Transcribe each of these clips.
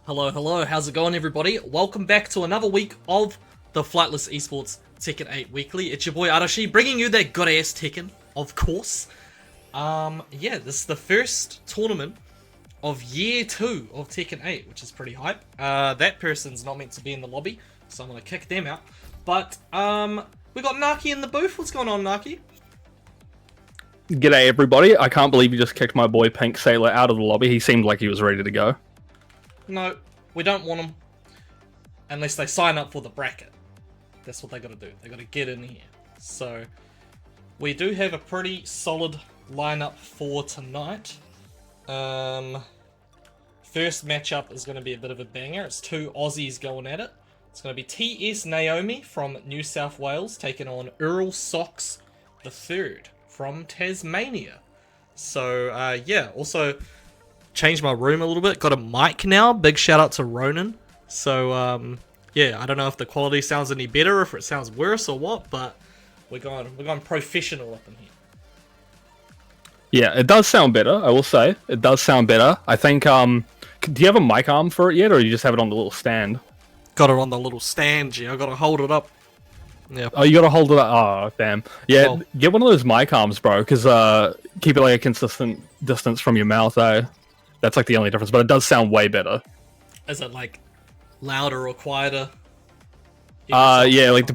Hello, hello, how's it going everybody? Welcome back to another week of the Flightless Esports Tekken 8 Weekly. It's your boy Arashi, bringing you that good-ass Tekken, of course. Yeah, this is the first tournament of year 2 of Tekken 8, which is pretty hype. That person's not meant to be in the lobby, so I'm gonna kick them out. But, we got Naki in the booth. What's going on, Naki? G'day everybody, I can't believe you just kicked my boy Pink Sailor out of the lobby. He seemed like he was ready to go. No, we don't want them unless they sign up for the bracket. That's what they gotta do. They gotta get in here. So, we do have a pretty solid lineup for tonight. First matchup is gonna be a bit of a banger. It's two Aussies going at it. It's gonna be TS Naomi from New South Wales taking on Earl Socks the Third from Tasmania. So, yeah, also changed my room a little bit. Got a mic now. Big shout out to Ronan. So, yeah, I don't know if the quality sounds any better, or if it sounds worse or what, but we're going professional up in here. Yeah, it does sound better, I will say. It does sound better. I think, do you have a mic arm for it yet, or you just have it on the little stand? Got it on the little stand, yeah. I gotta hold it up. Yeah. Oh, you gotta hold it up. Oh, damn. Yeah, well, get one of those mic arms, bro, because keep it like a consistent distance from your mouth, eh? That's like the only difference, but it does sound way better. Is it like louder or quieter? Yeah, like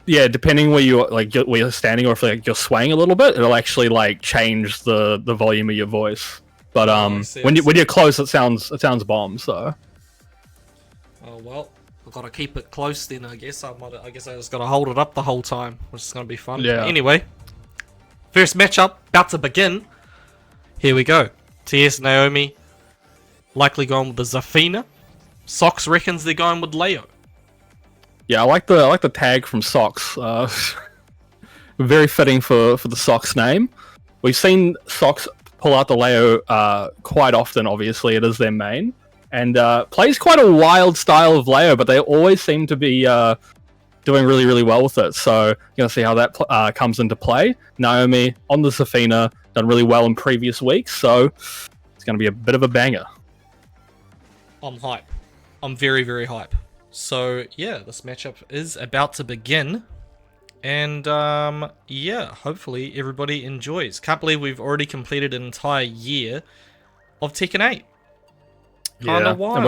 depending where you where you're standing, or if like you're swaying a little bit, it'll actually like change the volume of your voice. But when you're close, it sounds bomb. So. Oh well, I've got to keep it close then. I guess I just got to hold it up the whole time, which is gonna be fun. Yeah. Anyway, first matchup about to begin. Here we go. TS Naomi likely going with the Zafina. Sox reckons they're going with Leo. Yeah, I like the tag from Sox. Very fitting for the Sox name. We've seen Sox pull out the Leo quite often. Obviously, it is their main, and plays quite a wild style of Leo, but they always seem to be doing really, really well with it. So you're gonna see how that comes into play. Naomi on the Zafina done really well in previous weeks, so it's gonna be a bit of a banger. I'm hype. I'm very, very hype. So, yeah, this matchup is about to begin. And, yeah, hopefully everybody enjoys. Can't believe we've already completed an entire year of Tekken 8. Kinda wild. And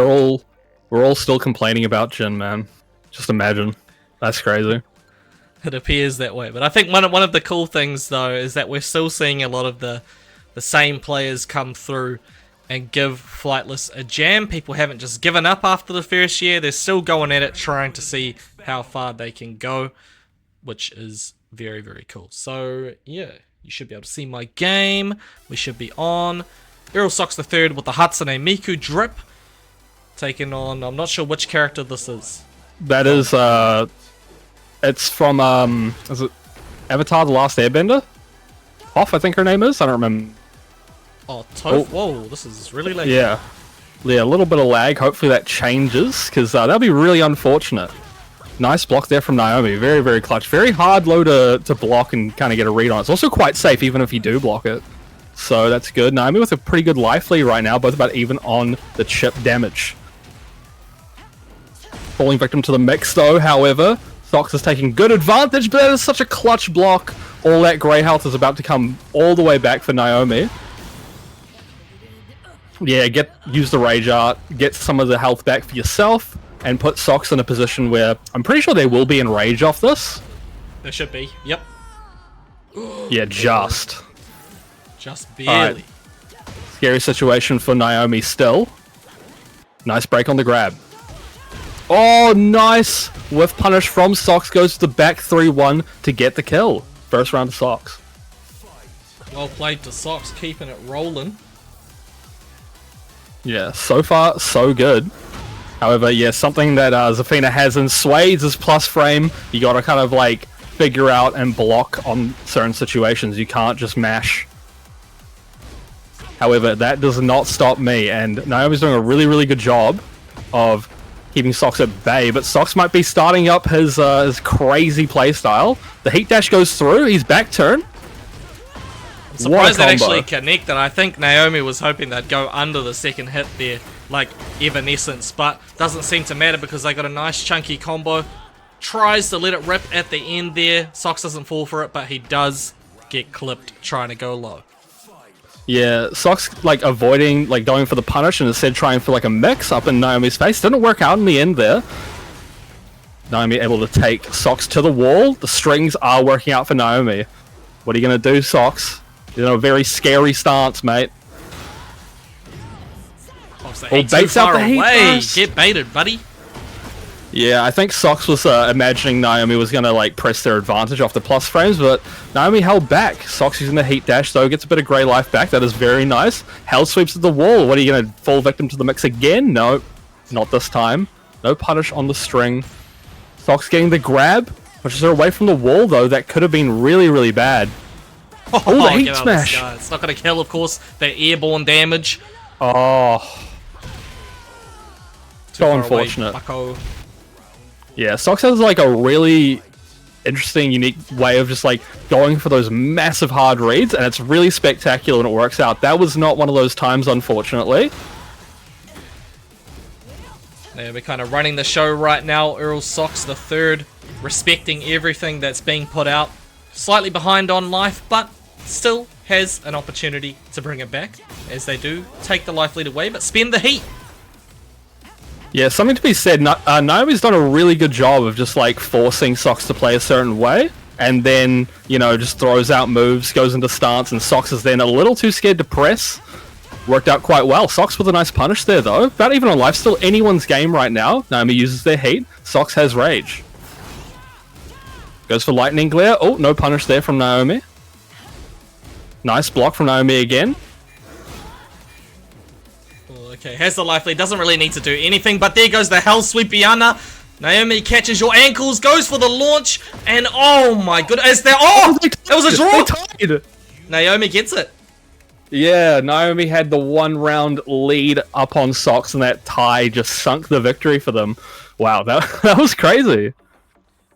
we're all still complaining about Jin, man. Just imagine. That's crazy. It appears that way. But I think one of the cool things, though, is that we're still seeing a lot of the same players come through and give Flightless a jam. People haven't just given up after the first year. They're still going at it, trying to see how far they can go, which is very, very cool. So, yeah, you should be able to see my game. We should be on. Earl Socks the Third with the Hatsune Miku drip. Taking on, I'm not sure which character this is. That is, it's from, is it Avatar: The Last Airbender? Off, I think her name is. I don't remember. Oh, whoa, this is really late. Yeah, a little bit of lag. Hopefully that changes, because that'll be really unfortunate. Nice block there from Naomi. Very, very clutch. Very hard low to block and kind of get a read on. It's also quite safe, even if you do block it. So that's good. Naomi with a pretty good life lead right now, both about even on the chip damage. Falling victim to the mix, though, however. Sox is taking good advantage, but that is such a clutch block. All that grey health is about to come all the way back for Naomi. Yeah, use the Rage Art, get some of the health back for yourself, and put Sox in a position where I'm pretty sure they will be in rage off this. They should be, yep. Yeah, just barely. Right. Scary situation for Naomi still. Nice break on the grab. Oh, nice! Whiff punish from Sox, goes to the back 3-1 to get the kill. First round of Sox. Well played to Sox, keeping it rolling. Yeah, so far, so good. However, yeah, something that Zafina has in Swades is plus frame. You gotta kind of like figure out and block on certain situations. You can't just mash. However, that does not stop me, and Naomi's doing a really, really good job of keeping Sox at bay, but Sox might be starting up his crazy playstyle. The heat dash goes through, he's back turn. I'm surprised that actually connected. I think Naomi was hoping they'd go under the second hit there, like Evanescence, but doesn't seem to matter because they got a nice chunky combo. Tries to let it rip at the end there. Sox doesn't fall for it, but he does get clipped trying to go low. Yeah, Sox like avoiding, like going for the punish and instead trying for like a mix up in Naomi's face. Didn't work out in the end there. Naomi able to take Sox to the wall. The strings are working out for Naomi. What are you going to do, Sox? You're in a very scary stance, mate. Oh, baits out the heat burst. Get baited, buddy. Yeah, I think Sox was imagining Naomi was going to like press their advantage off the plus frames, but Naomi held back. Sox using the heat dash though, gets a bit of grey life back. That is very nice. Hell sweeps at the wall. What are you going to fall victim to the mix again? No, not this time. No punish on the string. Sox getting the grab, pushes her away from the wall though. That could have been really, really bad. Oh, the heat smash. It's not going to kill, of course. That airborne damage. Oh. So unfortunate. Yeah, Sox has like a really interesting, unique way of just like going for those massive hard reads, and it's really spectacular and it works out. That was not one of those times, unfortunately. Yeah, we're kind of running the show right now. Earl Sox the third, respecting everything that's being put out. Slightly behind on life, but still has an opportunity to bring it back, as they do take the life lead away, but spend the heat. Yeah, something to be said, Naomi's done a really good job of just like forcing Sox to play a certain way, and then, you know, just throws out moves, goes into stance, and Sox is then a little too scared to press. Worked out quite well. Sox with a nice punish there though. About even on life, still anyone's game right now. Naomi uses their heat, Sox has rage. Goes for lightning glare. Oh, no punish there from Naomi. Nice block from Naomi again. Okay, has the life lead, doesn't really need to do anything, but there goes the Hell Sweep Biana. Naomi catches your ankles, goes for the launch, and oh my goodness, it was a draw! Naomi gets it. Yeah, Naomi had the 1 round lead up on Sox, and that tie just sunk the victory for them. Wow, that was crazy.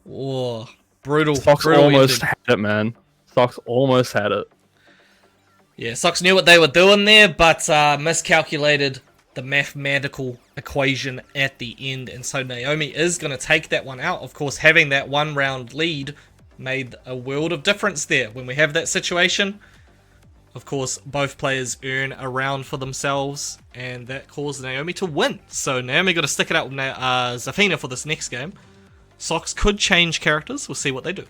Whoa, brutal. Sox almost had it, man. Sox almost had it. Yeah, Sox knew what they were doing there, but miscalculated the mathematical equation at the end, and so Naomi is going to take that one out. Of course, having that 1 round lead made a world of difference there. When we have that situation, of course, both players earn a round for themselves, and that caused Naomi to win. So Naomi got to stick it out with Zafina for this next game. Sox could change characters. We'll see what they do.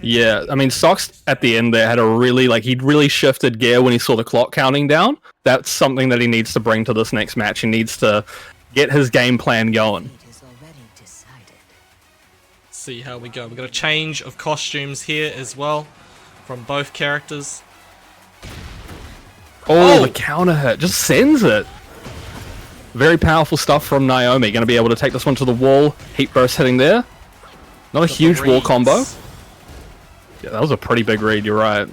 Yeah, I mean, Sox at the end there had a really, like, he'd really shifted gear when he saw the clock counting down. That's something that he needs to bring to this next match. He needs to get his game plan going. See how we go. We've got a change of costumes here as well from both characters. Oh, the counter hit just sends it. Very powerful stuff from Naomi. Going to be able to take this one to the wall. Heat burst hitting there. Not a huge wall combo. Yeah, that was a pretty big read, you're right.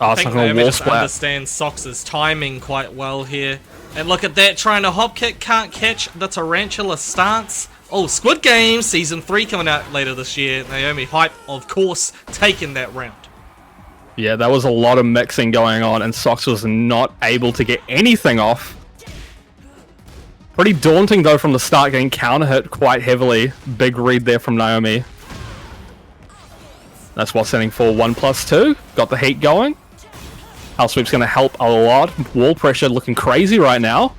Oh, I think Naomi just understands Sox's timing quite well here. And look at that, trying to hop kick, can't catch the tarantula stance. Oh, Squid Game Season 3 coming out later this year. Naomi hype, of course, taking that round. Yeah, there was a lot of mixing going on, and Sox was not able to get anything off. Pretty daunting, though, from the start, getting counter hit quite heavily. Big read there from Naomi. That's what's sending for 1+2. Got the heat going. Hell Sweep's going to help a lot. Wall pressure looking crazy right now.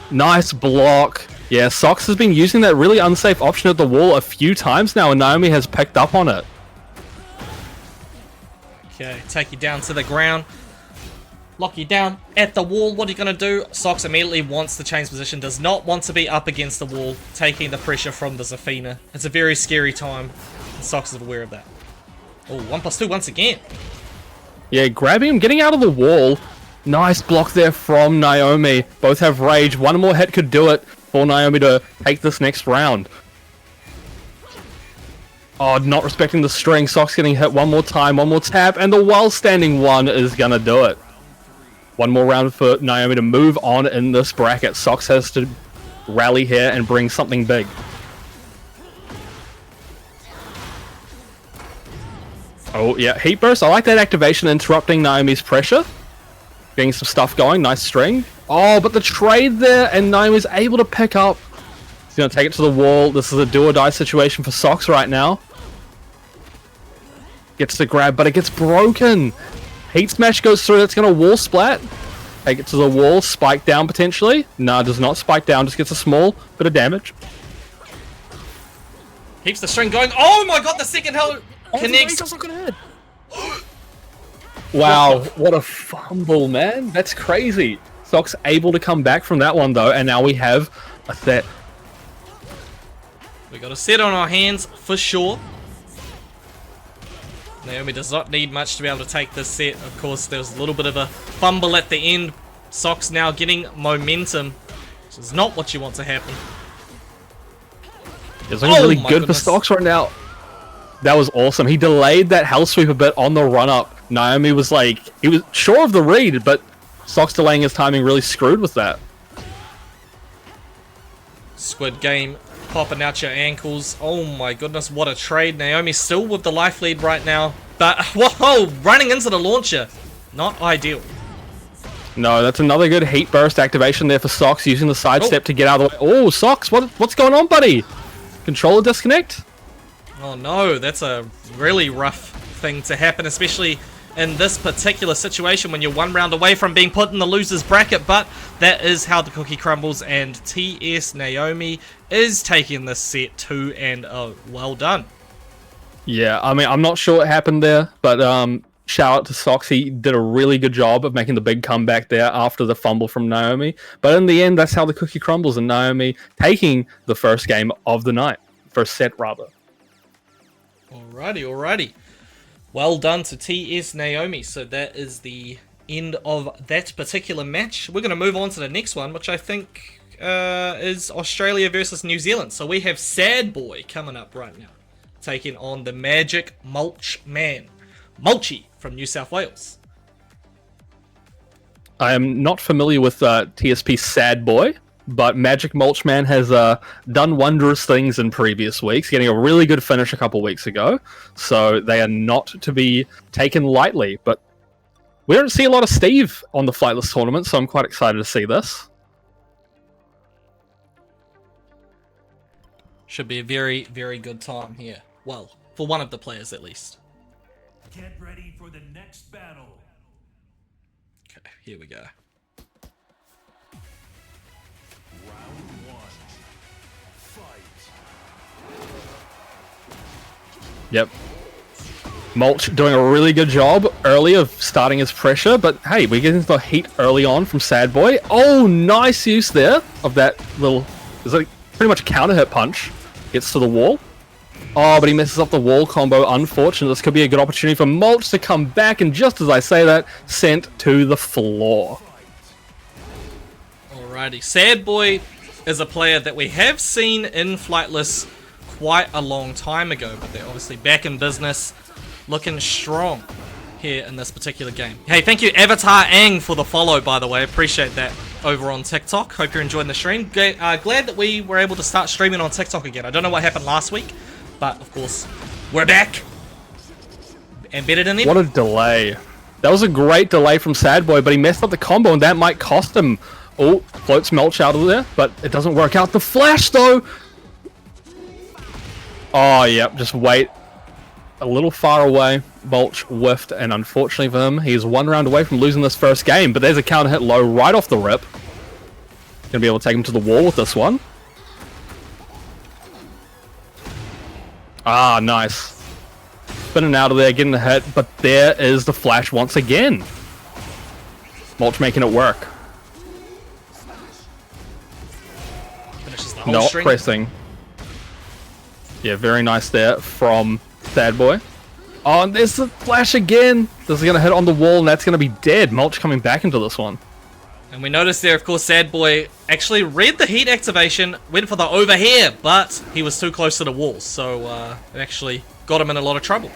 Nice block. Yeah, Sox has been using that really unsafe option at the wall a few times now, and Naomi has picked up on it. Okay, take you down to the ground. Lock you down at the wall. What are you going to do? Sox immediately wants to change position. Does not want to be up against the wall, taking the pressure from the Zafina. It's a very scary time, and Sox is aware of that. Oh, 1+2 once again. Yeah, grabbing him, getting out of the wall. Nice block there from Naomi. Both have rage. One more hit could do it for Naomi to take this next round. Oh, not respecting the string. Sox getting hit one more time, one more tap, and the while-standing one is going to do it. One more round for Naomi to move on in this bracket. Sox has to rally here and bring something big. Oh, yeah, Heat Burst. I like that activation interrupting Naomi's pressure. Getting some stuff going. Nice string. Oh, but the trade there, and Naomi's able to pick up. He's going to take it to the wall. This is a do or die situation for Sox right now. Gets the grab, but it gets broken. Heat Smash goes through. That's going to wall splat. Take it to the wall. Spike down potentially. No, does not spike down. Just gets a small bit of damage. Keeps the string going. Oh my god, the second hell connects. Wow, what a fumble, man. That's crazy. Sox able to come back from that one, though, and now we have a set. We got a set on our hands for sure. Naomi does not need much to be able to take this set. Of course, there was a little bit of a fumble at the end. Sox now getting momentum, which is not what you want to happen. It's looking really good for Sox right now. That was awesome. He delayed that hell sweep a bit on the run up. Naomi was like, he was sure of the read, but Sox delaying his timing really screwed with that. Squid Game popping out your ankles. Oh my goodness, what a trade. Naomi still with the life lead right now. But, whoa, running into the launcher. Not ideal. No, that's another good heat burst activation there for Sox, using the sidestep to get out of the way. Oh, Sox, what's going on, buddy? Controller disconnect? Oh no, that's a really rough thing to happen, especially in this particular situation when you're one round away from being put in the loser's bracket, but that is how the cookie crumbles, and TS Naomi is taking this set 2, and well done. Yeah, I mean, I'm not sure what happened there, but shout out to Sox. He did a really good job of making the big comeback there after the fumble from Naomi, but in the end, that's how the cookie crumbles, and Naomi taking the first game of the night. First set, rather. Alrighty. Well done to TS Naomi. So that is the end of that particular match. We're going to move on to the next one, which I think is Australia versus New Zealand. So we have Sad Boy coming up right now, taking on the Magic Mulch Man. Mulchy from New South Wales. I am not familiar with TSP Sad Boy, but Magic Mulch Man has done wondrous things in previous weeks, getting a really good finish a couple weeks ago. So they are not to be taken lightly. But we don't see a lot of Steve on the Flightless tournament, so I'm quite excited to see this. Should be a very, very good time here. Well, for one of the players at least. Get ready for the next battle. Okay, here we go. Round 1. Fight. Yep. Mulch doing a really good job early of starting his pressure, but hey, we get into the heat early on from Sad Boy. Oh, nice use there of that little, is it pretty much a counter hit punch. Gets to the wall. Oh, but he messes up the wall combo. Unfortunate. This could be a good opportunity for Mulch to come back, and just as I say that, sent to the floor. Alrighty. Sad Boy is a player that we have seen in Flightless quite a long time ago, but they're obviously back in business, looking strong here in this particular game. Hey, thank you Avatar Ang for the follow, by the way. Appreciate that over on TikTok. Hope you're enjoying the stream. Glad that we were able to start streaming on TikTok again. I don't know what happened last week, but of course, we're back. And better than ever. What a delay. That was a great delay from Sad Boy, but he messed up the combo, and that might cost him. Oh, floats Mulch out of there, but it doesn't work out. The flash, though! Oh, yep, just wait. A little far away. Mulch whiffed, and unfortunately for him, he's one round away from losing this first game, but there's a counter hit low right off the rip. Gonna be able to take him to the wall with this one. Ah, nice. Spinning out of there, getting the hit, but there is the flash once again. Mulch making it work. Finishes the whole Not string. pressing. Yeah, very nice there from Sad Boy. Oh, and there's the flash again. This is going to hit on the wall, and that's going to be dead. Mulch coming back into this one. And we noticed there, of course, Sad Boy actually read the heat activation, went for the over here, but he was too close to the wall, so it actually got him in a lot of trouble.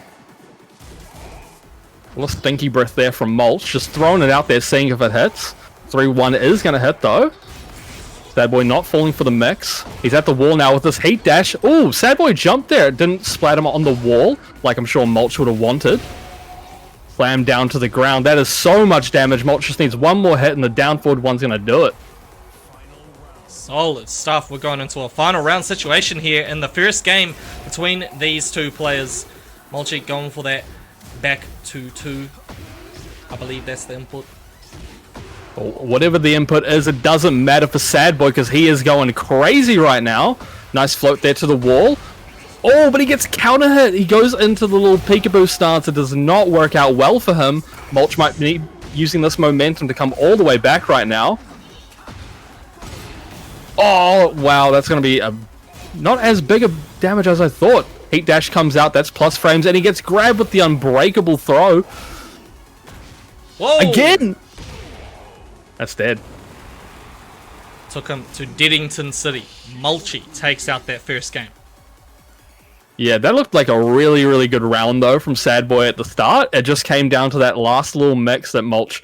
A little stinky breath there from Mulch, just throwing it out there, seeing if it hits. 3-1 is going to hit, though. Sad Boy not falling for the mix. He's at the wall now with this heat dash. Ooh, Sad Boy jumped there. It didn't splat him on the wall, like I'm sure Mulch would have wanted. Slam down to the ground. That is so much damage. Mulch just needs one more hit and the down forward one's going to do it. Solid stuff. We're going into a final round situation here in the first game between these two players. Mulchi going for that back 2-2. I believe that's the input. Whatever the input is, it doesn't matter for Sad Boy because he is going crazy right now. Nice float there to the wall. Oh, but he gets counter hit. He goes into the little peekaboo stance. It does not work out well for him. Mulch might be using this momentum to come all the way back right now. Oh, wow, that's going to be not as big a damage as I thought. Heat dash comes out, that's plus frames, and he gets grabbed with the unbreakable throw. Whoa! Again! That's dead. Took him to Deddington City. Mulchi takes out that first game. Yeah, that looked like a really, really good round, though, from Sad Boy at the start. It just came down to that last little mix that Mulch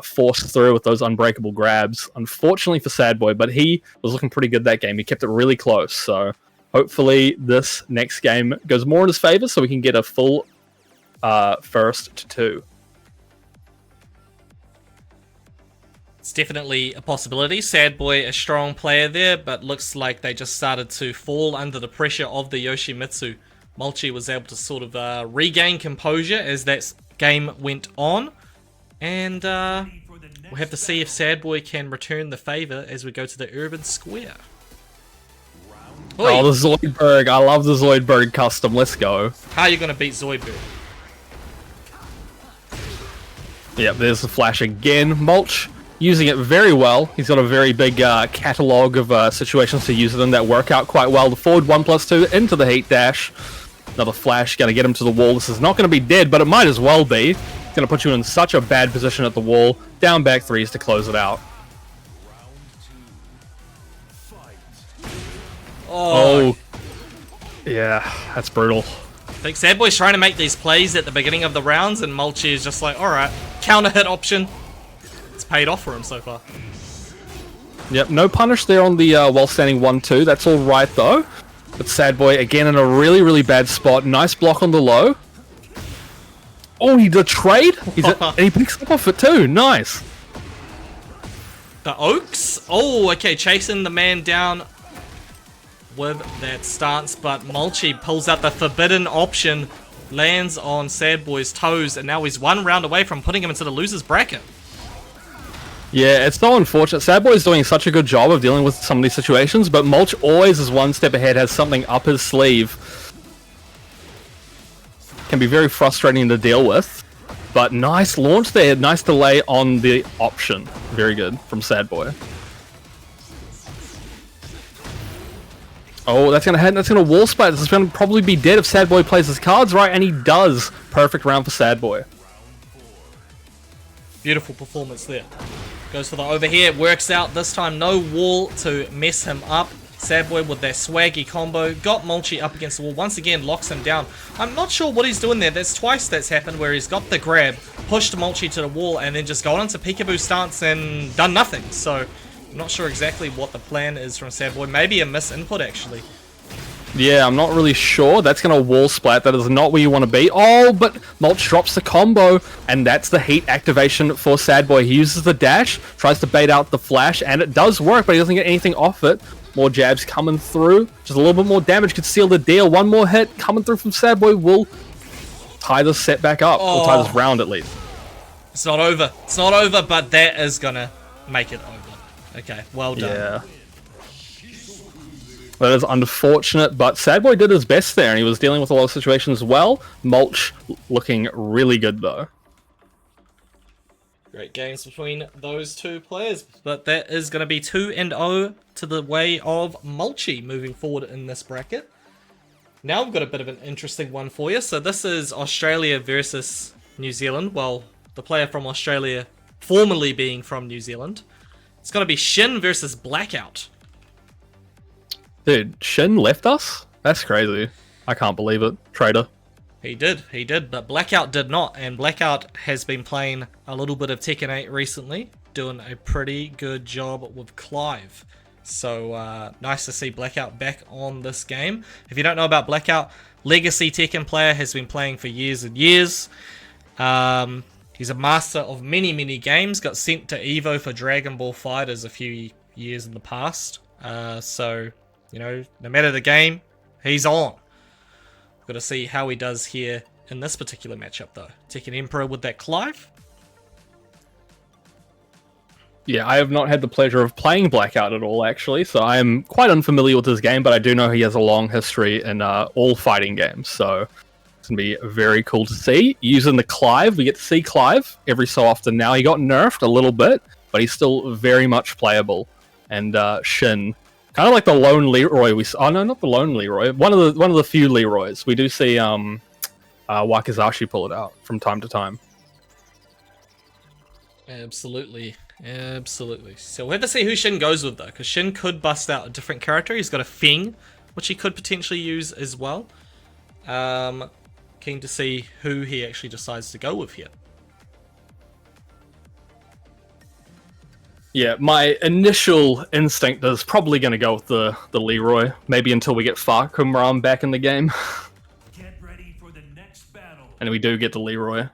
forced through with those unbreakable grabs. Unfortunately for Sad Boy, but he was looking pretty good that game. He kept it really close, so hopefully this next game goes more in his favor so we can get a full first to 2. It's definitely a possibility. Sad Boy, a strong player there, but looks like they just started to fall under the pressure of the Yoshimitsu. Mulchi was able to sort of regain composure as that game went on. And we'll have to see if Sad Boy can return the favor as we go to the Urban Square. Oh, the Zoidberg. I love the Zoidberg custom. Let's go. How are you going to beat Zoidberg? Yep, there's the flash again. Mulch using it very well. He's got a very big catalog of situations to use it in that work out quite well. The forward 1+2 into the heat dash. Another flash, going to get him to the wall. This is not going to be dead, but it might as well be. It's going to put you in such a bad position at the wall. Down back 3s to close it out. Oh. Yeah, that's brutal. I think Sad Boy's trying to make these plays at the beginning of the rounds, and Mulchi is just like, alright, counter hit option. It's paid off for him so far. Yep, no punish there on the while standing 1-2. That's all right, though. But Sad Boy, again, in a really, really bad spot. Nice block on the low. Oh, he did a trade? And he picks up off it, too. Nice. The Oaks? Oh, okay, chasing the man down with that stance, but Mulchi pulls out the forbidden option, lands on Sad Boy's toes, and now he's one round away from putting him into the loser's bracket. Yeah, it's so unfortunate. Sad Boy's doing such a good job of dealing with some of these situations, but Mulch always is one step ahead, has something up his sleeve. Can be very frustrating to deal with, but nice launch there, nice delay on the option. Very good from Sad Boy. Oh, that's going to hit, that's going to wall splat. This is going to probably be dead if Sad Boy plays his cards right, and he does. Perfect round for Sad Boy. Beautiful performance there. Goes for the over here, works out this time. No wall to mess him up. Sad Boy with that swaggy combo. Got Mulchi up against the wall. Once again, locks him down. I'm not sure what he's doing there. That's twice that's happened where he's got the grab, pushed Mulchi to the wall, and then just gone into peekaboo stance and done nothing. So, I'm not sure exactly what the plan is from Sad Boy. Maybe a misinput, actually. Yeah, I'm not really sure. That's going to wall splat. That is not where you want to be. Oh, but Mulch drops the combo, and that's the heat activation for Sad Boy. He uses the dash, tries to bait out the flash, and it does work, but he doesn't get anything off it. More jabs coming through. Just a little bit more damage could seal the deal. One more hit coming through from Sad Boy will tie this set back up. Or tie this round, at least. It's not over. It's not over, but that is going to make it over. Okay, well done. Yeah. That is unfortunate, but Sad Boy did his best there, and he was dealing with a lot of situations well. Mulch looking really good, though. Great games between those two players, but that is going to be 2-0 to the way of Mulchi moving forward in this bracket. Now we've got a bit of an interesting one for you. So this is Australia versus New Zealand. Well, the player from Australia formerly being from New Zealand. It's going to be Shin versus Blackout. Dude, Shin left us? That's crazy. I can't believe it. Traitor. He did, but Blackout did not, and Blackout has been playing a little bit of Tekken 8 recently, doing a pretty good job with Clive. So, nice to see Blackout back on this game. If you don't know about Blackout, legacy Tekken player, has been playing for years and years. He's a master of many, many games. Got sent to Evo for Dragon Ball FighterZ a few years in the past. So, you know, no matter the game, he's on. Got to see how he does here in this particular matchup, though. Tekken Emperor with that Clive. Yeah, I have not had the pleasure of playing Blackout at all, actually, so I am quite unfamiliar with his game, but I do know he has a long history in all fighting games, so it's going to be very cool to see. Using the Clive, we get to see Clive every so often now. He got nerfed a little bit, but he's still very much playable. And Shin, kind of like the lone Leroy we saw. Oh, no, not the lone Leroy. One of the few Leroys. We do see Wakizashi pull it out from time to time. Absolutely. Absolutely. So we'll have to see who Shin goes with, though, because Shin could bust out a different character. He's got a Feng, which he could potentially use as well. Keen to see who he actually decides to go with here. Yeah, my initial instinct is probably going to go with the Leroy, maybe until we get Farkumram back in the game. Get ready for the next battle. And we do get the Leroy.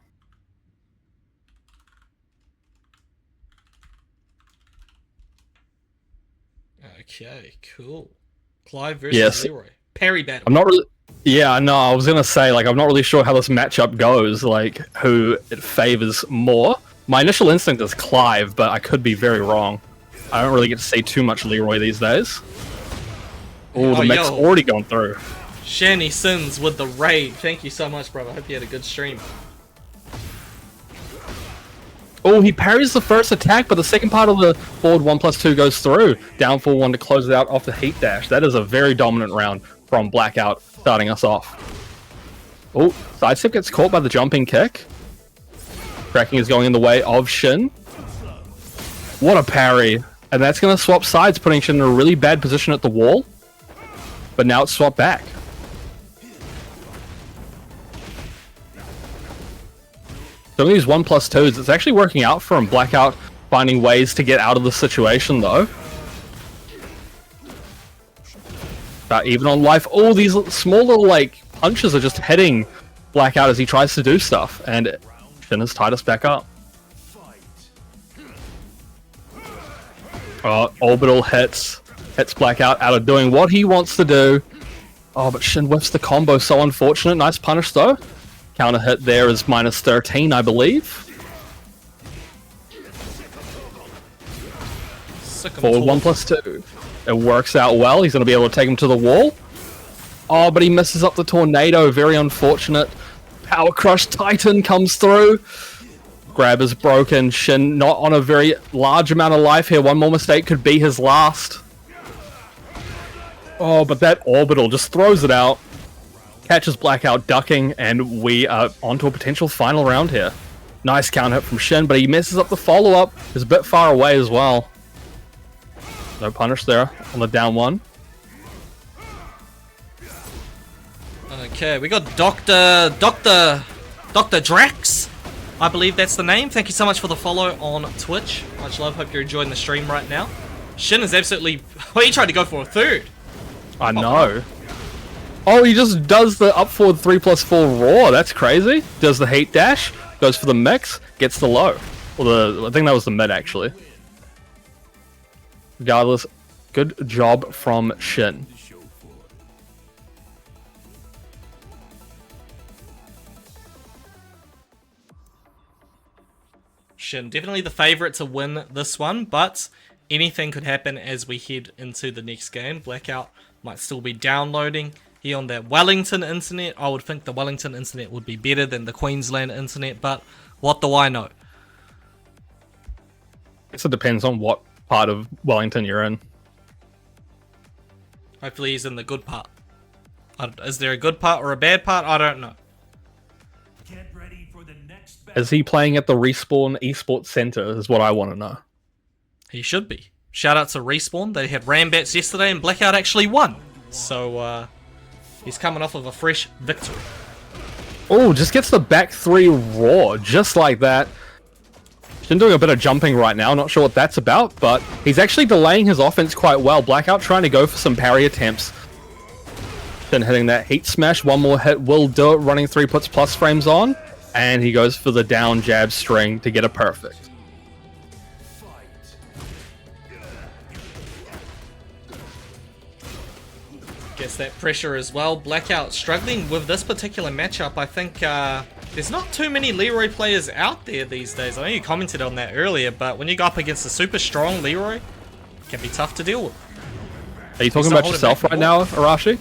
Okay, cool. Clive versus Leroy. Parry battle. I'm not really... Yeah, no, I was going to say, like, I'm not really sure how this matchup goes, like, who it favors more. My initial instinct is Clive, but I could be very wrong. I don't really get to see too much Leroy these days. Oh, the mech's already gone through. Shani Sins with the raid. Thank you so much, brother. I hope you had a good stream. Oh, he parries the first attack, but the second part of the forward 1+2 goes through. Down for 1 to close it out off the heat dash. That is a very dominant round from Blackout, starting us off. Oh, sidestep gets caught by the jumping kick. Cracking is going in the way of Shin. What a parry. And that's going to swap sides, putting Shin in a really bad position at the wall. But now it's swapped back. Some of these 1+2s, it's actually working out for him. Blackout finding ways to get out of the situation, though. But even on life, all these small little, like, punches are just hitting Blackout as he tries to do stuff. And Shin has tied us back up. Orbital hits Blackout out of doing what he wants to do. Oh, but Shin whiffs the combo, so unfortunate. Nice punish, though. Counter hit there is -13, I believe. Forward 1+2. It works out well. He's going to be able to take him to the wall. Oh, but he misses up the tornado. Very unfortunate. Power Crush Titan comes through. Grab is broken. Shin not on a very large amount of life here. One more mistake could be his last. Oh, but that orbital just throws it out. Catches Blackout ducking, and we are onto a potential final round here. Nice counter hit from Shin, but he messes up the follow-up. He's a bit far away as well. No punish there on the down one. Okay, we got Dr. Drax. I believe that's the name. Thank you so much for the follow on Twitch. Much love. Hope you're enjoying the stream right now. Shin is absolutely... Well, he tried to go for a third. I know. Oh, he just does the up forward 3+4 raw. That's crazy. Does the heat dash, goes for the mix, gets the low. Well, I think that was the mid, actually. Regardless, good job from Shin. Shin, definitely the favourite to win this one, but anything could happen as we head into the next game. Blackout might still be downloading. He on that Wellington internet. I would think the Wellington internet would be better than the Queensland internet, but what do I know? I guess it depends on what part of Wellington you're in. Hopefully he's in the good part. Is there a good part or a bad part? I don't know. Get ready for the next battle. Is he playing at the Respawn Esports Center is what I want to know. He should be. Shout out to Respawn. They had Rambats yesterday and Blackout actually won. So, he's coming off of a fresh victory. Oh, just gets the back 3 raw, just like that. Shin doing a bit of jumping right now, not sure what that's about, but he's actually delaying his offense quite well. Blackout trying to go for some parry attempts. Shin hitting that heat smash, one more hit will do it, running 3 puts plus frames on. and he goes for the down jab string to get a perfect. Gets that pressure as well. Blackout struggling with this particular matchup. I think there's not too many Leroy players out there these days. I know you commented on that earlier, but when you go up against a super strong Leroy, it can be tough to deal with. Are you talking about yourself right now, Arashi?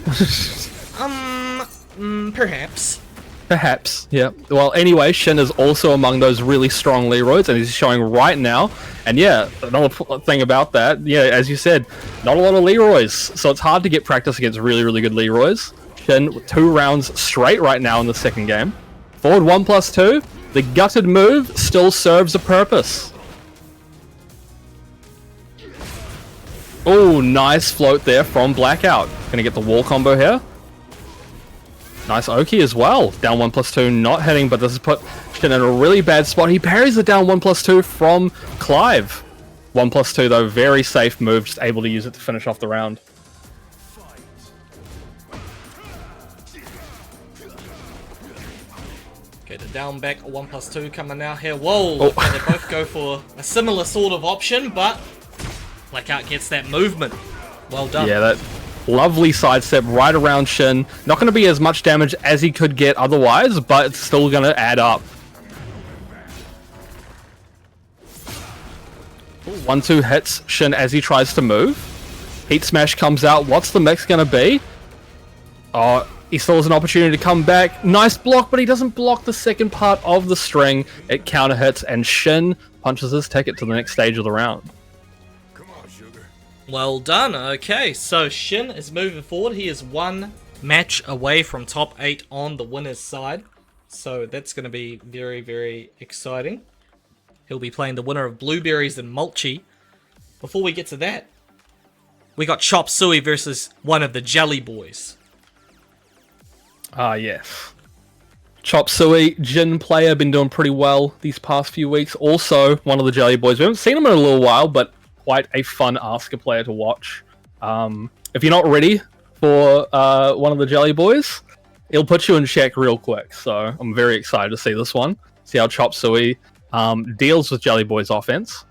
Perhaps. Perhaps, yeah. Well, anyway, Shin is also among those really strong Leroys, and he's showing right now. And yeah, another thing about that, yeah, as you said, not a lot of Leroys, so it's hard to get practice against really, really good Leroys. Shin with 2 rounds straight right now in the second game. Forward 1+2, the gutted move still serves a purpose. Oh, nice float there from Blackout. Gonna get the wall combo here. Nice Oki as well. Down 1+2, not hitting, but this has put Shin in a really bad spot. He parries the down 1+2 from Clive. 1+2 though, very safe move, just able to use it to finish off the round. Okay, the down back 1+2 coming out here. Whoa! Oh. Okay, they both go for a similar sort of option, but Blackout gets that movement. Well done. Yeah, that lovely sidestep right around Shin. Not going to be as much damage as he could get otherwise, but it's still going to add up. 1-2 hits Shin as he tries to move. Heat Smash comes out. What's the mix going to be? Oh, he still has an opportunity to come back. Nice block, but he doesn't block the second part of the string. It counter hits, and Shin punches his ticket to the next stage of the round. Well done. Okay, so Shin is moving forward. He is 1 match away from top 8 on the winner's side. So that's going to be very, very exciting. He'll be playing the winner of Blueberries and Mulchi. Before we get to that, we got Chop Suey versus one of the Jelly Boys. Ah, yes. Chop Suey, Jin player, been doing pretty well these past few weeks. Also, one of the Jelly Boys. We haven't seen him in a little while, but quite a fun Asuka player to watch. If you're not ready for one of the Jelly Boys, it'll put you in check real quick. So I'm very excited to see this one. See how Chop Suey deals with Jelly Boy's offense.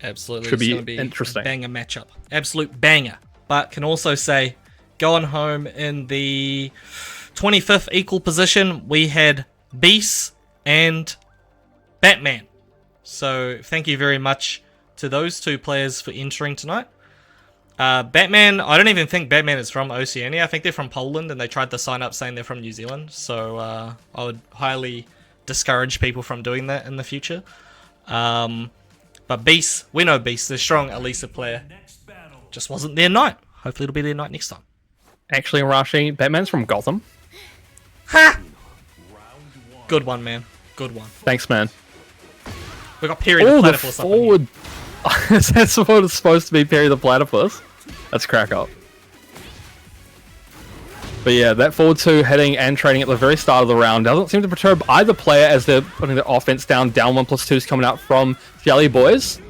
Absolutely. Should it's be gonna be interesting. A banger matchup. Absolute banger. But can also say, going home in the 25th equal position, we had Beast and Batman. So thank you very much to those 2 players for entering tonight. Batman, I don't even think Batman is from Oceania. I think they're from Poland, and they tried to sign up saying they're from New Zealand. So I would highly discourage people from doing that in the future. But Beast, we know Beast, the strong Elisa player. Just wasn't their night. Hopefully it'll be their night next time. Actually, Rashi, Batman's from Gotham. Ha! Good one, man. Good one. Thanks, man. We got Perry the Oh, the Platypus up in here. forward. That's what it's supposed to be, Perry the Platypus. That's crack up. But yeah, that forward 2 hitting and trading at the very start of the round doesn't seem to perturb either player as they're putting the offense down. Down 1+2s coming out from Jelly Boys.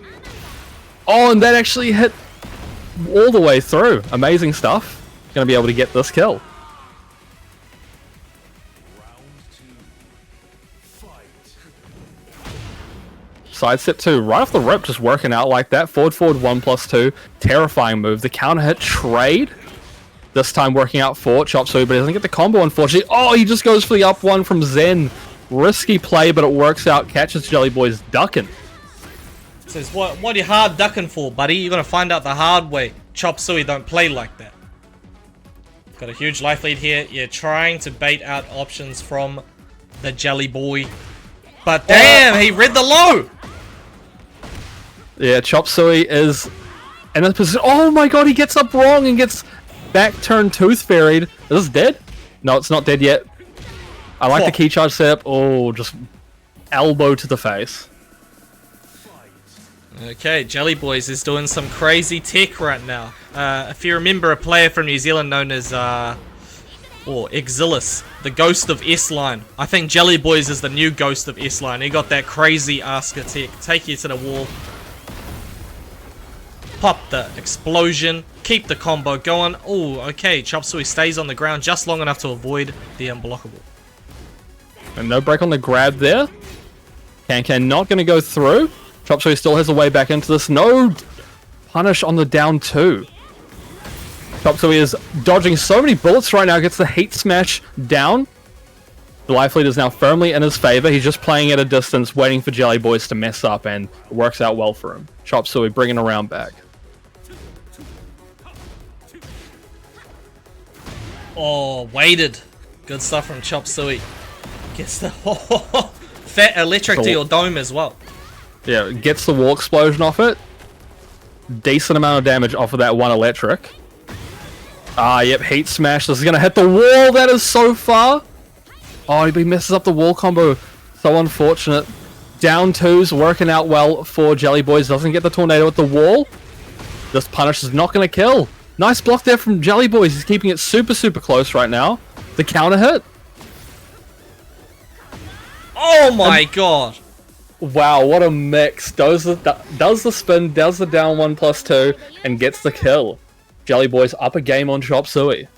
Oh, and that actually hit all the way through. Amazing stuff. Gonna be able to get this kill. Side step 2, right off the rip, just working out like that. Forward 1+2, terrifying move. The counter hit trade. This time working out for Chop Suey, but he doesn't get the combo, unfortunately. Oh, he just goes for the up 1 from Zen. Risky play, but it works out. Catches Jelly Boys ducking. Says, what are you hard ducking for, buddy? You're gonna find out the hard way. Chop Suey don't play like that. Got a huge life lead here. You're trying to bait out options from the Jelly Boy. But damn, he read the low! Yeah, Chop Suey is in a position. Oh my god, he gets up wrong and gets back turned Tooth Fairy'd. Is this dead? No, it's not dead yet. I like the key charge setup. Oh, just elbow to the face. Okay, Jelly Boys is doing some crazy tech right now. If you remember a player from New Zealand known as Exilis, the Ghost of S-Line. I think Jelly Boys is the new Ghost of S-Line. He got that crazy Asuka tech. Take you to the wall. Pop the explosion. Keep the combo going. Oh, okay. Chop Suey stays on the ground just long enough to avoid the unblockable. And no break on the grab there. Can not going to go through. Chop Suey still has a way back into this. No punish on the down 2. Chop Suey is dodging so many bullets right now. Gets the heat smash down. The life lead is now firmly in his favor. He's just playing at a distance, waiting for Jelly Boys to mess up, and it works out well for him. Chop Suey bringing a round back. Oh, waited. Good stuff from Chop Suey. Gets the fat electric to your dome as well. Yeah, gets the wall explosion off it. Decent amount of damage off of that one electric. Yep, heat smash. This is going to hit the wall. That is so far. Oh, he messes up the wall combo. So unfortunate. Down 2's working out well for Jelly Boys. Doesn't get the tornado at the wall. This punish is not going to kill. Nice block there from Jelly Boys. He's keeping it super, super close right now. The counter hit. Oh my god. Wow, what a mix. Does the spin, does the down 1+2, and gets the kill. Jelly Boys up a game on Chop Suey.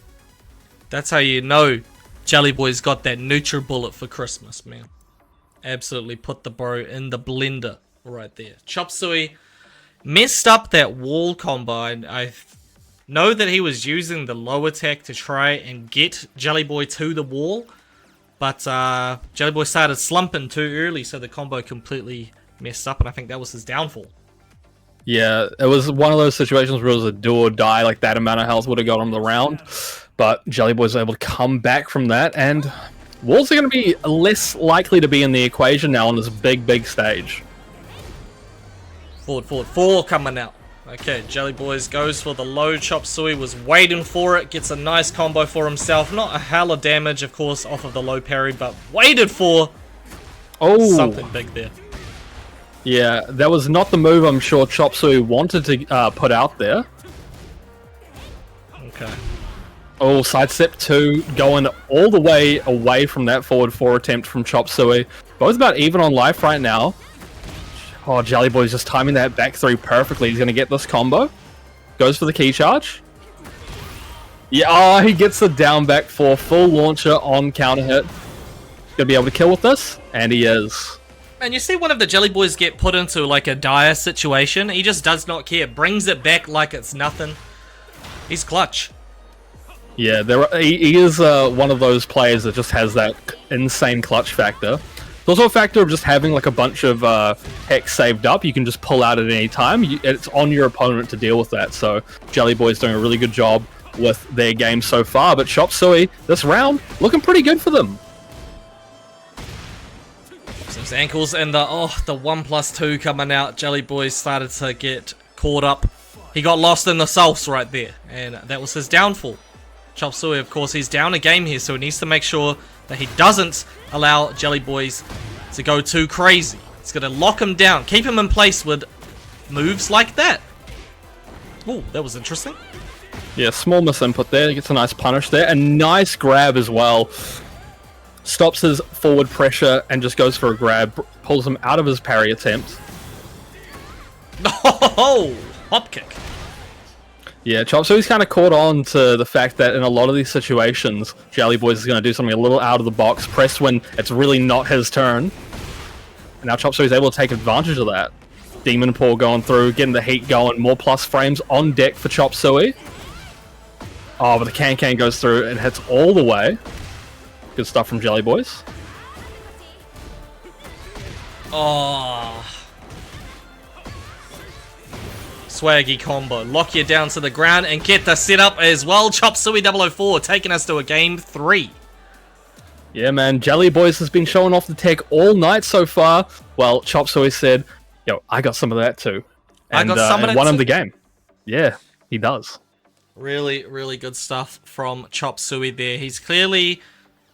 That's how you know Jelly Boy's got that NutriBullet for Christmas, man. Absolutely put the bro in the blender right there. Chop Suey messed up that wall combo. I know that he was using the low attack to try and get Jelly Boy to the wall, but Jelly Boy started slumping too early, so the combo completely messed up, and I think that was his downfall. Yeah, it was one of those situations where it was a do or die, like that amount of health would have got him the round. But Jelly Boy's able to come back from that, and walls are going to be less likely to be in the equation now on this big, big stage. Forward, 4 coming out. Okay, Jelly Boys goes for the low. Chop Suey was waiting for it, gets a nice combo for himself. Not a hell of damage, of course, off of the low parry, but waited for something big there. Yeah, that was not the move I'm sure Chop Suey wanted to put out there. Okay. Oh, sidestep 2, going all the way away from that forward 4 attempt from Chop Suey. Both about even on life right now. Oh, Jelly Boy's just timing that back 3 perfectly. He's going to get this combo. Goes for the key charge. Yeah, he gets the down back 4, full launcher on counter hit. Going to be able to kill with this, and he is. And you see one of the Jelly Boys get put into like a dire situation. He just does not care. Brings it back like it's nothing. He's clutch. Yeah, he is one of those players that just has that insane clutch factor. It's also a factor of just having like a bunch of hex saved up. You can just pull out at any time. It's on your opponent to deal with that. So Jelly Boy's doing a really good job with their game so far. But Chop Suey, this round, looking pretty good for them. Those ankles and the 1+2 coming out. Jelly Boy started to get caught up. He got lost in the sauce right there, and that was his downfall. Chop Suey, of course, he's down a game here, so he needs to make sure that he doesn't allow Jelly Boys to go too crazy. He's going to lock him down, keep him in place with moves like that. Oh, that was interesting. Yeah, small misinput there. He gets a nice punish there. A nice grab as well. Stops his forward pressure and just goes for a grab. Pulls him out of his parry attempt. Oh, hop kick. Yeah, Chop Suey's kind of caught on to the fact that in a lot of these situations, Jelly Boys is going to do something a little out of the box, press when it's really not his turn. And now Chop Suey's able to take advantage of that. Demon Paw going through, getting the heat going, more plus frames on deck for Chop Suey. Oh, but the can goes through and hits all the way. Good stuff from Jelly Boys. Oh. Swaggy combo. Lock you down to the ground and get the setup as well. Chop Suey 004 taking us to a game 3. Yeah, man. Jelly Boys has been showing off the tech all night so far. Well, Chop Suey said, yo, I got some of that too. And, I got some of that won him too. the game. Yeah, he does. Really, really good stuff from Chop Suey there. He's clearly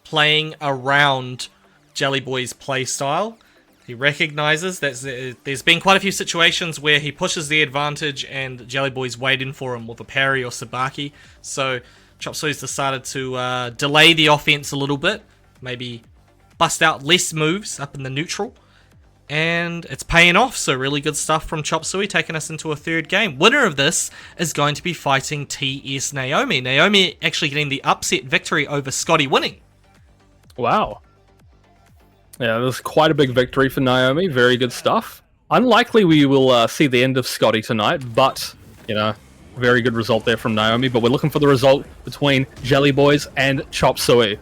playing around Jelly Boy's playstyle. He recognizes that there's been quite a few situations where he pushes the advantage and Jelly Boy's waiting for him with a parry or sabaki. So Chop Suey's decided to delay the offense a little bit. Maybe bust out less moves up in the neutral. And it's paying off, so really good stuff from Chop Suey, taking us into a 3rd game. Winner of this is going to be fighting TS Naomi. Naomi actually getting the upset victory over Scotty winning. Wow. Yeah, there's quite a big victory for Naomi. Very good stuff. Unlikely we will see the end of Scotty tonight, but, you know, very good result there from Naomi. But we're looking for the result between Jelly Boys and Chop Suey.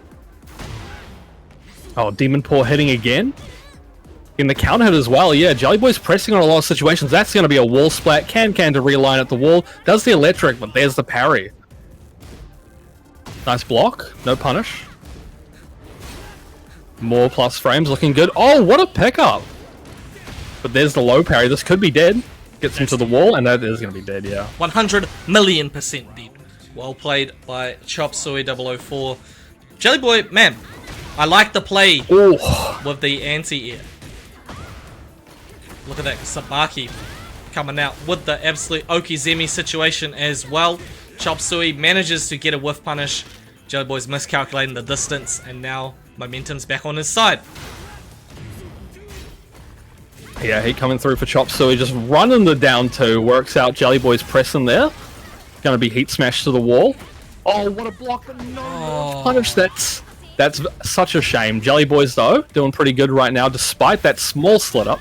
Oh, Demon Paw hitting again. In the counter hit as well, yeah. Jelly Boy's pressing on a lot of situations. That's going to be a wall splat. Can to realign at the wall. Does the electric, but there's the parry. Nice block. No punish. More plus frames. Looking good. Oh, what a pickup. But there's the low parry. This could be dead. Gets him to the wall, and that is going to be dead, yeah. 100,000,000% dead. Well played by Chop Suey 004. Jelly Boy, man, I like the play with the anti-air. Look at that Sabaki coming out with the absolute Okizemi situation as well. Chop Suey manages to get a whiff punish. Jelly Boy's miscalculating the distance, and now momentum's back on his side. Yeah, he coming through for Chop Suey, just running the down two. Works out. Jelly Boy's pressing there. Gonna be heat smash to the wall. Oh, what a block! But no punish. That's such a shame. Jelly Boys though doing pretty good right now, despite that small slip up.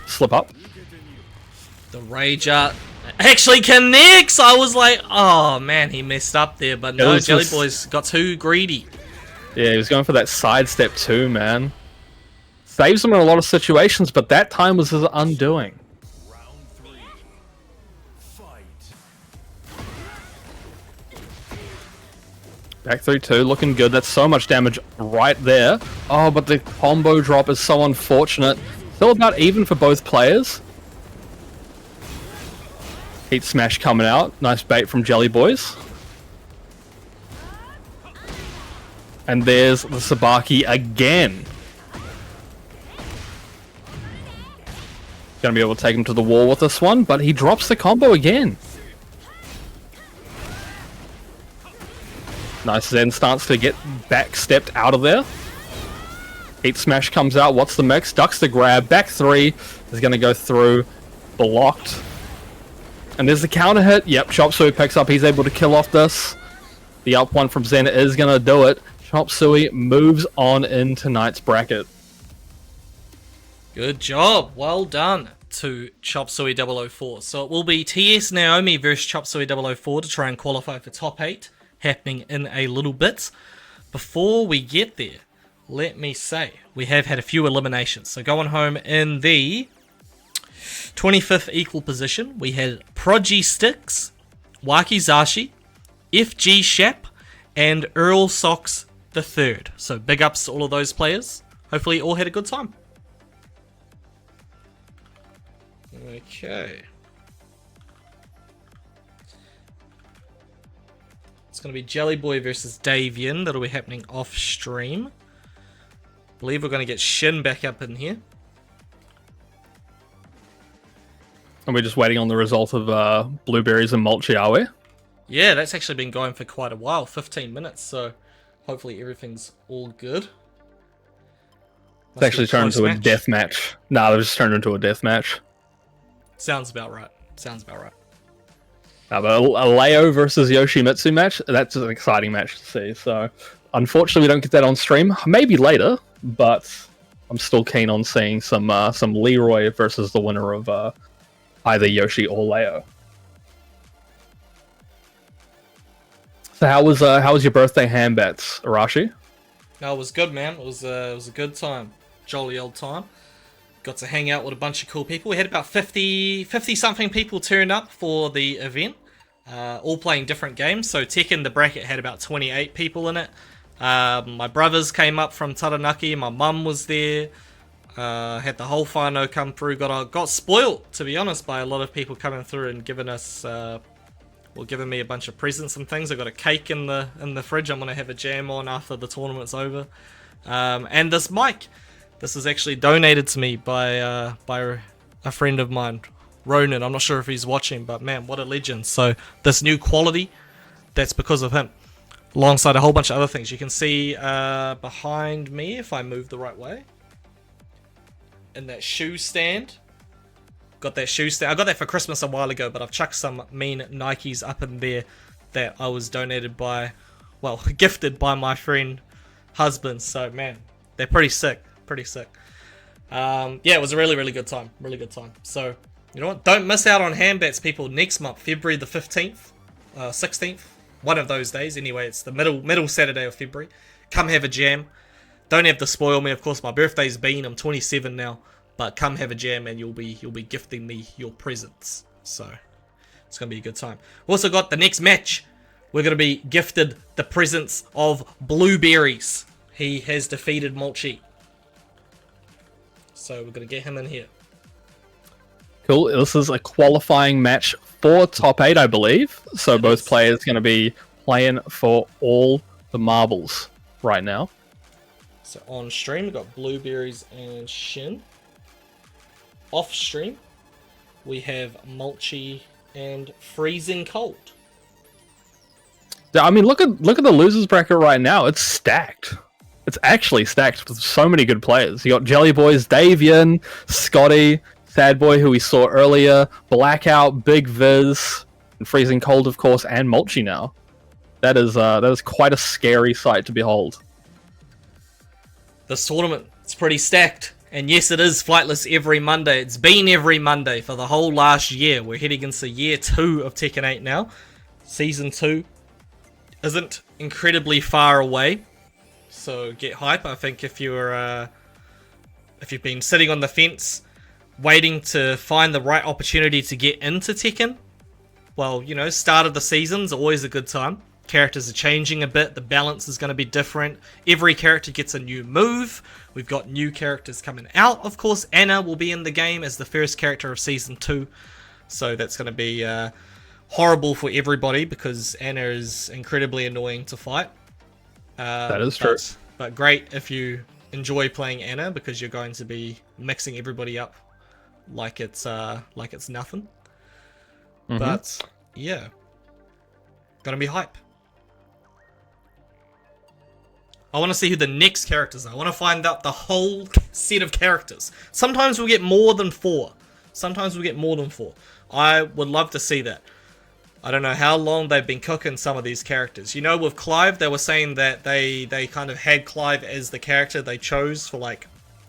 The Rager actually connects. I was like, oh man, he messed up there, but no, Jelly Boys got too greedy. Yeah, he was going for that sidestep too, man. Saves him in a lot of situations, but that time was his undoing. Round 3. Fight. Back 3-2, looking good. That's so much damage right there. Oh, but the combo drop is so unfortunate. Still about even for both players. Heat smash coming out. Nice bait from Jelly Boys. And there's the Sabaki again. Gonna be able to take him to the wall with this one, but he drops the combo again. Nice Zen stance to get back-stepped out of there. Heat smash comes out. What's the mix? Ducks the grab. Back 3 is gonna go through. Blocked. And there's the counter hit. Yep, Chop Suey picks up. He's able to kill off this. The up one from Zen is going to do it. Chop Suey moves on in tonight's bracket. Good job. Well done to Chop Suey 004. So it will be TS Naomi versus Chop Suey 004 to try and qualify for top 8, happening in a little bit. Before we get there, let me say, we have had a few eliminations. So going home in the 25th equal position, we had Progy Sticks, Wakizashi, FG Shap, and Earl Socks the third. So big ups to all of those players. Hopefully you all had a good time. Okay. It's going to be Jelly Boy versus Davian. That'll be happening off stream. Believe we're going to get Shin back up in here. And we're just waiting on the result of Blueberries and Mulchi, are we? Yeah, that's actually been going for quite a while, 15 minutes, so hopefully everything's all good. It's actually turned into a death match. Nah, they've just turned into a death match. Sounds about right. Sounds about right. But a Leo versus Yoshimitsu match, that's an exciting match to see. So, unfortunately, we don't get that on stream. Maybe later, but I'm still keen on seeing some Leroy versus the winner of either Yoshi or Leo. So how was your birthday ham bets, Arashi? No, it was good, man. It was a good time, jolly old time. Got to hang out with a bunch of cool people. We had about 50 something people turn up for the event, all playing different games. So Tekken, the bracket, had about 28 people in it. My brothers came up from Taranaki. My mum was there. Had the whole whānau come through. Got spoilt, to be honest, by a lot of people coming through and giving me a bunch of presents and things. I got a cake in the fridge. I'm gonna have a jam on after the tournament's over. And this mic, this is actually donated to me by a friend of mine, Ronan. I'm not sure if he's watching, but man, what a legend. So this new quality, that's because of him, alongside a whole bunch of other things. You can see behind me, if I move the right way, in that shoe stand. Got that shoe stand. I got that for Christmas a while ago, but I've chucked some mean Nikes up in there that I was donated by, well, gifted by my friend husband. So man, they're pretty sick. Pretty sick. Yeah, it was a really, really good time. Really good time. So, you know what? Don't miss out on Handbats, people, next month, February the 15th, 16th. One of those days. Anyway, it's the middle Saturday of February. Come have a jam. Don't have to spoil me. Of course, my birthday's been. I'm 27 now. But come have a jam and you'll be gifting me your presents. So, it's going to be a good time. We've also got the next match. We're going to be gifted the presents of Blueberries. He has defeated Mulchi. So we're going to get him in here. Cool. This is a qualifying match for top 8, I believe. So both players going to be playing for all the marbles right now. So on stream, we've got Blueberries and Shin. Off stream, we have Mulchi and Freezing Cold. I mean, look at the losers bracket right now. It's stacked. It's actually stacked with so many good players. You got Jelly Boys, Davian, Scotty, Sad Boy, who we saw earlier, Blackout, Big Viz, and Freezing Cold, of course, and Mulchi now. That is quite a scary sight to behold. This tournament, it's pretty stacked. And yes, it is Flightless every Monday. It's been every Monday for the whole last year. We're heading into year 2 of Tekken 8 now. Season 2 isn't incredibly far away. So get hype. I think if you've been sitting on the fence waiting to find the right opportunity to get into Tekken, well, you know, start of the season's always a good time. Characters are changing a bit, the balance is going to be different. Every character gets a new move. We've got new characters coming out. Of course, Anna will be in the game as the first character of Season 2. So that's going to be horrible for everybody because Anna is incredibly annoying to fight. That is true. But great if you enjoy playing Anna because you're going to be mixing everybody up like it's nothing. Mm-hmm. But yeah, gonna be hype. I want to see who the next characters are. I want to find out the whole set of characters. Sometimes we'll get more than 4. I would love to see that. I don't know how long they've been cooking some of these characters. You know, with Clive, they were saying that they kind of had Clive as the character they chose for like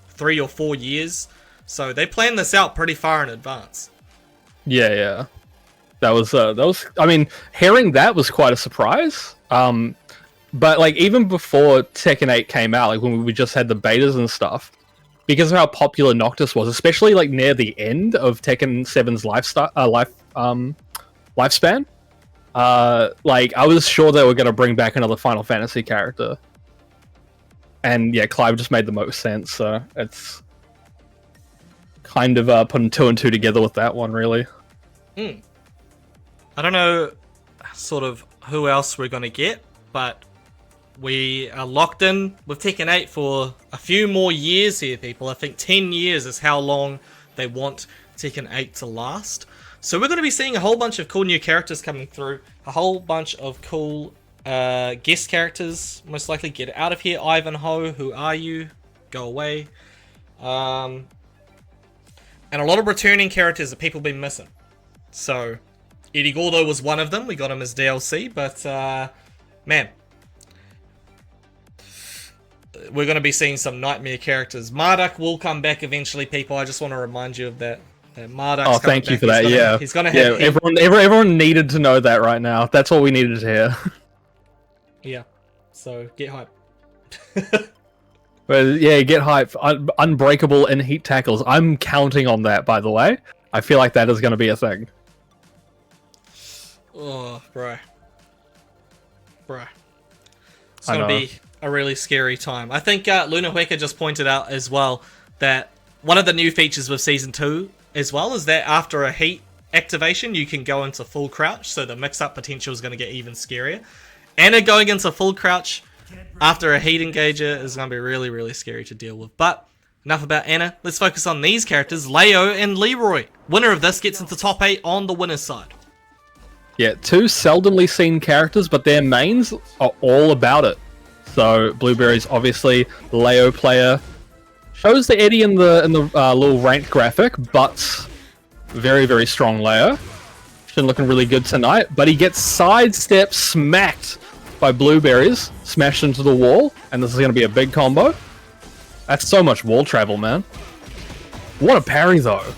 3 or 4 years. So they planned this out pretty far in advance. Yeah. That was, I mean, hearing that was quite a surprise. But like even before Tekken 8 came out, like when we just had the betas and stuff, because of how popular Noctis was, especially like near the end of Tekken 7's lifespan, like I was sure they were going to bring back another Final Fantasy character. And yeah, Clive just made the most sense, so it's kind of putting 2 and 2 together with that one, really. I don't know sort of who else we're going to get, but we are locked in with Tekken 8 for a few more years here, people. I think 10 years is how long they want Tekken 8 to last. So we're going to be seeing a whole bunch of cool new characters coming through, a whole bunch of cool guest characters, most likely. Get out of here, Ivanhoe, who are you? Go away. And a lot of returning characters that people have been missing. So Eddie Gordo was one of them. We got him as DLC, but man, we're going to be seeing some nightmare characters. Marduk will come back eventually, people. I just want to remind you of that. Marduk's thank you back. for that. He's gonna have everyone needed to know that right now. That's all we needed to hear. Yeah. So get hype. But yeah, get hype. Unbreakable in heat tackles. I'm counting on that, by the way. I feel like that is going to be a thing. Oh, bro. It's going to be a really scary time. I think Luna Hueca just pointed out as well that one of the new features with Season 2 as well is that after a heat activation, you can go into full crouch, so the mix-up potential is going to get even scarier. Anna going into full crouch after a heat engager is going to be really, really scary to deal with. But enough about Anna. Let's focus on these characters, Leo and Leroy. Winner of this gets into top 8 on the winner's side. Yeah, 2 seldomly seen characters, but their mains are all about it. So Blueberry's obviously the Leo player. Shows the Eddie in the little ranked graphic, but very, very strong Leo. Been looking really good tonight, but he gets sidestep smacked by Blueberries, smashed into the wall, and this is going to be a big combo. That's so much wall travel, man. What a parry, though.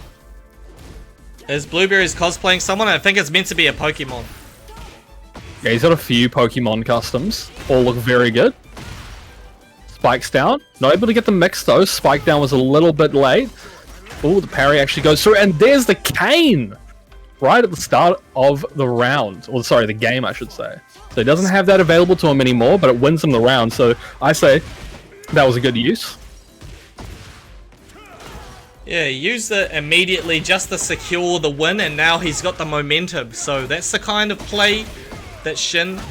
Is Blueberries cosplaying someone? I think it's meant to be a Pokemon. Yeah, he's got a few Pokemon customs. All look very good. Spikes down. Not able to get them mixed, though. Spike down was a little bit late. Oh, the parry actually goes through. And there's the cane! Right at the start of the round. Or, sorry, the game, I should say. So he doesn't have that available to him anymore, but it wins him the round. So I say that was a good use. Yeah, he used it immediately just to secure the win, and now he's got the momentum. So that's the kind of play that Shin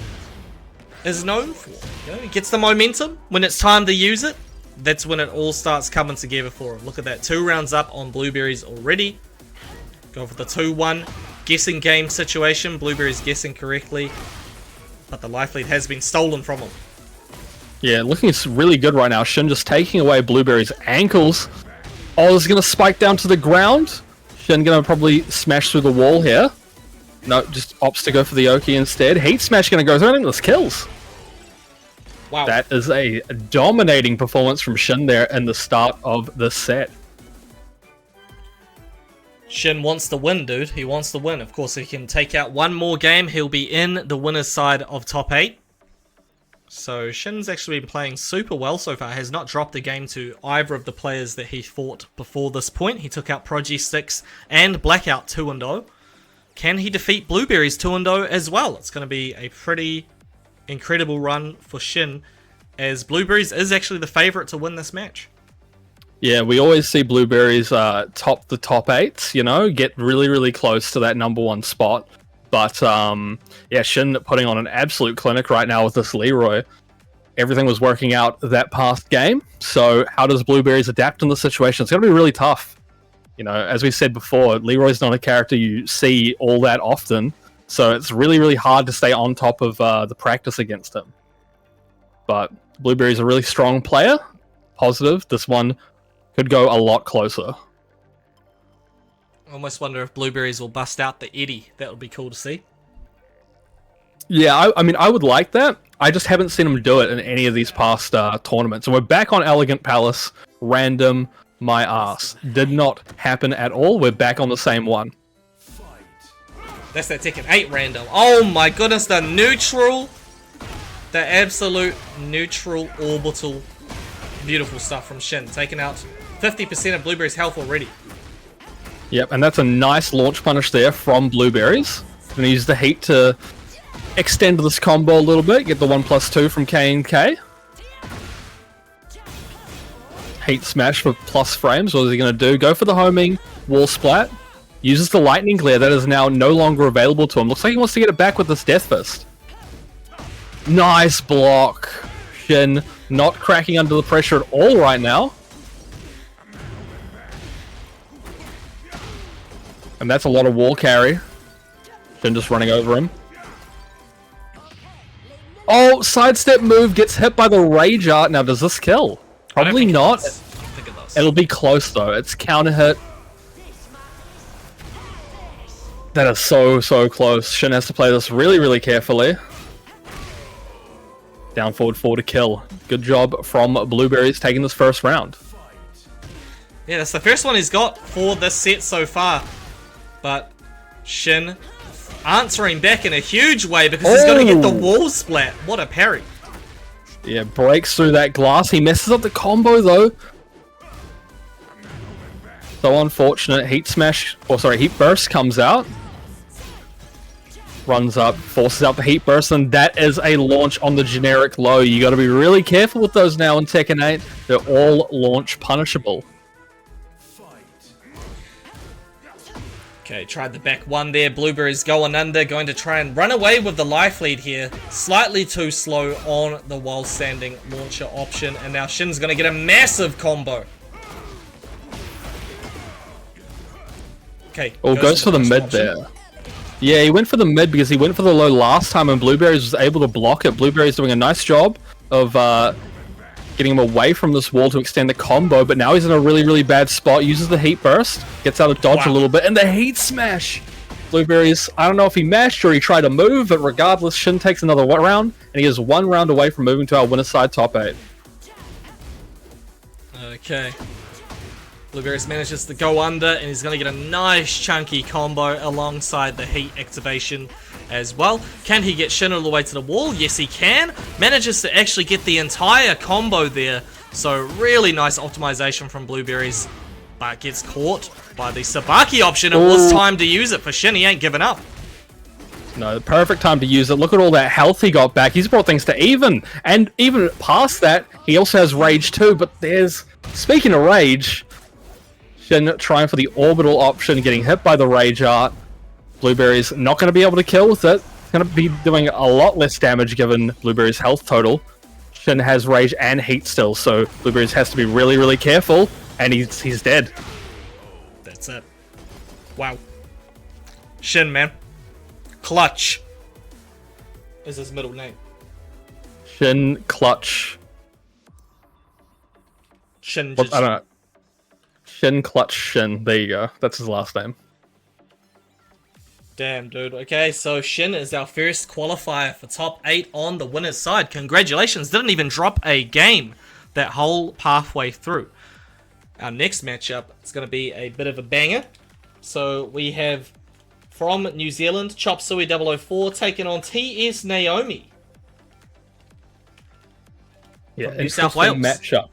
is known for. You know, he gets the momentum. When it's time to use it, that's when it all starts coming together for him. Look at that. 2 rounds up on Blueberries already. Go for the 2-1 guessing game situation. Blueberries guessing correctly, but the life lead has been stolen from him. Yeah, looking really good right now. Shin just taking away Blueberry's ankles. Oh, is going to spike down to the ground. Shin going to probably smash through the wall here. No, just opts to go for the Oki instead. Heat Smash going to go through. I think this kills. Wow. That is a dominating performance from Shin there in the start of the set. Shin wants to win, dude. He wants to win. Of course, if he can take out one more game, he'll be in the winner's side of top 8. So Shin's actually been playing super well so far. Has not dropped a game to either of the players that he fought before this point. He took out Prodigy 6 and Blackout 2-0. Can he defeat Blueberries 2-0 as well? It's going to be a pretty incredible run for Shin, as Blueberries is actually the favorite to win this match. Yeah, we always see Blueberries top the top 8s, you know, get really, really close to that #1 spot. But, yeah, Shin putting on an absolute clinic right now with this Leroy. Everything was working out that past game. So how does Blueberries adapt in this situation? It's going to be really tough. You know, as we said before, Leroy's not a character you see all that often. So it's really, really hard to stay on top of the practice against him. But Blueberry's a really strong player. Positive. This one could go a lot closer. I almost wonder if Blueberries will bust out the Eddie. That would be cool to see. Yeah, I mean, I would like that. I just haven't seen him do it in any of these past tournaments. And we're back on Elegant Palace. Random, my ass. Did not happen at all. We're back on the same one. That's that Tekken 8 random. Oh my goodness, the neutral. The absolute neutral orbital. Beautiful stuff from Shin. Taking out 50% of Blueberry's health already. Yep, and that's a nice launch punish there from Blueberries. Gonna use the heat to extend this combo a little bit, get the 1+2 from K&K. Heat Smash for plus frames, what is he gonna do? Go for the homing, wall splat. Uses the lightning glare that is now no longer available to him. Looks like he wants to get it back with this Death Fist. Nice block. Shin not cracking under the pressure at all right now. And that's a lot of wall carry. Shin just running over him. Oh, sidestep move gets hit by the Rage Art. Now, does this kill? Probably not. I think it does. It'll be close, though. It's counter hit. That is so, so close. Shin has to play this really, really carefully. Down forward 4 to kill. Good job from Blueberries taking this first round. Yeah, that's the first one he's got for this set so far. But Shin answering back in a huge way because he's going to get the wall splat. What a parry. Yeah, breaks through that glass. He messes up the combo, though. So unfortunate. Heat Smash, or sorry, Heat Burst comes out. Runs up, forces out the Heat Burst, and that is a launch on the generic low. You got to be really careful with those now in Tekken 8. They're all launch punishable. Okay, tried the back one there. Blueberry's going under, going to try and run away with the life lead here. Slightly too slow on the while standing launcher option, and now Shin's going to get a massive combo. Okay. Oh, goes for the mid option there. Yeah, he went for the mid because he went for the low last time, and Blueberries was able to block it. Blueberries doing a nice job of getting him away from this wall to extend the combo, but now he's in a really, really bad spot. Uses the Heat Burst, gets out of dodge a little bit, and the Heat Smash! Blueberries, I don't know if he mashed or he tried to move, but regardless, Shin takes another round, and he is 1 round away from moving to our winner's side top 8. Okay. Blueberries manages to go under, and he's going to get a nice chunky combo alongside the heat activation as well. Can he get Shin all the way to the wall? Yes, he can. Manages to actually get the entire combo there. So really nice optimization from Blueberries, but gets caught by the Sabaki option. It was time to use it for Shin. He ain't giving up. No, the perfect time to use it. Look at all that health he got back. He's brought things to even. And even past that, he also has Rage too. But there's... Speaking of Rage, Shin trying for the orbital option, getting hit by the Rage Art. Blueberry's not going to be able to kill with it. Going to be doing a lot less damage given Blueberry's health total. Shin has Rage and Heat still, so Blueberry's has to be really, really careful. And he's dead. That's it. Wow. Shin, man. Clutch is his middle name. Shin Clutch. Shin. What, I don't know. Shin Clutch Shin. There you go. That's his last name. Damn, dude. Okay, so Shin is our first qualifier for top 8 on the winner's side. Congratulations. Didn't even drop a game that whole pathway through. Our next matchup is going to be a bit of a banger. So we have from New Zealand, Chop Suey 004 taking on TS Naomi. Yeah, New South Wales matchup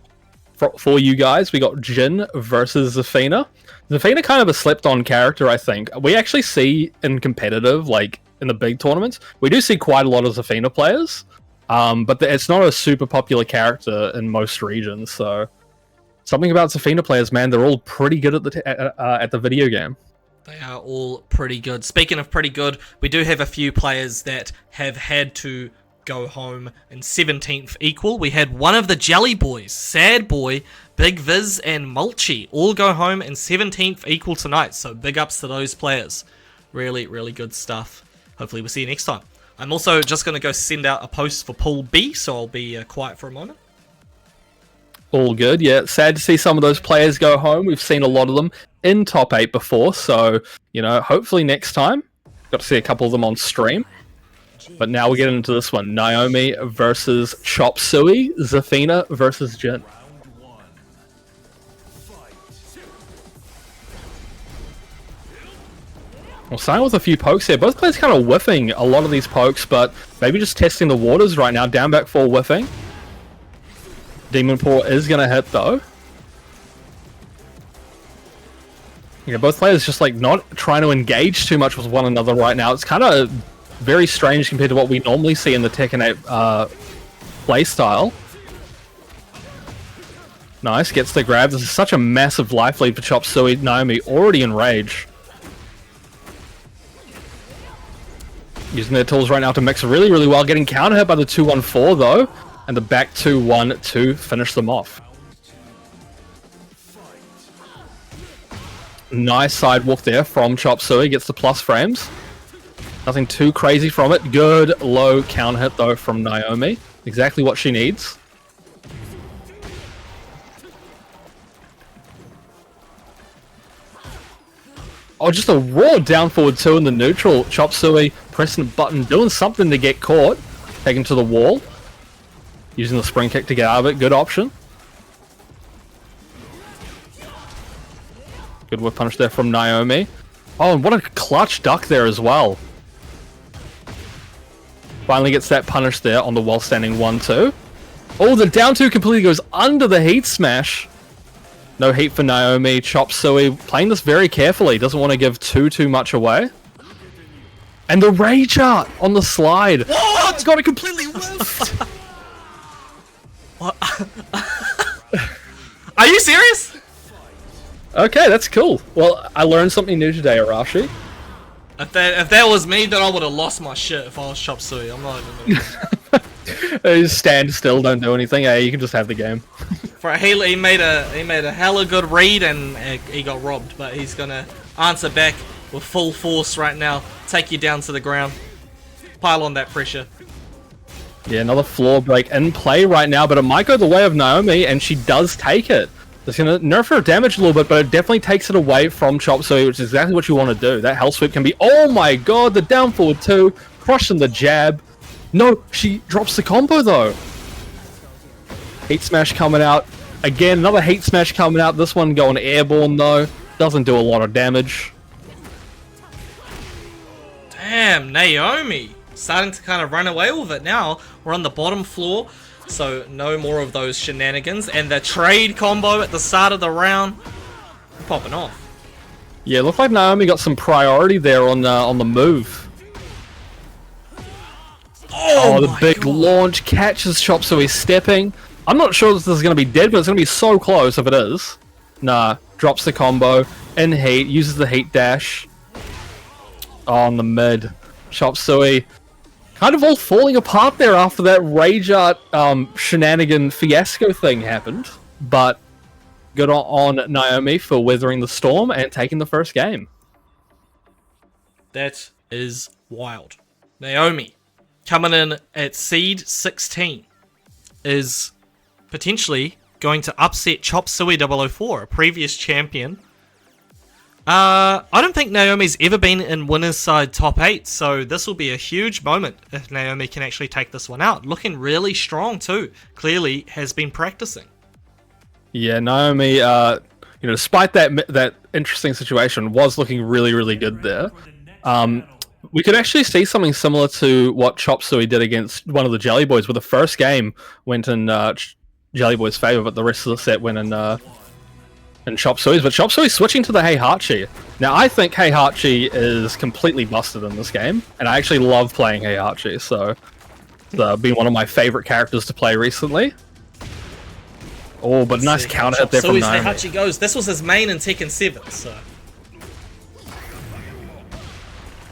for you guys. We got Jin versus Zafina. Zafina kind of a slept-on character, I think. We actually see in competitive, like in the big tournaments, we do see quite a lot of Zafina players, but it's not a super popular character in most regions. So something about Zafina players, man, they're all pretty good at the video game. They are all pretty good. Speaking of pretty good, we do have a few players that have had to go home in 17th equal. We had one of the Jelly Boys, Sad Boy, Big Viz, and Mulchi all go home in 17th equal tonight. So big ups to those players. Really, really good stuff. Hopefully we'll see you next time. I'm also just going to go send out a post for Pool B, so I'll be quiet for a moment. All good, yeah. Sad to see some of those players go home. We've seen a lot of them in top 8 before, so, you know, hopefully next time. Got to see a couple of them on stream. But now we get into this one. Naomi versus Chop Suey. Zafina versus Jin. Well, starting with a few pokes here. Both players kind of whiffing a lot of these pokes, but maybe just testing the waters right now. Down back 4 whiffing. Demon Paw is going to hit, though. Yeah, both players just, like, not trying to engage too much with one another right now. It's kind of very strange compared to what we normally see in the Tekken 8 playstyle. Nice, gets the grab. This is such a massive life lead for Chop Suey. Naomi already in rage. Using their tools right now to mix really, really well. Getting counter hit by the 2-1-4, though. And the back 2-1 to finish them off. Nice sidewalk there from Chop Suey. Gets the plus frames. Nothing too crazy from it. Good low counter hit, though, from Naomi. Exactly what she needs. Oh, just a raw down forward 2 in the neutral. Chop Suey pressing a button, doing something to get caught. Taken to the wall. Using the spring kick to get out of it. Good option. Good whip punish there from Naomi. Oh, and what a clutch duck there as well. Finally gets that punish there on the wall standing 1-2. Oh, the down 2 completely goes under the heat smash. No heat for Naomi. Chop Suey playing this very carefully. Doesn't want to give too much away. And the rage art on the slide. Oh, it's got it completely whiffed. What? Are you serious? Okay, that's cool. Well, I learned something new today, Arashi. If that was me, then I would have lost my shit if I was Chop Suey. I'm not even Just stand still, don't do anything. Hey, you can just have the game. he made a hella good read and he got robbed, but he's gonna answer back with full force right now. Take you down to the ground. Pile on that pressure. Yeah, another floor break in play right now, but it might go the way of Naomi, and she does take it. It's going to nerf her damage a little bit, but it definitely takes it away from Chop Suey, which is exactly what you want to do. That hell sweep can be... Oh my god, the down forward 2, crushing the jab. No, she drops the combo though. Heat smash coming out. Again, another heat smash coming out. This one going airborne though. Doesn't do a lot of damage. Damn, Naomi starting to kind of run away with it now. We're on the bottom floor, so no more of those shenanigans. And the trade combo at the start of the round, popping off. Yeah, looked like Naomi got some priority there on the move. Oh, the big God. launch catches Chop Suey stepping. I'm not sure this is going to be dead, but it's going to be so close if it is. Nah, drops the combo in heat, uses the heat dash. On the mid. Chop Suey kind of all falling apart there after that Rage Art shenanigan fiasco thing happened. But good on Naomi for weathering the storm and taking the first game. That is wild. Naomi coming in at seed 16 is potentially going to upset Chop Suey 004, a previous champion. I don't think Naomi's ever been in winner's side top 8, so this will be a huge moment if Naomi can actually take this one out. Looking really strong too. Clearly has been practicing. Yeah, Naomi, despite that interesting situation, was looking really, really good there. We could actually see something similar to what Chop Suey did against one of the Jelly Boys, where the first game went in Jelly Boy's favor, but the rest of the set went in Chop Suey's. But Chop Suey's switching to the Heihachi. Now, I think Heihachi is completely busted in this game, and I actually love playing Heihachi, so it's been one of my favorite characters to play recently. Oh, but nice counter hit there from Naomi. Heihachi goes. This was his main in Tekken 7, so...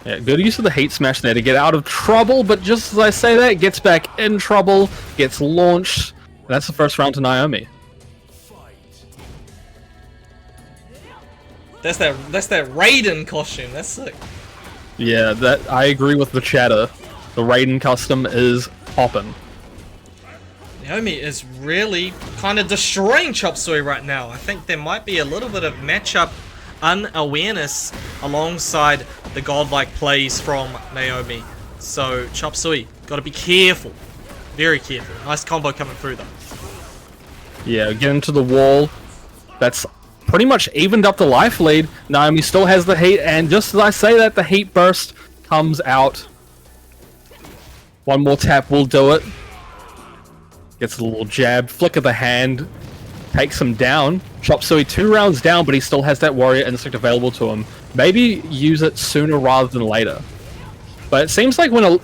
Yeah, good use of the heat smash there to get out of trouble, but just as I say that, gets back in trouble, gets launched. And that's the first round to Naomi. That's that Raiden costume. That's sick. Yeah, that I agree with the chatter. The Raiden custom is poppin'. Naomi is really kind of destroying Chop Suey right now. I think there might be a little bit of matchup unawareness alongside the godlike plays from Naomi. So Chop Suey, got to be careful. Very careful. Nice combo coming through though. Yeah, get into the wall. That's pretty much evened up the life lead. Naomi still has the heat, and just as I say that, the heat burst comes out. One more tap will do it. Gets a little jab, flick of the hand, takes him down. Chop Suey 2 rounds down, but he still has that warrior instinct available to him. Maybe use it sooner rather than later. But it seems like when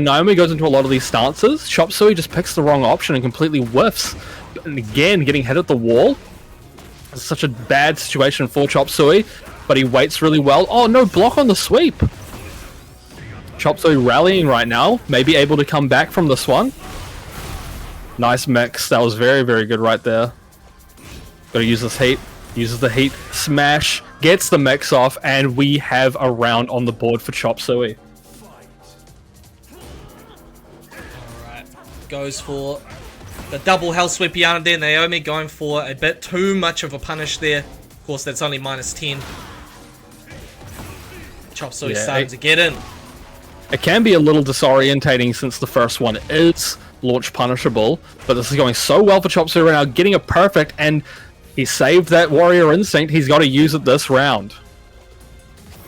Naomi goes into a lot of these stances, Chop Suey just picks the wrong option and completely whiffs. And again, getting hit at the wall. It's such a bad situation for Chop Suey, but he waits really well. Oh, no block on the sweep. Chop Suey rallying right now, maybe able to come back from this one. Nice mix. That was very, very good right there. Gotta use this heat. Uses the heat smash. Gets the mix off. And we have a round on the board for Chop Suey. Alright. Goes for the double hell sweep behind there. Naomi going for a bit too much of a punish there. Of course, that's only -10. Chop Suey starting to get in. It can be a little disorientating since the first one is launch punishable, but this is going so well for Chop Suey right now, getting a perfect, and he saved that warrior instinct. He's got to use it this round.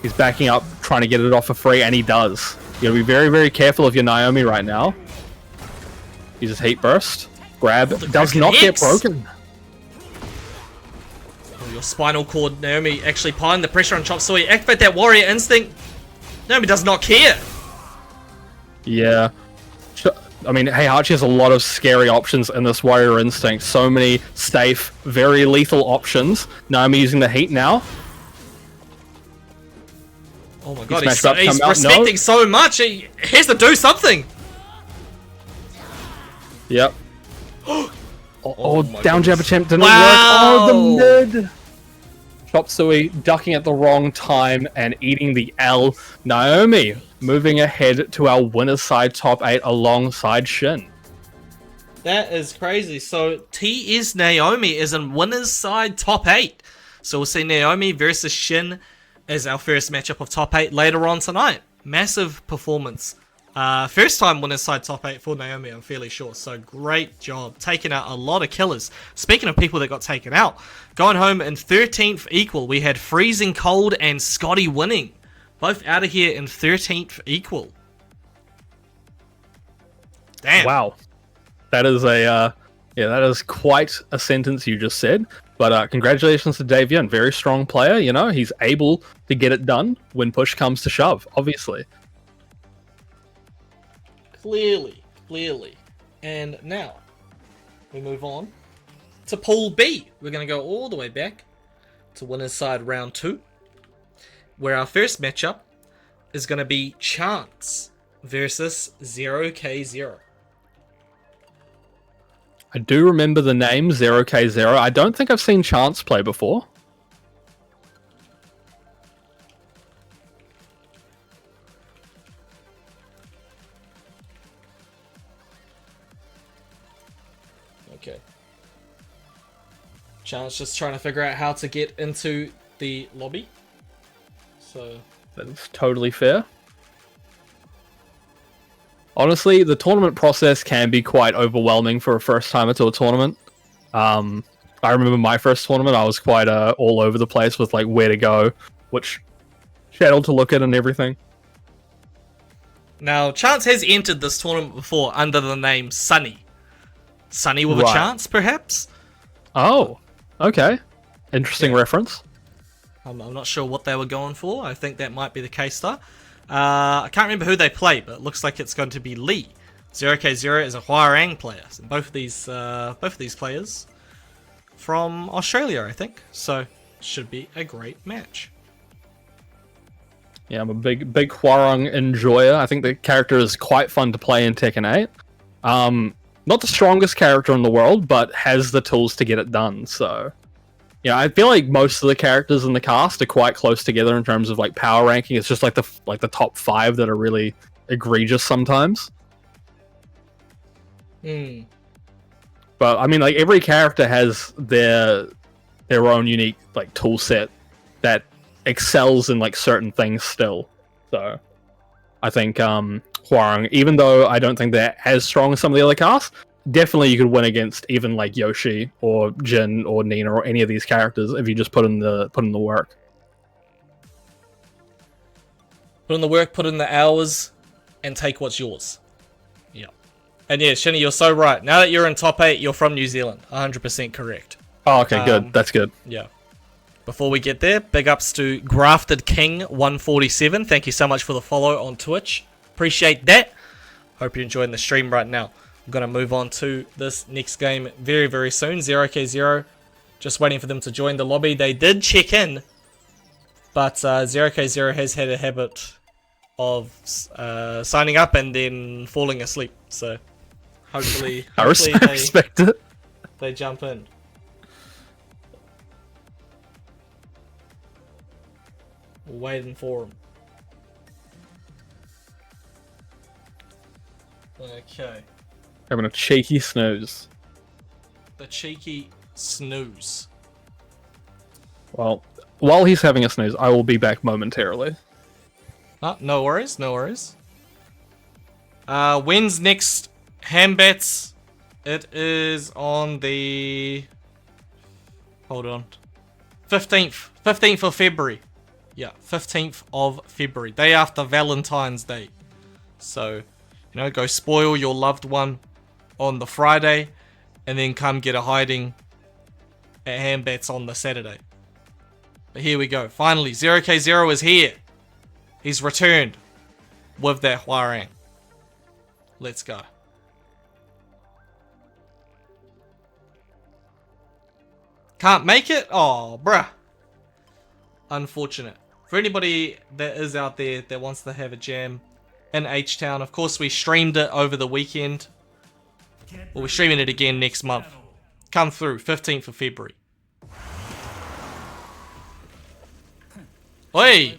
He's backing up, trying to get it off for free, and he does. You gotta be very, very careful of your Naomi right now. Uses heat burst. Grab does not get broken. Oh, your spinal cord, Naomi actually piling the pressure on Chop Suey. Activate that warrior instinct. Naomi does not care. Yeah. I mean, Heihachi has a lot of scary options in this warrior instinct. So many safe, very lethal options. Naomi using the heat now. Oh my god, he's respecting so much. He has to do something. Yep. Oh, down jab attempt didn't work. Wow. Oh, the mid. Chop Suey ducking at the wrong time and eating the L. Naomi moving ahead to our winner's side top 8 alongside Shin. That is crazy. So TS Naomi is in winner's side top 8. So we'll see Naomi versus Shin as our first matchup of top 8 later on tonight. Massive performance First time winner's side top 8 for Naomi, I'm fairly sure. So great job. Taking out a lot of killers. Speaking of people that got taken out, going home in 13th equal, we had Freezing Cold and Scotty winning. Both out of here in 13th equal. Damn. Wow. That is that is quite a sentence you just said. But congratulations to Davian. Very strong player, you know. He's able to get it done when push comes to shove, obviously. Clearly. And now, we move on to Pool B. We're going to go all the way back to winner's side round 2, where our first matchup is going to be Chance versus 0K0. I do remember the name 0K0. I don't think I've seen Chance play before. Okay. Chance just trying to figure out how to get into the lobby. So That's totally fair. Honestly, the tournament process can be quite overwhelming for a first timer to a tournament. I remember my first tournament, I was quite all over the place with like where to go, which channel to look at and everything. now Chance has entered this tournament before under the name Sunny. Sunny with a Right. chance, perhaps? Oh, okay. Interesting Yeah. reference. I'm not sure what they were going for. I think that might be the case though. I can't remember who they play, but it looks like it's going to be Lee. 0K0 is a Huarang player. So both of these players from Australia, I think. So should be a great match. Yeah, I'm a big Hwarang enjoyer. I think the character is quite fun to play in Tekken 8. Not the strongest character in the world, but has the tools to get it done. So, yeah, I feel like most of the characters in the cast are quite close together in terms of like power ranking. It's just like the top 5 that are really egregious sometimes. But I mean, like every character has their own unique like tool set that excels in like certain things still. So I think Hwarang, even though I don't think they're as strong as some of the other casts, definitely you could win against even like Yoshi or Jin or Nina or any of these characters if you just put in the work. Put in the work, put in the hours, and take what's yours. Yeah. And yeah, Shinny, you're so right. Now that you're in top 8, you're from New Zealand. 100% correct. Oh, okay, good. That's good. Yeah. Before we get there, big ups to Grafted King 147. Thank you so much for the follow on Twitch. Appreciate that. Hope you're enjoying the stream right now. I'm going to move on to this next game very, very soon. 0K0. Just waiting for them to join the lobby. They did check in, but 0K0 has had a habit of signing up and then falling asleep. So hopefully, I respect it. they jump in. Waiting for him. Okay. Having a cheeky snooze. The cheeky snooze. Well, while he's having a snooze, I will be back momentarily. No worries, no worries. When's next Hambats? It is on the... Hold on. 15th. 15th of February. Yeah, 15th of February. Day after Valentine's Day. So, you know, go spoil your loved one on the Friday, and then come get a hiding at Hambats on the Saturday. But here we go. Finally, 0K0 is here. He's returned with that Hwarang. Let's go. Can't make it? Oh, bruh. Unfortunate. For anybody that is out there that wants to have a jam in H-Town, of course we streamed it over the weekend. Well, we're streaming it again next month. Come through, 15th of February. Oi!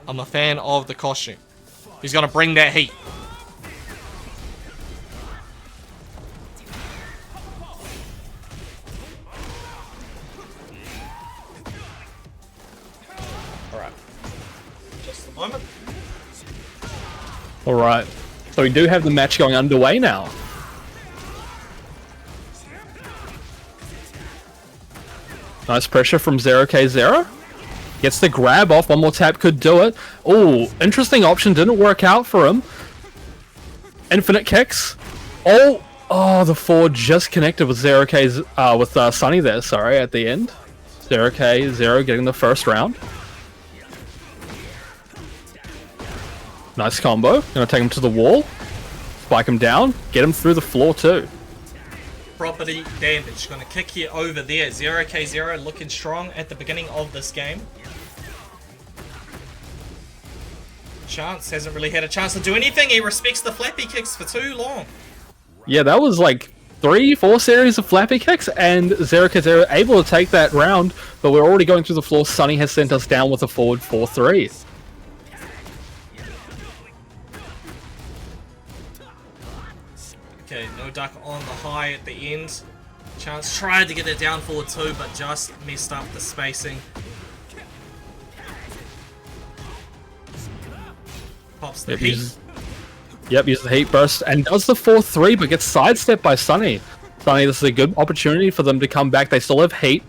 I'm a fan of the costume. He's gonna bring that heat. Alright. Just a moment. Alright. So we do have the match going underway now. Nice pressure from 0k0. Gets the grab off. One more tap could do it. Oh, interesting option. Didn't work out for him. Infinite kicks. Oh, the forward just connected with 0k's with Sunny there. Sorry, at the end. 0k0 getting the first round. Nice combo. Gonna take him to the wall. Spike him down. Get him through the floor too. Property damage. Gonna kick you over there. 0k0 looking strong at the beginning of this game. Chance hasn't really had a chance to do anything. He respects the flappy kicks for too long. Yeah, that was like 3-4 series of flappy kicks, and 0k0 able to take that round, but we're already going through the floor. Sunny has sent us down with a forward 4-3. Okay, no duck on the high at the end. Chance tried to get that down forward too, but just messed up the spacing. Pops the heat. Uses the heat burst and does the 4-3, but gets sidestepped by Sunny. Sunny, this is a good opportunity for them to come back. They still have heat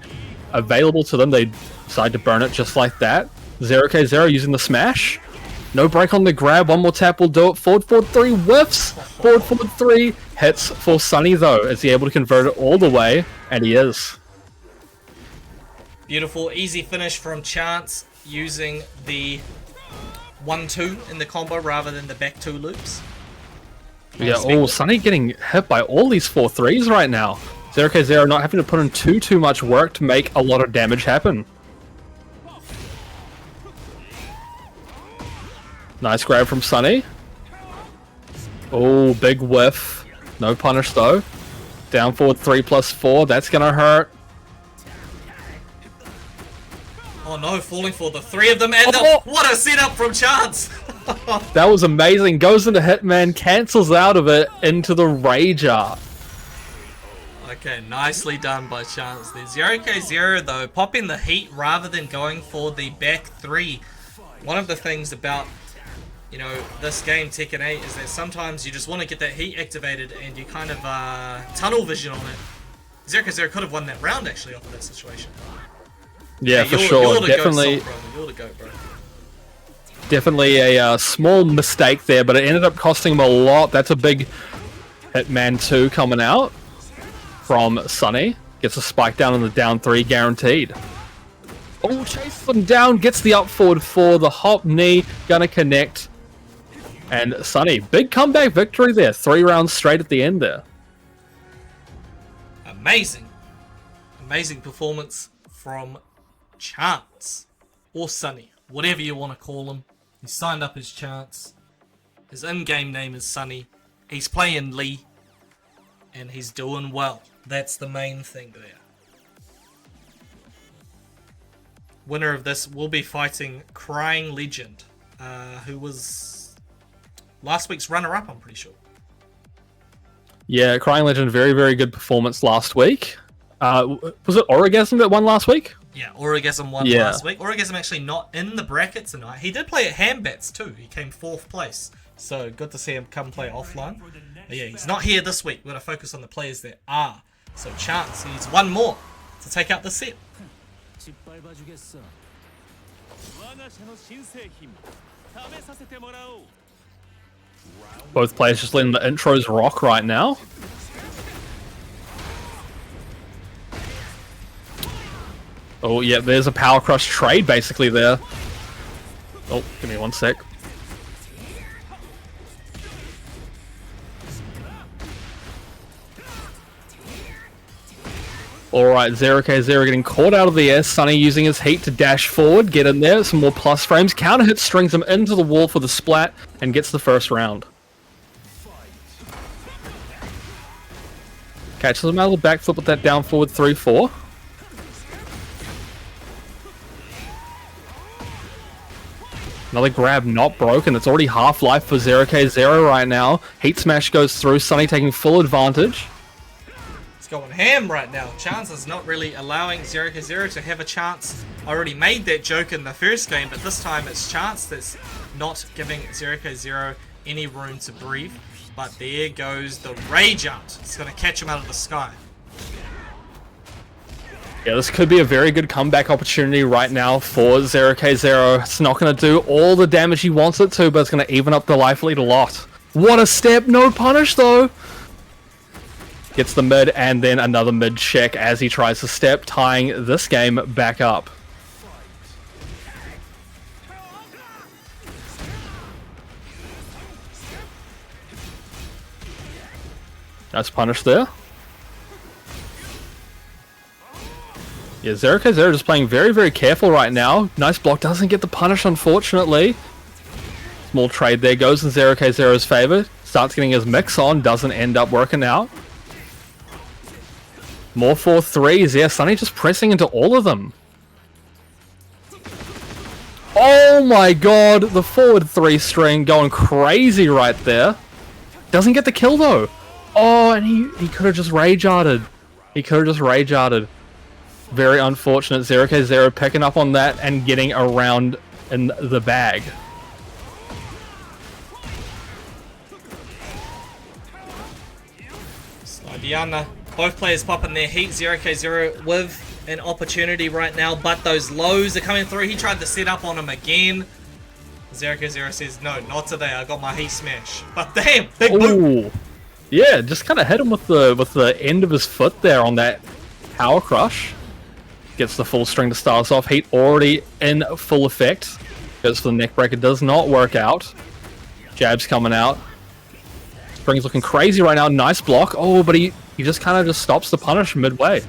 available to them. They decide to burn it just like that. 0k0 using the smash. No break on the grab. One more tap will do it. Forward 4-3 whiffs. Forward 4-3 hits for Sunny though. Is he able to convert it all the way? And he is. Beautiful, easy finish from Chance using the 1-2 in the combo rather than the back 2 loops. Yeah, Sunny getting hit by all these 4-3s right now. 0k0 not having to put in too much work to make a lot of damage happen. Nice grab from Sunny. Oh, big whiff. No punish though. Down forward 3+4. That's gonna hurt. Oh no, falling for the 3 of them, and what a setup from Chance! That was amazing. Goes into Hitman, cancels out of it into the Rager. Okay, nicely done by Chance there. 0k0 though, popping the heat rather than going for the back 3. One of the things about, you know, this game, Tekken 8, is that sometimes you just want to get that heat activated and you kind of tunnel vision on it. 0k0 could have won that round actually off of that situation. Yeah, for sure. You're the Definitely. goat, bro. You're the goat, bro. Definitely a small mistake there, but it ended up costing him a lot. That's a big Hitman 2 coming out from Sunny. Gets a spike down on the down 3 guaranteed. Oh, chases them down, gets the up forward 4, the hop knee, gonna connect. And Sunny, big comeback victory there. 3 rounds straight at the end there. Amazing. Amazing performance from Chance. Or Sunny. Whatever you want to call him. He signed up as Chance. His in-game name is Sunny. He's playing Lee. And he's doing well. That's the main thing there. Winner of this will be fighting Crying Legend. Who was last week's runner-up, I'm pretty sure. Yeah, Crying Legend, very good performance last week. Was it Orgasm that won last week? Yeah, Orgasm won last week. Orgasm actually not in the bracket tonight. He did play at Hambats too. He came 4th place. So good to see him come play offline. But yeah, he's not here this week. We're going to focus on the players that are. So Chance needs one more to take out the set. Both players just letting the intros rock right now. Oh, yeah, there's a Power Crush trade basically there. Oh, give me one sec. Alright, 0k0 getting caught out of the air. Sunny using his heat to dash forward, get in there, some more plus frames. Counter hit strings him into the wall for the splat and gets the first round. Catches him out of the backflip with that down forward 3-4. Another grab not broken. It's already half-life for 0k0 right now. Heat smash goes through. Sunny taking full advantage. It's going ham right now. Chance is not really allowing 0k0 to have a chance. I already made that joke in the first game, but this time it's Chance that's not giving 0k0 any room to breathe. But there goes the Rage Art. It's going to catch him out of the sky. Yeah, this could be a very good comeback opportunity right now for 0k0. It's not going to do all the damage he wants it to, but it's going to even up the life lead a lot. What a step! No punish though! Gets the mid and then another mid check as he tries to step, tying this game back up. Nice punish there. Yeah, 0k0 just playing very, very careful right now. Nice block, doesn't get the punish unfortunately. Small trade there, goes in 0k0's favor. Starts getting his mix on, doesn't end up working out. More 4-3s, yeah, Sunny just pressing into all of them. Oh my god, the forward 3 string going crazy right there. Doesn't get the kill though. Oh, and he could have just rage arted. He could have just rage arted. Very unfortunate. 0k0 picking up on that and getting around in the bag. Diana, both players popping their heat. 0k0 with an opportunity right now, but those lows are coming through. He tried to set up on him again. 0k0 says, no, not today. I got my heat smash. But damn, big boot. Yeah, just kind of hit him with the end of his foot there on that power crush. Gets the full string to start us off. Heat already in full effect. Goes for the neck breaker. Does not work out. Jabs coming out. Spring's looking crazy right now. Nice block. Oh, but he just kind of just stops the punish midway.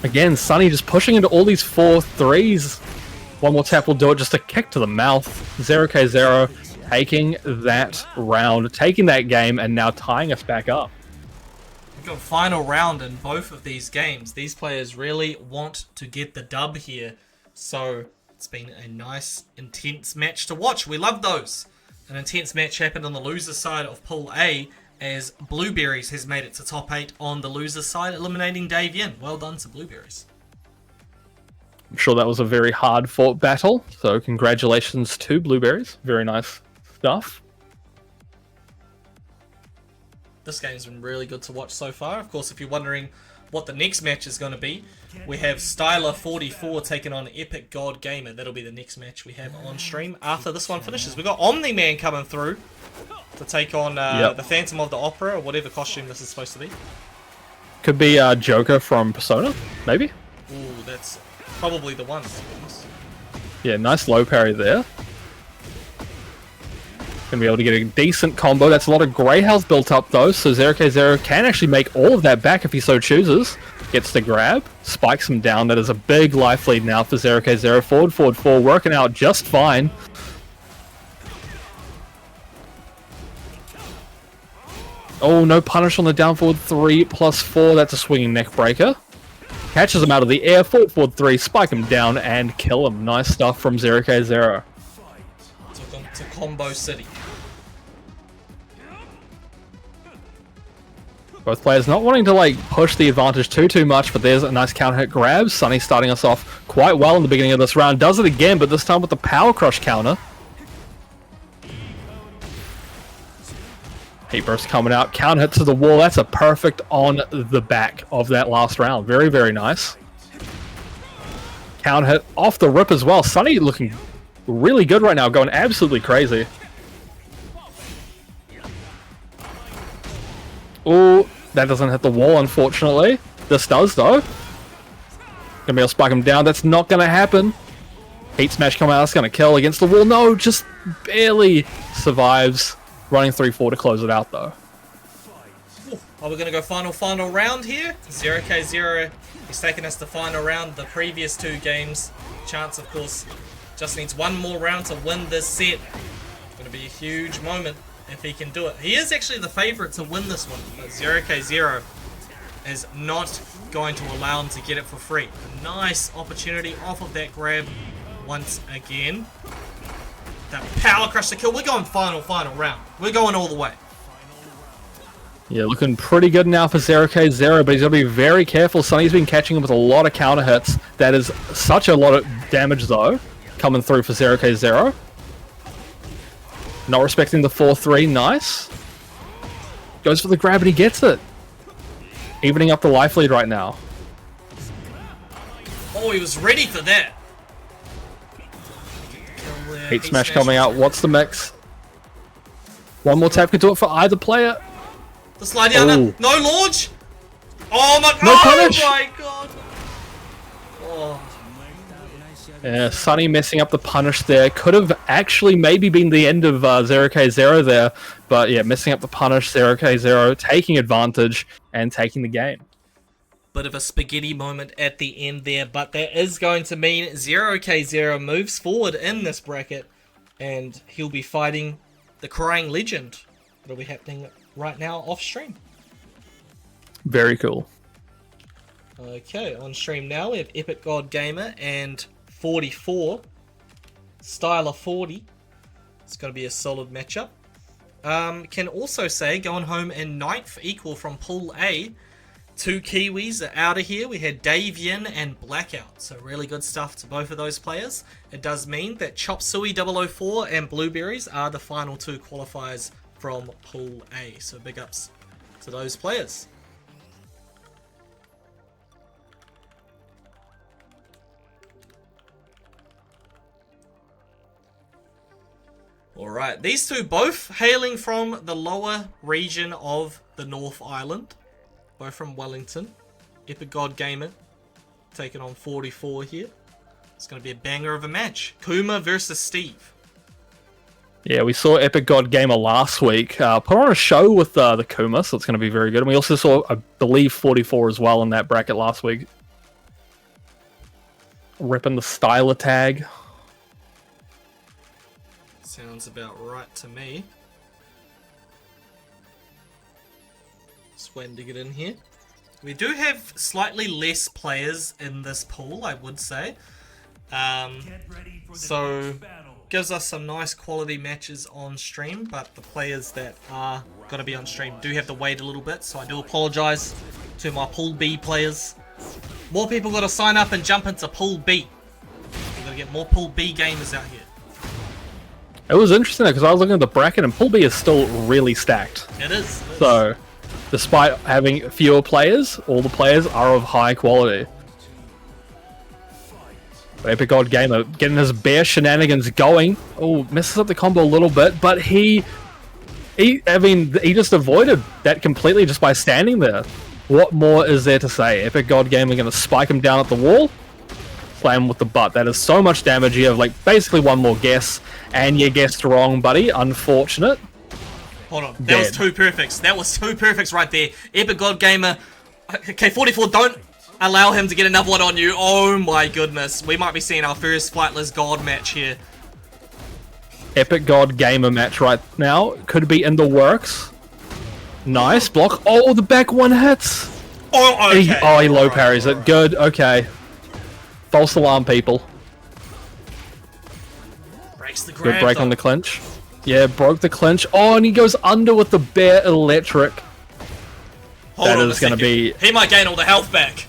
Again, Sunny just pushing into all these 4-3s. One more tap will do it. Just a kick to the mouth. 0k0 taking that round, taking that game, and now tying us back up. We've got a final round in both of these games. These players really want to get the dub here. So it's been a nice, intense match to watch. We love those. An intense match happened on the loser side of Pool A as Blueberries has made it to top 8 on the loser side, eliminating Dave Yin. Well done to Blueberries. I'm sure that was a very hard fought battle, so congratulations to Blueberries. Very nice stuff. This game's been really good to watch so far. Of course, if you're wondering what the next match is going to be, we have Styler44 taking on Epic God Gamer. That'll be the next match we have on stream after this one finishes. We've got Omni-Man coming through to take on the Phantom of the Opera, or whatever costume this is supposed to be. Could be Joker from Persona, maybe? Ooh, that's probably the one. Yeah, nice low parry there. Gonna be able to get a decent combo. That's a lot of grey health built up though, so 0k0 can actually make all of that back if he so chooses. Gets the grab, spikes him down. That is a big life lead now for 0k0. Forward 4, working out just fine. Oh, no punish on the down forward 3+4. That's a swinging neck breaker. Catches him out of the air. Forward 3, spike him down and kill him. Nice stuff from 0k0. Took him to Combo City. Both players not wanting to like push the advantage too much, but there's a nice counter hit grab. Sunny starting us off quite well in the beginning of this round. Does it again, but this time with the power crush counter. Heat burst coming out. Counter hit to the wall. That's a perfect on the back of that last round. Very, very nice. Counter hit off the rip as well. Sunny looking really good right now, going absolutely crazy. Oh, that doesn't hit the wall, unfortunately. This does, though. Gonna be able to spike him down. That's not gonna happen. Heat smash coming out. That's gonna kill against the wall. No, just barely survives. Running 3-4 to close it out, though. Are we gonna go final round here? 0k0 is taking us to final round. The previous 2 games. Chance, of course, just needs one more round to win this set. It's gonna be a huge moment if he can do it. He is actually the favorite to win this one, but 0k0 is not going to allow him to get it for free. A nice opportunity off of that grab once again. That power crush to kill. We're going final round. We're going all the way. Yeah, looking pretty good now for 0k0, but he's got to be very careful. Sunny's been catching him with a lot of counter hits. That is such a lot of damage, though. coming through for 0k0. Not respecting the 4-3, nice. Goes for the grab and he gets it. Evening up the life lead right now. Oh, he was ready for that. Heat smash coming out. What's the mix? One more tap could do it for either player. The slide down. Ooh. No launch. Oh my god. No Oh punish. my god. Oh. Yeah, Sunny messing up the punish there. Could have actually maybe been the end of 0k0 there. But yeah, messing up the punish, 0k0, taking advantage and taking the game. Bit of a spaghetti moment at the end there, but that is going to mean 0k0 moves forward in this bracket, and he'll be fighting the Crying Legend. It'll be happening right now off stream. Very cool. Okay, on stream now we have Epic God Gamer and 44, Styler 40. It's going to be a solid matchup. Can also say going home in 9th equal from Pool A. 2 Kiwis are out of here. We had Davian and Blackout, so really good stuff to both of those players. It does mean that Chop Suey 004 and Blueberries are the final 2 qualifiers from Pool A, so big ups to those players. Alright, these two both hailing from the lower region of the North Island. Both from Wellington. Epic God Gamer taking on 44 here. It's going to be a banger of a match. Kuma versus Steve. Yeah, we saw Epic God Gamer last week put on a show with the Kuma, so it's going to be very good. And we also saw, I believe, 44 as well in that bracket last week. Ripping the Styler tag. Sounds about right to me. Just waiting to get in here. We do have slightly less players in this pool, I would say. So gives us some nice quality matches on stream, but the players that are going to be on stream do have to wait a little bit, so I do apologise to my Pool B players. More people got to sign up and jump into Pool B. We're going to get more Pool B gamers out here. It was interesting because I was looking at the bracket and Pool B is still really stacked. It is. So, despite having fewer players, all the players are of high quality. Epic God Gamer getting his bear shenanigans going. Oh, messes up the combo a little bit, but he just avoided that completely just by standing there. What more is there to say? Epic God Gamer going to spike him down at the wall. Slam with the butt. That is so much damage. You have like basically one more guess, and you guessed wrong, buddy. Unfortunate. Hold on, that was 2 perfects. That was 2 perfects right there. Epic God Gamer. Okay, 44, don't allow him to get another one on you. Oh my goodness. We might be seeing our first Flightless God match here. Epic God Gamer match right now. Could be in the works. Nice block. Oh, the back one hits. Oh, okay. He low parries it. Good, okay. False alarm, people. Breaks the grab, Good break though. on the clinch. Yeah, broke the clinch. Oh, and he goes under with the bear electric. Hold That on is a going to second. be... He might gain all the health back.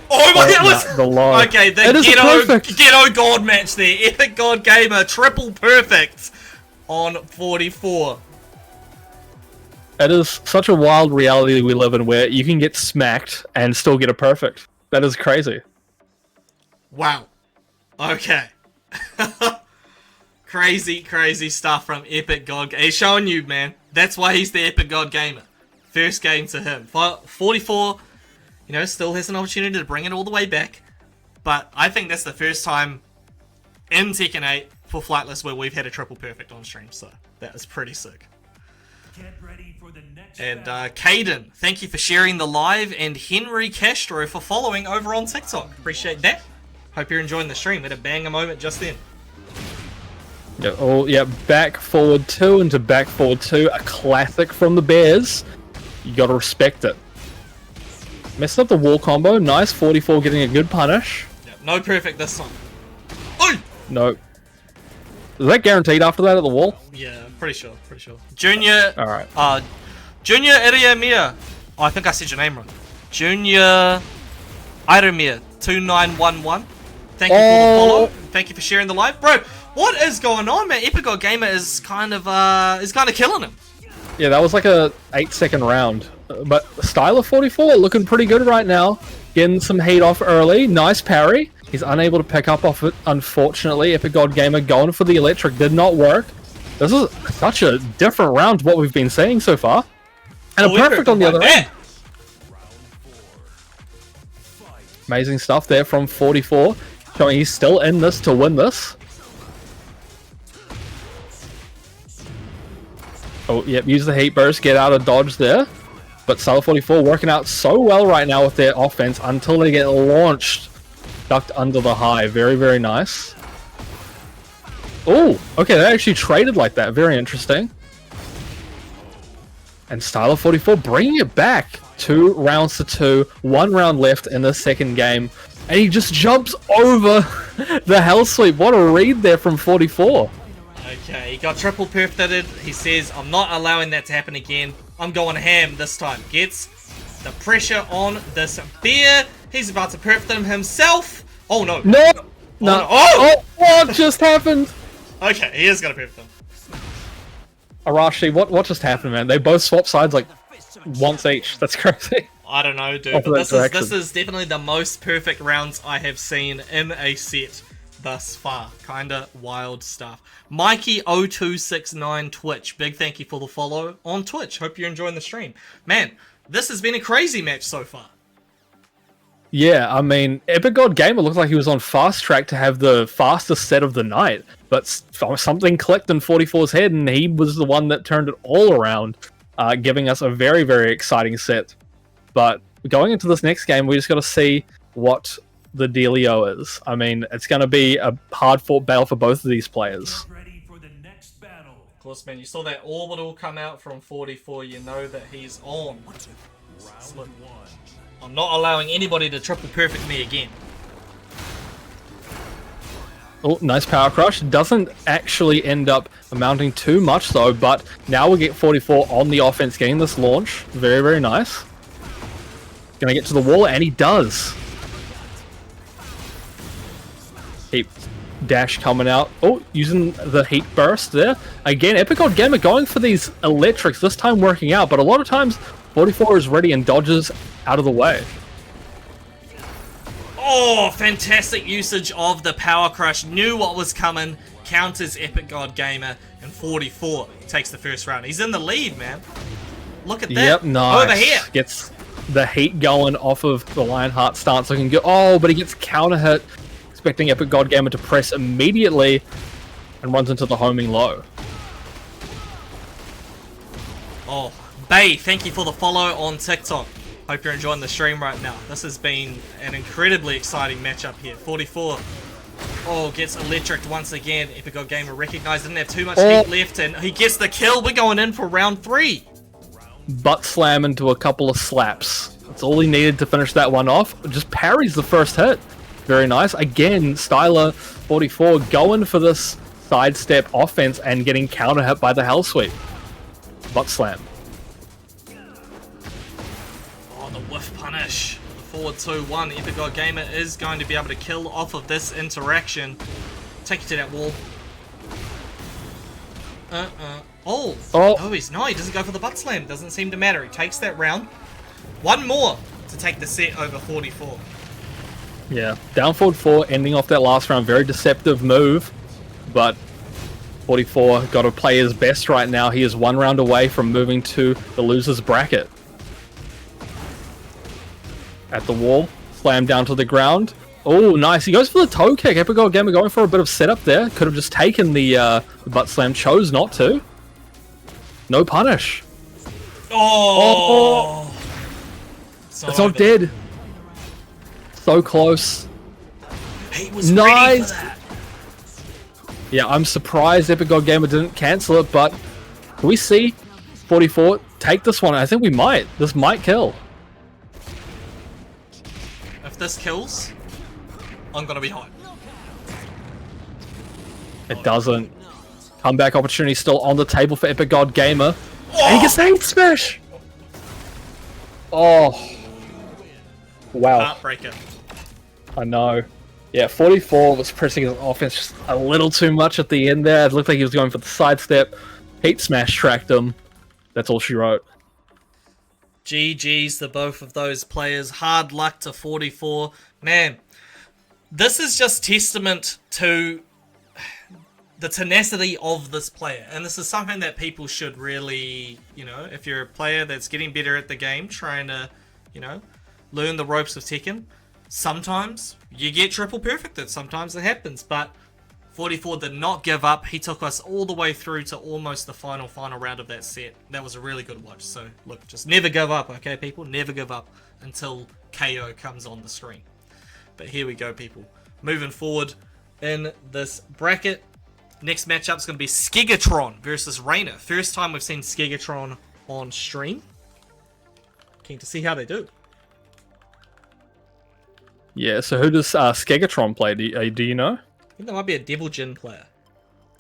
Oh my god! the low. Okay, the It is a perfect. ghetto God match there. Epic God Gamer, triple perfect on 44. It is such a wild reality we live in where you can get smacked and still get a perfect. That is crazy. Wow. Okay. Crazy stuff from Epic God. He's showing you, man. That's why he's the Epic God Gamer. First game to him. 44, you know, still has an opportunity to bring it all the way back. But I think that's the first time in Tekken 8 for Flightless where we've had a triple perfect on stream. So that is pretty sick. Get ready for the next And Caden, thank you for sharing the live, and Henry Castro for following over on TikTok. Appreciate that. Hope you're enjoying the stream. We had a banger moment just then. Yeah, oh, yeah, back forward 2 into back forward 2. A classic from the Bears. You gotta respect it. Messed up the wall combo. Nice. 44 getting a good punish. Yep, no perfect this time. Oh! No. Is that guaranteed after that at the wall? Yeah, pretty sure. Junior. Alright. Junior Iriamir. Oh, I think I said your name wrong. Junior Iramir 2911. Thank you for the follow. Thank you for sharing the live, bro. What is going on, man? Epic God Gamer is kind of killing him. Yeah, that was like a 8-second round. But Styler 44 looking pretty good right now. Getting some heat off early. Nice parry. He's unable to pick up off it, unfortunately. Epic God Gamer going for the electric. Did not work. This is such a different round to what we've been seeing so far. And a perfect on the other end. Amazing stuff there from 44. Showing he's still in this to win this. Oh, yep, use the heat burst, get out of dodge there. But Styler 44 working out so well right now with their offense until they get launched. Ducked under the high. Very, very nice. Oh, okay, they actually traded like that. Very interesting. And Styler 44 bringing it back. 2 rounds to 2. 1 round left in the second game. And he just jumps over the hell sweep. What a read there from 44. Okay, he got triple perf-fitted. He says, I'm not allowing that to happen again. I'm going ham this time. Gets the pressure on this bear. He's about to perf him himself. Oh no. No! No. Oh! What just happened? Okay, he is going to perf him. Arashi, what just happened, man? They both swapped sides like once each. That's crazy. I don't know, dude. But this is definitely the most perfect rounds I have seen in a set thus far. Kinda wild stuff. Mikey0269 Twitch. Big thank you for the follow on Twitch. Hope you're enjoying the stream. Man, this has been a crazy match so far. Yeah, I mean, Epic God Gamer looked like he was on fast track to have the fastest set of the night, but something clicked in 44's head, and he was the one that turned it all around, giving us a very, very exciting set. But going into this next game, we just got to see what the dealio is. I mean, it's going to be a hard-fought battle for both of these players. Ready for the next battle. Of course, man, you saw that orbital come out from 44, you know that he's on. Round 1. I'm not allowing anybody to triple perfect me again. Oh, nice power crush. Doesn't actually end up amounting too much though, but now we get 44 on the offense, getting this launch. Very, very nice. Gonna get to the wall, and he does. Heat dash coming out. Oh, using the heat burst there. Again, Epic God Gamer going for these electrics, this time working out, but a lot of times 44 is ready and dodges out of the way. Oh, fantastic usage of the power crush. Knew what was coming. Counters Epic God Gamer, and 44 takes the first round. He's in the lead, man. Look at that. Yep, nice. Over here. Gets the heat going off of the Lionheart stance looking good. Oh, but he gets counter hit. Expecting Epic God Gamer to press immediately and runs into the homing low. Oh, Bay, thank you for the follow on TikTok. Hope you're enjoying the stream right now. This has been an incredibly exciting matchup here. 44. Oh, gets electric once again. Epic God Gamer recognized didn't have too much heat left, and he gets the kill. We're going in for round 3. Butt slam into a couple of slaps. That's all he needed to finish that one off. Just parries the first hit. Very nice. Again, Styler 44 going for this sidestep offense and getting counter hit by the hell sweep. Butt slam. Oh, the whiff punish. The forward 2-1. Epic God Gamer is going to be able to kill off of this interaction. Take it to that wall. Oh. No, he doesn't go for the butt slam. Doesn't seem to matter. He takes that round. One more to take the set over 44. Yeah, down forward 4, ending off that last round. Very deceptive move, but 44 got to play his best right now. He is 1 round away from moving to the loser's bracket. At the wall, slam down to the ground. Oh, nice. He goes for the toe kick. Epic God Gamer going for a bit of setup there. Could have just taken the butt slam. Chose not to. No punish. Oh! So it's not dead. So close. He was ready for that. Yeah, I'm surprised Epic God Gamer didn't cancel it, but can we see 44 take this one? I think we might. This might kill. If this kills, I'm gonna be hyped. It doesn't. Comeback opportunity still on the table for Epic God Gamer. Oh! And he gets the hate smash! Oh. Wow. Heartbreaker. I know. Yeah, 44 was pressing his offense just a little too much at the end there. It looked like he was going for the sidestep. Heat Smash tracked him. That's all she wrote. GG's to both of those players. Hard luck to 44. Man, this is just testament to the tenacity of this player. And this is something that people should really, you know, if you're a player that's getting better at the game, trying to, you know, learn the ropes of Tekken, sometimes you get triple perfected. Sometimes it happens. But 44 did not give up. He took us all the way through to almost the final round of that set. That was a really good watch. So, look, just never give up, okay, people? Never give up until KO comes on the screen. But here we go, people. Moving forward in this bracket. Next matchup's going to be Skegatron versus Reina. First time we've seen Skegatron on stream. Keen to see how they do. Yeah, so who does Skegatron play? Do you know? I think there might be a Devil Jin player.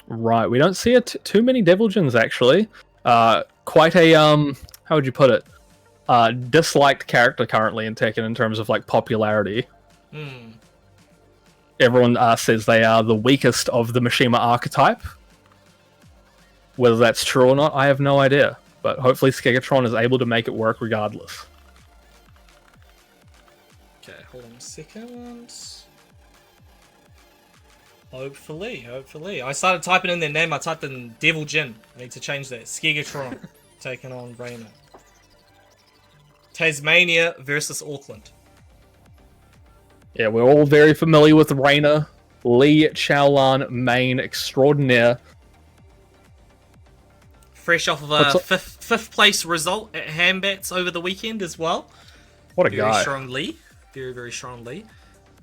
Right, we don't see too many Devil Jins actually. Quite a how would you put it? Disliked character currently in Tekken in terms of like popularity. Everyone says they are the weakest of the Mishima archetype. Whether that's true or not, I have no idea. But hopefully Skegatron is able to make it work regardless. Okay, hold on a second. Hopefully. I started typing in their name, I typed in Devil Jin. I need to change that. Skegatron taking on Reina. Tasmania versus Auckland. Yeah, we're all very familiar with Reina. Lee Chaolan, main extraordinaire. Fresh off of a fifth place result at Hambats over the weekend as well. What a very guy. Very strong Lee. Very strong Lee.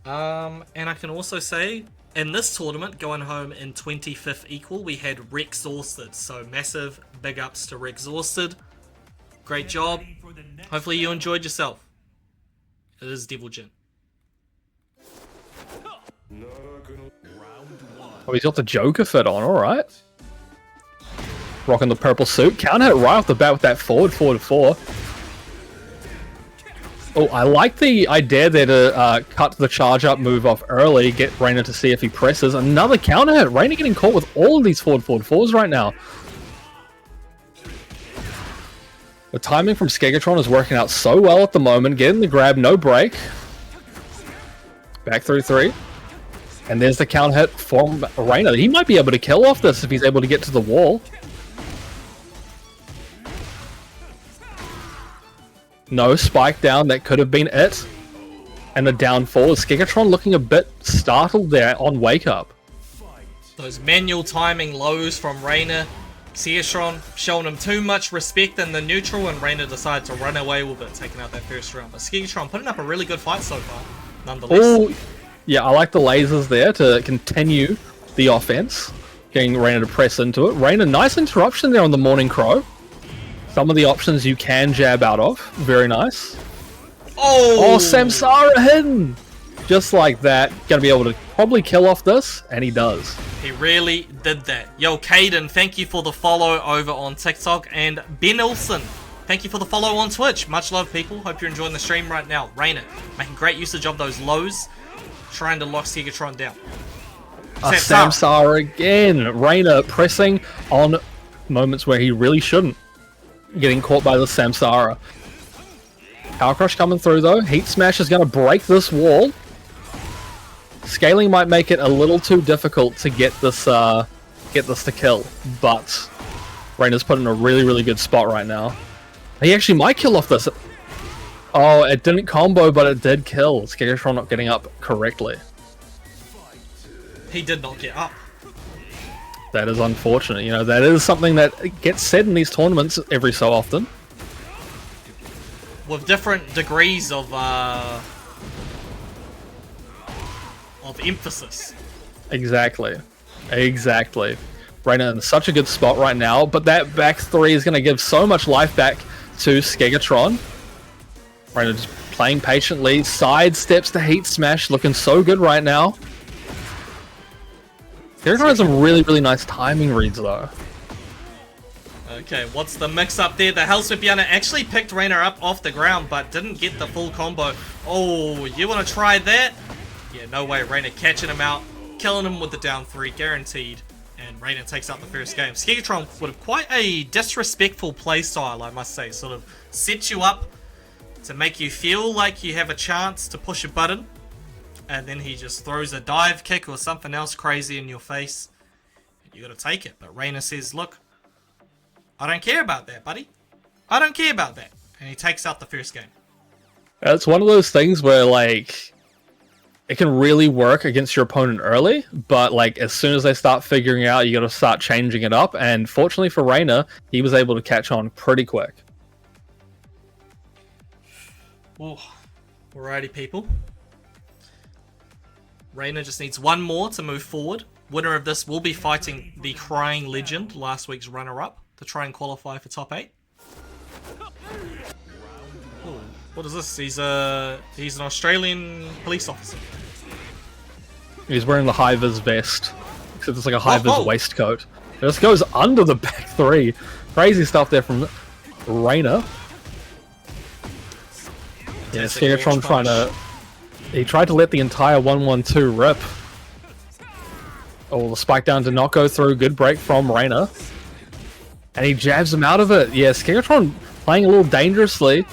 And I can also say, in this tournament, going home in 25th equal, we had Rexhausted. So massive big ups to Rexhausted. Great job. Hopefully you enjoyed yourself. It is Devil Jin. Oh, he's got the Joker fit on, alright. Rocking the purple suit. Counter hit right off the bat with that forward 4. Oh, I like the idea there to cut the charge up move off early, get Reina to see if he presses. Another counter hit. Reina getting caught with all of these forward 4s right now. The timing from Skegatron is working out so well at the moment. Getting the grab, no break. Back through 3. And there's the counter hit from Reina. He might be able to kill off this if he's able to get to the wall. No, spike down. That could have been it. And the down forward. Skegatron looking a bit startled there on wake up. Those manual timing lows from Reina. Skegatron showing him too much respect in the neutral, and Reina decided to run away with it, taking out that first round. But Skegatron putting up a really good fight so far, nonetheless. Oh, yeah, I like the lasers there to continue the offense. Getting Reina to press into it. Reina, nice interruption there on the Morning Crow. Some of the options you can jab out of. Very nice. Oh, Samsara hidden! Just like that. Gonna be able to probably kill off this, and he does. He really did that. Yo, Caden, thank you for the follow over on TikTok. And Ben Olsen, thank you for the follow on Twitch. Much love, people. Hope you're enjoying the stream right now. Reina, making great usage of those lows. Trying to lock Skegatron down. Samsara again. Reina pressing on moments where he really shouldn't. Getting caught by the Samsara. Power Crush coming through though. Heat Smash is going to break this wall. Scaling might make it a little too difficult to get this to kill, but Reina's put in a really good spot right now. He actually might kill off this. Oh, it didn't combo, but it did kill. Skegatron not getting up correctly. He did not get up. That is unfortunate. You know, that is something that gets said in these tournaments every so often. With different degrees of emphasis. Exactly. Reina in such a good spot right now, but that back 3 is going to give so much life back to Skegatron. Reina just playing patiently, sidesteps the Heat Smash, looking so good right now. Skegatron has some really nice timing reads though. Okay, what's the mix up there? The Hellsweepiana actually picked Reina up off the ground, but didn't get the full combo. Oh, you want to try that? Yeah, no way. Reina catching him out, killing him with the down 3, guaranteed. And Reina takes out the first game. Skegatron would have quite a disrespectful playstyle, I must say. Sort of sets you up to make you feel like you have a chance to push a button. And then he just throws a dive kick or something else crazy in your face. You gotta take it. But Reina says, look, I don't care about that, buddy. I don't care about that. And he takes out the first game. It's one of those things where, like, it can really work against your opponent early, but, like, as soon as they start figuring out, you gotta start changing it up. And fortunately for Reina, he was able to catch on pretty quick. Oh, alrighty, people. Reina just needs one more to move forward. Winner of this will be fighting the Crying Legend, last week's runner-up, to try and qualify for top 8. Ooh, what is this? He's an Australian police officer. He's wearing the high-vis vest, except it's like a high-vis Oh. waistcoat. It just goes under the back 3. Crazy stuff there from Reina. Yeah, Skegatron trying to... He tried to let the entire 1-1-2 rip. Oh, the spike down did not go through. Good break from Reina. And he jabs him out of it. Yeah, Skegatron playing a little dangerously.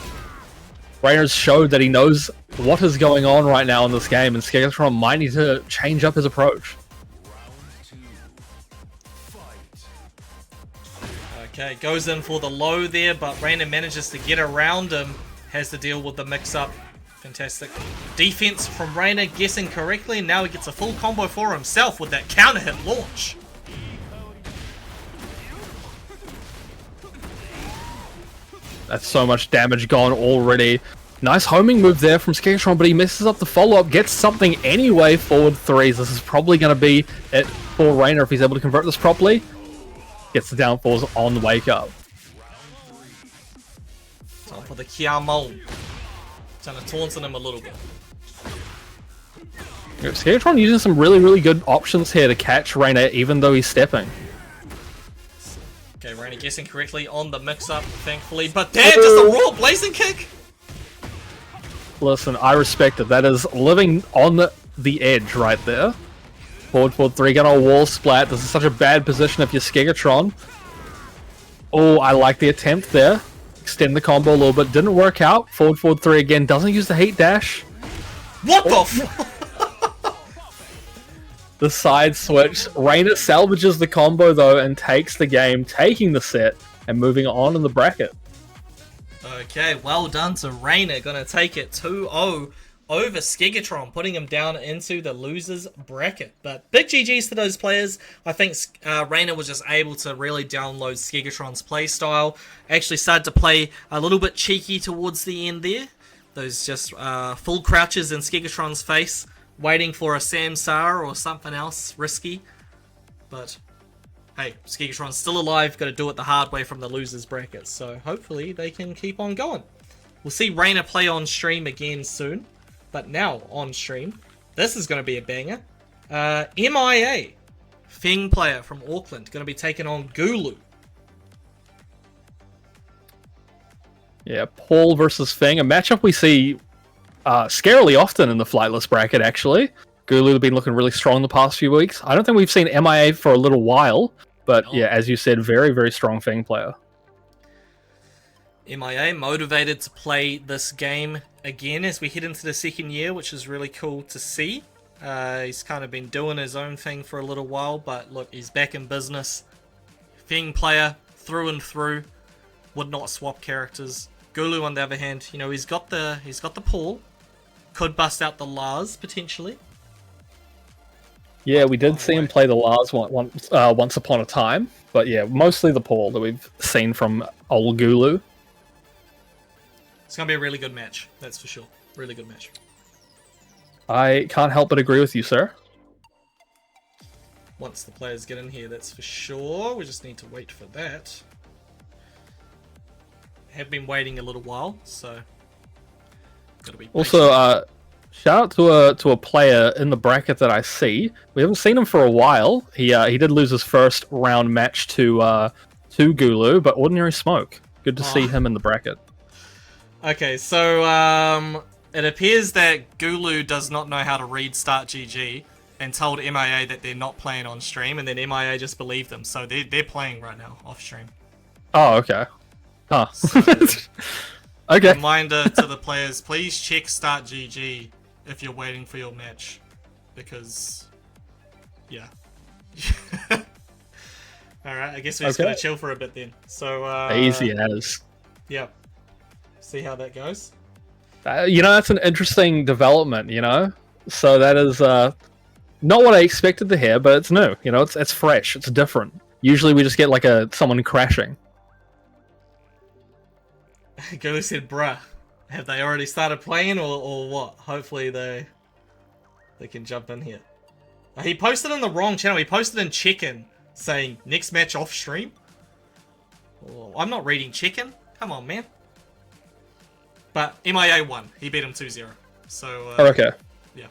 Reina's showed that he knows what is going on right now in this game, and Skegatron might need to change up his approach. Okay, goes in for the low there, but Reina manages to get around him. Has to deal with the mix-up. Fantastic defense from Reina, guessing correctly, and now he gets a full combo for himself with that counter hit launch. That's so much damage gone already. Nice homing move there from Skegatron, but he messes up the follow-up, gets something anyway, forward 3s. This is probably going to be it for Reina if he's able to convert this properly. Gets the downfalls on the wake-up. Time for the Kiamon. Kind of taunting him a little bit. Skegatron using some really, really good options here to catch Reina, even though he's stepping. Okay, Reina guessing correctly on the mix-up, thankfully. But damn, just a raw blazing kick! Listen, I respect it. That is living on the edge right there. Forward 3, get on a wall splat. This is such a bad position if you're Skegatron. Oh, I like the attempt there. Extend the combo a little bit. Didn't work out. Forward 3 again. Doesn't use the heat dash. What the f- The side switch. Reina salvages the combo though and takes the game, taking the set and moving on in the bracket. Okay, well done to Reina. Gonna take it 2-0 over Skegatron, putting him down into the losers bracket. But big GG's to those players. I think Reina was just able to really download Skegatron's playstyle. Actually started to play a little bit cheeky towards the end there. Those just full crouches in Skegatron's face, waiting for a Samsara or something else risky. But hey, Skegatron's still alive, gotta do it the hard way from the losers bracket. So hopefully they can keep on going. We'll see Reina play on stream again soon. But now, on stream, this is going to be a banger. MIA, Feng player from Auckland, going to be taking on Gulu. Yeah, Paul versus Feng, a matchup we see scarily often in the Flightless bracket, actually. Gulu have been looking really strong the past few weeks. I don't think we've seen MIA for a little while, but yeah, as you said, very, very strong Feng player. MIA motivated to play this game again as we head into the second year, which is really cool to see. He's kind of been doing his own thing for a little while, but look, he's back in business. Feng player through and through, would not swap characters. Gulu, on the other hand, you know, he's got the pull, could bust out the Lars potentially. Yeah, we did see him play the Lars once upon a time, but yeah, mostly the Paul that we've seen from old Gulu. It's going to be a really good match, that's for sure. Really good match. I can't help but agree with you, sir. Once the players get in here, that's for sure. We just need to wait for that. Have been waiting a little while, so gotta be patient. Also, shout out to a player in the bracket that I see. We haven't seen him for a while. He did lose his first round match to Gulu, but Ordinary Smoke. Good to see him in the bracket. Okay, so It appears that Gulu does not know how to read Start GG and told MIA that they're not playing on stream, and then MIA just believed them, so they're playing right now off stream. Oh, okay. Huh. So, Okay. reminder to the players: please check Start GG if you're waiting for your match, because yeah. All right, I guess we're just gonna chill for a bit then. So Easy as. yeah. See how that goes. That's an interesting development. So that is not what I expected to hear, but it's new. It's fresh. It's different. Usually we just get like someone crashing. Gulu said, "Bruh, have they already started playing or what? Hopefully they can jump in here." He posted in the wrong channel. He posted in Tekken saying next match off stream. Oh, I'm not reading Tekken. Come on, man. But MIA won. He beat him 2-0. So Okay. yeah.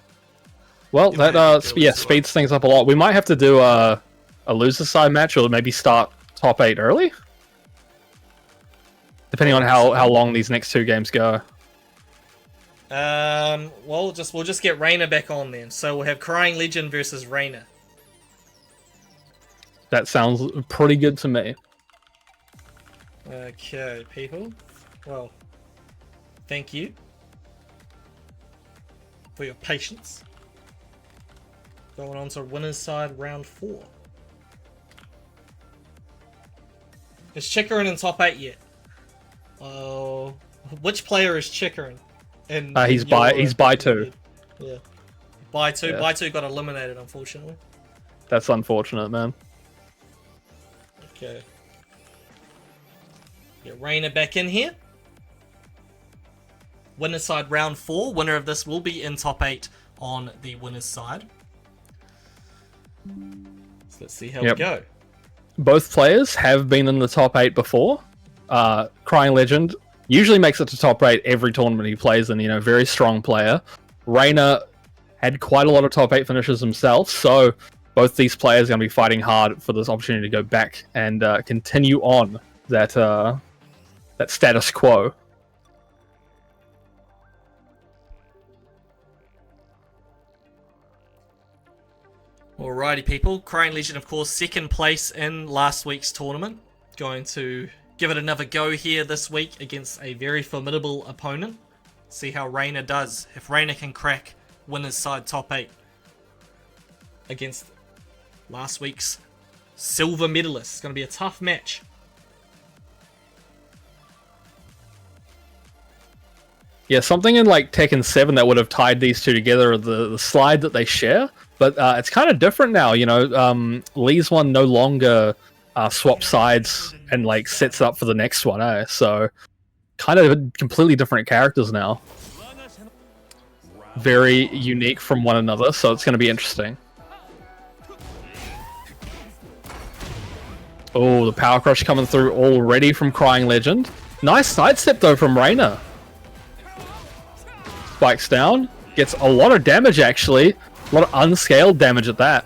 Well, MIA that beat Gulu speeds things up a lot. We might have to do a loser side match, or maybe start top 8 early, depending on how long these next 2 games go. Well, we'll just get Reina back on then. So we'll have Crying Legend versus Reina. That sounds pretty good to me. Okay, people. Well, thank you for your patience. Going on to winner's side round 4. Is Chikarin in top 8 yet? Oh, which player is Chikarin? He's by 2. Yeah, by 2. Yeah. By 2 got eliminated, unfortunately. That's unfortunate, man. Okay. Get Reina back in here. Winner's side round 4. Winner of this will be in top 8 on the winner's side. So let's see how we go. Both players have been in the top 8 before. Crying Legend usually makes it to top 8 every tournament he plays in. Very strong player. Reina had quite a lot of top 8 finishes himself, so both these players are going to be fighting hard for this opportunity to go back and continue on that status quo. Alrighty, people. Crying Legend, of course, second place in last week's tournament. Going to give it another go here this week against a very formidable opponent. See how Reina does. If Reina can crack winner's side top 8 against last week's silver medalist. It's going to be a tough match. Yeah, something in like Tekken 7 that would have tied these two together, the slide that they share. But it's kind of different now, Lee's one no longer swaps sides and like sets up for the next one, eh? So kind of completely different characters now. Very unique from one another, so it's going to be interesting. Oh, the power crush coming through already from Crying Legend. Nice sidestep though from Reina. Spikes down, gets a lot of damage actually. A lot of unscaled damage at that.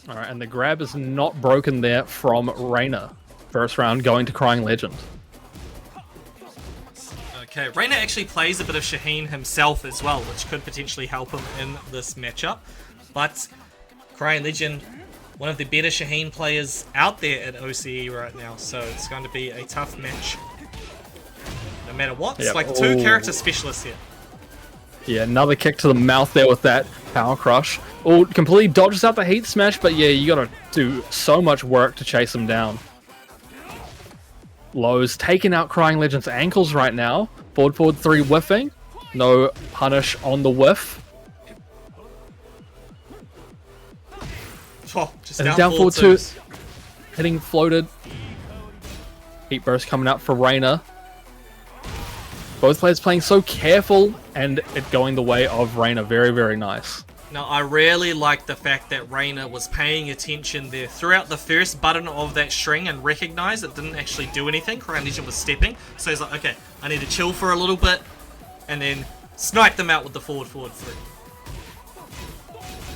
Alright, and the grab is not broken there from Reina. First round going to Crying Legend. Okay, Reina actually plays a bit of Shaheen himself as well, which could potentially help him in this matchup. But Crying Legend, one of the better Shaheen players out there at OCE right now, so it's going to be a tough match. No matter what, it's like 2 character specialists here. Yeah, another kick to the mouth there with that power crush. Oh, completely dodges out the heat smash, but yeah, you gotta do so much work to chase him down. Lowe's taking out Crying Legend's ankles right now. Forward 3 whiffing. No punish on the whiff. Oh, just And down forward 2. 2s. Hitting floated. Heat burst coming out for Reina. Both players playing so careful and it going the way of Reina. Very, very nice. Now, I really like the fact that Reina was paying attention there throughout the first button of that string and recognized it didn't actually do anything. Crying Legend was stepping. So he's like, okay, I need to chill for a little bit and then snipe them out with the forward 3.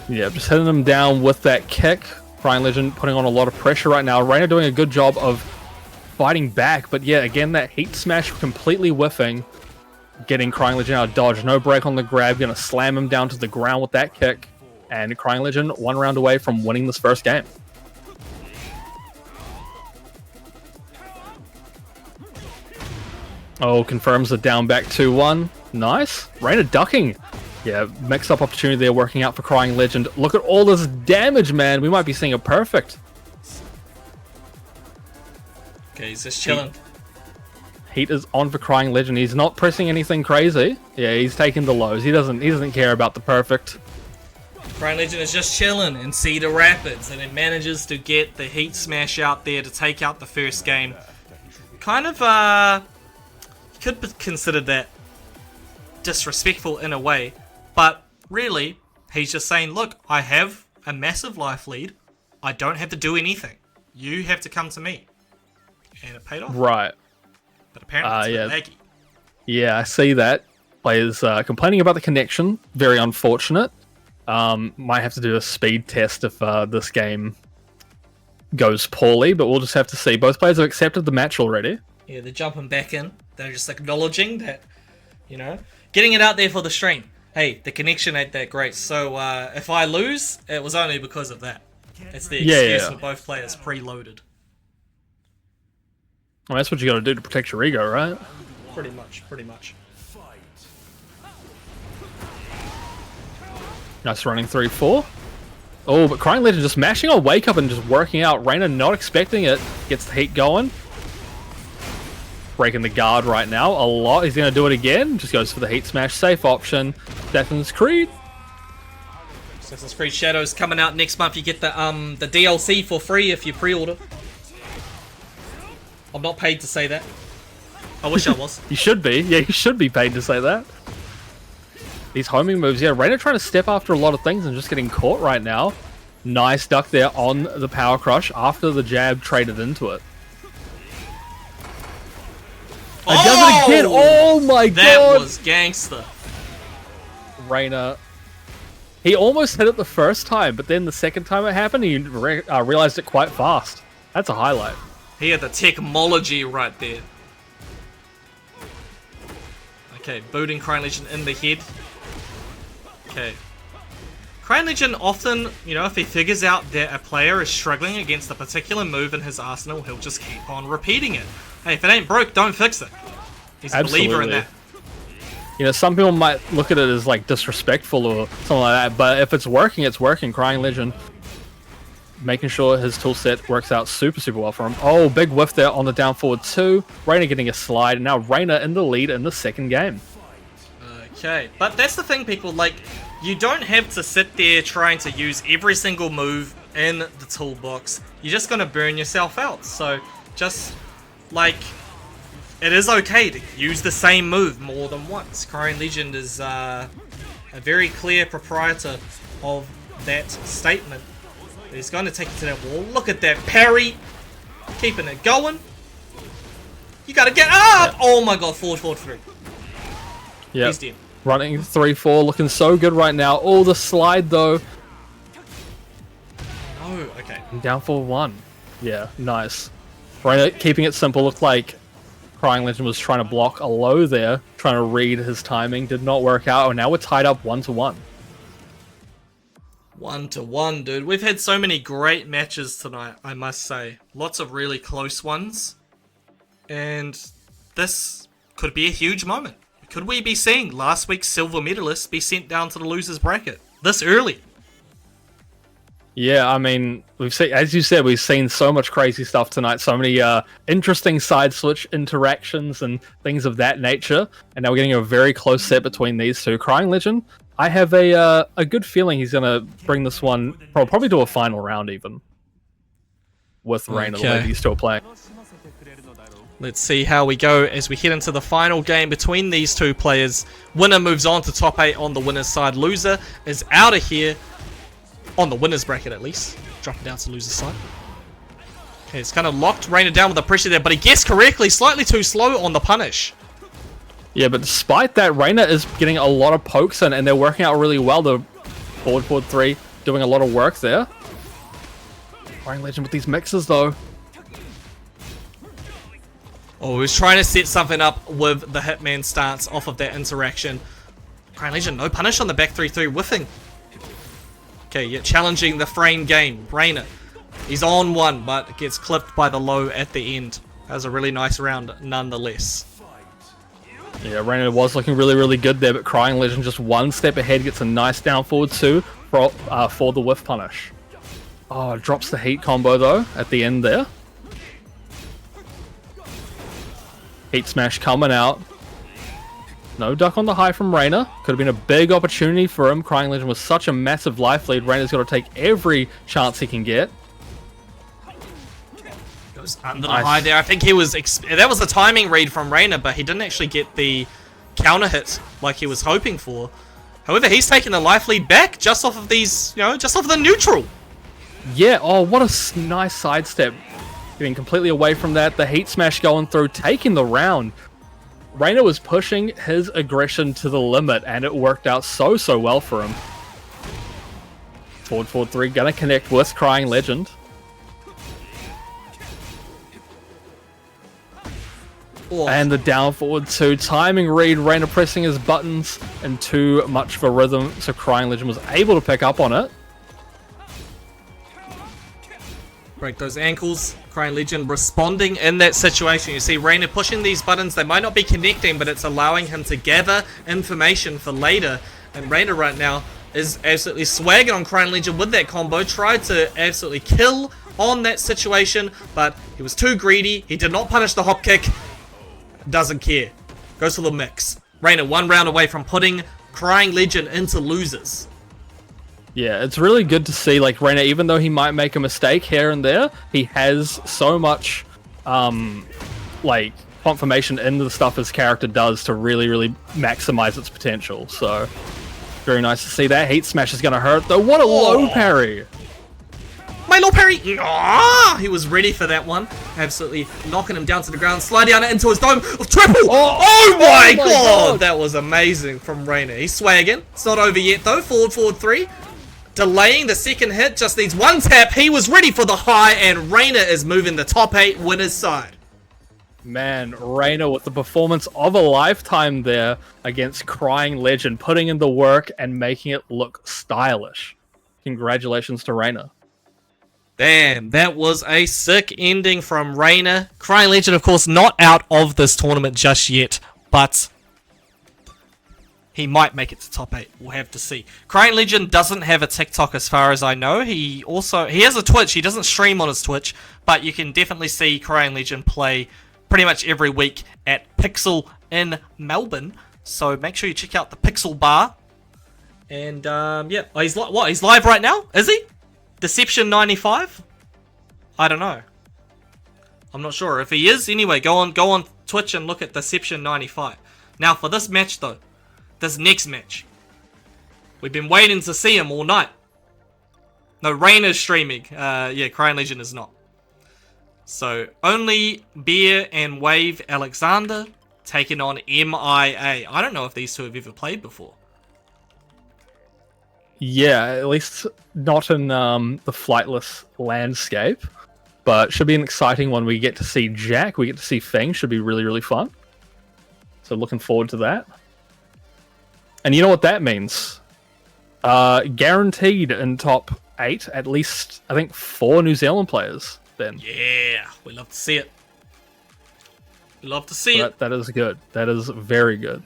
Yeah, just hitting him down with that kick. Crying Legend putting on a lot of pressure right now. Reina doing a good job of fighting back, but yeah, again, that heat smash completely whiffing. Getting Crying Legend out of dodge. No break on the grab. Gonna slam him down to the ground with that kick. And Crying Legend 1 round away from winning this first game. Oh, confirms the down back 2-1. Nice. Reina ducking. Yeah, mix up opportunity there working out for Crying Legend. Look at all this damage, man. We might be seeing a perfect. Okay, he's just chilling. Heat is on for Crying Legend. He's not pressing anything crazy. Yeah, he's taking the lows. He doesn't care about the perfect. Crying Legend is just chilling in Cedar Rapids, and it manages to get the heat smash out there to take out the first game. Kind of, you could consider that disrespectful in a way, but really, he's just saying, look, I have a massive life lead. I don't have to do anything. You have to come to me. And it paid off. Right. But apparently it's a bit laggy. Yeah, I see that. Players complaining about the connection. Very unfortunate. Might have to do a speed test if this game goes poorly, but we'll just have to see. Both players have accepted the match already. Yeah, they're jumping back in. They're just acknowledging that, you know, getting it out there for the stream. Hey, the connection ain't that great, so if I lose, it was only because of that. It's the excuse for both players preloaded. Well, that's what you got to do to protect your ego, right? Pretty much. Nice running 3-4. Oh, but Crying Legend just mashing on wake up and just working out. Reina not expecting it. Gets the heat going. Breaking the guard right now a lot. He's going to do it again. Just goes for the heat smash. Safe option. Assassin's Creed. Assassin's Creed Shadows coming out next month. You get the DLC for free if you pre-order. I'm not paid to say that. I wish I was. You should be. Yeah, you should be paid to say that. These homing moves. Yeah, Reina trying to step after a lot of things and just getting caught right now. Nice duck there on the power crush after the jab traded into it. And does it again. Oh my god. That was gangster. Reina. He almost hit it the first time, but then the second time it happened, he realized it quite fast. That's a highlight. He had the technology right there. Okay, booting Crying Legend in the head. Okay. Crying Legend often, you know, if he figures out that a player is struggling against a particular move in his arsenal, he'll just keep on repeating it. Hey, if it ain't broke, don't fix it. He's a believer in that. You know, some people might look at it as like disrespectful or something like that, but if it's working, it's working. Crying Legend making sure his toolset works out super well for him. Oh, big whiff there on the down forward 2. Reina getting a slide, and now Reina in the lead in the second game. Okay, but that's the thing, people, like, you don't have to sit there trying to use every single move in the toolbox. You're just going to burn yourself out. So, just, like, it is okay to use the same move more than once. Crying Legend is a very clear proprietor of that statement. He's going to take it to that wall. Look at that parry. Keeping it going. You got to get up! Yep. Oh my god, forward 3. Yeah. He's dead. Running 3-4, looking so good right now. Oh, the slide though. Oh, okay. And down for 1. Yeah, nice. Reina keeping it simple. Looked like Crying Legend was trying to block a low there, trying to read his timing. Did not work out. And now we're tied up 1-1. 1-1, dude. We've had so many great matches tonight, I must say. Lots of really close ones. And this could be a huge moment. Could we be seeing last week's silver medalist be sent down to the losers bracket this early? Yeah, I mean, we've seen, as you said, we've seen so much crazy stuff tonight. So many interesting side switch interactions and things of that nature. And now we're getting a very close set between these two. Crying Legend, I have a good feeling he's going to bring this one probably to a final round even. With Reina, the lady he's still playing. Let's see how we go as we head into the final game between these two players. Winner moves on to top 8 on the winner's side. Loser is out of here. On the winner's bracket, at least. Dropping down to loser's side. Okay, it's kind of locked Reina down with the pressure there, but he guessed correctly. Slightly too slow on the punish. Yeah, but despite that, Reina is getting a lot of pokes in, and they're working out really well. The forward 3 doing a lot of work there. Crying Legend with these mixes though. Oh, he was trying to set something up with the Hitman stance off of that interaction. Crying Legend, no punish on the back 3-3, whiffing. Okay, yeah, challenging the frame game. Reina, he's on one, but gets clipped by the low at the end. That was a really nice round, nonetheless. Yeah, Reina was looking really, really good there, but Crying Legend just one step ahead, gets a nice down forward two for the whiff punish. Oh, drops the heat combo though at the end there. Heat smash coming out. No duck on the high from Reina. Could have been a big opportunity for him. Crying Legend was such a massive life lead. Reina's got to take every chance he can get. Goes under the high there. I think he was... that was a timing read from Reina, but he didn't actually get the counter hit like he was hoping for. However, he's taking the life lead back just off of these, you know, just off of the neutral. Yeah, oh, what a nice sidestep. Getting completely away from that. The heat smash going through, taking the round. Reina was pushing his aggression to the limit, and it worked out so well for him. Forward 3, gonna connect with Crying Legend. Oh. And the down forward 2, timing read, Reina pressing his buttons, and too much of a rhythm, so Crying Legend was able to pick up on it. Break those ankles. Crying Legend responding in that situation. You see Reina pushing these buttons. They might not be connecting, but it's allowing him to gather information for later. And Reina right now is absolutely swagging on Crying Legend with that combo. Tried to absolutely kill on that situation, but he was too greedy. He did not punish the hop kick. Doesn't care. Goes for the mix. Reina one round away from putting Crying Legend into losers. Yeah, it's really good to see, like, Reina, even though he might make a mistake here and there, he has so much, like, confirmation in the stuff his character does to really maximize its potential. So, very nice to see that. Heat Smash is going to hurt, though. What a low parry! My low parry! Ah, he was ready for that one. Absolutely knocking him down to the ground. Slide down into his dome of triple! Oh my god! That was amazing from Reina. He's swagging. It's not over yet, though. Forward 3. Delaying the second hit, just needs one tap. He was ready for the high, and Reina is moving the top 8 winners side. Man, Reina with the performance of a lifetime there against Crying Legend, putting in the work and making it look stylish. Congratulations to Reina. Damn, that was a sick ending from Reina. Crying Legend, of course, not out of this tournament just yet, but he might make it to top 8. We'll have to see. Crying Legend doesn't have a TikTok as far as I know. He has a Twitch. He doesn't stream on his Twitch, but you can definitely see Crying Legend play pretty much every week at Pixel in Melbourne. So make sure you check out the Pixel Bar. And yeah, oh, he's live right now? Is he? Deception 95? I don't know. I'm not sure. If he is, anyway, go on Twitch and look at Deception 95. Now for this match though. This next match. We've been waiting to see him all night. No, Rain is streaming. Yeah, Crying Legend is not. So, only Beer and Wave Alexander taking on MIA. I don't know if these two have ever played before. Yeah, at least not in the Flightless landscape. But should be an exciting one. We get to see Jack, we get to see Feng. Should be really fun. So looking forward to that. And you know what that means? Guaranteed in top 8, at least, I think, 4 New Zealand players then. Yeah, we love to see it. We love to see it. That is good. That is very good.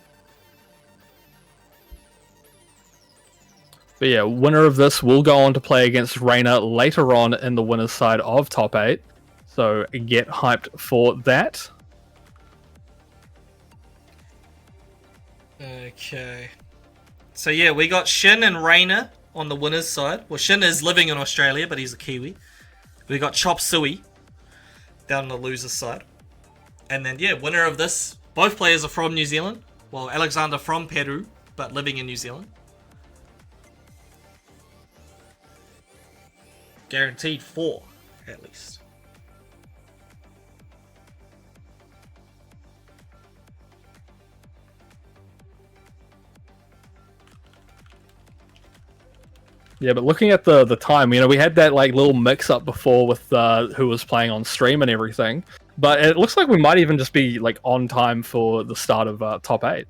But yeah, winner of this will go on to play against Reina later on in the winner's side of top 8. So get hyped for that. Okay. So yeah, we got Shin and Reina on the winner's side. Well, Shin is living in Australia, but he's a Kiwi. We got Chop Suey down on the loser's side. And then, yeah, winner of this. Both players are from New Zealand. Well, Alexander from Peru, but living in New Zealand. Guaranteed 4, at least. Yeah, but looking at the time, we had that like little mix up before with who was playing on stream and everything. But it looks like we might even just be like on time for the start of top 8.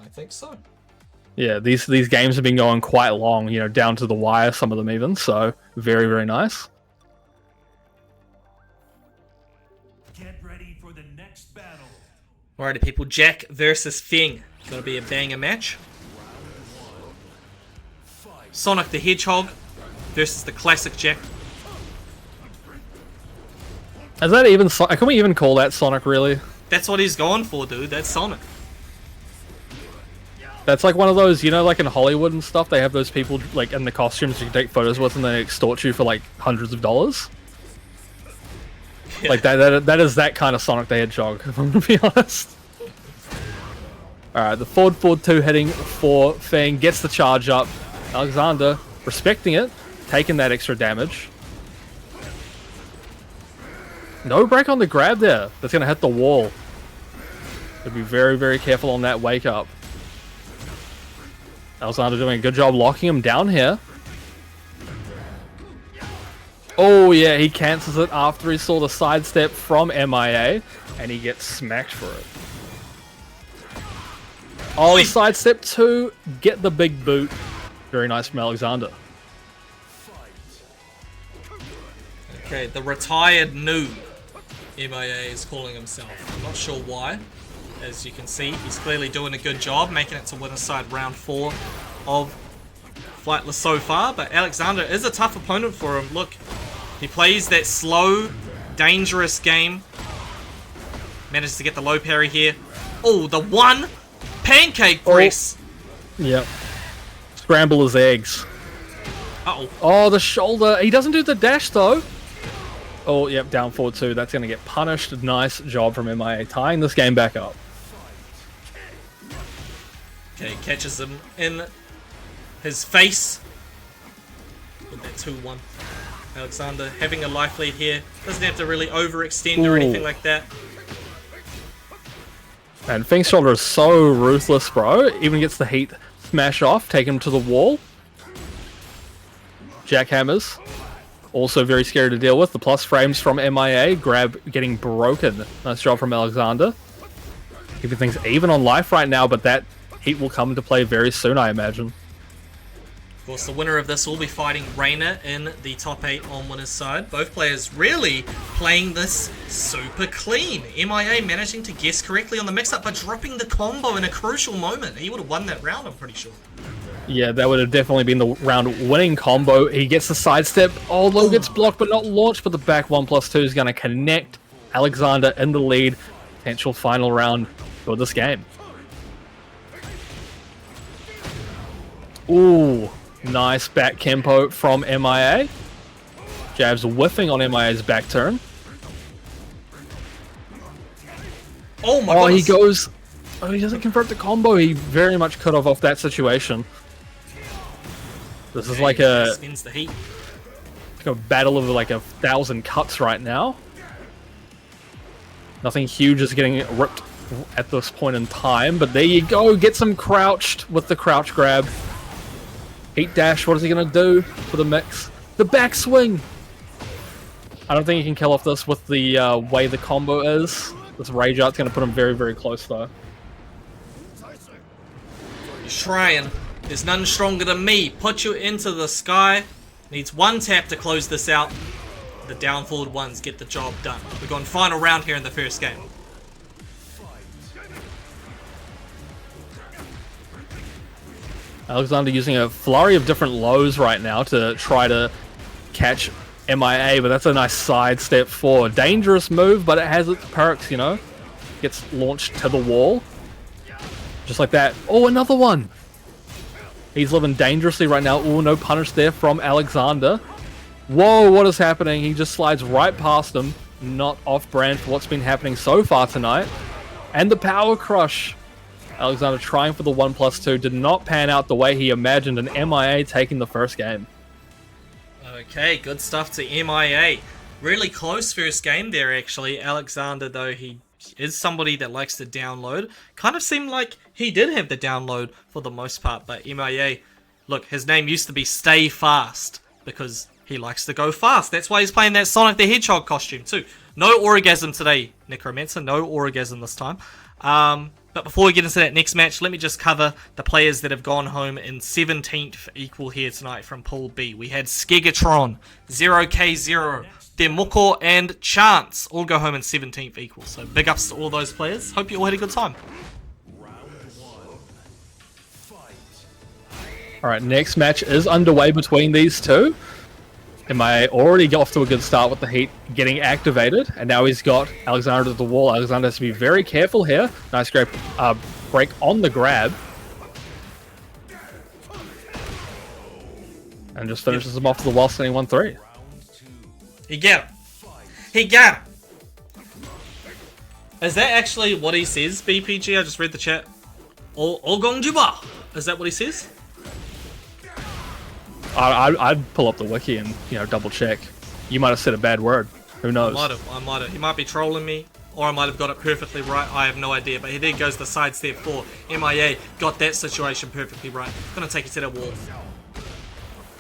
I think so. Yeah, these games have been going quite long, down to the wire, some of them even. So very, very nice. Get ready for the next battle. Alrighty, people. Jack versus Feng. Gonna be a banger match. Sonic the Hedgehog versus the classic Jack. Is that even? Can we even call that Sonic? Really? That's what he's going for, dude. That's Sonic. That's like one of those, like in Hollywood and stuff, they have those people like in the costumes you can take photos with, and they extort you for like hundreds of dollars. Yeah. Like that is that kind of Sonic the Hedgehog, if I'm gonna be honest. Alright, the forward 2 hitting for Feng, gets the charge up. Alexander respecting it, taking that extra damage. No break on the grab there. That's gonna hit the wall. Gotta be very, very careful on that wake up. Alexander doing a good job locking him down here. Oh yeah, he cancels it after he saw the sidestep from MIA, and he gets smacked for it. Oh, the sidestep 2, get the big boot. Very nice from Alexander. Okay, the retired noob, MIA is calling himself. I'm not sure why. As you can see, he's clearly doing a good job, making it to winner side round 4 of Flightless so far. But Alexander is a tough opponent for him. Look, he plays that slow, dangerous game. Manages to get the low parry here. Oh, the one pancake press. Yep. Scramble his eggs. Uh-oh. Oh, the shoulder. He doesn't do the dash though. Oh, yep, down forward 2. That's going to get punished. Nice job from MIA, tying this game back up. Okay, catches him in his face with that 2-1. Alexander having a life lead here. Doesn't have to really overextend or anything like that. Man, Feng's shoulder is so ruthless, bro. Even gets the heat smash off, take him to the wall. Jackhammers. Also very scary to deal with. The plus frames from MIA. Grab getting broken. Nice job from Alexander. Keeping things even on life right now, but that heat will come into play very soon, I imagine. Of course, the winner of this will be fighting Reina in the top 8 on winner's side. Both players really playing this super clean. MIA managing to guess correctly on the mix-up, but dropping the combo in a crucial moment. He would have won that round, I'm pretty sure. Yeah, that would have definitely been the round-winning combo. He gets the sidestep. Oh, low gets blocked but not launched, but the back 1+2 is going to connect. Alexander in the lead. Potential final round for this game. Ooh, nice back Kempo from MIA. Jabs whiffing on MIA's back turn. Oh my goodness. He goes... Oh, he doesn't convert the combo. He very much cut off that situation. This is like a... spins the heat. Like a battle of like 1,000 cuts right now. Nothing huge is getting ripped at this point in time, but there you go. Gets him crouched with the crouch grab. Heat dash, what is he going to do for the mix? The backswing! I don't think he can kill off this with the way the combo is. This Rage Art's going to put him very, very close though. He's trying. There's none stronger than me. Put you into the sky. Needs one tap to close this out. The down forward ones get the job done. We're going final round here in the first game. Alexander using a flurry of different lows right now to try to catch MIA, but that's a nice sidestep forward. Dangerous move, but it has its perks, Gets launched to the wall. Just like that. Oh, another one! He's living dangerously right now. Oh, no punish there from Alexander. Whoa, what is happening? He just slides right past him. Not off-brand for what's been happening so far tonight. And the power crush. Alexander trying for the 1+2. Did not pan out the way he imagined, and MIA taking the first game. Okay, good stuff to MIA. Really close first game there, actually. Alexander, though, he is somebody that likes to download. Kind of seemed like he did have the download for the most part, but MIA, look, his name used to be Stay Fast because he likes to go fast. That's why he's playing that Sonic the Hedgehog costume too. No orgasm today, Necromancer. No orgasm this time. But before we get into that next match, let me just cover the players that have gone home in 17th equal here tonight from Pool B. We had Skegatron, 0K0, Demoko, and Chance all go home in 17th equal. So big ups to all those players. Hope you all had a good time. Alright, next match is underway between these two. MIA already got off to a good start with the heat getting activated, and now he's got Alexander to the wall. Alexander has to be very careful here. Nice great break on the grab. And just finishes him off to the wall, standing 1-3. He got him. He got him. Is that actually what he says, BPG? I just read the chat. Ogongjuba. Is that what he says? I'd pull up the wiki and, you know, double check. You might have said a bad word. Who knows? I might have. He might be trolling me, or I might have got it perfectly right. I have no idea. But there goes the sidestep for MIA. Got that situation perfectly right. Gonna take it to the wall.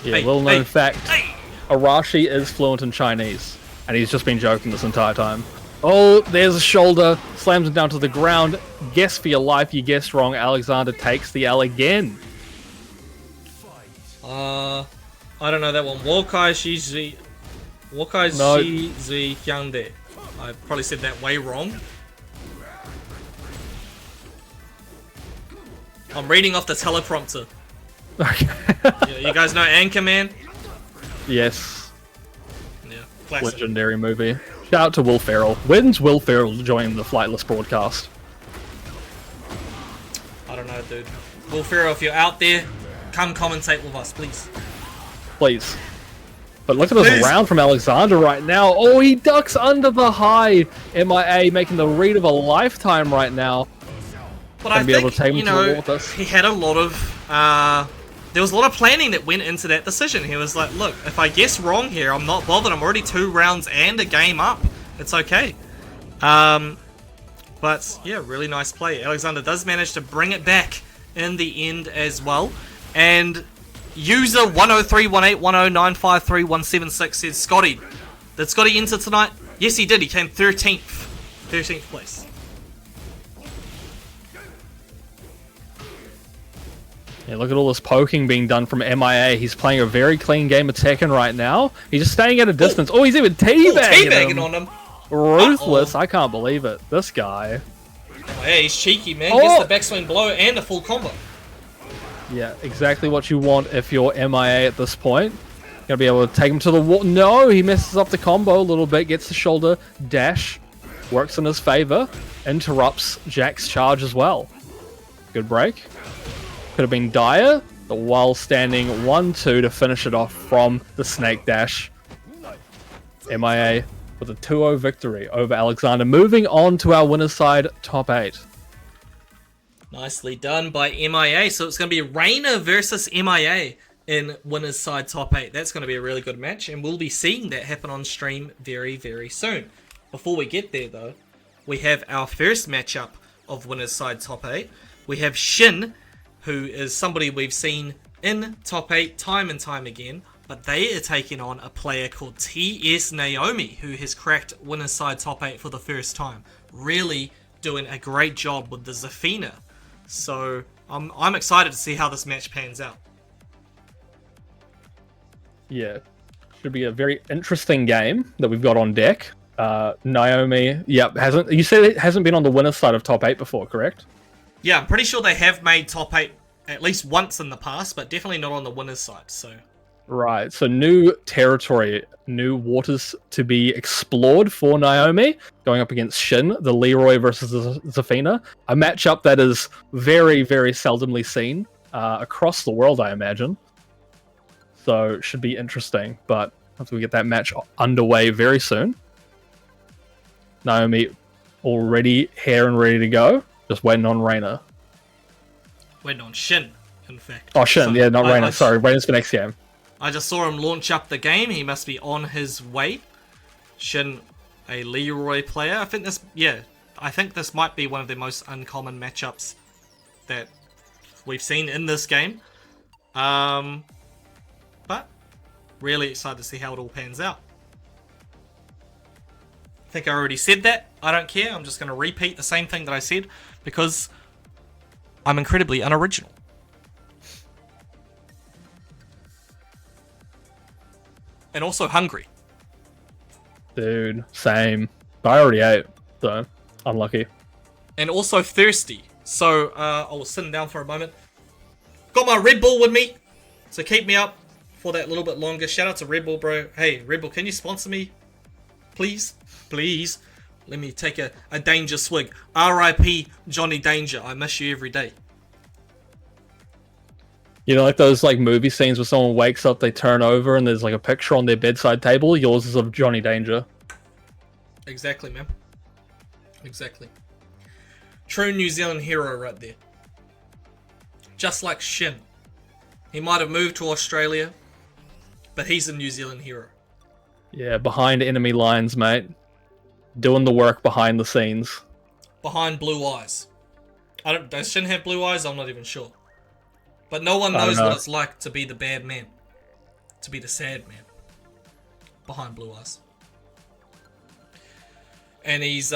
Yeah, Hey, little known hey, fact. hey. Arashi is fluent in Chinese, and he's just been joking this entire time. Oh, there's a shoulder. Slams him down to the ground. Guess for your life, you guessed wrong. Alexander takes the L again. I don't know that one. Wokai Shi Hyangde. I probably said that way wrong. I'm reading off the teleprompter. Okay. Yeah, you guys know Anchorman? Yes. Yeah, classic. Legendary movie. Shout out to Will Ferrell. When's Will Ferrell join the Flightless broadcast? I don't know, dude. Will Ferrell, if you're out there, come commentate with us, please. Please. But look at this Please. round from Alexander right now. Oh, he ducks under the high. MIA making the read of a lifetime right now. But I be think, able to take him you to the wall know, with us. he had a lot of, there was a lot of planning that went into that decision. He was like, look, if I guess wrong here, I'm not bothered. I'm already 2 rounds and a game up. It's okay. But, yeah, really nice play. Alexander does manage to bring it back in the end as well. And user 1031810953176 says, Scotty, did Scotty enter tonight? Yes, he did. He came 13th place. Yeah, look at all this poking being done from MIA. He's playing a very clean game of Tekken right now. He's just staying at a distance. Oh, he's even teabagging him. On him. Ruthless. I can't believe it. This guy. Oh, yeah, he's cheeky, man. Oh. Gets the backswing blow and a full combo. Yeah, exactly what you want if you're MIA at this point. Gonna be able to take him to the wall. No, he messes up the combo a little bit. Gets the shoulder dash. Works in his favor. Interrupts Jack's charge as well. Good break. Could have been dire, but while standing 1-2 to finish it off from the snake dash. MIA with a 2-0 victory over Alexander. Moving on to our winner's side, top 8. Nicely done by MIA. So it's going to be Reina versus MIA in winner's side top 8. That's going to be a really good match, and we'll be seeing that happen on stream very, very soon. Before we get there, though, we have our first matchup of winner's side top 8. We have Shin, who is somebody we've seen in top 8 time and time again, but they are taking on a player called TS Naomi, who has cracked winner's side top 8 for the first time. Really doing a great job with the Zafina. So I'm excited to see how this match pans out. Yeah, should be a very interesting game that we've got on deck. Naomi, you said it hasn't been on the winner's side of top 8 before, correct? Yeah, I'm pretty sure they have made top 8 at least once in the past, but definitely not on the winner's side, so... Right, so new territory, new waters to be explored for Naomi, going up against Shin, the Leroy versus the Zafina. A matchup that is very, very seldomly seen across the world, I imagine. So, should be interesting, but after we get that match underway very soon. Naomi already here and ready to go. Just waiting on Reina. Waiting on Shin, in fact. Oh, Shin, So yeah, not Reina. Sorry, Reina's for next game. I just saw him launch up the game. He must be on his way. Shin, a Leroy player. I think this, yeah, I think this might be one of the most uncommon matchups that we've seen in this game. But really excited to see how it all pans out. I think I already said that. I don't care. I'm just going to repeat the same thing that I said because I'm incredibly unoriginal. And also hungry. Dude, same. But I already ate, so unlucky. And also thirsty. So I was sitting down for a moment. Got my Red Bull with me to keep me up for that little bit longer. Shout out to Red Bull, bro. Hey, Red Bull, can you sponsor me? Please? Please? Let me take a danger swig. R.I.P. Johnny Danger. I miss you every day. You know, like those like movie scenes where someone wakes up, they turn over, and there's like a picture on their bedside table. Yours is of Johnny Danger. Exactly, man. Exactly. True New Zealand hero right there. Just like Shin. He might have moved to Australia, but he's a New Zealand hero. Yeah, behind enemy lines, mate. Doing the work behind the scenes. Behind blue eyes. Does Shin have blue eyes? I'm not even sure. But no one I don't knows know. what it's like to be the bad man. To be the sad man. Behind blue eyes. And he's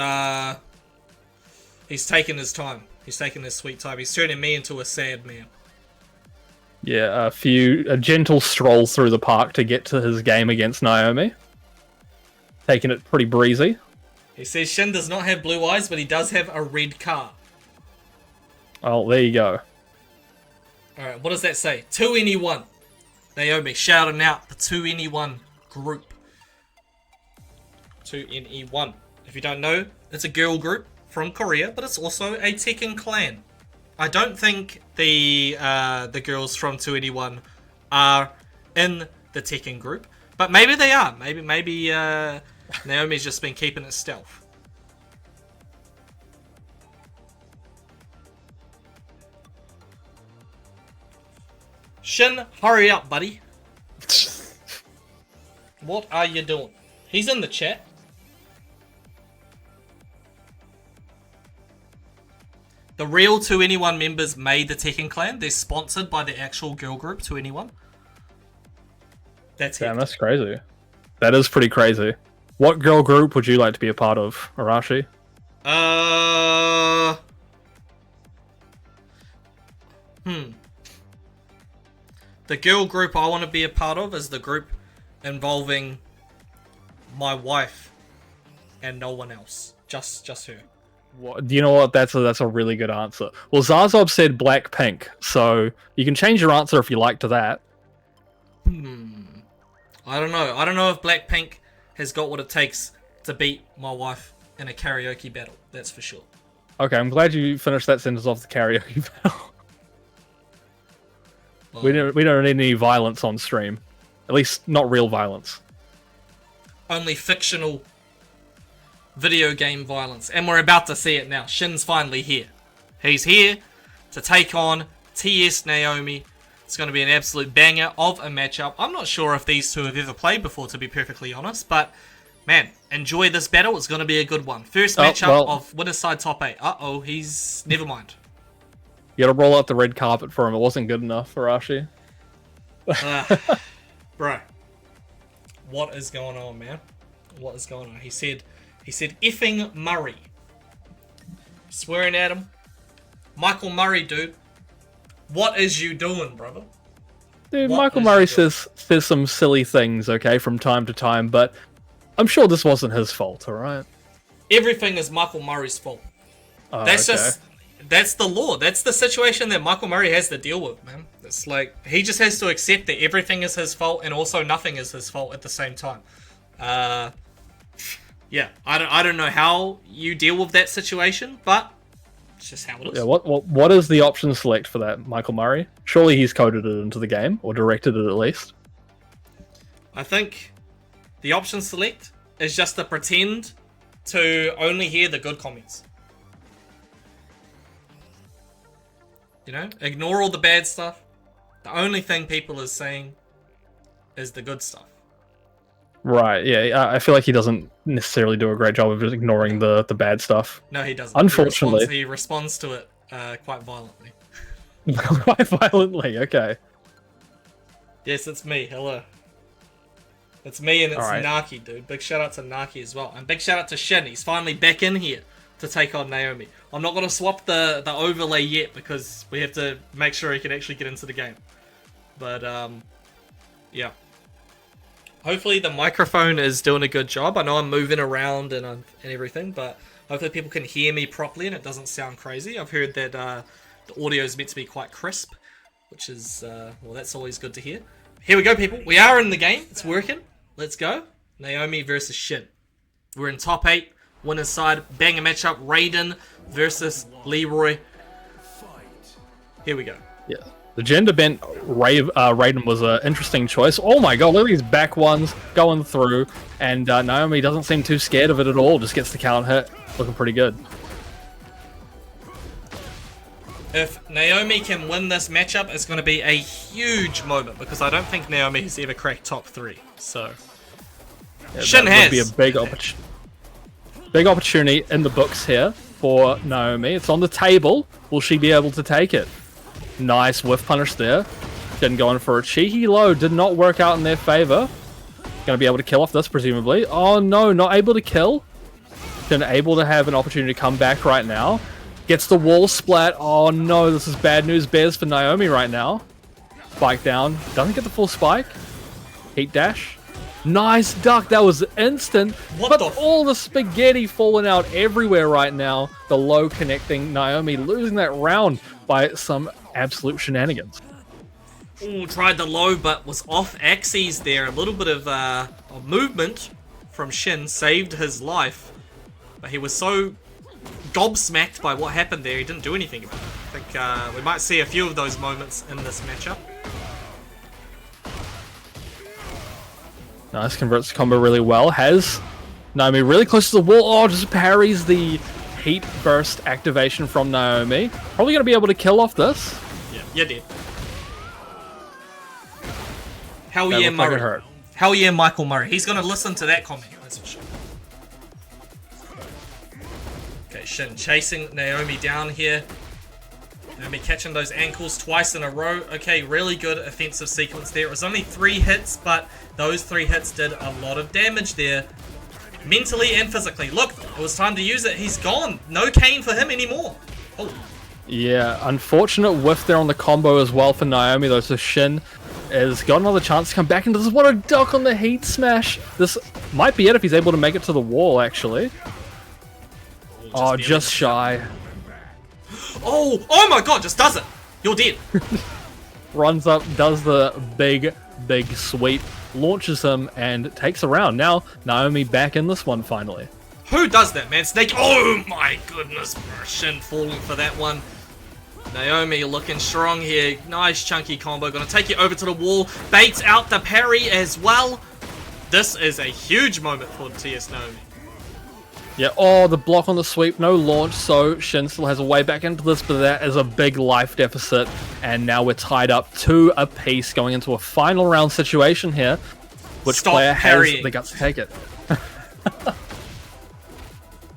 taking his time. He's taking his sweet time. He's turning me into a sad man. Yeah, a gentle stroll through the park to get to his game against Naomi. Taking it pretty breezy. He says Shin does not have blue eyes, but he does have a red car. Oh, there you go. Alright, what does that say? 2NE1. Naomi shouting out the 2NE1 group. 2NE1. If you don't know, it's a girl group from Korea, but it's also a Tekken clan. I don't think the girls from 2NE1 are in the Tekken group, but maybe they are. Maybe Naomi's just been keeping it stealth. Shin, hurry up, buddy. What are you doing? He's in the chat. The real 2NE1 members made the Tekken clan. They're sponsored by the actual girl group 2NE1. That's Damn, it. that's crazy. That is pretty crazy. What girl group would you like to be a part of, Arashi? The girl group I want to be a part of is the group involving my wife and no one else. Just her. What, do you know what? That's a really good answer. Well, Zazob said Blackpink, so you can change your answer if you like to that. I don't know. I don't know if Blackpink has got what it takes to beat my wife in a karaoke battle. That's for sure. Okay, I'm glad you finished that sentence off the karaoke battle. Well, We don't need any violence on stream. At least not real violence. only fictional video game violence. And we're about to see it now. Shin's finally here. He's here to take on TS Naomi. It's going to be an absolute banger of a matchup. I'm not sure if these two have ever played before, to be perfectly honest. But, man, enjoy this battle. It's going to be a good one. First matchup of winner's side top 8. Uh-oh, he's... Never mind. You gotta roll out the red carpet for him. It wasn't good enough for Arashi. Bro. What is going on, man? What is going on? He said effing Murray. Swearing at him. Michael Murray, dude. What is you doing, brother? Dude, What Michael is Murray he doing? says some silly things, okay, from time to time, but I'm sure this wasn't his fault, alright? Everything is Michael Murray's fault. Oh, That's okay. that's the law. That's the situation that Michael Murray has to deal with, man. It's like, he just has to accept that everything is his fault and also nothing is his fault at the same time. Yeah, I don't know how you deal with that situation, but it's just how it is. Yeah, what is the option select for that, Michael Murray? Surely he's coded it into the game, or directed it at least. I think the option select is just to pretend to only hear the good comments. You know, ignore all the bad stuff. The only thing people are saying is the good stuff. Right, yeah, I feel like he doesn't necessarily do a great job of just ignoring the bad stuff. No, he doesn't. Unfortunately. He responds to it quite violently. Quite violently, okay. Yes, it's me. Hello. It's me and it's Alright. Naki, dude. Big shout out to Naki as well. And big shout out to Shin. He's finally back in here to take on Naomi. I'm not going to swap the overlay yet because we have to make sure he can actually get into the game. But, yeah. Hopefully the microphone is doing a good job. I know I'm moving around and everything, but hopefully people can hear me properly and it doesn't sound crazy. I've heard that the audio is meant to be quite crisp, which is, well, that's always good to hear. Here we go, people. We are in the game. It's working. Let's go. Naomi versus Shin. We're in top 8. Winner's side. Banger matchup. Raiden versus Leroy. Here we go. Yeah. The gender bent Raiden was an interesting choice. Oh my god, look at these back ones going through. And Naomi doesn't seem too scared of it at all. Just gets the count hit. Looking pretty good. If Naomi can win this matchup, it's going to be a huge moment because I don't think Naomi has ever cracked top 3. So, Yeah, Shin that has. would be a big opportunity in the books here for Naomi. It's on the table. Will she be able to take it? Nice whiff punish there. Didn't go in for a cheeky low. Did not work out in their favor. Going to be able to kill off this, presumably. Oh no, not able to kill. Shin able to have an opportunity to come back right now. Gets the wall splat. Oh no, this is bad news bears for Naomi right now. Spike down. Doesn't get the full spike. Heat dash. Nice duck. That was instant. But all the spaghetti falling out everywhere right now. The low connecting. Naomi losing that round by some absolute shenanigans. Ooh, tried the low but was off axes there. A little bit of movement from Shin saved his life. But he was so gobsmacked by what happened there, he didn't do anything about it. I think we might see a few of those moments in this matchup. Nice, converts the combo really well. Has Naomi really close to the wall. Oh, just parries the heat burst activation from Naomi. Probably going to be able to kill off this. Yeah, you did. Hell That yeah, looked like it Murray. hurt. Hell yeah, Michael Murray. He's going to listen to that comment, that's for sure. Okay, Shin chasing Naomi down here. Naomi catching those ankles twice in a row. Okay, really good offensive sequence there. It was only 3 hits, but those 3 hits did a lot of damage there. Mentally and physically. Look, it was time to use it. He's gone. No cane for him anymore. Oh. Yeah, unfortunate whiff there on the combo as well for Naomi, though. So Shin has got another chance to come back into this. What a duck on the heat smash. This might be it if he's able to make it to the wall, actually. Oh, just shy. Oh my god, just does it. You're dead. Runs up, does the big sweep, launches him, and takes a round. Now, Naomi back in this one, finally. Who does that, man? Snake. Oh my goodness. Shin falling for that one. Naomi looking strong here. Nice chunky combo. Gonna take you over to the wall. Baits out the parry as well. This is a huge moment for TS Naomi. Yeah, oh, the block on the sweep, no launch, so Shin still has a way back into this, but that is a big life deficit, and now we're tied up 2 apiece going into a final round situation here. Which player has the guts to take it?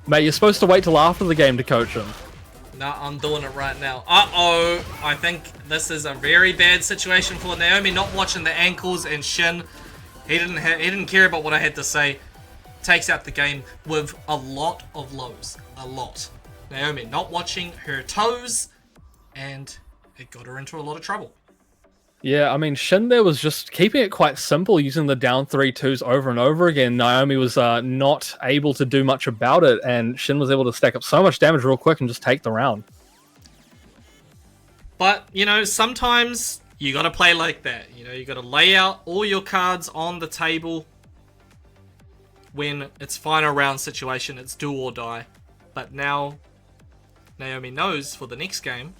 Mate, you're supposed to wait till after the game to coach him. Nah, I'm doing it right now. Uh-oh. I think this is a very bad situation for Naomi, not watching the ankles, and Shin, he didn't care about what I had to say. Takes out the game with a lot of lows. A lot. Naomi not watching her toes, and it got her into a lot of trouble. Yeah, I mean, Shin there was just keeping it quite simple, using the down 3-2s over and over again. Naomi was not able to do much about it, and Shin was able to stack up so much damage real quick and just take the round. But, you know, sometimes you gotta play like that. You know, you gotta lay out all your cards on the table. When it's final round situation, it's do or die. But now, Naomi knows for the next game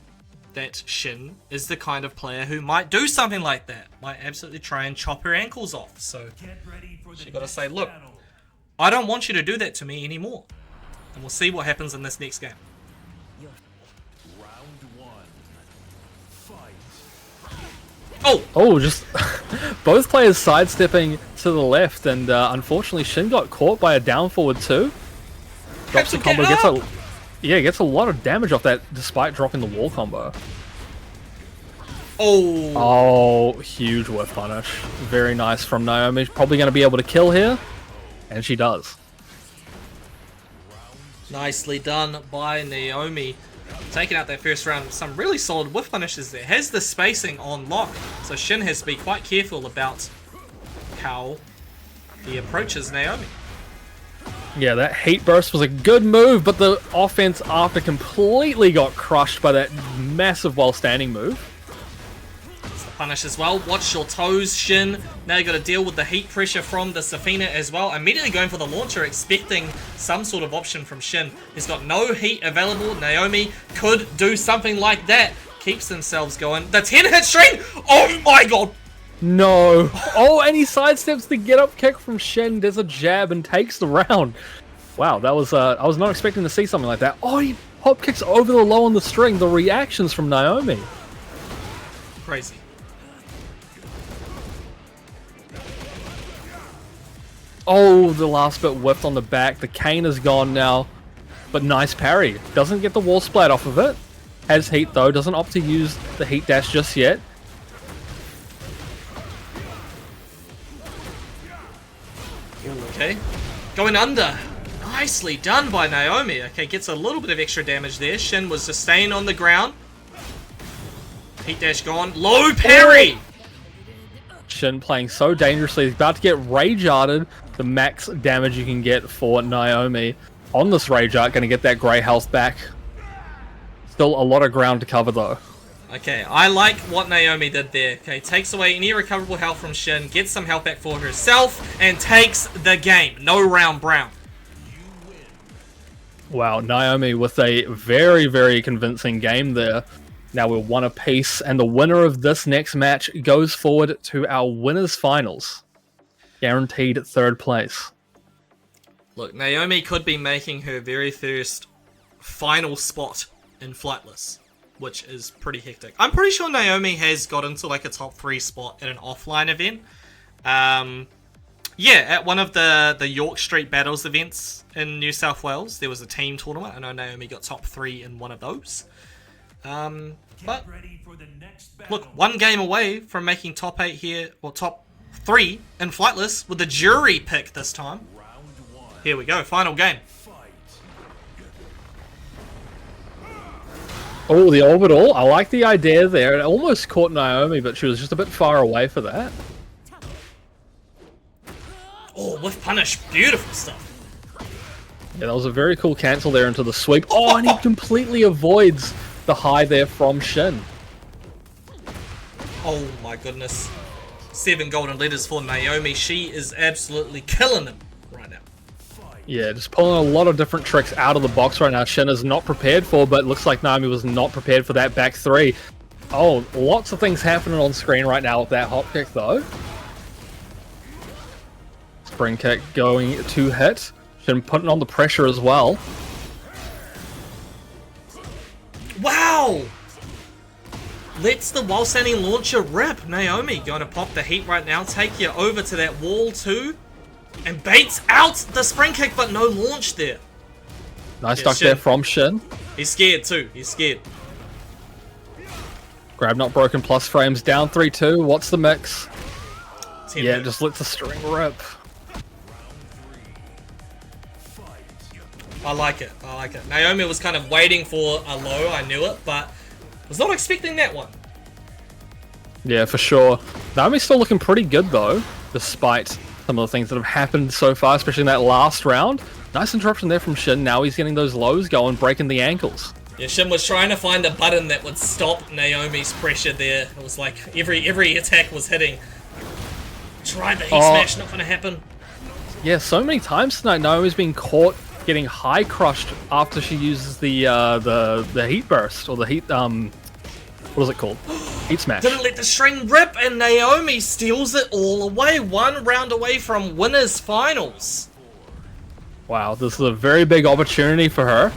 that Shin is the kind of player who might do something like that. Might absolutely try and chop her ankles off. So, she gotta say, look, I don't want you to do that to me anymore. And we'll see what happens in this next game. Round 1. Fight. Oh! Oh, just both players sidestepping to the left, and unfortunately Shin got caught by a down forward too. Drops the combo, gets a lot of damage off that despite dropping the wall combo. Oh, huge whiff punish. Very nice from Naomi. Probably going to be able to kill here, and she does. Nicely done by Naomi. Taking out that first round. Some really solid whiff punishes there. Has the spacing on lock, so Shin has to be quite careful about how he approaches Naomi. Yeah, that heat burst was a good move, but the offense after completely got crushed by that massive while standing move. Punish as well. Watch your toes, Shin. Now you got to deal with the heat pressure from the Safina as well. Immediately going for the launcher, expecting some sort of option from Shin. He's got no heat available. Naomi could do something like that. Keeps themselves going. The 10-hit string! Oh my god! No. Oh, and he sidesteps the get up kick from Shin. Does a jab and takes the round. Wow, that was I was not expecting to see something like that. Oh, he hop kicks over the low on the string. The reactions from Naomi. Crazy. Oh, the last bit whipped on the back. The cane is gone now. But nice parry. Doesn't get the wall splat off of it. Has heat though. Doesn't opt to use the heat dash just yet. Okay. Going under. Nicely done by Naomi. Okay, gets a little bit of extra damage there. Shin was just staying on the ground. Heat dash gone. Low parry! Shin playing so dangerously. He's about to get rage arted. The max damage you can get for Naomi on this rage art. Going to get that grey health back. Still a lot of ground to cover though. Okay, I like what Naomi did there. Okay, takes away any recoverable health from Shin, gets some health back for herself, and takes the game. No round brown. Wow, Naomi with a very, very convincing game there. Now we're one apiece, and the winner of this next match goes forward to our winners finals. Guaranteed third place. Look, Naomi could be making her very first final spot in Flightless, which is pretty hectic. I'm pretty sure Naomi has got into like a top 3 spot at an offline event. Yeah, at one of the York Street Battles events in New South Wales, there was a team tournament. I know Naomi got top 3 in one of those. But look, one game away from making top 8 here, or top 3 in Flightless with the jury pick this time. Here we go, final game. Oh, the orbital. I like the idea there. It almost caught Naomi, but she was just a bit far away for that. Oh, with punish. Beautiful stuff. Yeah, that was a very cool cancel there into the sweep. Oh, and he completely avoids the high there from Shin. Oh my goodness. 7 golden letters for Naomi. She is absolutely killing him right now. Yeah, just pulling a lot of different tricks out of the box right now. Shin is not prepared for, but it looks like Naomi was not prepared for that back 3. Oh, lots of things happening on screen right now with that hop kick though. Spring kick going to hit. Shin putting on the pressure as well. Wow! Lets the while standing launcher rip. Naomi going to pop the heat right now. Take you over to that wall too. And baits out the spring kick, but no launch there. Nice duck there from Shin. He's scared too. He's scared. Grab not broken plus frames. Down 3-2. What's the mix? Yeah, just lets the string rip. I like it. I like it. Naomi was kind of waiting for a low. I knew it, but was not expecting that one. Yeah, for sure. Naomi's still looking pretty good though, despite some of the things that have happened so far, especially in that last round. Nice interruption there from Shin. Now he's getting those lows going, breaking the ankles. Yeah, Shin was trying to find a button that would stop Naomi's pressure there. It was like every attack was hitting. Tried the heat smash, not gonna happen. Yeah, so many times tonight Naomi's been caught getting high crushed after she uses the heat burst, or the heat what is it called? Heat smash. Didn't let the string rip, and Naomi steals it all away. 1 round away from winners finals. Wow, this is a very big opportunity for her.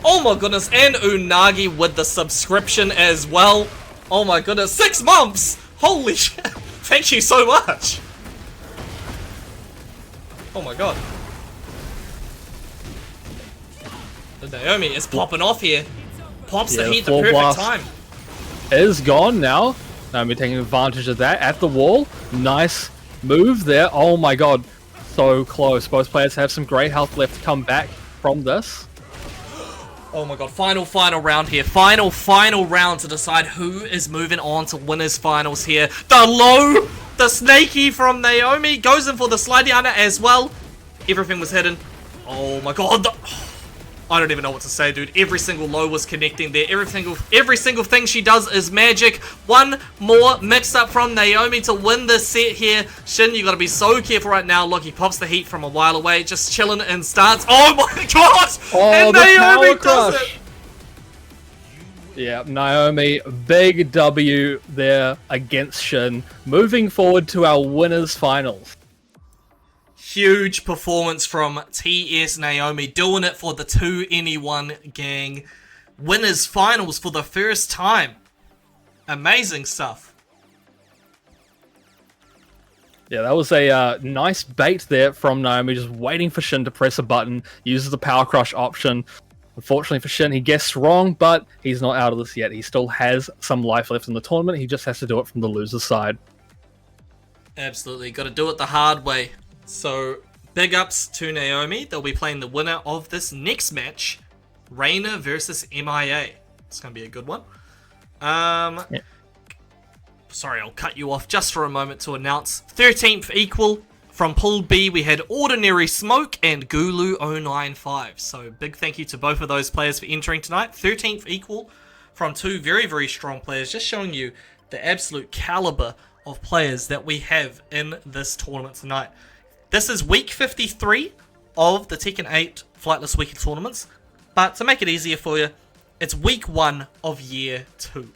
Oh my goodness, and Unagi with the subscription as well. Oh my goodness, 6 months! Holy shit! Thank you so much! Oh my god. The Naomi is popping off here. Pops the heat the full perfect blast time. Is gone now. Naomi taking advantage of that at the wall. Nice move there. Oh my god. So close. Both players have some great health left to come back from this. Oh my god, final round here. Final round to decide who is moving on to winners finals here. The snaky from Naomi goes in for the slidey under as well. Everything was hidden. Oh my god. I don't even know what to say, dude. Every single low was connecting there. Every single thing she does is magic. One more mix up from Naomi to win this set here. Shin, you gotta be so careful right now. Look, he pops the heat from a while away, just chilling and starts. Oh my god! Oh, and the Naomi power does crush. it. Yeah, Naomi, big W there against Shin. Moving forward to our winners finals. Huge performance from TS Naomi, doing it for the 2NE1 gang. Winners finals for the first time. Amazing stuff. Yeah, that was a nice bait there from Naomi, just waiting for Shin to press a button, uses the power crush option. Unfortunately for Shin, he guessed wrong, but he's not out of this yet. He still has some life left in the tournament. He just has to do it from the loser's side. Absolutely, got to do it the hard way. So, big ups to Naomi. They'll be playing the winner of this next match, Reina versus MIA. It's going to be a good one. Sorry, I'll cut you off just for a moment to announce 13th equal. From Pool B, we had Ordinary Smoke and Gulu095. So, big thank you to both of those players for entering tonight. 13th equal from two very, very strong players, just showing you the absolute caliber of players that we have in this tournament tonight. This is week 53 of the Tekken 8 Flightless Weekend Tournaments, but to make it easier for you, it's week 1 of year 2.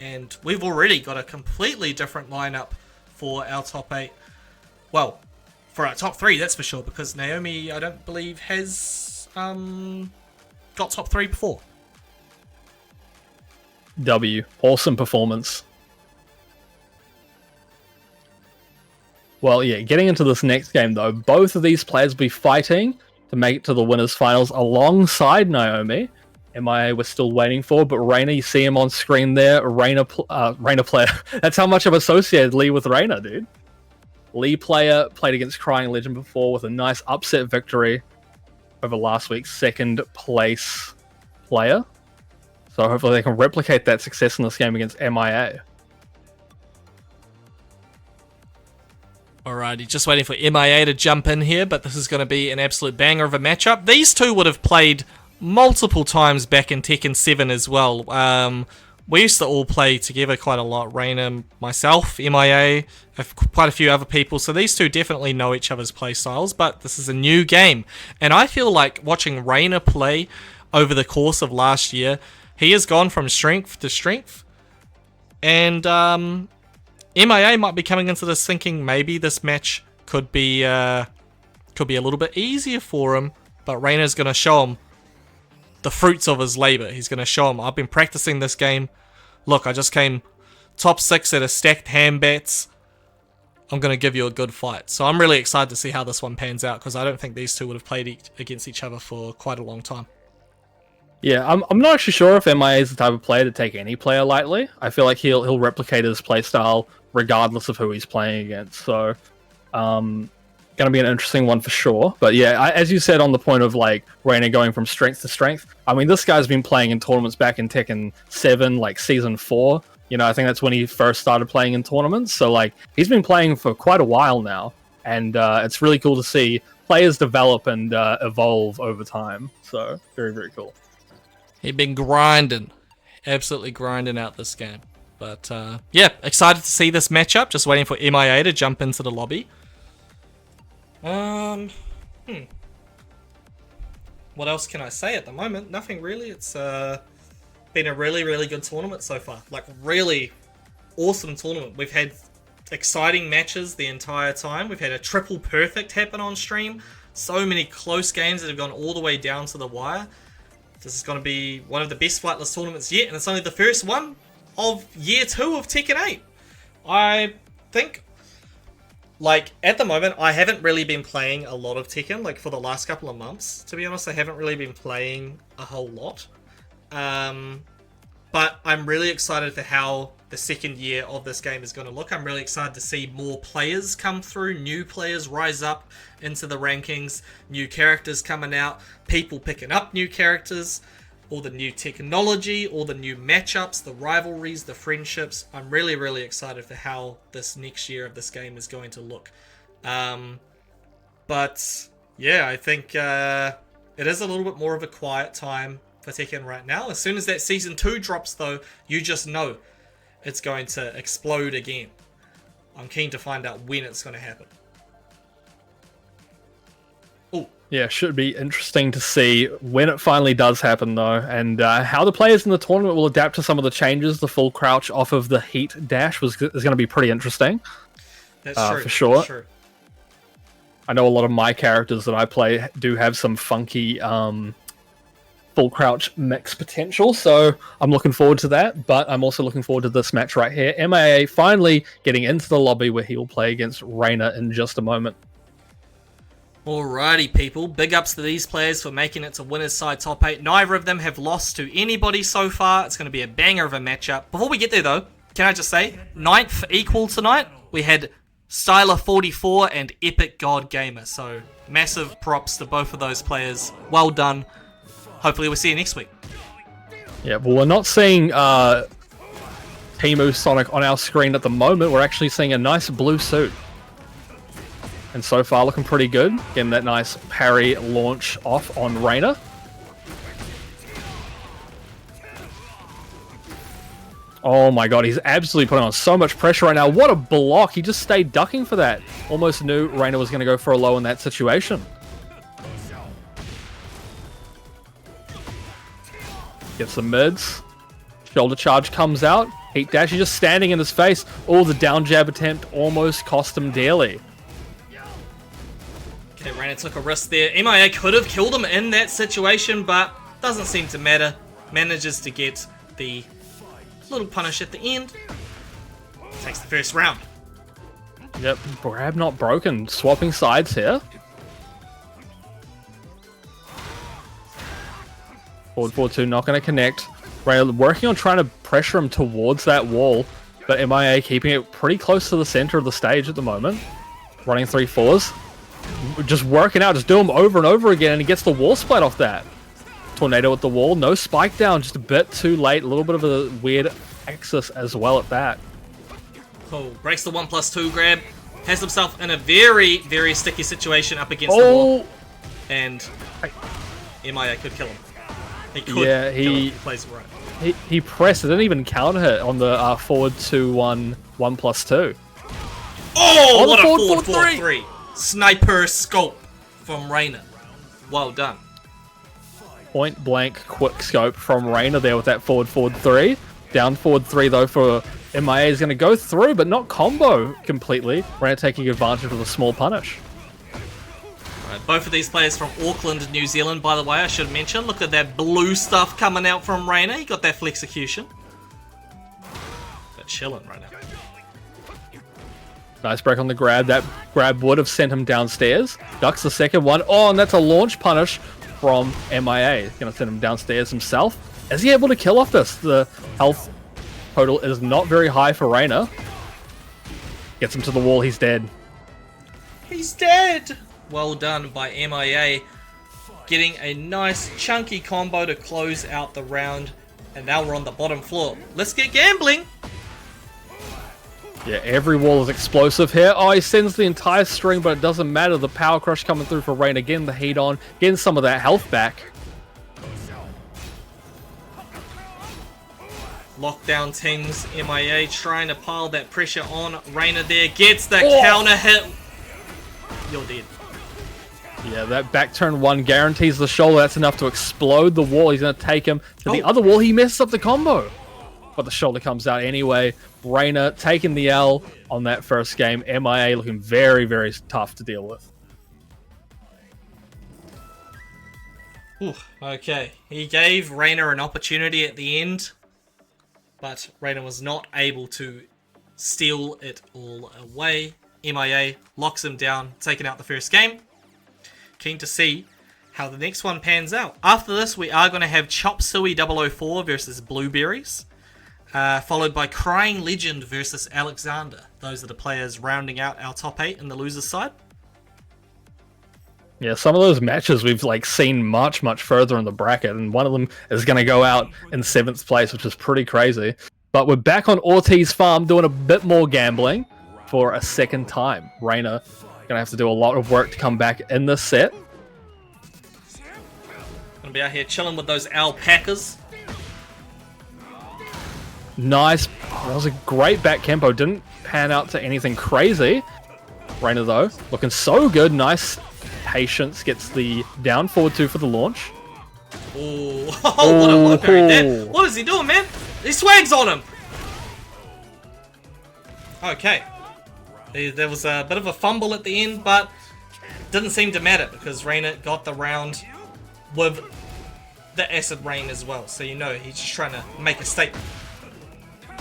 And we've already got a completely different lineup for our top 8. Well, for our top 3, that's for sure, because Naomi, I don't believe, has got top 3 before. W. Awesome performance. Well, yeah, getting into this next game, though, both of these players will be fighting to make it to the winners' finals alongside Naomi. MIA we're still waiting for, but Reina, you see him on screen there. Reina player. That's how much I've associated Lee with Reina, dude. Lee player played against Crying Legend before with a nice upset victory over last week's second place player. So hopefully they can replicate that success in this game against MIA. Alrighty, just waiting for MIA to jump in here, but this is going to be an absolute banger of a matchup. These two would have played multiple times back in Tekken 7 as well. We used to all play together quite a lot. Reina, myself, MIA, quite a few other people. So these two definitely know each other's play styles, but this is a new game. And I feel like watching Reina play over the course of last year, he has gone from strength to strength. And MIA might be coming into this thinking maybe this match could be a little bit easier for him, but Reina's going to show him the fruits of his labor. He's going to show him, I've been practicing this game. Look, I just came top 6 at a stacked hand bats. I'm going to give you a good fight. So I'm really excited to see how this one pans out, because I don't think these two would have played against each other for quite a long time. Yeah, I'm not actually sure if MIA is the type of player to take any player lightly. I feel like he'll replicate his playstyle regardless of who he's playing against. So, gonna be an interesting one for sure. But yeah, as you said on the point of like Reina going from strength to strength, I mean, this guy's been playing in tournaments back in Tekken 7, like Season 4. You know, I think that's when he first started playing in tournaments. So like, he's been playing for quite a while now. And it's really cool to see players develop and evolve over time. So, very, very cool. He'd been grinding. Absolutely grinding out this game. But yeah, excited to see this matchup. Just waiting for MIA to jump into the lobby. What else can I say at the moment? Nothing really. It's been a really, really good tournament so far. Like, really awesome tournament. We've had exciting matches the entire time. We've had a triple perfect happen on stream. So many close games that have gone all the way down to the wire. This is going to be one of the best Flightless tournaments yet, and it's only the first one of year 2 of Tekken 8. I think, like, at the moment, I haven't really been playing a lot of Tekken, like, for the last couple of months. To be honest, I haven't really been playing a whole lot. But I'm really excited for how the second year of this game is going to look. I'm really excited to see more players come through, new players rise up into the rankings, new characters coming out, people picking up new characters, all the new technology, all the new matchups, the rivalries, the friendships. I'm really, really excited for how this next year of this game is going to look. But yeah, I think it is a little bit more of a quiet time for Tekken right now. As soon as that Season 2 drops, though, you just know it's going to explode again. I'm keen to find out when it's going to happen. Oh, Yeah, should be interesting to see when it finally does happen, though, and how the players in the tournament will adapt to some of the changes. The full crouch off of the heat dash is going to be pretty interesting. that's true. For sure. That's true. I know a lot of my characters that I play do have some funky full crouch mix potential, so I'm looking forward to that, but I'm also looking forward to this match right here. MIA finally getting into the lobby where he will play against Reina in just a moment. Alrighty, people. Big ups to these players for making it to winner's side top 8. Neither of them have lost to anybody so far. It's going to be a banger of a matchup. Before we get there, though, can I just say, 9th equal tonight, we had Styler44 and Epic God Gamer, so massive props to both of those players. Well done. Hopefully we'll see you next week. Yeah, well, we're not seeing Timu Sonic on our screen at the moment. We're actually seeing a nice blue suit. And so far looking pretty good. Getting that nice parry launch off on Reina. Oh my god, he's absolutely putting on so much pressure right now. What a block. He just stayed ducking for that. Almost knew Reina was going to go for a low in that situation. Gets the mids. Shoulder charge comes out. Heat dash, he's just standing in his face. Oh, the down jab attempt almost cost him dearly. Okay, Reina took a risk there. MIA could have killed him in that situation, but doesn't seem to matter. Manages to get the little punish at the end. Takes the first round. Yep, grab not broken. Swapping sides here. Forward 4-2, not going to connect. Reina working on trying to pressure him towards that wall, but MIA keeping it pretty close to the center of the stage at the moment. Running 3-4s. Just working out, just do them over and over again, and he gets the wall split off that. Tornado at the wall, no spike down, just a bit too late. A little bit of a weird axis as well at that. Cool. Breaks the 1+2 grab. Has himself in a very, very sticky situation up against the wall. And MIA could kill him. He could kill him. He plays it right. He pressed, it didn't even counter hit on the forward 2-1, 1+2. Oh, what a forward 4-4-3. Sniper scope from Reina. Well done. Point blank quick scope from Reina there with that forward 3. Down forward 3 though for MIA is going to go through, but not combo completely. Reina taking advantage of the small punish. Right, both of these players from Auckland, New Zealand, by the way, I should mention. Look at that blue stuff coming out from Reina. He got that flexecution. But chilling right now. Nice break on the grab. That grab would have sent him downstairs. Ducks the second one. Oh, and that's a launch punish from MIA. He's going to send him downstairs himself. Is he able to kill off this? The health total is not very high for Reina. Gets him to the wall. He's dead. He's dead! Well done by MIA. Getting a nice chunky combo to close out the round. And now we're on the bottom floor. Let's get gambling! Yeah, every wall is explosive here. Oh, he sends the entire string, but it doesn't matter. The power crush coming through for Reina. Getting the heat on. Getting some of that health back. Lockdown teams, MIA trying to pile that pressure on. Reina there gets the counter hit. You're dead. Yeah, that back turn 1 guarantees the shoulder. That's enough to explode the wall. He's going to take him to the other wall. He messes up the combo. But the shoulder comes out anyway. Reina taking the L on that first game. MIA looking very, very tough to deal with. Ooh, okay. He gave Reina an opportunity at the end, but Reina was not able to steal it all away. MIA locks him down, taking out the first game. Keen to see how the next one pans out. After this, we are going to have Chop Suey 004 versus Blueberries, followed by Crying Legend versus Alexander. Those are the players rounding out our top 8 in the losers side. Yeah, some of those matches we've seen much further in the bracket, and one of them is going to go out in 7th place, which is pretty crazy. But we're back on Ortiz Farm doing a bit more gambling for a second time. Reina going to have to do a lot of work to come back in this set. Gonna be out here chilling with those alpacas. Nice. That was a great back tempo. Didn't pan out to anything crazy. Reina, though, looking so good. Nice patience. Gets the down forward 2 for the launch. Ooh. Oh, what a low parry there. What is he doing, man? He swags on him. Okay. There was a bit of a fumble at the end, but didn't seem to matter because Reina got the round with the acid rain as well. So, you know, he's just trying to make a statement.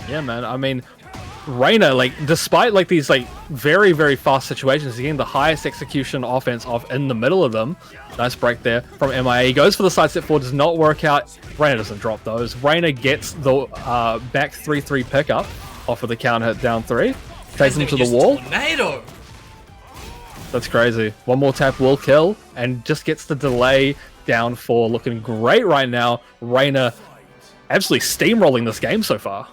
Yeah, man. I mean, Reina, despite these very fast situations, he's getting the highest execution offense off in the middle of them. Nice break there from MIA. He goes for the side step 4, does not work out. Reina doesn't drop those. Reina gets the back 3-3 pickup off of the counter hit down 3. Takes him to the wall. Tornado. That's crazy. One more tap will kill, and just gets the delay down 4. Looking great right now. Reina absolutely steamrolling this game so far.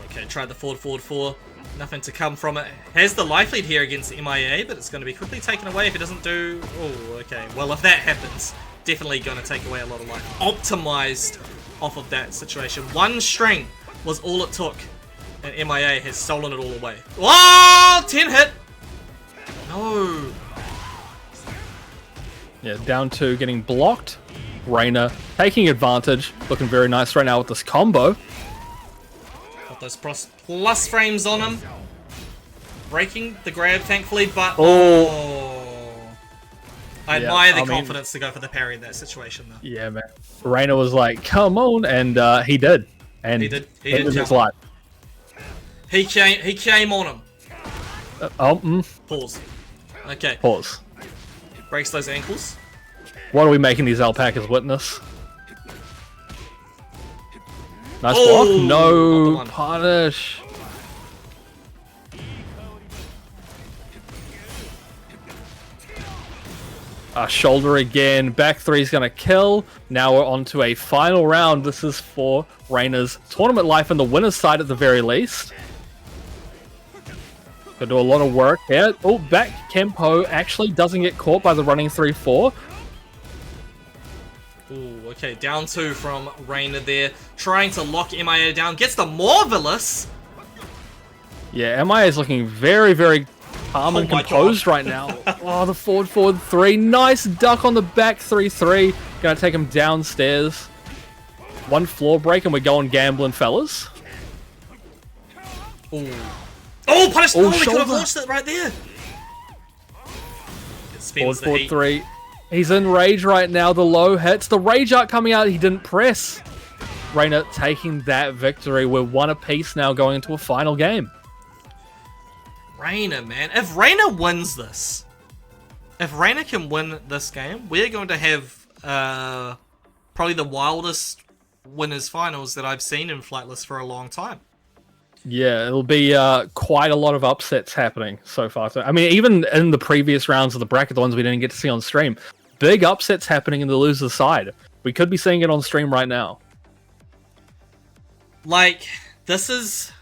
Okay, tried the forward 4. Nothing to come from it. Has the life lead here against MIA, but it's going to be quickly taken away if it doesn't do... Oh, okay. Well, if that happens, definitely going to take away a lot of life. Optimized off of that situation. One string was all it took, and MIA has stolen it all away. Whoa! 10 hit! No. Yeah, down 2 getting blocked. Reina taking advantage. Looking very nice right now with this combo. Got those plus frames on him. Breaking the grab, thankfully, but... I admire the confidence to go for the parry in that situation, though. Yeah, man. Reina was like, come on, and he did. And he did his life. He came on him. Pause. Okay. Pause. Breaks those ankles. What are we making these alpacas witness? Nice block. No punish. Shoulder again. Back 3's going to kill. Now we're on to a final round. This is for Reina's tournament life and the winner's side at the very least. Gonna do a lot of work here. Oh, back Kempo actually doesn't get caught by the running 3-4. Ooh, okay, down 2 from Reina there. Trying to lock MIA down. Gets the Marvelous. Yeah, MIA is looking very calm and composed right now. Oh, the forward 3. Nice duck on the back 3-3. Gonna take him downstairs. One floor break and we're going gambling, fellas. Ooh. Oh, punish! Oh, we could have launched it right there. It spins the heat. 3. He's in rage right now. The low hits. The rage art coming out. He didn't press. Reina taking that victory. We're 1 apiece now going into a final game. Reina, man. If Reina wins this, if Reina can win this game, we're going to have probably the wildest winners finals that I've seen in Flightless for a long time. Yeah, it'll be quite a lot of upsets happening so far. So, I mean, even in the previous rounds of the bracket, the ones we didn't get to see on stream, big upsets happening in the loser's side. We could be seeing it on stream right now. This is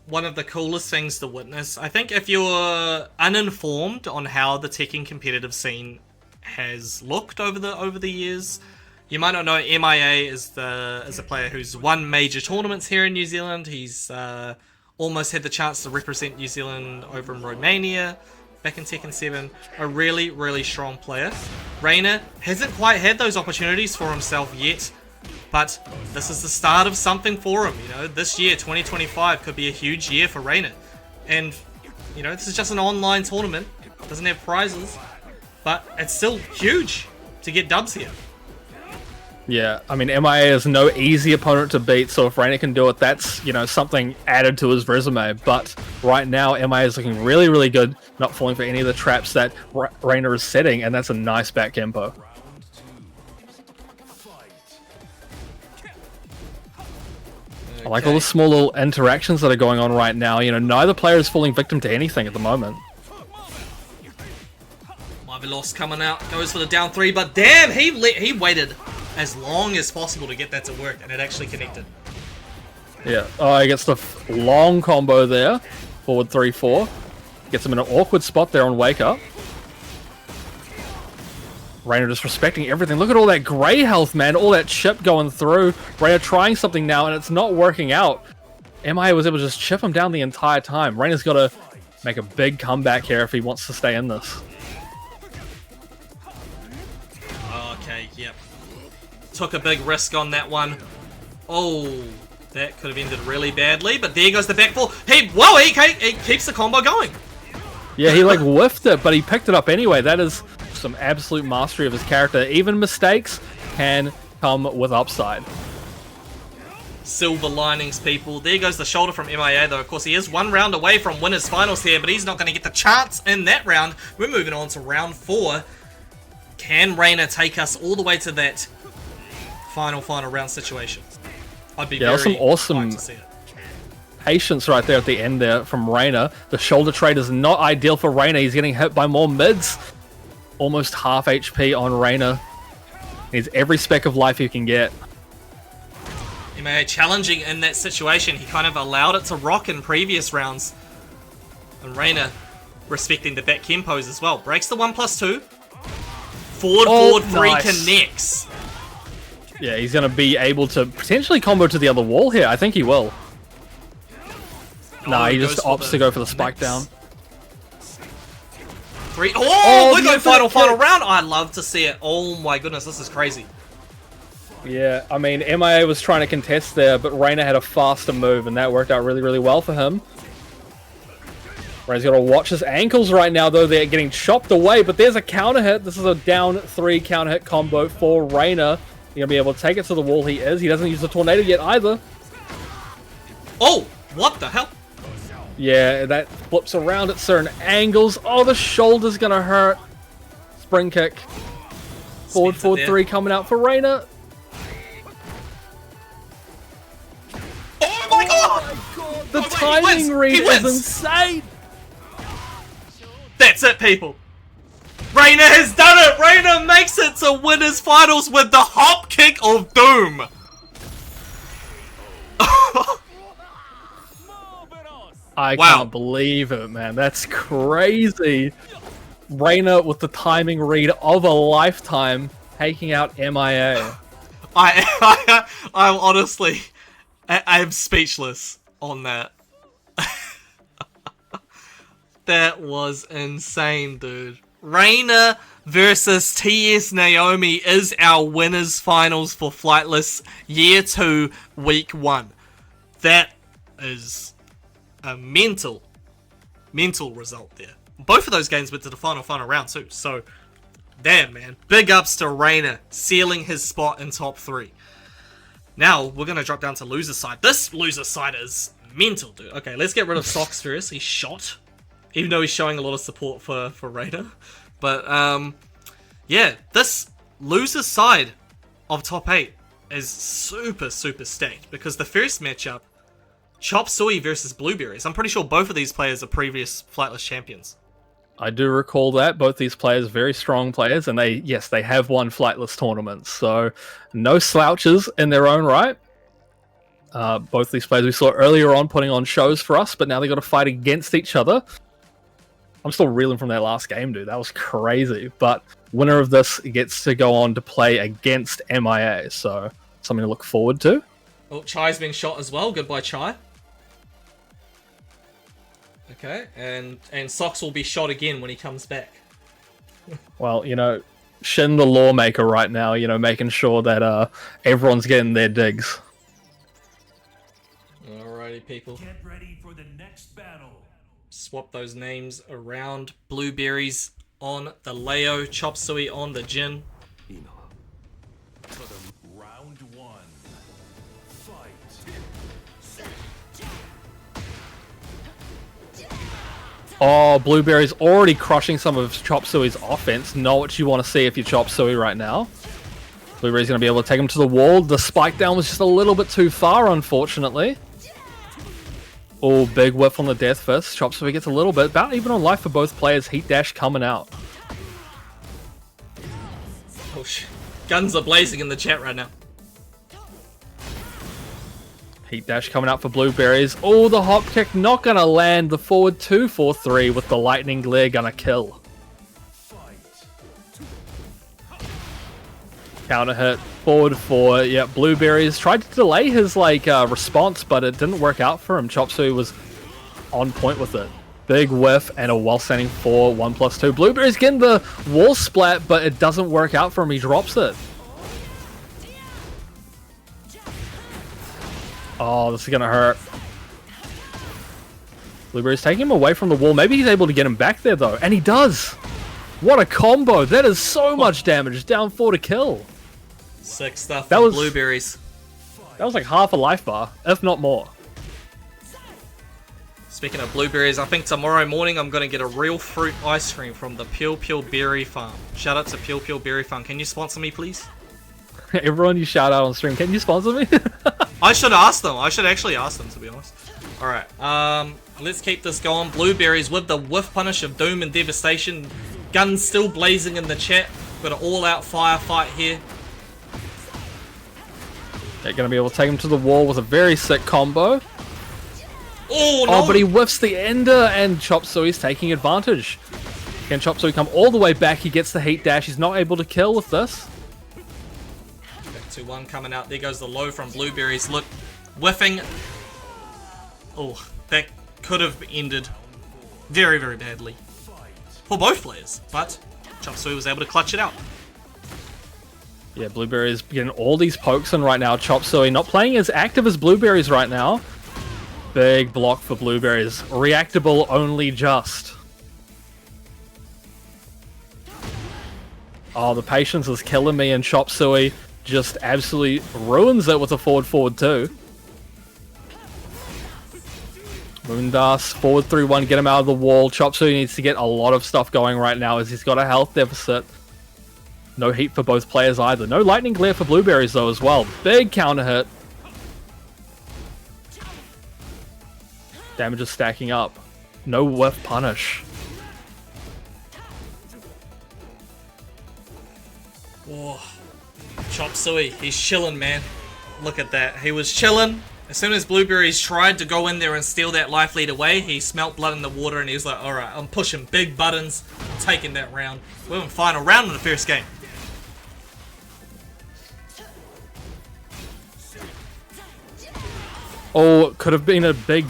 one of the coolest things to witness. I think if you're uninformed on how the Tekken competitive scene has looked over the years, you might not know MIA is a player who's won major tournaments here in New Zealand. He's almost had the chance to represent New Zealand over in Romania back in Tekken 7. A really strong player. Reina hasn't quite had those opportunities for himself yet, but this is the start of something for him. You know, this year, 2025, could be a huge year for Reina. And, you know, this is just an online tournament. It doesn't have prizes, but it's still huge to get dubs here. Yeah, I mean, MIA is no easy opponent to beat, so if Reina can do it, that's, you know, something added to his resume. But right now, MIA is looking really, really good, not falling for any of the traps that Reina is setting, and that's a nice back tempo. I like all the small little interactions that are going on right now. You know, neither player is falling victim to anything at the moment. Marvelos coming out, goes for the down 3, but damn, he waited as long as possible to get that to work, and it actually connected. Yeah, oh, he gets the long combo there. Forward 3-4. Gets him in an awkward spot there on Wake Up. Reina just respecting everything. Look at all that grey health, man. All that chip going through. Reina trying something now, and it's not working out. MIA was able to just chip him down the entire time. Reina's got to make a big comeback here if he wants to stay in this. Okay, yep. Took a big risk on that one. Oh, that could have ended really badly, but there goes the back four. He keeps the combo going. Yeah, he like whiffed it, but he picked it up anyway. That is some absolute mastery of his character. Even mistakes can come with upside. Silver linings, people. There goes the shoulder from MIA, though. Of course, he is one round away from winners finals here, but he's not going to get the chance in that round. We're moving on to round 4. Can Reina take us all the way to that final round situation? I'd be very some awesome to see it. Patience right there at the end there from Reina. The shoulder trade is not ideal for Reina. He's getting hit by more mids. Almost half HP on Reina. Needs every speck of life he can get. MIA challenging in that situation. He kind of allowed it to rock in previous rounds. And Reina respecting the back Kempos as well. Breaks the 1+2. Forward 3 nice. connects. Yeah, he's going to be able to potentially combo to the other wall here. I think he will. Nah, he just opts to go for the spike down. 3. Oh, we're going final round. I love to see it. Oh my goodness, this is crazy. Yeah, I mean, MIA was trying to contest there, but Reina had a faster move, and that worked out really, really well for him. Reina's got to watch his ankles right now, though. They're getting chopped away, but there's a counter hit. This is a down 3 counter hit combo for Reina. He's going to be able to take it to the wall. He is. He doesn't use the tornado yet either. Oh, what the hell? Yeah, that flips around at certain angles. Oh, the shoulder's going to hurt. Spring kick. Forward 3 coming out for Reina. Oh my god! The timing read is insane. That's it, people. Reina has done it! Reina makes it to winners finals with the hop kick of doom! I can't believe it, man. That's crazy. Reina with the timing read of a lifetime, taking out MIA. I'm honestly... I'm speechless on that. That was insane, dude. Reina versus TS Naomi is our winners finals for Flightless Year 2 Week 1. That is a mental result there. Both of those games went to the final round too. So, damn, man. Big ups to Reina sealing his spot in top 3. Now, we're going to drop down to loser side. This loser side is mental, dude. Okay, let's get rid of Socks first. He's shot. Even though he's showing a lot of support for Reina. But, yeah, this loser side of top 8 is super stacked. Because the first matchup, Chop Suey versus Blueberries. I'm pretty sure both of these players are previous Flightless champions. I do recall that. Both these players, very strong players, and they have won Flightless tournaments. So, no slouches in their own right. Both these players we saw earlier on putting on shows for us, but now they got to fight against each other. I'm still reeling from that last game, dude. That was crazy. But winner of this gets to go on to play against MIA, so something to look forward to. Oh, Chai's being shot as well. Goodbye, Chai. Okay, and Socks will be shot again when he comes back. Well, you know, Shin the lawmaker right now, you know, making sure that everyone's getting their digs. Alrighty, people. Get ready for the next battle. Swap those names around. Blueberries on the Leo, Chop Suey on the Jin. Round one. Fight. Oh, Blueberry's already crushing some of Chop Suey's offense. Not what you want to see if you Chop Suey right now. Blueberry's going to be able to take him to the wall. The spike down was just a little bit too far, unfortunately. Oh, big whip on the Death Fist. Chop Suey gets a little bit. About even on life for both players. Heat Dash coming out. Oh, guns are blazing in the chat right now. Heat Dash coming out for Blueberries. Oh, the hop kick not going to land. The forward 2-4-3 with the Lightning Glare going to kill. Counter hit, forward 4. Yeah, Blueberries tried to delay his response, but it didn't work out for him. Chop Suey was on point with it. Big whiff and a wall standing 4, 1+2. Blueberries getting the wall splat, but it doesn't work out for him. He drops it. Oh, this is gonna hurt. Blueberry's taking him away from the wall. Maybe he's able to get him back there though, and he does. What a combo! That is so much damage. Down 4 to kill. Sick stuff. That from was Blueberries. That was like half a life bar, if not more. Speaking of Blueberries, I think tomorrow morning I'm gonna get a real fruit ice cream from the Pure Berry Farm. Shout out to Pure Berry Farm. Can you sponsor me, please? Everyone you shout out on stream, can you sponsor me? I should ask them. I should actually ask them, to be honest. Alright, let's keep this going. Blueberries with the whiff punish of Doom and Devastation. Guns still blazing in the chat. Got an all-out firefight here. They're going to be able to take him to the wall with a very sick combo. Oh, no! Oh, but he whiffs the Ender, and Chop Suey's taking advantage. Can Chop Suey come all the way back? He gets the Heat Dash. He's not able to kill with this. Back to 1 coming out. There goes the low from Blueberries. Look, whiffing. Oh, that could have ended very, very badly for both players, but Chop Suey was able to clutch it out. Yeah, Blueberries getting all these pokes in right now. Chop Suey not playing as active as Blueberries right now. Big block for Blueberries. Reactable only just. Oh, the patience is killing me, and Chop Suey just absolutely ruins it with a forward 2. Moondas, forward 3-1, get him out of the wall. Chop Suey needs to get a lot of stuff going right now as he's got a health deficit. No heat for both players either. No Lightning Glare for Blueberries though as well. Big counter hit. Damage is stacking up. No whiff punish. Whoa. Chop Suey, he's chilling, man. Look at that. He was chilling. As soon as Blueberries tried to go in there and steal that life lead away, he smelt blood in the water and he was like, alright, I'm pushing big buttons. I'm taking that round. We're in final round in the first game. Oh, could have been a big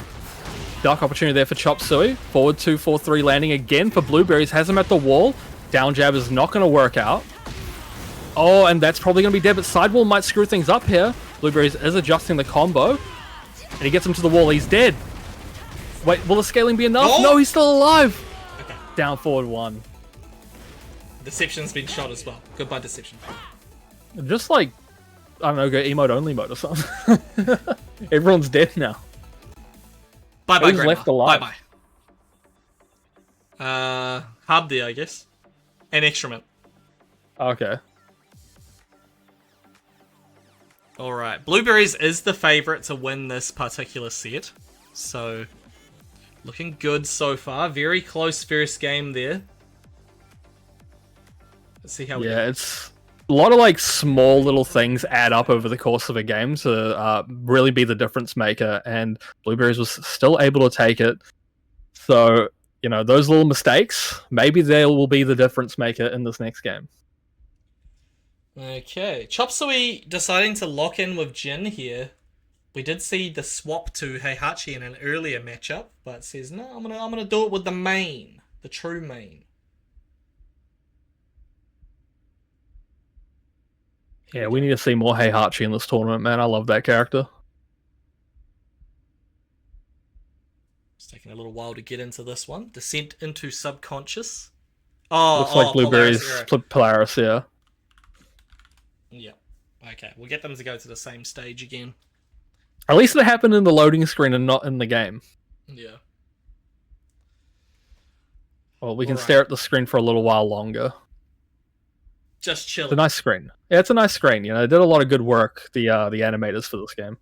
duck opportunity there for Chop Suey. Forward 2-4-3 landing again for Blueberries. Has him at the wall. Down jab is not going to work out. Oh, and that's probably going to be dead, but sidewall might screw things up here. Blueberries is adjusting the combo. And he gets him to the wall. He's dead. Wait, will the scaling be enough? Oh! No, he's still alive. Okay. Down forward 1. Deception's been shot as well. Goodbye, Deception. Just like, I don't know, go emote only mode or something. Everyone's dead now. Bye-bye, Who's Grandma. left alive? Bye-bye. Habdi, I guess. And Excrement. Okay. Alright, Blueberries is the favourite to win this particular set. So, looking good so far. Very close first game there. Let's see how we Yeah, it's a lot of like small little things add up over the course of a game to really be the difference maker, and Blueberries was still able to take it. So, you know, those little mistakes, maybe they will be the difference maker in this next game. Okay, Chop Suey deciding to lock in with Jin here. We did see the swap to Heihachi in an earlier matchup, but says no, I'm gonna do it with the main, the true main. Yeah, we need to see more Heihachi in this tournament, man. I love that character. It's taking a little while to get into this one. Descent into Subconscious. Oh, Looks like Blueberries, Polaris, Polaris, yeah. yeah. Okay, we'll get them to go to the same stage again. At least it happened in the loading screen and not in the game. Yeah. Well, we can Alright. stare at the screen for a little while longer. Just chill. It's a nice screen. Yeah, it's a nice screen. You know, they did a lot of good work, the animators for this game.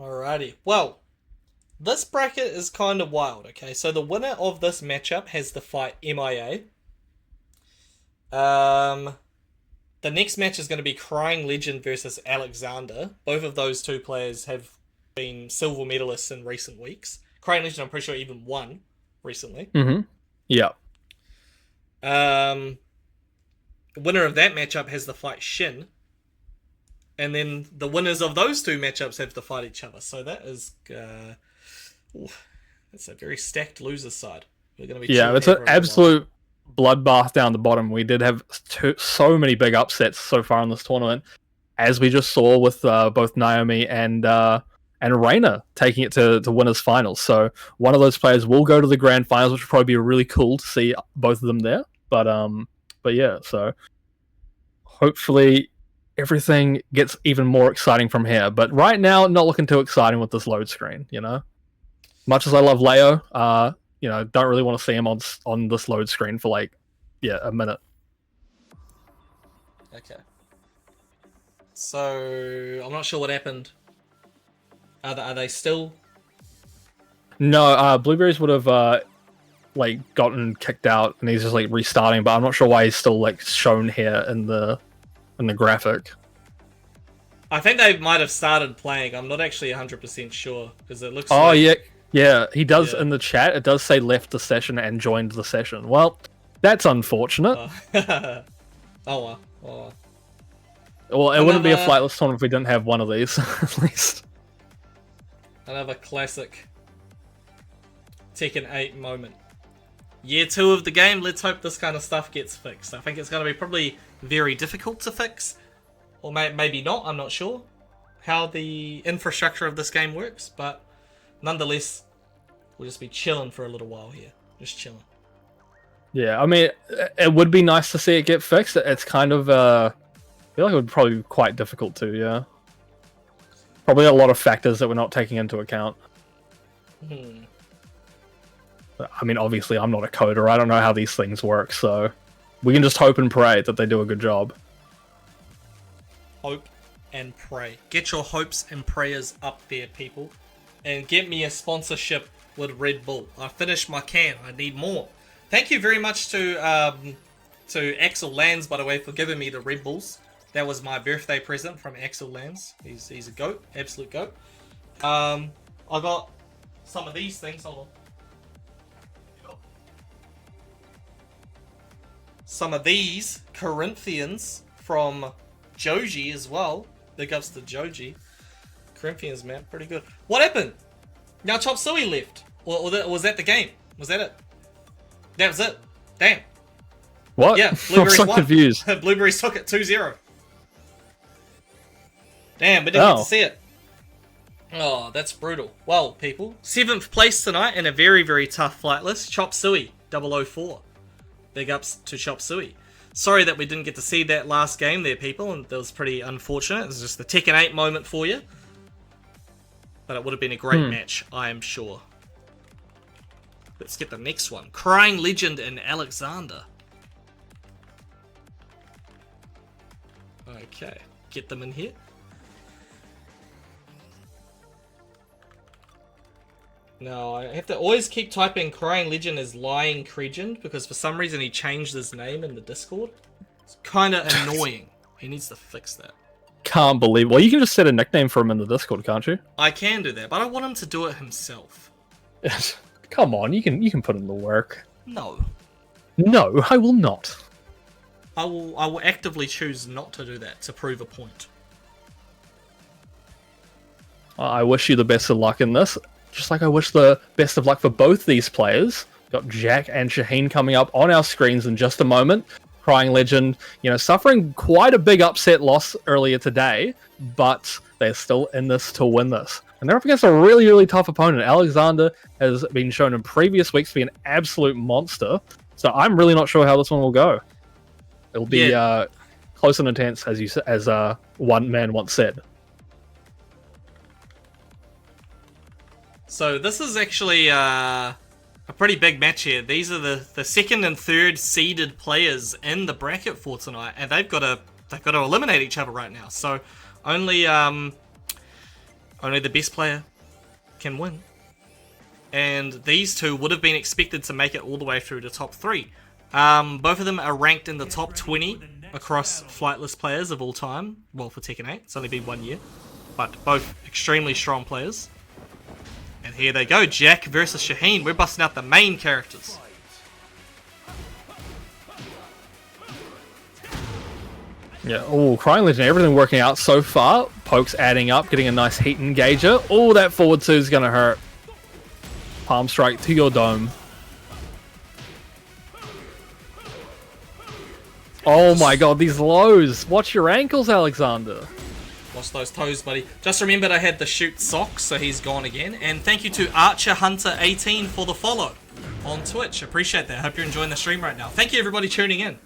Alrighty. Well, this bracket is kind of wild, okay? So the winner of this matchup has to fight MIA. The next match is going to be Crying Legend versus Alexander. Both of those two players have been silver medalists in recent weeks. Crying Legend, I'm pretty sure, even won recently. Mm-hmm. Yeah. The winner of that matchup has to fight Shin. And then the winners of those two matchups have to fight each other. So that is... it's a very stacked loser side. We're going to be it's an absolute bloodbath down the bottom. We did have so many big upsets so far in this tournament, as we just saw with both Naomi and Reina taking it to winners finals. So one of those players will go to the grand finals, which would probably be really cool to see both of them there. But yeah, so hopefully everything gets even more exciting from here. But right now, not looking too exciting with this load screen. You know, much as I love Leo, don't really want to see him on this load screen for a minute. Okay. So I'm not sure what happened. Are they still? No, Blueberries would have gotten kicked out, and he's just restarting. But I'm not sure why he's still shown here in the graphic. I think they might have started playing. I'm not actually 100% sure because it looks. Oh yeah, he does in the chat. It does say left the session and joined the session. Well, that's unfortunate. Oh well. Well, it wouldn't be a flightless tournament if we didn't have one of these, at least. Another classic Tekken 8 moment. Year 2 of the game, let's hope this kind of stuff gets fixed. I think it's going to be probably very difficult to fix. Or maybe not, I'm not sure how the infrastructure of this game works. But nonetheless, we'll just be chilling for a little while here. Just chilling. Yeah, I mean, it would be nice to see it get fixed. It's kind of... I feel like it would probably be quite difficult to, yeah. Probably a lot of factors that we're not taking into account. I mean, obviously, I'm not a coder. I don't know how these things work, so we can just hope and pray that they do a good job. Hope and pray. Get your hopes and prayers up there, people. And get me a sponsorship with Red Bull. I finished my can. I need more. Thank you very much to Axel Lands, by the way, for giving me the Red Bulls. That was my birthday present from Axel Lands. He's a goat, absolute goat. I got some of these things. Hold on. Some of these Corinthians from Joji as well. Big ups to Joji. Corinthians, man, pretty good. What happened? Now Chop Suey left. Or was that the game? Was that it? That was it. Damn. What? Yeah, I'm Blueberries so won. confused. Blueberries took it 2-0. Damn, we didn't get to see it. Oh, that's brutal. Well, people, 7th place tonight in a very, very tough flightless. Chop Suey, 004. Big ups to Chop Suey. Sorry that we didn't get to see that last game there, people, and that was pretty unfortunate. It was just the Tekken 8 moment for you. But it would have been a great match, I am sure. Let's get the next one. Crying Legend and Alexander. Okay, get them in here. No, I have to always keep typing Crying Legend as Lying Cregend because for some reason he changed his name in the Discord. It's kind of annoying. He needs to fix that. Can't believe. Well, you can just set a nickname for him in the Discord, can't you? I can do that, but I want him to do it himself. Come on, you can put in the work. No. No, I will not. I will actively choose not to do that to prove a point. I wish you the best of luck in this. Just like I wish the best of luck for both these players. Got Jack and Shaheen coming up on our screens in just a moment. Crying Legend, suffering quite a big upset loss earlier today, but they're still in this to win this. And they're up against a really, really tough opponent. Alexander has been shown in previous weeks to be an absolute monster. So I'm really not sure how this one will go. It'll be close and intense, as one man once said. So this is actually a pretty big match here. These are the second and third seeded players in the bracket for tonight, and they've got to eliminate each other right now. So only the best player can win. And these two would have been expected to make it all the way through the top 3. Both of them are ranked in the top 20 across Flightless players of all time. Well, for Tekken 8, it's only been 1 year. But both extremely strong players. And here they go, Jack versus Shaheen. We're busting out the main characters. Yeah, oh, Crying Legend, everything working out so far. Pokes adding up, getting a nice heat engager. Oh, that forward 2 is going to hurt. Palm strike to your dome. Oh my god, these lows. Watch your ankles, Alexander. Watch those toes, buddy. Just remembered I had the shoot socks, so he's gone again. And thank you to Archer Hunter 18 for the follow on Twitch. Appreciate that. Hope you're enjoying the stream right now. Thank you, everybody, tuning in.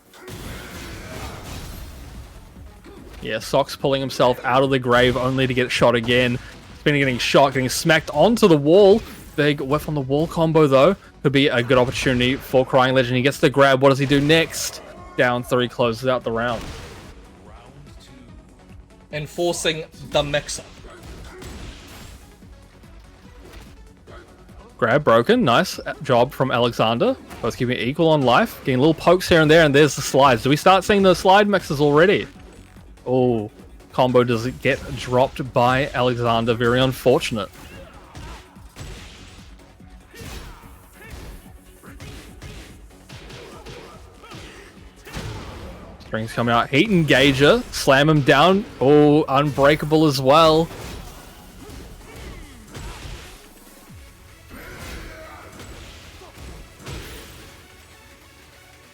Yeah, Socks pulling himself out of the grave only to get shot again. He's been getting shot, getting smacked onto the wall. Big whiff on the wall combo, though. Could be a good opportunity for Crying Legend. He gets the grab. What does he do next? Down 3, closes out the round. Enforcing the mix-up. Grab broken. Nice job from Alexander. Both keeping it equal on life. Getting little pokes here and there, and there's the slides. Do we start seeing the slide mixes already? Oh, combo does it get dropped by Alexander. Very unfortunate. Strings coming out. Heat engager. Slam him down. Oh, unbreakable as well.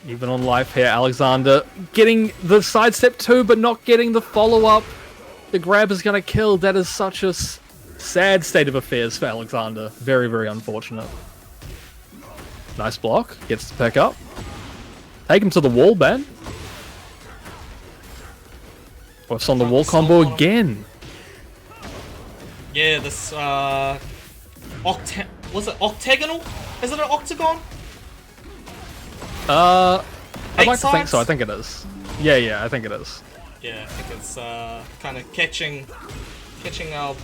Even on life here, Alexander getting the sidestep too, but not getting the follow-up. The grab is going to kill. That is such a sad state of affairs for Alexander. Very, very unfortunate. Nice block. Gets to pick up. Take him to the wall, Ben. What's on the wall combo again? Yeah, this was it octagonal? Is it an octagon? I'd like to think sides? so. I think it is. Yeah, I think it is. Yeah, I think it's kind of catching our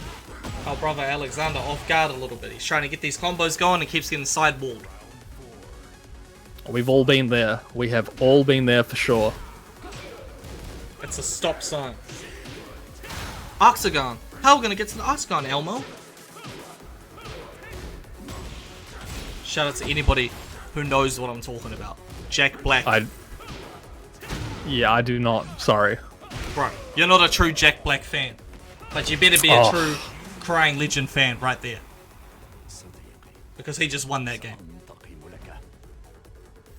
brother Alexander off guard a little bit. He's trying to get these combos going and keeps getting sidewalled. We've all been there. We have all been there for sure. It's a stop sign. Octagon. How are we gonna get to the octagon, Elmo? Shout out to anybody who knows what I'm talking about. Jack Black. I do not. Sorry. Bro, you're not a true Jack Black fan. But you better be a true Crying Legend fan right there. Because he just won that game.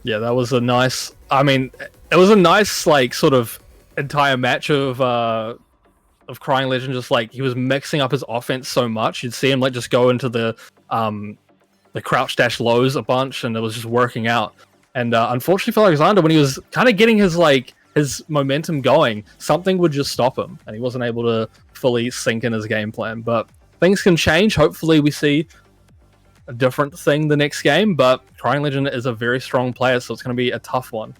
Yeah, that was a nice... I mean, it was a nice, like, sort of entire match of Crying Legend. Just, like, he was mixing up his offense so much. You'd see him, like, just go into the crouch dash lows a bunch, and it was just working out. And unfortunately for Alexander, when he was kind of getting his momentum going, something would just stop him, and he wasn't able to fully sink in his game plan. But things can change. Hopefully we see a different thing the next game, but Crying Legend is a very strong player, so it's going to be a tough one.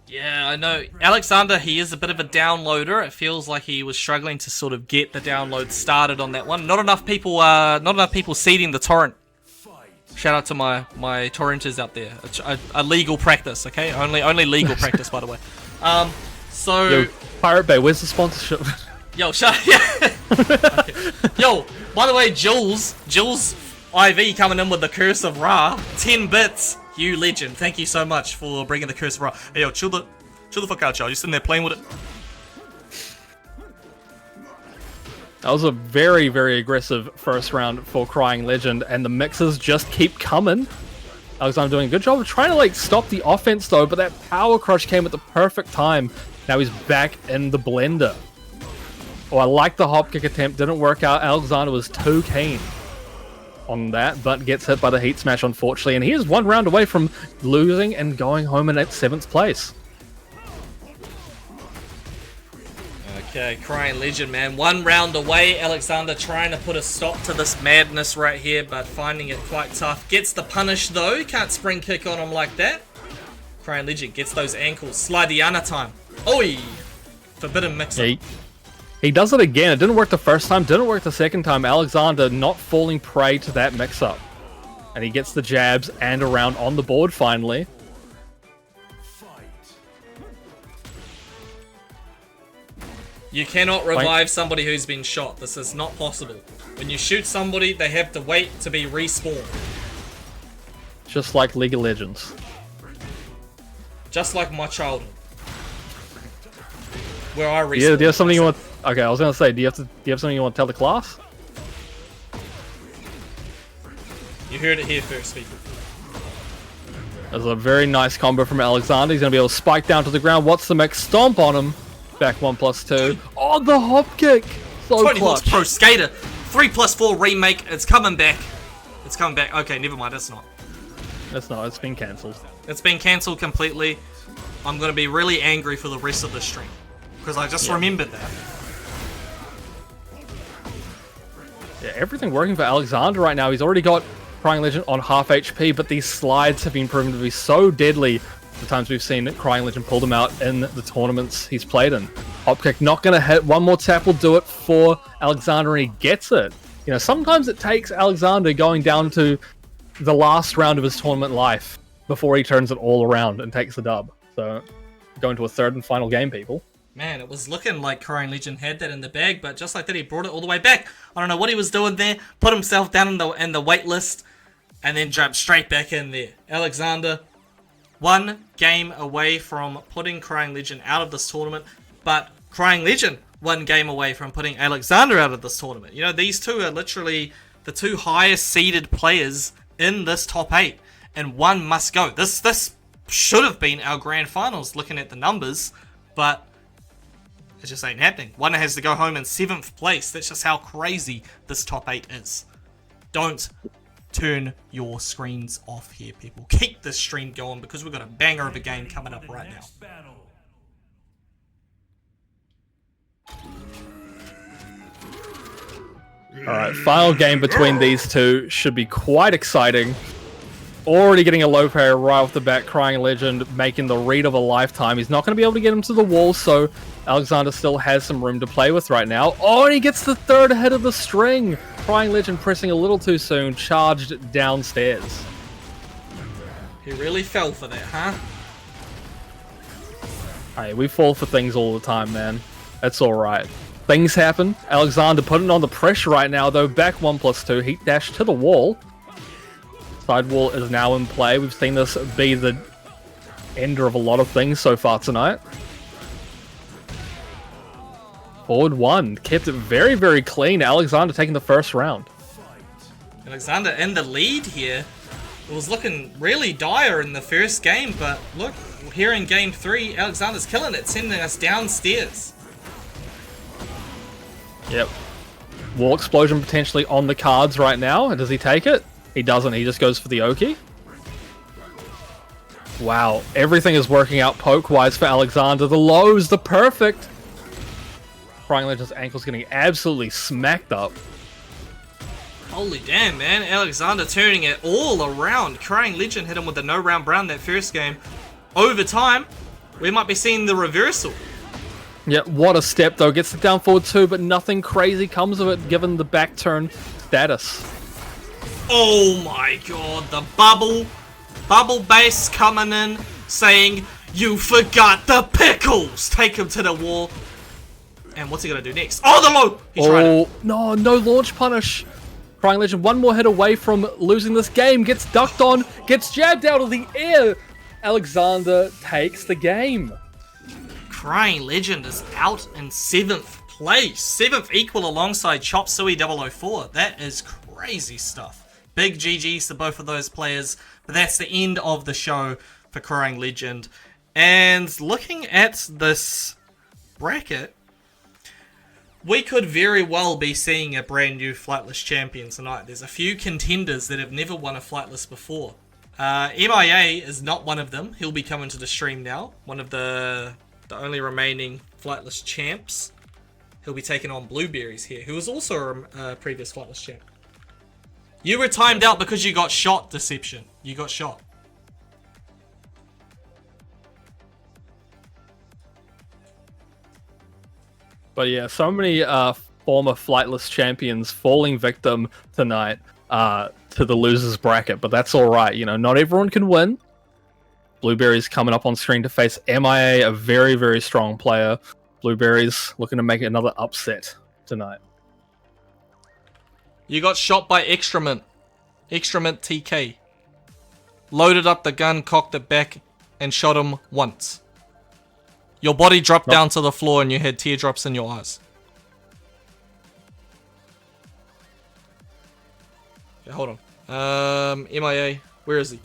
Yeah, I know. Alexander, he is a bit of a downloader. It feels like he was struggling to sort of get the download started on that one. Not enough people seeding the torrent. Shout out to my torrenters out there. It's a legal practice, okay? Only legal practice, by the way. Yo, Pirate Bay, where's the sponsorship? Yo, yeah. Okay. Yo, by the way, Jules IV coming in with the Curse of Ra, 10 bits. You legend. Thank you so much for bringing the Curse of Ra. Hey, yo, chill the fuck out, y'all. You sitting there playing with it? That was a very, very aggressive first round for Crying Legend, and the mixes just keep coming. Alexander doing a good job of trying to, like, stop the offense, though, but that power crush came at the perfect time. Now he's back in the blender. Oh, I like the hop kick attempt. Didn't work out. Alexander was too keen on that, but gets hit by the heat smash, unfortunately, and he is one round away from losing and going home in 7th place. Okay, Crying Legend, man. 1 round away. Alexander trying to put a stop to this madness right here, but finding it quite tough. Gets the punish, though. Can't spring kick on him like that. Crying Legend gets those ankles. Sladiana time. Oi! Forbidden mix-up. He does it again. It didn't work the first time. Didn't work the second time. Alexander not falling prey to that mix-up. And he gets the jabs and a round on the board finally. You cannot revive somebody who's been shot. This is not possible. When you shoot somebody, they have to wait to be respawned. Just like League of Legends. Just like my childhood. Where I respawned. Yeah, do you have something you want... Okay, I was gonna say, do you have something you want to tell the class? You heard it here first, people. There's a very nice combo from Alexander. He's gonna be able to spike down to the ground. What's the mix? Stomp on him. Back 1+2. Oh, the hop kick! So 20 clutch. Pro Skater. 3+4 remake. It's coming back. It's coming back. Okay, never mind. It's not. It's not. It's been cancelled. It's been cancelled completely. I'm going to be really angry for the rest of the stream. Because I just remembered that. Yeah, everything working for Alexander right now. He's already got Crying Legend on half HP, but these slides have been proven to be so deadly. The times we've seen Crying Legend pull them out in the tournaments he's played in. Hop kick not going to hit. One more tap will do it for Alexander, and he gets it. You know, sometimes it takes Alexander going down to the last round of his tournament life before he turns it all around and takes the dub. So, going to a third and final game, people. Man, it was looking like Crying Legend had that in the bag, but just like that, he brought it all the way back. I don't know what he was doing there. Put himself down in the wait list, and then jumped straight back in there. Alexander, 1 game away from putting Crying Legend out of this tournament, but Crying Legend 1 game away from putting Alexander out of this tournament. You know, these two are literally the 2 highest seeded players in this top 8, and 1 must go. This should have been our grand finals looking at the numbers, but it just ain't happening. 1 has to go home in 7th place. That's just how crazy this top 8 is. Don't turn your screens off here, people. Keep this stream going because we've got a banger of a game coming up right now. Alright, final game between these two should be quite exciting. Already getting a low parry right off the bat. Crying Legend making the read of a lifetime. He's not going to be able to get him to the wall, so Alexander still has some room to play with right now. Oh, and he gets the 3rd hit of the string. Crying Legend pressing a little too soon, charged downstairs. He really fell for that, huh? Hey, we fall for things all the time, man. That's alright. Things happen. Alexander putting on the pressure right now, though. Back 1+2. Heat dash to the wall. Side wall is now in play. We've seen this be the ender of a lot of things so far tonight. Forward 1. Kept it very, very clean. Alexander taking the first round. Alexander in the lead here. It was looking really dire in the first game, but look, here in game 3, Alexander's killing it, sending us downstairs. Yep. Wall explosion potentially on the cards right now. Does he take it? He doesn't. He just goes for the Oki. Wow. Everything is working out poke-wise for Alexander. The lows, the perfect. Crying Legend's ankle's getting absolutely smacked up. Holy damn, man. Alexander turning it all around. Crying Legend hit him with the no round brown that first game. Over time, we might be seeing the reversal. Yeah, what a step though. Gets the down forward 2, but nothing crazy comes of it given the back turn status. Oh my god, the bubble base coming in saying, "You forgot the pickles!" Take him to the wall. And what's he gonna do next? Oh, the low! He tried it. No launch punish. Crying Legend 1 more hit away from losing this game. Gets ducked on, gets jabbed out of the air. Alexander takes the game. Crying Legend is out in 7th place. 7th equal alongside Chop Suey 004. That is crazy stuff. Big GG's to both of those players. But that's the end of the show for Crying Legend. And looking at this bracket, we could very well be seeing a brand new Flightless champion tonight. There's a few contenders that have never won a Flightless before. MIA is not one of them. He'll be coming to the stream now. One of the only remaining Flightless champs. He'll be taking on Blueberries here, who was also a previous Flightless champ. You were timed out because you got shot, Deception. You got shot. But yeah, so many former Flightless champions falling victim tonight to the losers bracket, but that's all right. You know, not everyone can win. Blueberries coming up on screen to face MIA, a very, very strong player. Blueberries looking to make another upset tonight. You got shot by Extrament. Extrament TK. Loaded up the gun, cocked it back, and shot him once. Your body dropped down to the floor and you had teardrops in your eyes. Okay, hold on. MIA, where is he?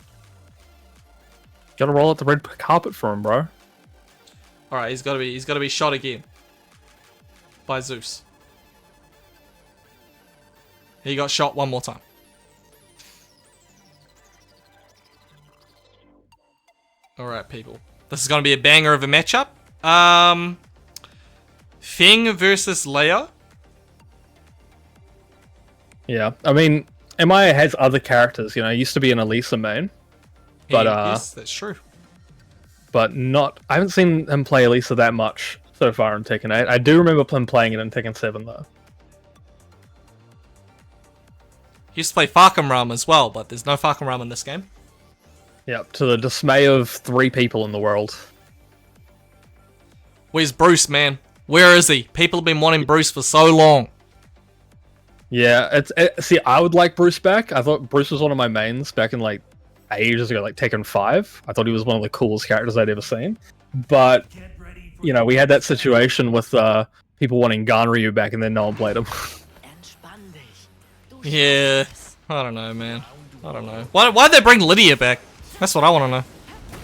Gotta roll out the red carpet for him, bro. Alright, he's gotta be shot again. By Zeus. He got shot one more time. Alright, people. This is gonna be a banger of a matchup. Feng versus Leo. Yeah, I mean, MIA has other characters, you know, he used to be an Elisa main. But yes, that's true. But not, I haven't seen him play Elisa that much so far in Tekken 8. I do remember him playing it in Tekken 7 though. He used to play Farkham Ram as well, but there's no Farkham Ram in this game. Yep, to the dismay of 3 people in the world. Where's Bruce, man? Where is he? People have been wanting Bruce for so long. Yeah, see, I would like Bruce back. I thought Bruce was one of my mains back in like ages ago, like Tekken 5. I thought he was one of the coolest characters I'd ever seen. But, you know, we had that situation with people wanting Ganryu back and then no one played him. Yeah, I don't know, man. I don't know. Why'd they bring Lydia back? That's what I want to know.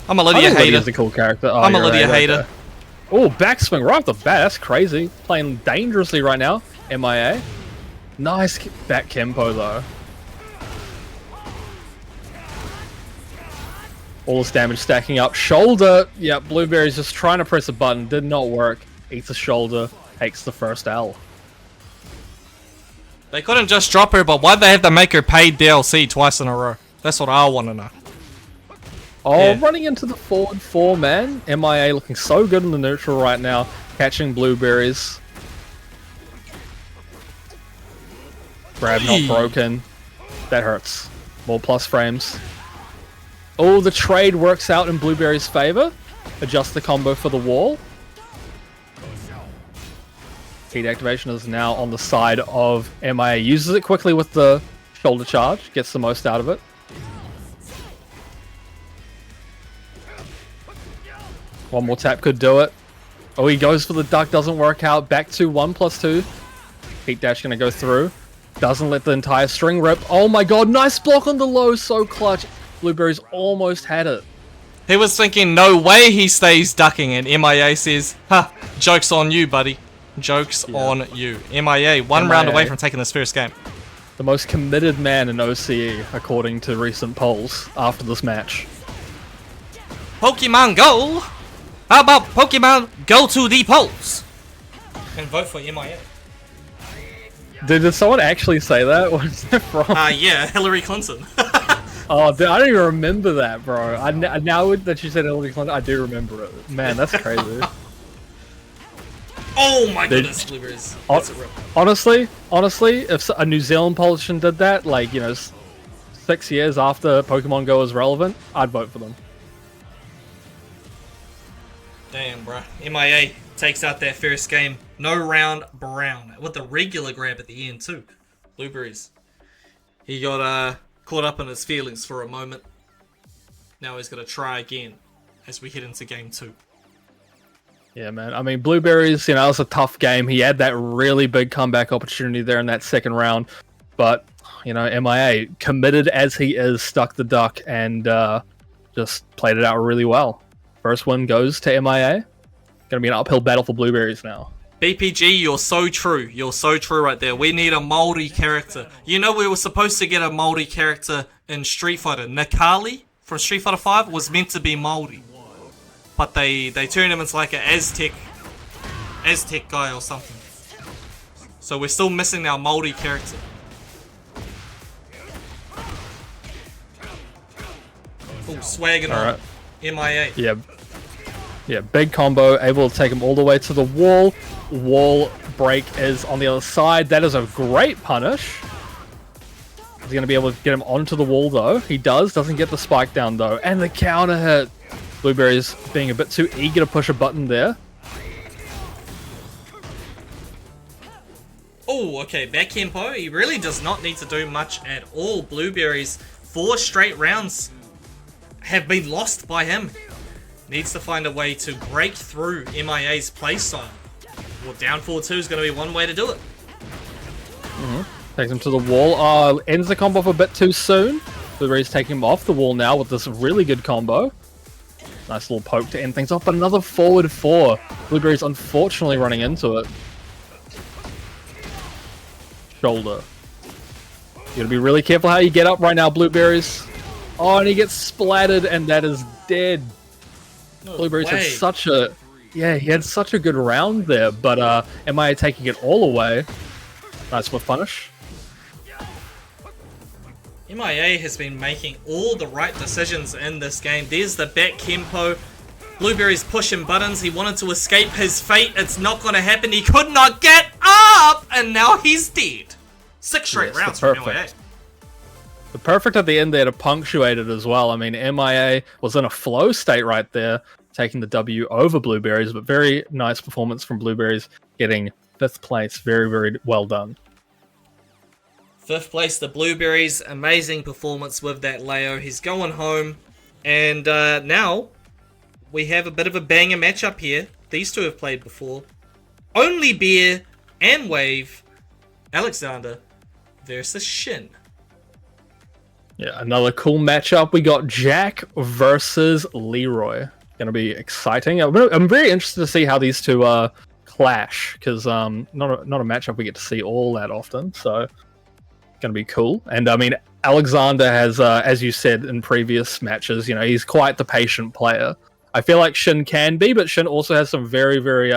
I'm a Lydia hater. Lydia's a cool character. Oh, I'm a Lydia hater. Oh, backswing right off the bat. That's crazy. Playing dangerously right now. MIA. Nice back Kempo, though. All this damage stacking up. Shoulder. Yeah, Blueberry's just trying to press a button. Did not work. Eats a shoulder. Takes the first L. They couldn't just drop her, but why'd they have to make her pay DLC twice in a row? That's what I want to know. Oh, Yeah. running into the forward 4, man. MIA looking so good in the neutral right now. Catching Blueberries. Grab not broken. That hurts. More plus frames. Oh, the trade works out in Blueberry's favor. Adjust the combo for the wall. Heat activation is now on the side of MIA. Uses it quickly with the shoulder charge. Gets the most out of it. One more tap could do it. Oh, he goes for the duck. Doesn't work out. Back to 1+2. Heat dash going to go through. Doesn't let the entire string rip. Oh my god, nice block on the low. So clutch. Blueberries almost had it. He was thinking, no way he stays ducking, and MIA says, ha, joke's on you, buddy. Joke's on you. MIA, one round away from taking this first game. The most committed man in OCE, according to recent polls after this match. Pokemon Go! How about Pokemon go to the polls? And vote for MIA. Did someone actually say that? Where's that from? Yeah, Hillary Clinton. Oh, dude, I don't even remember that, bro. Now that you said Hillary Clinton, I do remember it. Man, that's crazy. Oh my goodness, Blueberries. That's a rip. Honestly, if a New Zealand politician did that, like, you know, 6 years after Pokemon Go was relevant, I'd vote for them. Damn, bruh. MIA takes out that first game. No round brown. With the regular grab at the end, too. Blueberries. He got caught up in his feelings for a moment. Now he's going to try again as we head into game 2. Yeah, man. I mean, Blueberries, you know, it was a tough game. He had that really big comeback opportunity there in that second round. But, you know, MIA, committed as he is, stuck the duck and just played it out really well. First one goes to MIA. Gonna be an uphill battle for Blueberries now. BPG, you're so true. You're so true right there. We need a moldy character. You know, we were supposed to get a moldy character in Street Fighter. Nakali from Street Fighter 5 was meant to be moldy. But they turned him into like an Aztec guy or something. So we're still missing our Moldy character. Oh, swagging on Alright. MIA. Yeah. Yeah, big combo, able to take him all the way to the wall. Wall break is on the other side. That is a great punish. He's going to be able to get him onto the wall, though. He doesn't get the spike down, though. And the counter hit. Blueberry's being a bit too eager to push a button there. Oh, okay, back tempo. He really does not need to do much at all. Blueberry's 4 straight rounds have been lost by him. Needs to find a way to break through MIA's playstyle. Well, down 4-2 is going to be one way to do it. Takes him to the wall. Ends the combo off a bit too soon. Blueberry's taking him off the wall now with this really good combo. Nice little poke to end things off. But another forward 4. Blueberry's unfortunately running into it. Shoulder. You gotta be really careful how you get up right now, Blueberries. Oh, and he gets splattered, and that is dead. No Blueberries had way. such a... Yeah, he had such a good round there, but MIA taking it all away. Nice with punish. MIA has been making all the right decisions in this game. There's the back tempo. Blueberry's pushing buttons. He wanted to escape his fate. It's not going to happen. He could not get up, and now he's dead. 6 straight Yes, rounds the for MIA. The perfect at the end there to punctuate it as well. I mean, MIA was in a flow state right there, taking the W over Blueberries, but very nice performance from Blueberries, getting 5th place. Very, very well done. 5th place, the Blueberries. Amazing performance with that Leo. He's going home. And now we have a bit of a banger matchup here. These two have played before. Only Beer and Wave. Alexander versus Shin. Yeah, another cool matchup. We got Jack versus Leroy. Gonna be exciting. I'm very interested to see how these two clash, because not a matchup we get to see all that often. So gonna be cool. And I mean, Alexander has, as you said in previous matches, you know, he's quite the patient player. I feel like Shin can be, but Shin also has some very, very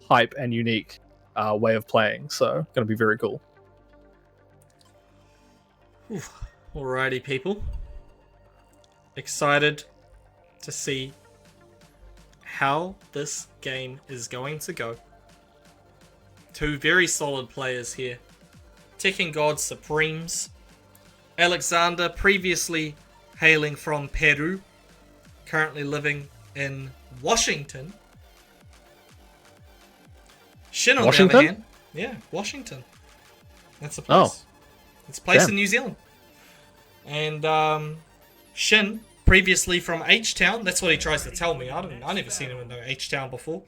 hype and unique way of playing. So gonna be very cool. Alrighty, people. Excited to see how this game is going to go. Two very solid players here. Tekken God Supremes. Alexander, previously hailing from Peru, currently living in Washington. Shin, on the other Washington? hand, yeah, Washington. That's a place. It's a place Damn. in New Zealand. And Shin, previously from H-Town, that's what he tries to tell me. I never seen him in the H-Town before.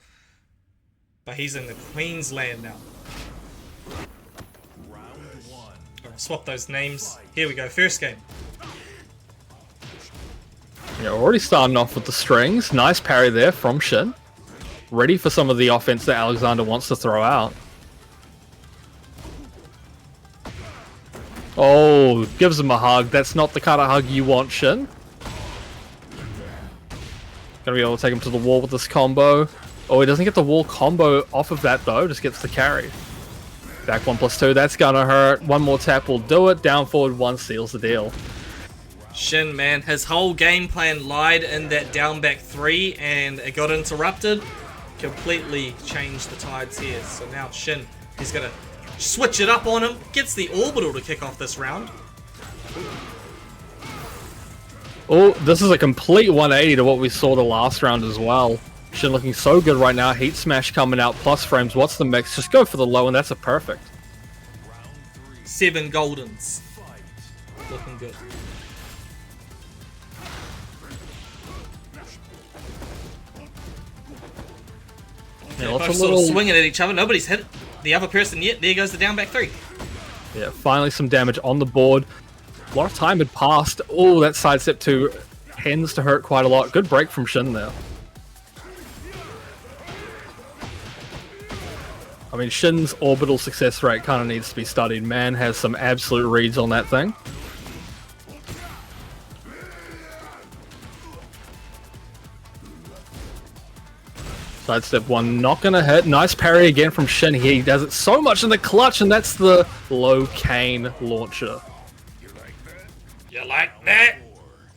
But he's in the Queensland now. I'll swap those names. Here we go, first game. Yeah, already starting off with the strings. Nice parry there from Shin. Ready for some of the offense that Alexander wants to throw out. Oh, gives him a hug. That's not the kind of hug you want, Shin. Gonna be able to take him to the wall with this combo. Oh, he doesn't get the wall combo off of that, though. Just gets the carry. Back 1+2. That's gonna hurt. One more tap will do it. Down forward 1 seals the deal. Shin, man, his whole game plan lied in that down back 3, and it got interrupted. Completely changed the tides here. So now Shin, he's gonna switch it up on him. Gets the orbital to kick off this round. Oh, this is a complete 180 to what we saw the last round as well. Shin looking so good right now. Heat smash coming out. Plus frames. What's the mix? Just go for the low, and that's a perfect. 7 goldens. Looking good. Yeah, They're lots both of sort of little- swinging at each other. Nobody's hit the other person yet. There goes the down back 3. Yeah, finally some damage on the board. A lot of time had passed. Oh, that sidestep 2 tends to hurt quite a lot. Good break from Shin there. I mean, Shin's orbital success rate kind of needs to be studied. Man has some absolute reads on that thing. Sidestep one, not gonna hit. Nice parry again from Shin. He does it so much in the clutch, and that's the low cane launcher. You like that?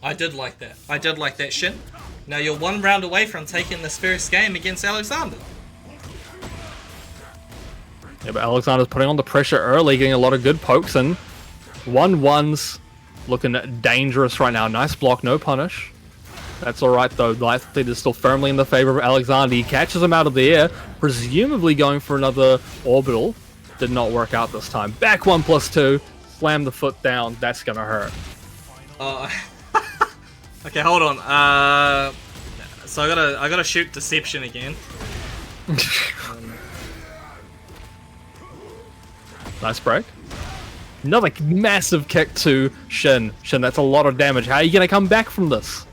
I did like that. I did like that, Shin. Now you're one round away from taking this first game against Alexander. Yeah, but Alexander's putting on the pressure early, getting a lot of good pokes in. 1-1's looking dangerous right now. Nice block, no punish. That's alright though. Life lead is still firmly in the favor of Alexander. He catches him out of the air, presumably going for another orbital. Did not work out this time. Back 1+2. Slam the foot down. That's gonna hurt. Okay, hold on. So I gotta shoot deception again. Nice break. Another massive kick to Shin. Shin, that's a lot of damage. How are you gonna come back from this?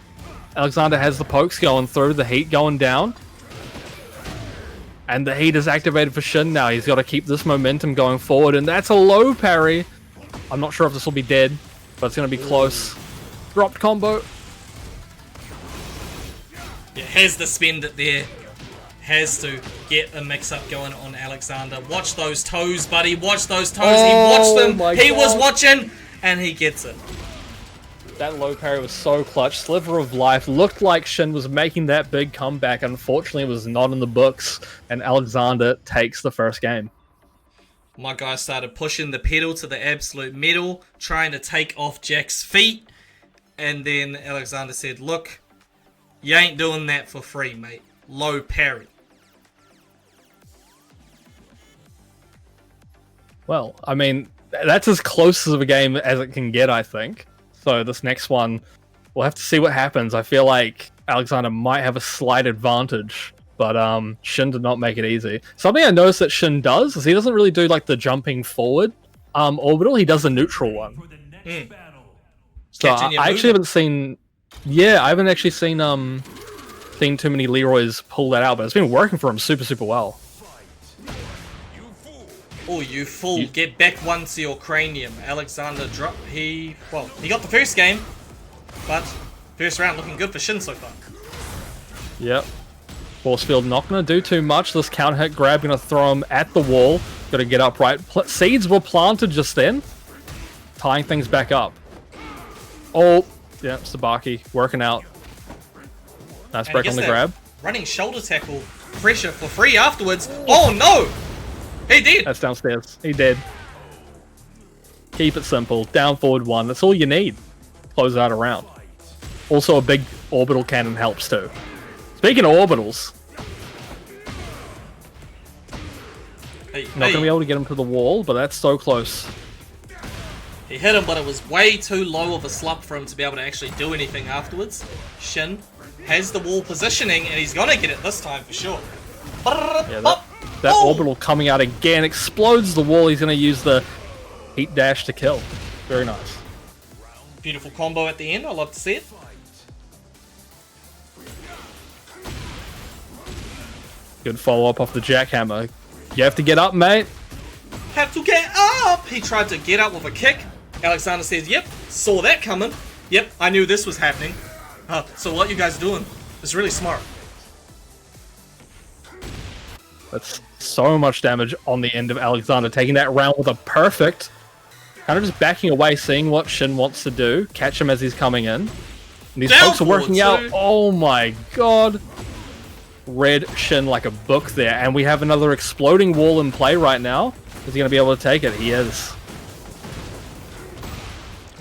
Alexander has the pokes going through, the heat going down. And the heat is activated for Shin now. He's got to keep this momentum going forward, and that's a low parry. I'm not sure if this will be dead, but it's going to be close. Dropped combo. Yeah, has to spend it there. Has to get a mix-up going on Alexander. Watch those toes, buddy. Watch those toes. He watched them. He was watching, and he gets it. That low parry was so clutch. Sliver of life. Looked like Shin was making that big comeback. Unfortunately, it was not in the books, and Alexander takes the first game. My guy started pushing the pedal to the absolute metal, trying to take off Jack's feet, and then Alexander said, look, you ain't doing that for free, mate. Low parry. Well, I mean, that's as close of a game as it can get, I think. So this next one, we'll have to see what happens. I feel like Alexander might have a slight advantage, but Shin did not make it easy. Something I noticed that Shin does is he doesn't really do like the jumping forward orbital. He does the neutral one. So I actually haven't seen. Yeah, I haven't actually seen too many Leroy's pull that out, but it's been working for him super well. Oh, you fool. Get back one to your cranium. Alexander dropped. He got the first game, but first round looking good for Shin so far. Yep. Force field not going to do too much. This counter hit grab going to throw him at the wall. Got to get upright. Seeds were planted just then, tying things back up. Oh, yeah, Sabaki working out. Nice break on the grab. Running shoulder tackle pressure for free afterwards. Oh no! He did! That's downstairs. He did. Keep it simple. Down forward one. That's all you need. Close out a round. Also, a big orbital cannon helps too. Speaking of orbitals, not going to be able to get him to the wall, but that's so close. He hit him, but it was way too low of a slump for him to be able to actually do anything afterwards. Shin has the wall positioning, and he's going to get it this time for sure. Yeah, that orbital coming out again explodes the wall. He's going to use the heat dash to kill. Very nice. Beautiful combo at the end. I love to see it. Good follow-up off the jackhammer. You have to get up, mate. Have to get up! He tried to get up with a kick. Alexander says, yep, saw that coming. Yep, I knew this was happening. So what you guys doing? It's really smart. That's so much damage on the end of Alexander, taking that round with a perfect. Kind of just backing away, seeing what Shin wants to do. Catch him as he's coming in. And these folks are working out. Oh my god. Read Shin like a book there. And we have another exploding wall in play right now. Is he going to be able to take it? He is.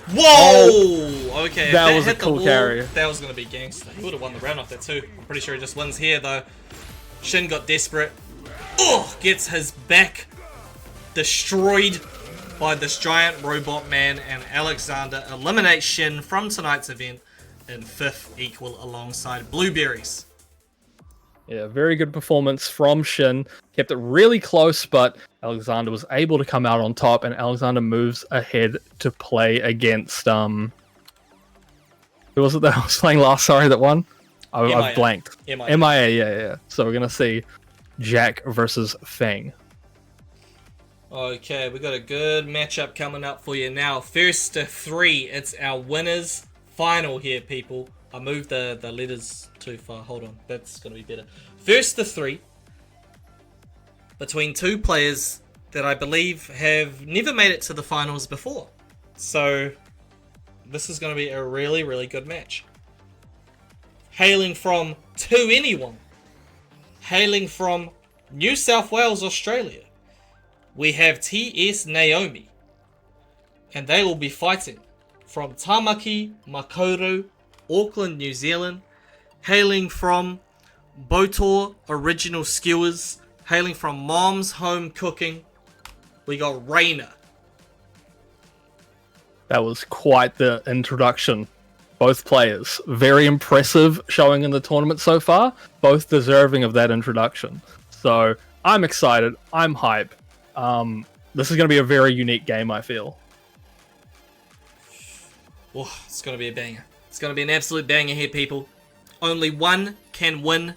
Whoa! Oh, okay, that was a cool carry. That was going to be gangster. He would have won the round off that too. I'm pretty sure he just wins here though. Shin got desperate. Oh, gets his back destroyed by this giant robot man, and Alexander eliminates Shin from tonight's event in 5th equal alongside Blueberries. Yeah, very good performance from Shin. Kept it really close, but Alexander was able to come out on top, and Alexander moves ahead to play against who was it that I was playing last? Sorry, that one? I've blanked. MIA, yeah. So we're gonna see Jack versus Fang. Okay, we got a good matchup coming up for you now. First to 3, it's our winners final here, people. I moved the letters too far. Hold on. That's going to be better. First to 3. Between 2 players that I believe have never made it to the finals before. So, this is going to be a really, really good match. Hailing from To Anyone. Hailing from New South Wales, Australia. We have TS Naomi. And they will be fighting from Tamaki Makaurau, Auckland, New Zealand. Hailing from Botor Original Skewers. Hailing from Mom's Home Cooking. We got Rainer. That was quite the introduction. Both players. Very impressive showing in the tournament so far. Both deserving of that introduction. So, I'm excited. I'm hype. This is going to be a very unique game, I feel. Oh, it's going to be a banger. It's going to be an absolute banger here, people. Only one can win.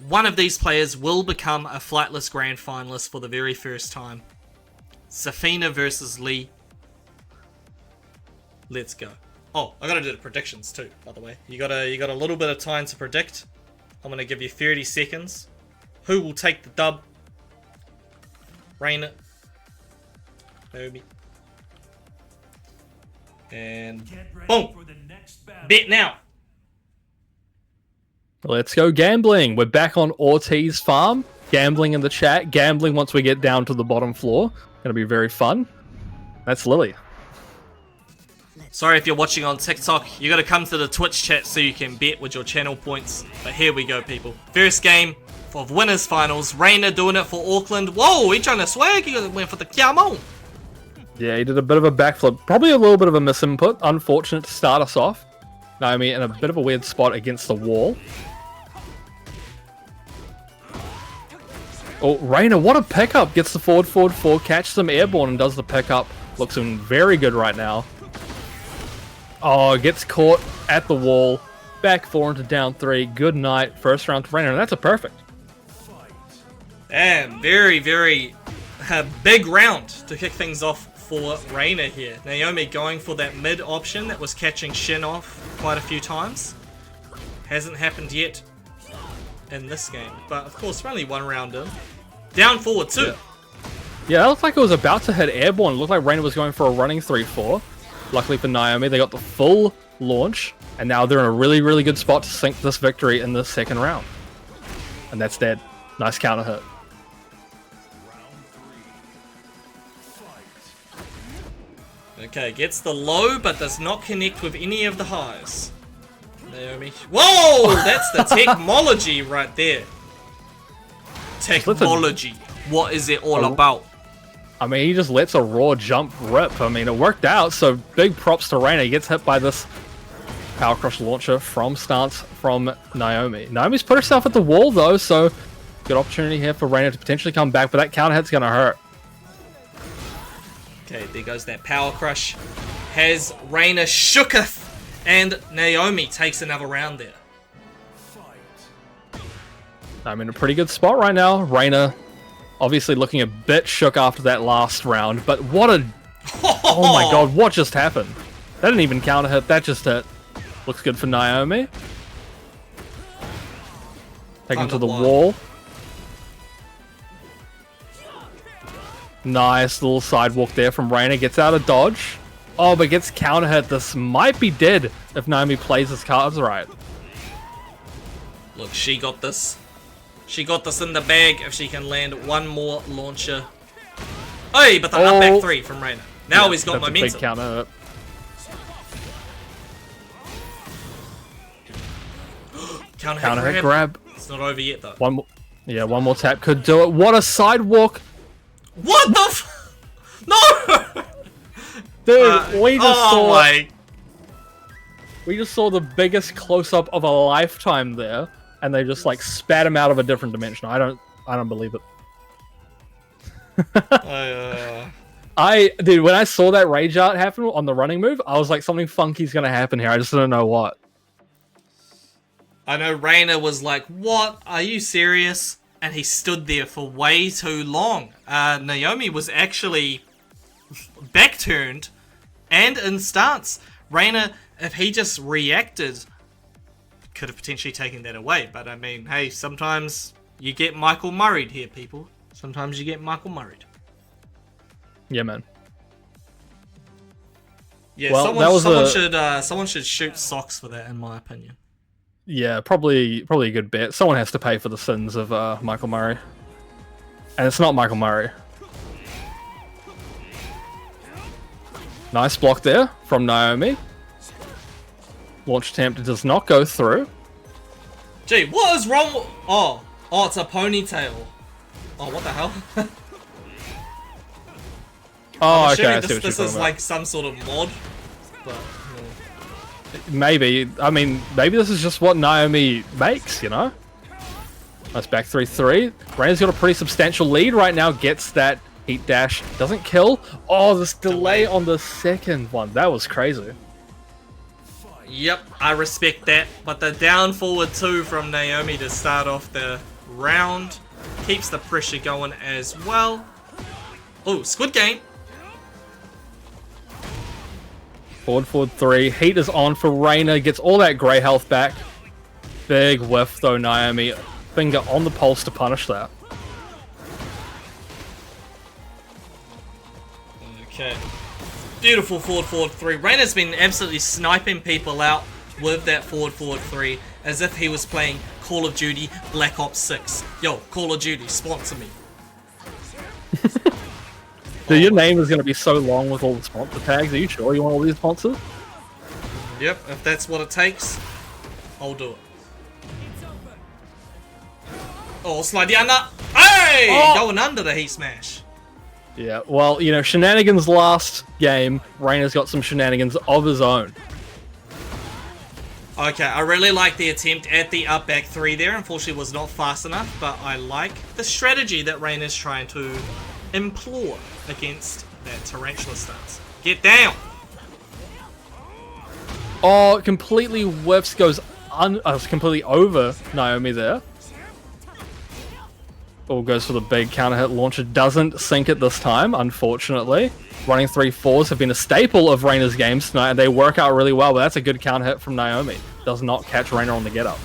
One of these players will become a Flightless Grand Finalist for the very first time. Safina versus Lee. Let's go. Oh, I gotta do the predictions too, by the way. You got a little bit of time to predict. I'm gonna give you 30 seconds. Who will take the dub? Rainer. Naomi. And boom! Bet now! Let's go gambling. We're back on Ortiz Farm. Gambling in the chat. Gambling once we get down to the bottom floor. Gonna be very fun. That's Lily. Sorry if you're watching on TikTok. You gotta come to the Twitch chat so you can bet with your channel points. But here we go, people. First game of Winners Finals. Rainer doing it for Auckland. Whoa, he trying to swag. He went for the Kiamon. Yeah, he did a bit of a backflip. Probably a little bit of a misinput. Unfortunate to start us off. Naomi in a bit of a weird spot against the wall. Oh, Rainer, what a pickup. Gets the forward, catches some airborne and does the pickup. Looks very good right now. Oh, gets caught at the wall. Back 4 into down 3. Good night. First round to Rainer, and that's a perfect. And very, very big round to kick things off for Rainer here. Naomi going for that mid option that was catching Shin off quite a few times. Hasn't happened yet in this game. But of course, we're only one round in. Down forward too. Yeah, it looked like it was about to hit airborne. It looked like Rainer was going for a running 3-4. Luckily for Naomi, they got the full launch. And now they're in a really, really good spot to sink this victory in the second round. And that's dead. Nice counter hit. Okay, gets the low, but does not connect with any of the highs. Naomi. Whoa! That's the technology right there. Technology. What is it all about? I mean, he just lets a raw jump rip. I mean, it worked out, so big props to Rainer. He gets hit by this Power Crush launcher from stance from Naomi. Naomi's put herself at the wall, though, so good opportunity here for Rainer to potentially come back, but that counter hit's going to hurt. Okay, there goes that Power Crush. Has Rainer shooketh, and Naomi takes another round there. I'm in a pretty good spot right now. Rainer obviously looking a bit shook after that last round, but what a... Oh my god, what just happened? That didn't even counter hit, that just hit. Looks good for Naomi. Taken to the wall. Nice little sidewalk there from Rainer. Gets out of dodge. Oh, but gets counter hit. This might be dead if Naomi plays his cards right. Look, she got this. She got this in the bag if she can land one more launcher. Hey, but the up back 3 from Rainer. Now he's got momentum. Big counter hit. Counter hit grab. It's not over yet though. One more tap could do it. What a sidewalk. What the No! Dude, we just saw the biggest close-up of a lifetime there, and they just like spat him out of a different dimension. I don't believe it. Dude, when I saw that rage art happen on the running move, I was like, something funky's gonna happen here. I just don't know what. I know Rainer was like, what? Are you serious? And he stood there for way too long. Naomi was actually back-turned and in stance. Rainer, if he just reacted could have potentially taken that away. But I mean, hey, sometimes you get Michael Murray'd here, people. Sometimes you get Michael Murray'd. Yeah, man. Yeah, Well, someone should shoot socks for that, in my opinion. Yeah, probably a good bet. Someone has to pay for the sins of Michael Murray. And it's not Michael Murray. Nice block there from Naomi. Launch attempt does not go through. Gee, what is wrong? Oh, it's a ponytail. Oh, what the hell? Oh, I'm okay. I assuming see what this you're is talking like some sort of mod. But, Maybe. I mean, maybe this is just what Naomi makes, you know? Nice back 3-3. Reyna's got a pretty substantial lead right now. Gets that heat dash. Doesn't kill. Oh, this delay on the second one. That was crazy. Yep, I respect that. But the down forward 2 from Naomi to start off the round keeps the pressure going as well. Oh, Squid Game. Forward 3. Heat is on for Reyna. Gets all that grey health back. Big whiff though, Naomi. Finger on the pulse to punish that. Okay. Beautiful forward 3. Reyna's been absolutely sniping people out with that forward 3 as if he was playing Call of Duty Black Ops 6. Yo, Call of Duty, sponsor me. Dude, your name is going to be so long with all the sponsor tags. Are you sure you want all these sponsors? Yep, if that's what it takes, I'll do it. Oh, slide down that. Hey! Going under the heat smash. Yeah, well, you know, Shenanigans last game. Reyna's got some shenanigans of his own. Okay, I really like the attempt at the up back 3 there. Unfortunately, it was not fast enough, but I like the strategy that Reyna's trying to implore against that tarantula stance. Get down! Oh, completely whiffs, goes completely over Naomi there. Oh, goes for the big counter hit launcher. Doesn't sink it this time, unfortunately. Running 3-4s have been a staple of Reyna's games tonight, and they work out really well, but that's a good counter hit from Naomi. Does not catch Reyna on the get up.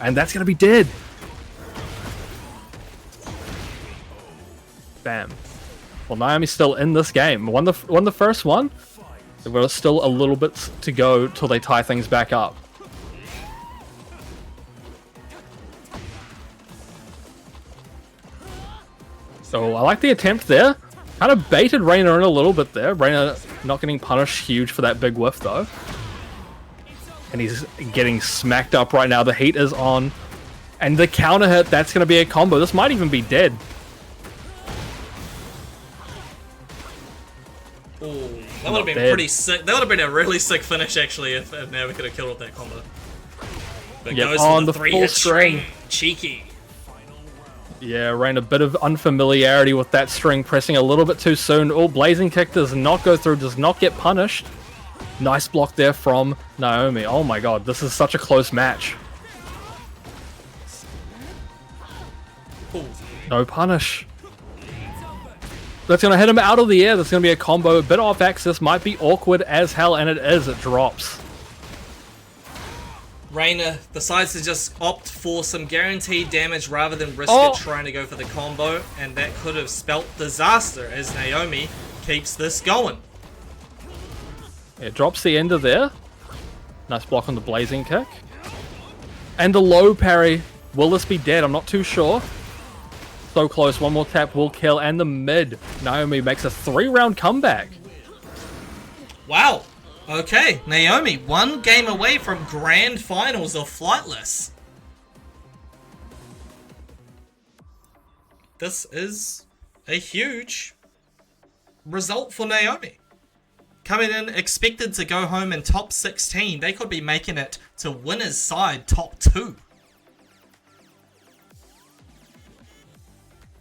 And that's going to be dead. Bam. Well, Naomi's still in this game. Won the first one. There was still a little bit to go till they tie things back up. So I like the attempt there. Kind of baited Reyna in a little bit there. Reyna not getting punished huge for that big whiff though. And he's getting smacked up right now. The heat is on. And the counter hit, that's going to be a combo. This might even be dead. Oh, that would have been pretty sick. That would have been a really sick finish actually if Naomi could have killed with that combo. But goes on for the the full 3-hit string. Cheeky. Yeah, Reyna, a bit of unfamiliarity with that string, pressing a little bit too soon. Oh, blazing kick does not go through, does not get punished. Nice block there from Naomi. Oh my god, this is such a close match. Ooh. No punish. That's going to hit him out of the air. That's going to be a combo. A bit off axis. Might be awkward as hell, and it is. It drops. Reyna decides to just opt for some guaranteed damage rather than risk Oh. it trying to go for the combo, and that could have spelt disaster as Naomi keeps this going. It drops the ender there. Nice block on the blazing kick. And the low parry. Will this be dead? I'm not too sure. So close. One more tap will kill. And the mid. Naomi makes a 3-round comeback. Wow. Okay, Naomi, 1 game away from grand finals of Flightless. This is a huge result for Naomi. Coming in expected to go home in top 16, they could be making it to winner's side top 2.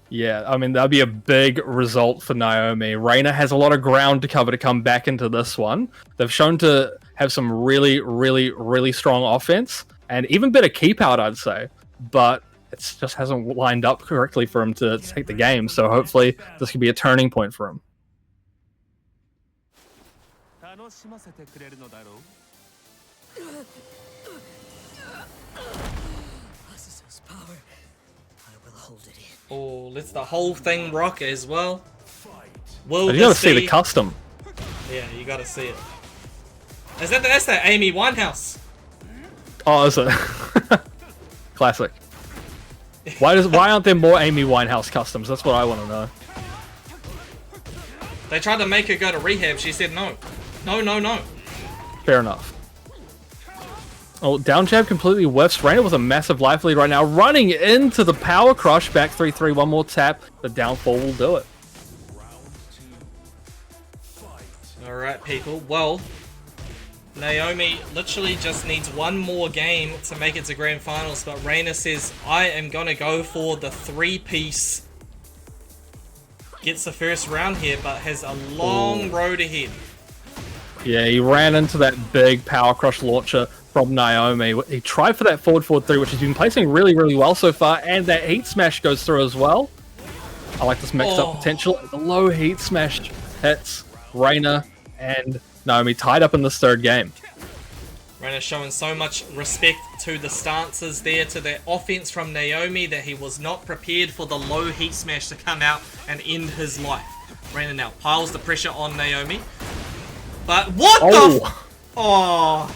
Yeah, I mean, that'd be a big result for Naomi. Reyna has a lot of ground to cover to come back into this one. They've shown to have some really, really, really strong offense, and even better keep out, I'd say. But it just hasn't lined up correctly for him to take the game, so hopefully this could be a turning point for him. Azusa's power. I will hold it in. Oh, let's the whole thing rock as well. Fight. Will You gotta this see be... the custom. Yeah, you gotta see it. Is that that's that Amy Winehouse? Oh, is it? Classic. Why aren't there more Amy Winehouse customs? That's what I want to know. They tried to make her go to rehab. She said no. No, no, no. Fair enough. Oh, down jab completely whiffs. Reina with a massive life lead right now, running into the power crush. Back 3-3, one more tap. The downfall will do it. Alright, people. Well, Naomi literally just needs one more game to make it to grand finals, but Reina says, I am gonna go for the 3-piece. Gets the first round here, but has a long road ahead. Yeah, he ran into that big power crush launcher from Naomi. He tried for that forward 3, which has been placing really, really well so far, and that heat smash goes through as well. I like this mixed up potential. The low heat smash hits Reina and Naomi tied up in this third game. Reina showing so much respect to the stances there, to the offense from Naomi, that he was not prepared for the low heat smash to come out and end his life. Reina now piles the pressure on Naomi. But what the oh,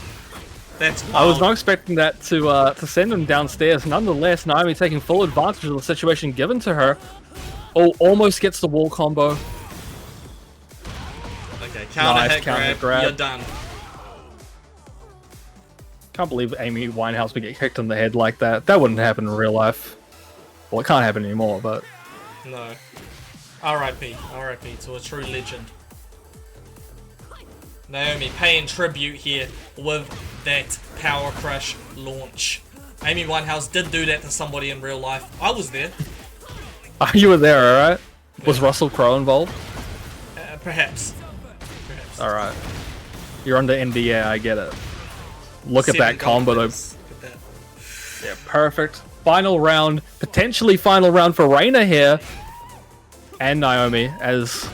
that's wild. I was not expecting that to send him downstairs. Nonetheless, Naomi taking full advantage of the situation given to her. Oh, almost gets the wall combo. Okay, counter Nice hit counter grab, you're done. Can't believe Amy Winehouse would get kicked in the head like that. That wouldn't happen in real life. Well, it can't happen anymore, but... No. R.I.P. R.I.P. to a true legend. Naomi paying tribute here with that power crush launch. Amy Winehouse did do that to somebody in real life. I was there. You were there, alright? Was Russell Crowe involved? Perhaps. Alright. You're under NDA, I get it. Look at 7 that combo though. Look at that. Yeah, perfect. Final round, potentially final round for Reina here. And Naomi, as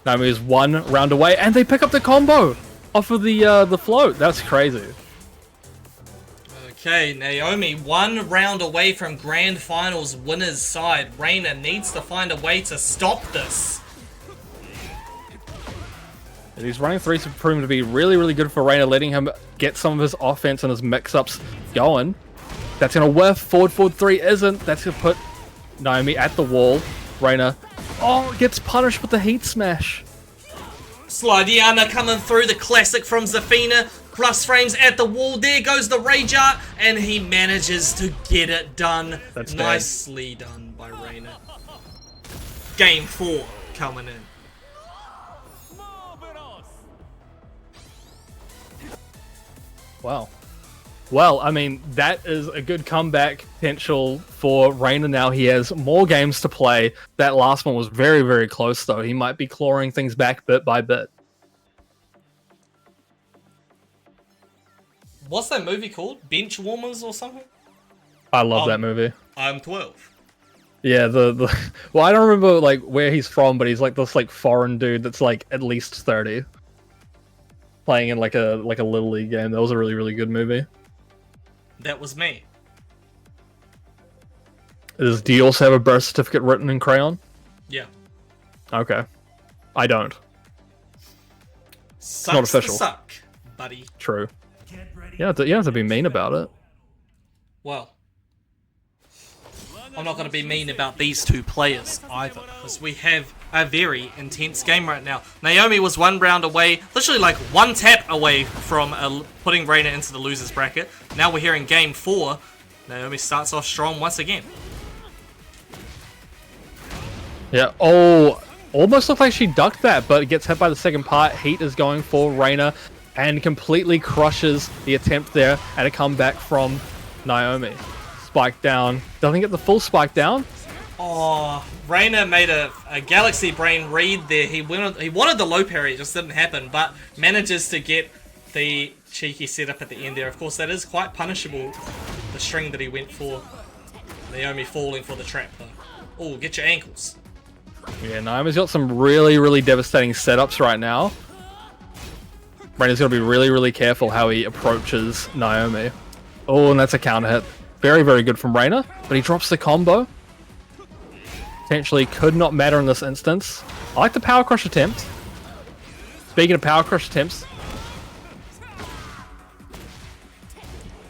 Naomi is 1 round away, and they pick up the combo off of the float. That's crazy. Okay, Naomi 1 round away from grand finals winner's side. Reina needs to find a way to stop this. And he's running 3 Supreme to be really, really good for Reina, letting him get some of his offense and his mix-ups going. That's going to whiff. Forward 3 isn't. That's going to put Naomi at the wall. Reina, oh, gets punished with the heat smash. Slidiana coming through, the classic from Zafina. Plus frames at the wall. There goes the Rage Art, and he manages to get it done. That's nicely done by Reina. Game 4 coming in. Wow. Well, I mean, that is a good comeback potential for Reina now. He has more games to play. That last one was very, very close, though. He might be clawing things back bit by bit. What's that movie called? Bench Warmers or something? I love that movie. I'm 12. Yeah, the well, I don't remember like where he's from, but he's like this like foreign dude that's like at least 30, playing in like a little league game. That was a really, really good movie. That was me. Do you also have a birth certificate written in crayon? Yeah. Okay. I don't. Sucks not official. To suck, buddy. True. Get ready. You don't have to be mean about it. Well, I'm not going to be mean about these two players either, because we have a very intense game right now. Naomi was 1 round away, literally like 1 tap away from putting Reina into the loser's bracket. Now we're here in game 4. Naomi starts off strong once again. Yeah. Oh, almost looked like she ducked that, but gets hit by the second part. Heat is going for Reina and completely crushes the attempt there at a comeback from Naomi. Spike down. Doesn't get the full spike down. Oh, Reina made a Galaxy Brain read there. He wanted the low parry, it just didn't happen, but manages to get the cheeky setup at the end there. Of course, that is quite punishable, the string that he went for. Naomi falling for the trap, though. Oh, get your ankles. Yeah, Naomi's got some really, really devastating setups right now. Reina's got to be really, really careful how he approaches Naomi. Oh, and that's a counter hit. Very, very good from Reina, but he drops the combo. Potentially could not matter in this instance. I like the power crush attempt. Speaking of power crush attempts,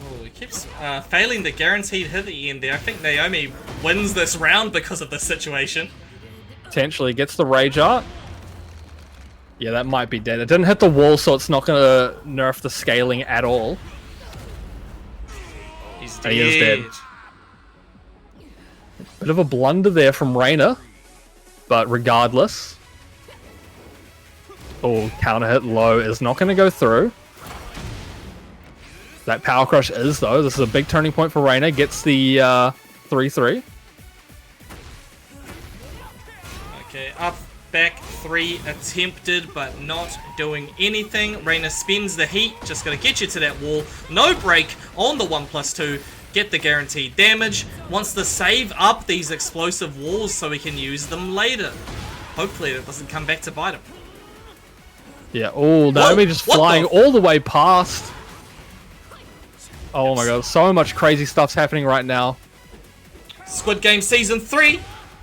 Oh, he keeps failing the guaranteed hit at the end there. I think Naomi wins this round because of this situation. potentially gets the rage art. Yeah, that might be dead. It didn't hit the wall, so it's not going to nerf the scaling at all. He's And dead. he is dead. Bit of a blunder there from Reina, but regardless. Oh, counter hit low is not going to go through. That power crush is, though. This is a big turning point for Reina. Gets the 3-3. Okay, up, back, 3 attempted, but not doing anything. Reina spins the heat, just gonna get you to that wall. No break on the 1+2. Get the guaranteed damage. Wants to save up these explosive walls so he can use them later. Hopefully that doesn't come back to bite him. Yeah, oh, Naomi just what flying the- all the way past. Oh my god, so much crazy stuff's happening right now. Squid Game Season 3,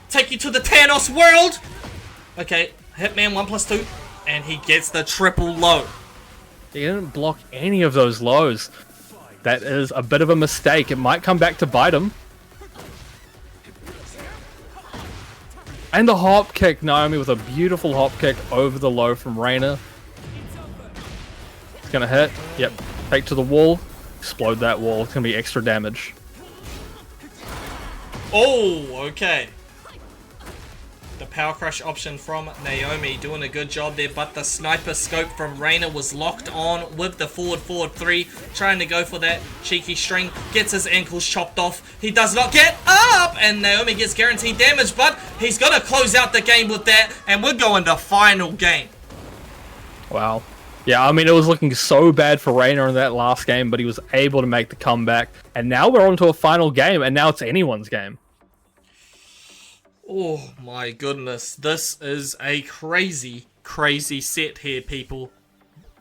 take you to the Thanos world! Okay, Hitman 1+2, and he gets the triple low. He didn't block any of those lows. That is a bit of a mistake. It might come back to bite him. And the hop kick, Naomi with a beautiful hop kick over the low from Reina. It's gonna hit. Yep. Take to the wall. Explode that wall. It's gonna be extra damage. Oh, okay. The power crush option from Naomi doing a good job there, but the sniper scope from Reina was locked on with the forward 3, trying to go for that cheeky string, gets his ankles chopped off. He does not get up, and Naomi gets guaranteed damage, but he's gonna close out the game with that, and we're going to final game. Wow. Yeah, I mean, it was looking so bad for Reina in that last game, but he was able to make the comeback. And now we're on to a final game, and now it's anyone's game. Oh my goodness, this is a crazy, crazy set here, people.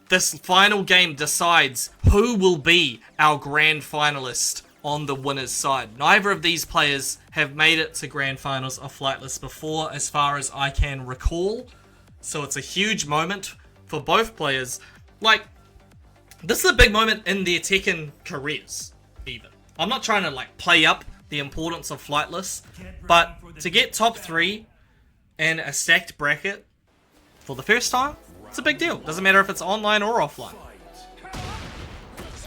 This final game decides who will be our grand finalist on the winner's side. Neither of these players have made it to grand finals of Flightless before, as far as I can recall. So it's a huge moment for both players. Like, this is a big moment in their Tekken careers, even. I'm not trying to, like, play up the importance of Flightless, but to get top 3 in a stacked bracket for the first time, it's a big deal. Doesn't matter if it's online or offline.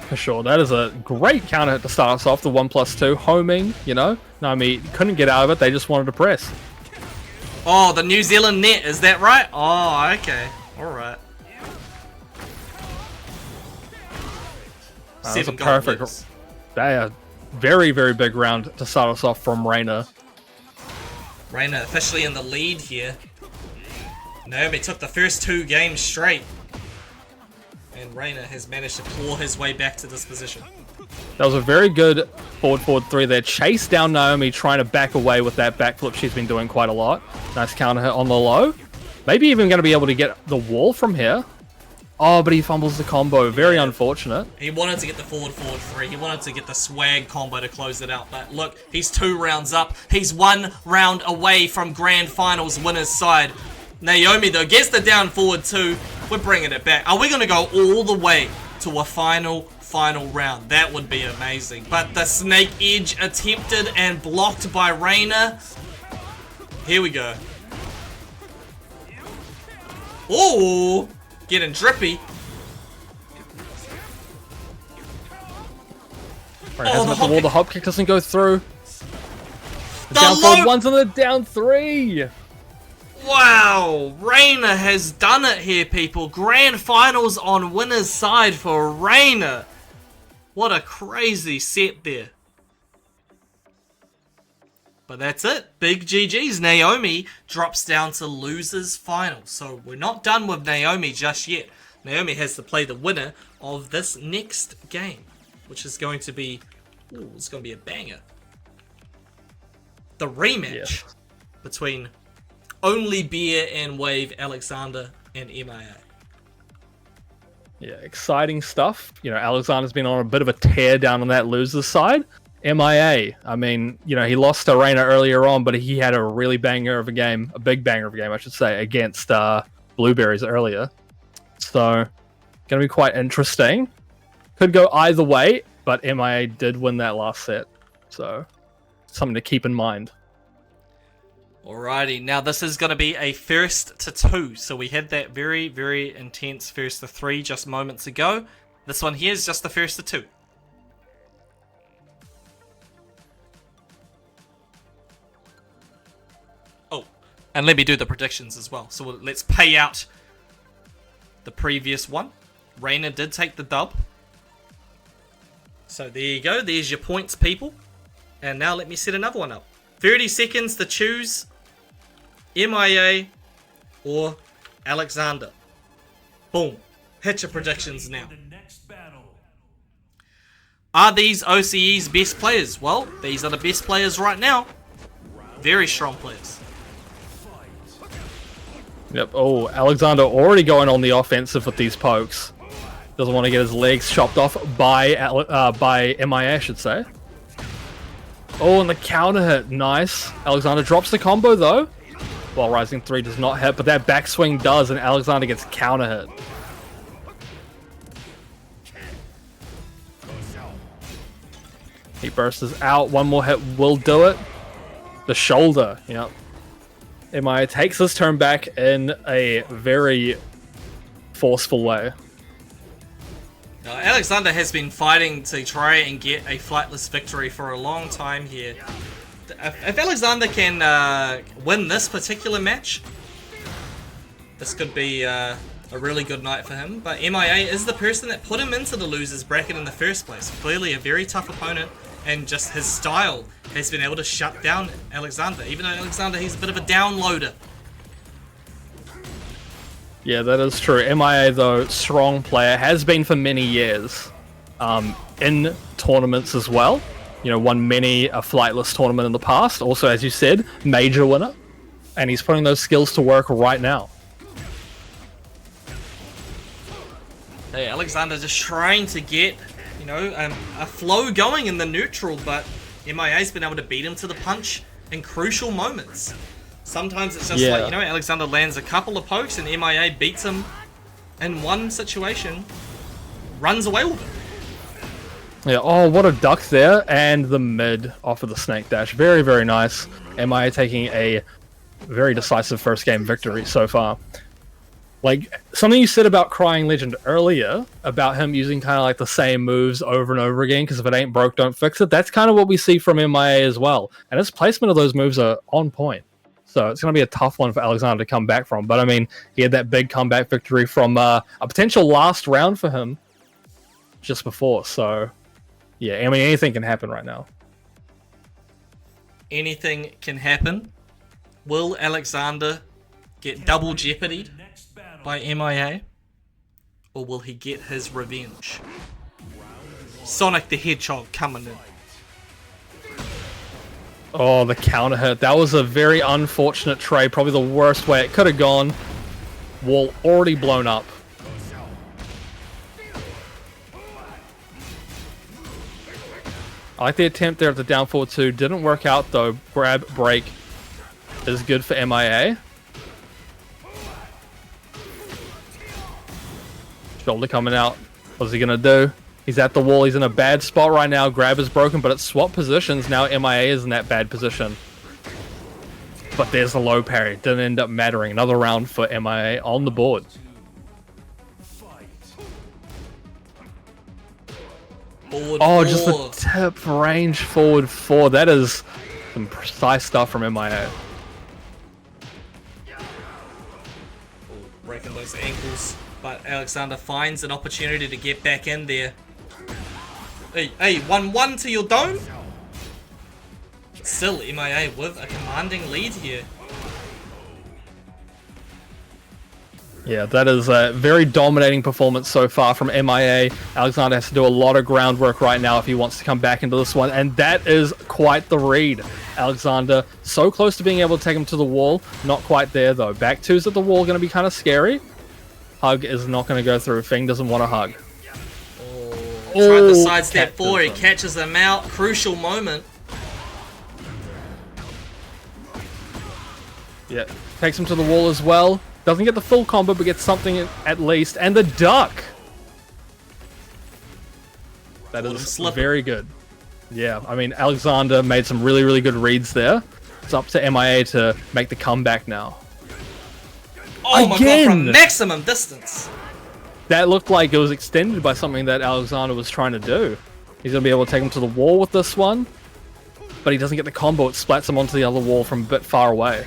For sure, that is a great counter hit to start us off, the 1+2, homing, you know. Naomi couldn't get out of it, they just wanted to press. Oh, the New Zealand net, is that right? Oh, okay. Alright. That was a 7 gold perfect. wins. They are very, very big round to start us off from Reina. Reina officially in the lead here. Naomi took the first 2 games straight. And Reina has managed to claw his way back to this position. That was a very good forward 3 there. Chase down Naomi, trying to back away with that backflip she's been doing quite a lot. Nice counter hit on the low. Maybe even going to be able to get the wall from here. Oh, but he fumbles the combo. Very unfortunate. He wanted to get the forward 3. He wanted to get the swag combo to close it out. But look, he's 2 rounds up. He's 1 round away from grand finals winner's side. Naomi, though, gets the down forward 2. We're bringing it back. Are we going to go all the way to a final round? That would be amazing. But the snake edge attempted and blocked by Reina. Here we go. Oh! Getting drippy. Right, hasn't the hit the wall. hop The hop kick doesn't go through. The The down low- forward 1's on the down 3. Wow, Reina has done it here, people. Grand finals on winner's side for Reina. What a crazy set there. But that's it. Big GG's. Naomi drops down to loser's final. So we're not done with Naomi just yet. Naomi has to play the winner of this next game, which is going to be... Ooh, it's going to be a banger. The rematch Yes. between Only Beer and Wave, Alexander and MIA. Yeah, exciting stuff. You know, Alexander's been on a bit of a tear down on that loser's side. MIA. I mean, you know, he lost to Reina earlier on, but he had a really banger of a game, a big banger of a game, I should say, against Blueberries earlier. So, going to be quite interesting. Could go either way, but MIA did win that last set. So, something to keep in mind. Alrighty, now this is going to be a first to 2. So we had that very, very intense first to 3 just moments ago. This one here is just the first to 2. Oh, and let me do the predictions as well. So let's pay out the previous one. Reina did take the dub. So there you go. There's your points, people. And now let me set another one up. 30 seconds to choose MIA or Alexander. Boom. Hit your predictions now. The next battle. Are these OCE's best players? Well, these are the best players right now. Very strong players. Yep. Oh, Alexander already going on the offensive with these pokes. Doesn't want to get his legs chopped off by MIA, I should say. Oh, and the counter hit. Nice. Alexander drops the combo, though. While Rising 3 does not hit, but that backswing does, and Alexander gets counter hit. He bursts out. One more hit will do it. The shoulder. Yep. MIA takes this turn back in a very forceful way. Alexander has been fighting to try and get a flightless victory for a long time here. If Alexander can win this particular match, this could be a really good night for him. But MIA is the person that put him into the losers bracket in the first place. Clearly a very tough opponent, and just his style has been able to shut down Alexander. Even though Alexander, he's a bit of a downloader. Yeah, that is true. MIA, though, strong player, has been for many years in tournaments as well. You know, won many a flightless tournament in the past. Also, as you said, major winner. And he's putting those skills to work right now. Hey, Alexander just trying to get, you know, a flow going in the neutral, but MIA's been able to beat him to the punch in crucial moments. Sometimes it's just like, you know, Alexander lands a couple of pokes and MIA beats him in one situation, runs away with it. Yeah, oh, what a duck there. And the mid off of the snake dash. Very, very nice. MIA taking a very decisive first game victory so far. Like, something you said about Crying Legend earlier, about him using kind of like the same moves over and over again, because if it ain't broke, don't fix it. That's kind of what we see from MIA as well. And his placement of those moves are on point. So it's going to be a tough one for Alexander to come back from. But I mean, he had that big comeback victory from a potential last round for him just before. So, yeah, I mean, anything can happen right now. Anything can happen. Will Alexander get double jeopardied by MIA? Or will he get his revenge? Sonic the Hedgehog coming in. Oh, the counter hit. That was a very unfortunate trade. Probably the worst way it could have gone. Wall already blown up. I like the attempt there at the down forward 2. Didn't work out though. Grab, break is good for MIA. Shoulder coming out. What's he going to do? He's at the wall. He's in a bad spot right now. Grab is broken, but it's swap positions. Now MIA is in that bad position. But there's the low parry. Didn't end up mattering. Another round for MIA on the board. Forward Oh, 4. just the tip range forward 4. That is some precise stuff from MIA. Breaking those ankles. But Alexander finds an opportunity to get back in there. Hey, 1-1 to your dome. Still, MIA with a commanding lead here. Yeah, that is a very dominating performance so far from MIA. Alexander has to do a lot of groundwork right now if he wants to come back into this one, and that is quite the read. Alexander so close to being able to take him to the wall. Not quite there, though. Back twos at the wall going to be kind of scary. Hug is not going to go through. Feng doesn't want a hug. Tried the Oh, sidestep forward, he catches him. catches them out. Crucial moment. Yeah, takes him to the wall as well. Doesn't get the full combo, but gets something at least. And the duck! That Caught him is slipping. very good. Yeah, I mean, Alexander made some really, really good reads there. It's up to MIA to make the comeback now. Oh my god, Again! from maximum distance. That looked like it was extended by something that Alexander was trying to do. He's going to be able to take him to the wall with this one. But he doesn't get the combo. It splats him onto the other wall from a bit far away.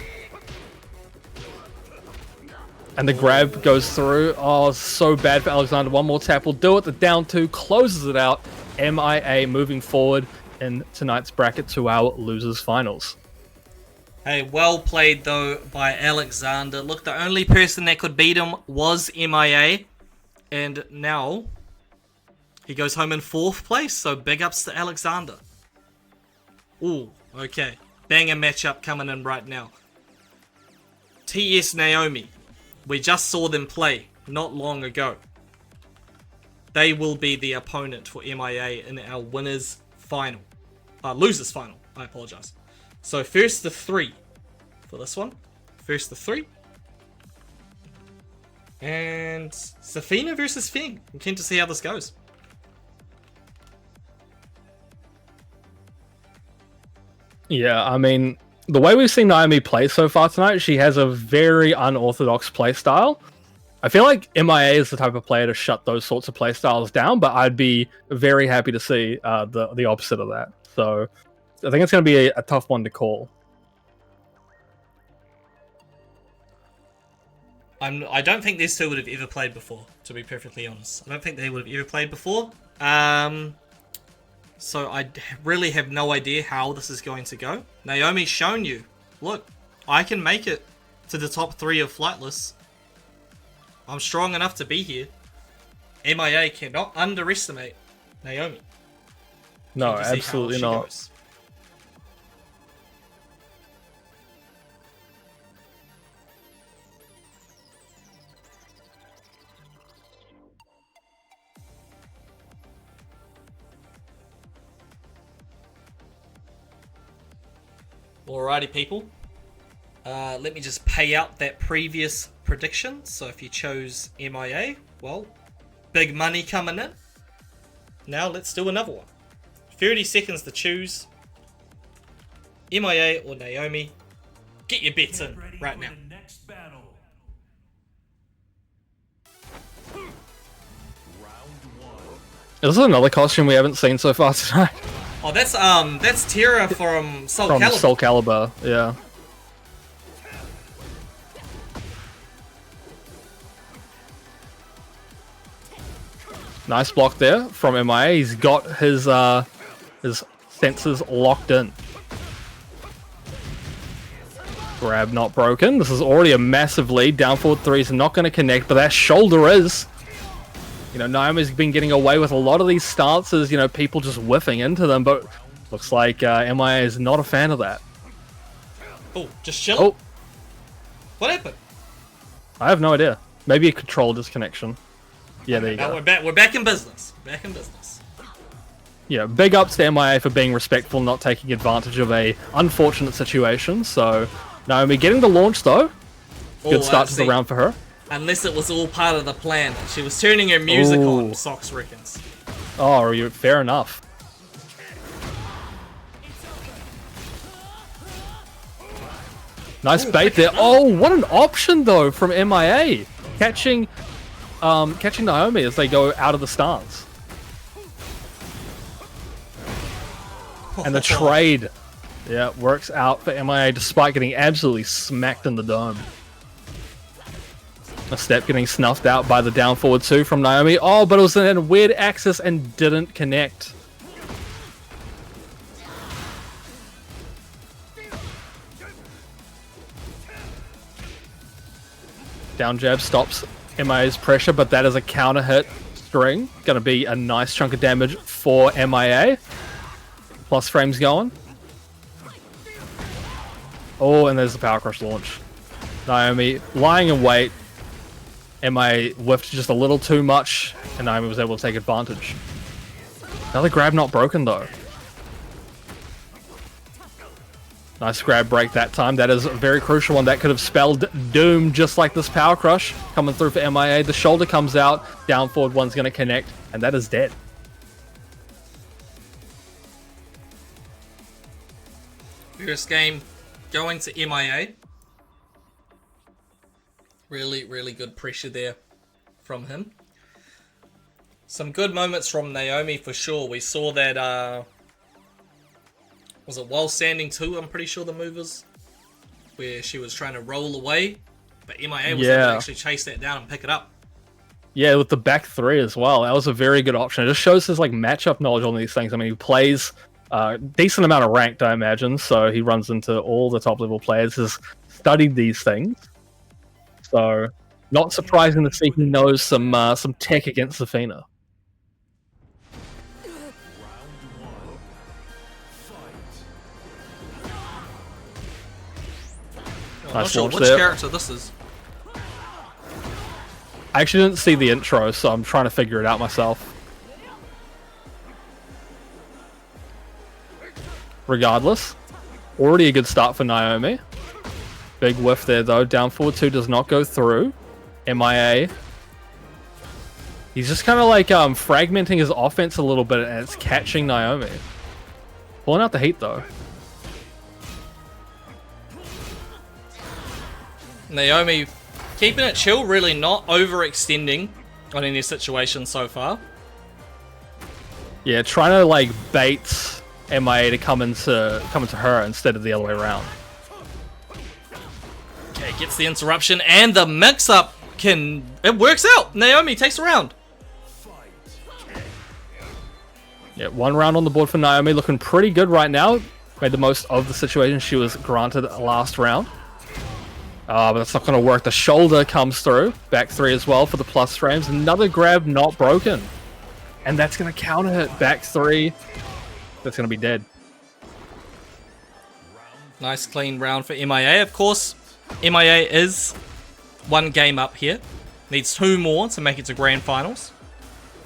And the grab goes through. Oh, so bad for Alexander. One more tap will do it. The down two closes it out. MIA moving forward in tonight's bracket to our losers finals. Hey, well played though by Alexander. Look, the only person that could beat him was MIA. And now he goes home in 4th place. So big ups to Alexander. Ooh, okay. Banger matchup coming in right now. TS Naomi. We just saw them play not long ago. They will be the opponent for MIA in our winners final. Losers final, I apologize. So first the 3 for this one. First the 3. And Safina versus Feng. I'm keen to see how this goes. Yeah, I mean, the way we've seen Naomi play so far tonight, she has a very unorthodox playstyle. I feel like MIA is the type of player to shut those sorts of playstyles down, but I'd be very happy to see the opposite of that. So I think it's going to be a tough one to call. I don't think these two would have ever played before, to be perfectly honest. I don't think they would have ever played before. So I really have no idea how this is going to go. Naomi's shown you, look, I can make it to the top 3 of Flightless. I'm strong enough to be here. MIA cannot underestimate Naomi. No, To see how absolutely she not. goes. Alrighty, people. Let me just pay out that previous prediction. So if you chose MIA, well, big money coming in. Now let's do another one. 30 seconds to choose. MIA or Naomi. Get your bets in Get ready right for now. the next battle. This is another costume we haven't seen so far tonight. Oh, that's Tira from Soul From Calibur. Soul Calibur, yeah. Nice block there from MIA. He's got his sensors locked in. Grab not broken. This is already a massive lead. Down forward 3 is not going to connect, but that shoulder is. You know, Naomi's been getting away with a lot of these stances, you know, people just whiffing into them, but looks like MIA is not a fan of that. Oh, just chill. Oh, What happened? I have no idea. Maybe a control disconnection. Yeah, there you Now go. we're back in business. Back in business. Yeah, big ups to MIA for being respectful, not taking advantage of a unfortunate situation. So, Naomi getting the launch though. Good start to the round for her. Unless it was all part of the plan. She was turning her music on, Ooh. Socks reckons. Oh, fair enough. Nice bait there. Oh, what an option though from MIA. Catching Naomi as they go out of the stance. And the trade, yeah, works out for MIA despite getting absolutely smacked in the dome. A step getting snuffed out by the down forward 2 from Naomi. Oh, but it was in a weird axis and didn't connect. Down jab stops MIA's pressure, but that is a counter hit string. Gonna be a nice chunk of damage for MIA. Plus frames going. Oh, and there's the power crush launch. Naomi lying in wait. MIA whiffed just a little too much, and Naomi was able to take advantage. Another grab not broken though. Nice grab break that time. That is a very crucial one. That could have spelled doom, just like this power crush coming through for MIA. The shoulder comes out. Down forward one's going to connect, and that is dead. First game going to MIA. Really, really good pressure there from him. Some good moments from Naomi for sure. We saw that, was it while standing 2, I'm pretty sure the move was, where she was trying to roll away, but MIA was able to actually chase that down and pick it up. Yeah, with the back 3 as well. That was a very good option. It just shows his like matchup knowledge on these things. I mean, he plays decent amount of ranked, I imagine, so he runs into all the top level players, has studied these things. So, not surprising to see he knows some tech against Zafina. I'm not sure which character this is. I actually didn't see the intro, so I'm trying to figure it out myself. Regardless, already a good start for Naomi. Big whiff there though. Down forward 2 does not go through. MIA. He's just kind of like fragmenting his offense a little bit, and it's catching Naomi. Pulling out the heat though. Naomi keeping it chill, really not overextending on any situation so far. Yeah, trying to like bait MIA to come into her instead of the other way around. Okay, gets the interruption and the mix-up it works out. Naomi takes a round. Yeah, 1 round on the board for Naomi, looking pretty good right now. Made the most of the situation she was granted last round. But that's not going to work. The shoulder comes through. Back 3 as well for the plus frames. Another grab not broken. And that's going to counter hit. Back 3. That's going to be dead. Nice clean round for MIA. Of course, MIA is 1 game up here. Needs 2 more to make it to grand finals.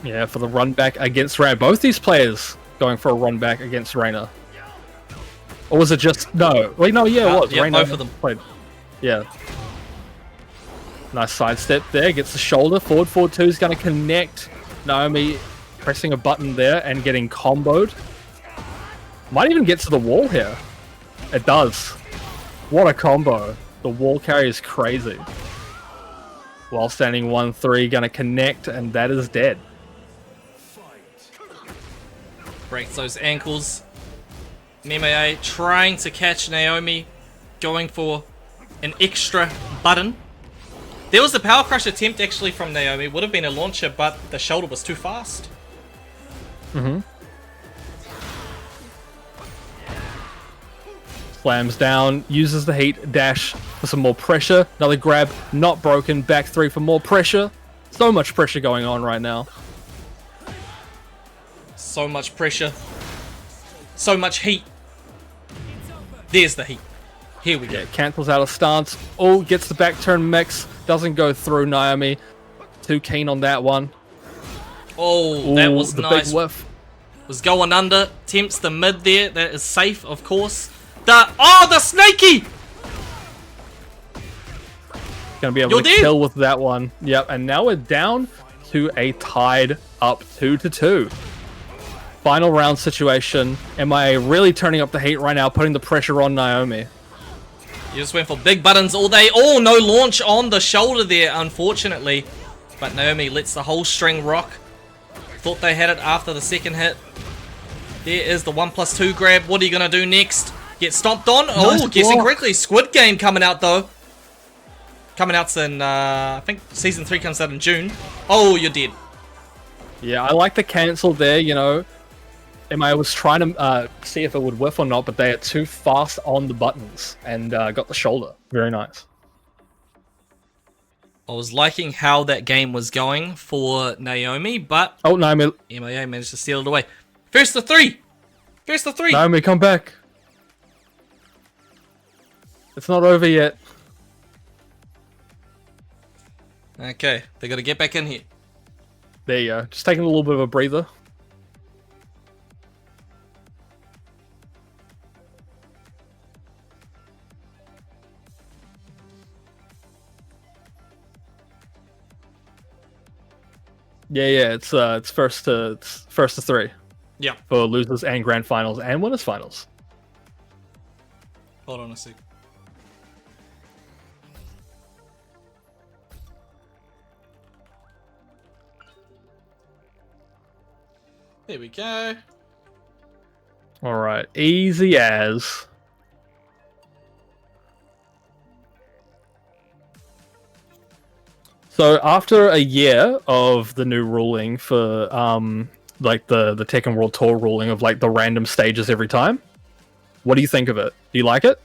Yeah, for the run back against Reina. Both these players going for a run back against Reina. Or was it just... No. Wait, no, yeah, it was. Yeah, Reina both of them. Played. Yeah. Nice sidestep there. Gets the shoulder. Forward 2 is going to connect. Naomi pressing a button there and getting comboed. Might even get to the wall here. It does. What a combo. The wall carry is crazy. While standing 1-3, going to connect, and that is dead. Breaks those ankles. MIA trying to catch Naomi. Going for an extra button. There was the power crush attempt actually from Naomi. Would have been a launcher, but the shoulder was too fast. Slams down, uses the heat, dash for some more pressure. Another grab, not broken. Back 3 for more pressure. So much pressure going on right now. So much pressure. So much heat. There's the heat. Here we go. Yeah, cancels out of stance. Oh, gets the back turn mix. Doesn't go through Naomi. Too keen on that one. Oh, that was the nice. big whiff. Was going under. Tempts the mid there. That is safe, of course. The snaky! Gonna be able to kill with that one. Yep, and now we're down to a tied up 2-2. Final round situation. MIA really turning up the heat right now, putting the pressure on Naomi. You just went for big buttons all day. Oh, no launch on the shoulder there, unfortunately. But Naomi lets the whole string rock. Thought they had it after the second hit. There is the 1+2 grab. What are you going to do next? Get stomped on? Oh, guessing correctly. Squid Game coming out, though. Coming out in, I think Season 3 comes out in June. Oh, you're dead. Yeah, I like the cancel there, you know. MIA was trying to see if it would whiff or not, but they are too fast on the buttons and got the shoulder. Very nice. I was liking how that game was going for Naomi, but Oh, Naomi. MIA managed to steal it away. First to 3. First to 3. Naomi, come back. It's not over yet. Okay, they got to get back in here. There you go. Just taking a little bit of a breather. Yeah, it's first to three Yeah. for losers and grand finals and winners finals. Hold on a sec. There we go. All right, easy as. So after a year of the new ruling for like the Tekken World Tour ruling of like the random stages every time, what do you think of it? Do you like it?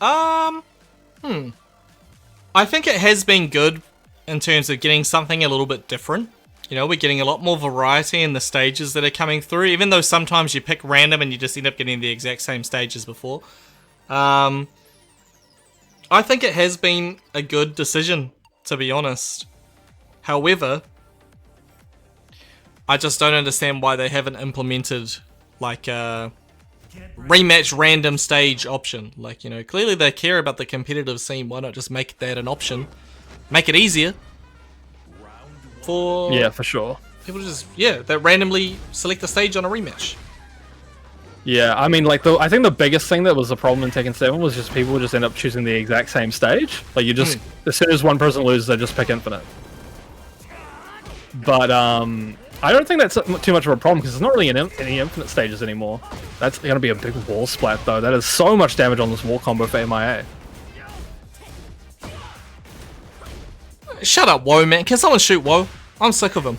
I think it has been good in terms of getting something a little bit different. You know, we're getting a lot more variety in the stages that are coming through, even though sometimes you pick random and you just end up getting the exact same stage as before. I think it has been a good decision, to be honest. However, I just don't understand why they haven't implemented like a rematch random stage option. Like, you know, clearly they care about the competitive scene. Why not just make that an option? Make it easier for For sure. people to just that randomly select the stage on a rematch. Yeah, I mean, like I think the biggest thing that was the problem in Tekken 7 was just people would just end up choosing the exact same stage. Like you just as soon as one person loses, they just pick Infinite. But I don't think that's too much of a problem because there's not really any Infinite stages anymore. That's gonna be a big wall splat though. That is so much damage on this wall combo for MIA. Shut up, Woe, man. Can someone shoot Woe? I'm sick of him.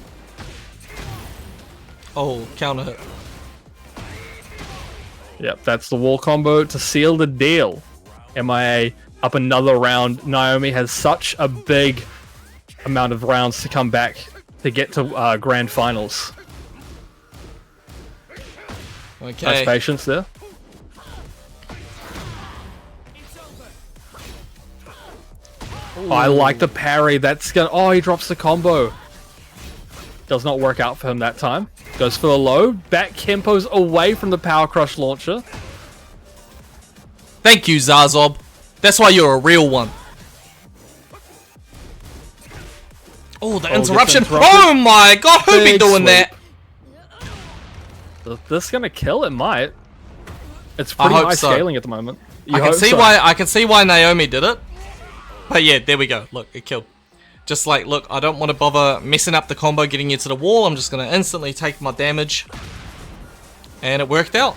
Oh, counter hit. Yep, that's the wall combo to seal the deal. MIA up another round. Naomi has such a big amount of rounds to come back to get to grand finals. Okay. Nice patience there. Oh, I like the parry. That's gonna. Oh, he drops the combo. Does not work out for him that time. Goes for the low. Back Kempo's away from the Power Crush launcher. Thank you, Zazob. That's why you're a real one. Oh, the interruption. Oh my god, who be Big doing that? This is gonna kill it, might. It's pretty hope high so. scaling at the moment. I can see why Naomi did it. But yeah, there we go. Look, it killed. Just like, look, I don't want to bother messing up the combo, getting you to the wall. I'm just going to instantly take my damage. And it worked out.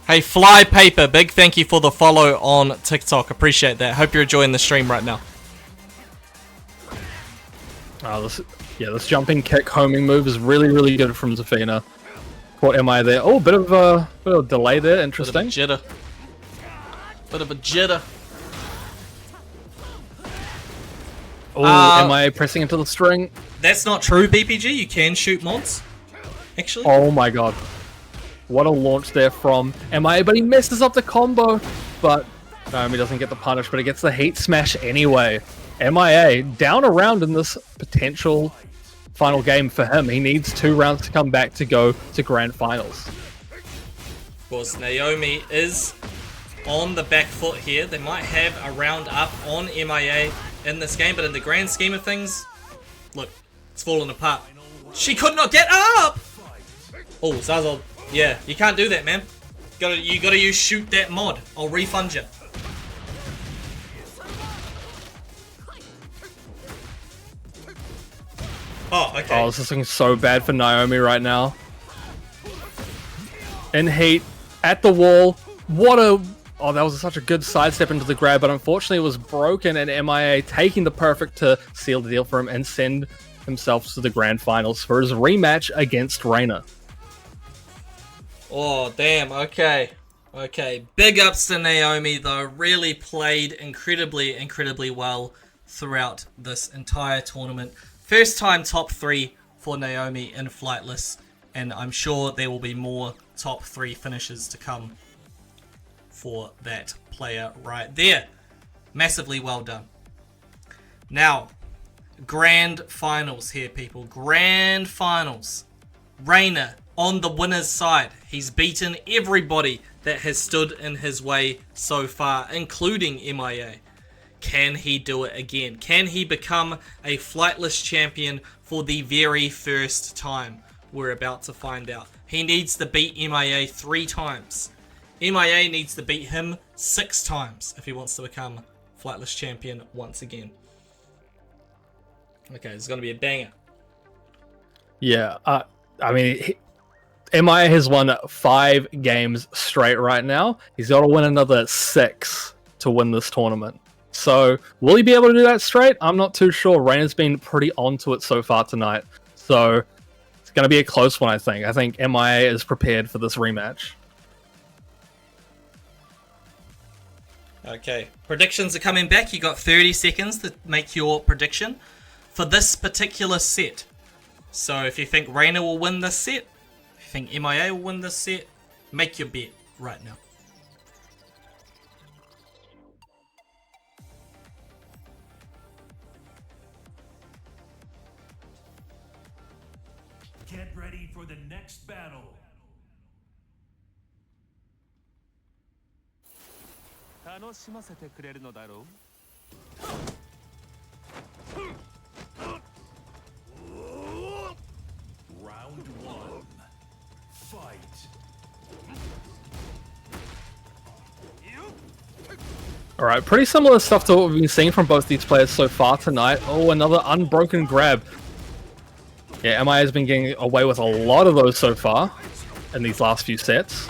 Hey, Flypaper, big thank you for the follow on TikTok. Appreciate that. Hope you're enjoying the stream right now. Oh, this jumping kick homing move is really, really good from Zafina. Caught MI there. Oh, bit of a delay there. Interesting. Bit of a jitter. Oh, MIA pressing into the string. That's not true, BPG. You can shoot mods, actually. Oh my god. What a launch there from MIA, but he messes up the combo. But Naomi doesn't get the punish, but he gets the heat smash anyway. MIA down a round in this potential final game for him. He needs 2 rounds to come back to go to grand finals. Of course, Naomi is on the back foot here. They might have a round up on MIA in this game, but in the grand scheme of things, look, it's falling apart. She could not get up! Oh, Zazzle. Yeah, you can't do that, man. You gotta use shoot that mod. I'll refund you. Oh, okay. Oh, this is looking so bad for Naomi right now. In heat, at the wall. What a... Oh, that was such a good sidestep into the grab, but unfortunately it was broken, and MIA taking the perfect to seal the deal for him and send himself to the grand finals for his rematch against Reina. Oh, damn. Okay. Okay. Big ups to Naomi, though. Really played incredibly, incredibly well throughout this entire tournament. First time top 3 for Naomi in Flightless, and I'm sure there will be more top 3 finishes to come for that player right there. Massively well done. Now, grand finals here, people. Grand finals. Reina on the winner's side. He's beaten everybody that has stood in his way so far, including MIA. Can he do it again? Can he become a Flightless champion for the very first time? We're about to find out. He needs to beat MIA 3 times. MIA needs to beat him 6 times if he wants to become Flightless champion once again. Okay, it's going to be a banger. Yeah, I mean, MIA has won 5 games straight right now. He's got to win another 6 to win this tournament. So, will he be able to do that straight? I'm not too sure. Reina's been pretty onto it so far tonight. So, it's going to be a close one, I think. I think MIA is prepared for this rematch. Okay, predictions are coming back. You got 30 seconds to make your prediction for this particular set. So, if you think Reina will win this set, if you think MIA will win this set, make your bet right now. Get ready for the next battle. Round 1. Fight. Alright, pretty similar stuff to what we've been seeing from both these players so far tonight. Oh, another unbroken grab. Yeah, MIA has been getting away with a lot of those so far in these last few sets.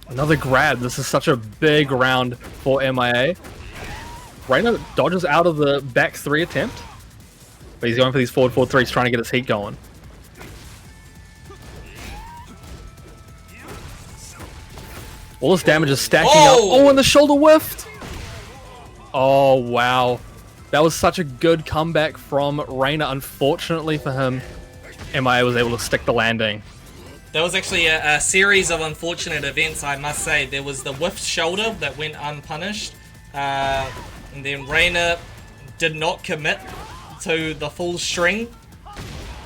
Another grab. This is such a big round for MIA. Reina dodges out of the back 3 attempt. But he's going for these forward 4-3s, trying to get his heat going. All this damage is stacking up. Oh, and the shoulder whiffed! Oh, wow. That was such a good comeback from Reina. Unfortunately for him, MIA was able to stick the landing. There was actually a series of unfortunate events, I must say. There was the whiffed shoulder that went unpunished. And then Reina did not commit to the full string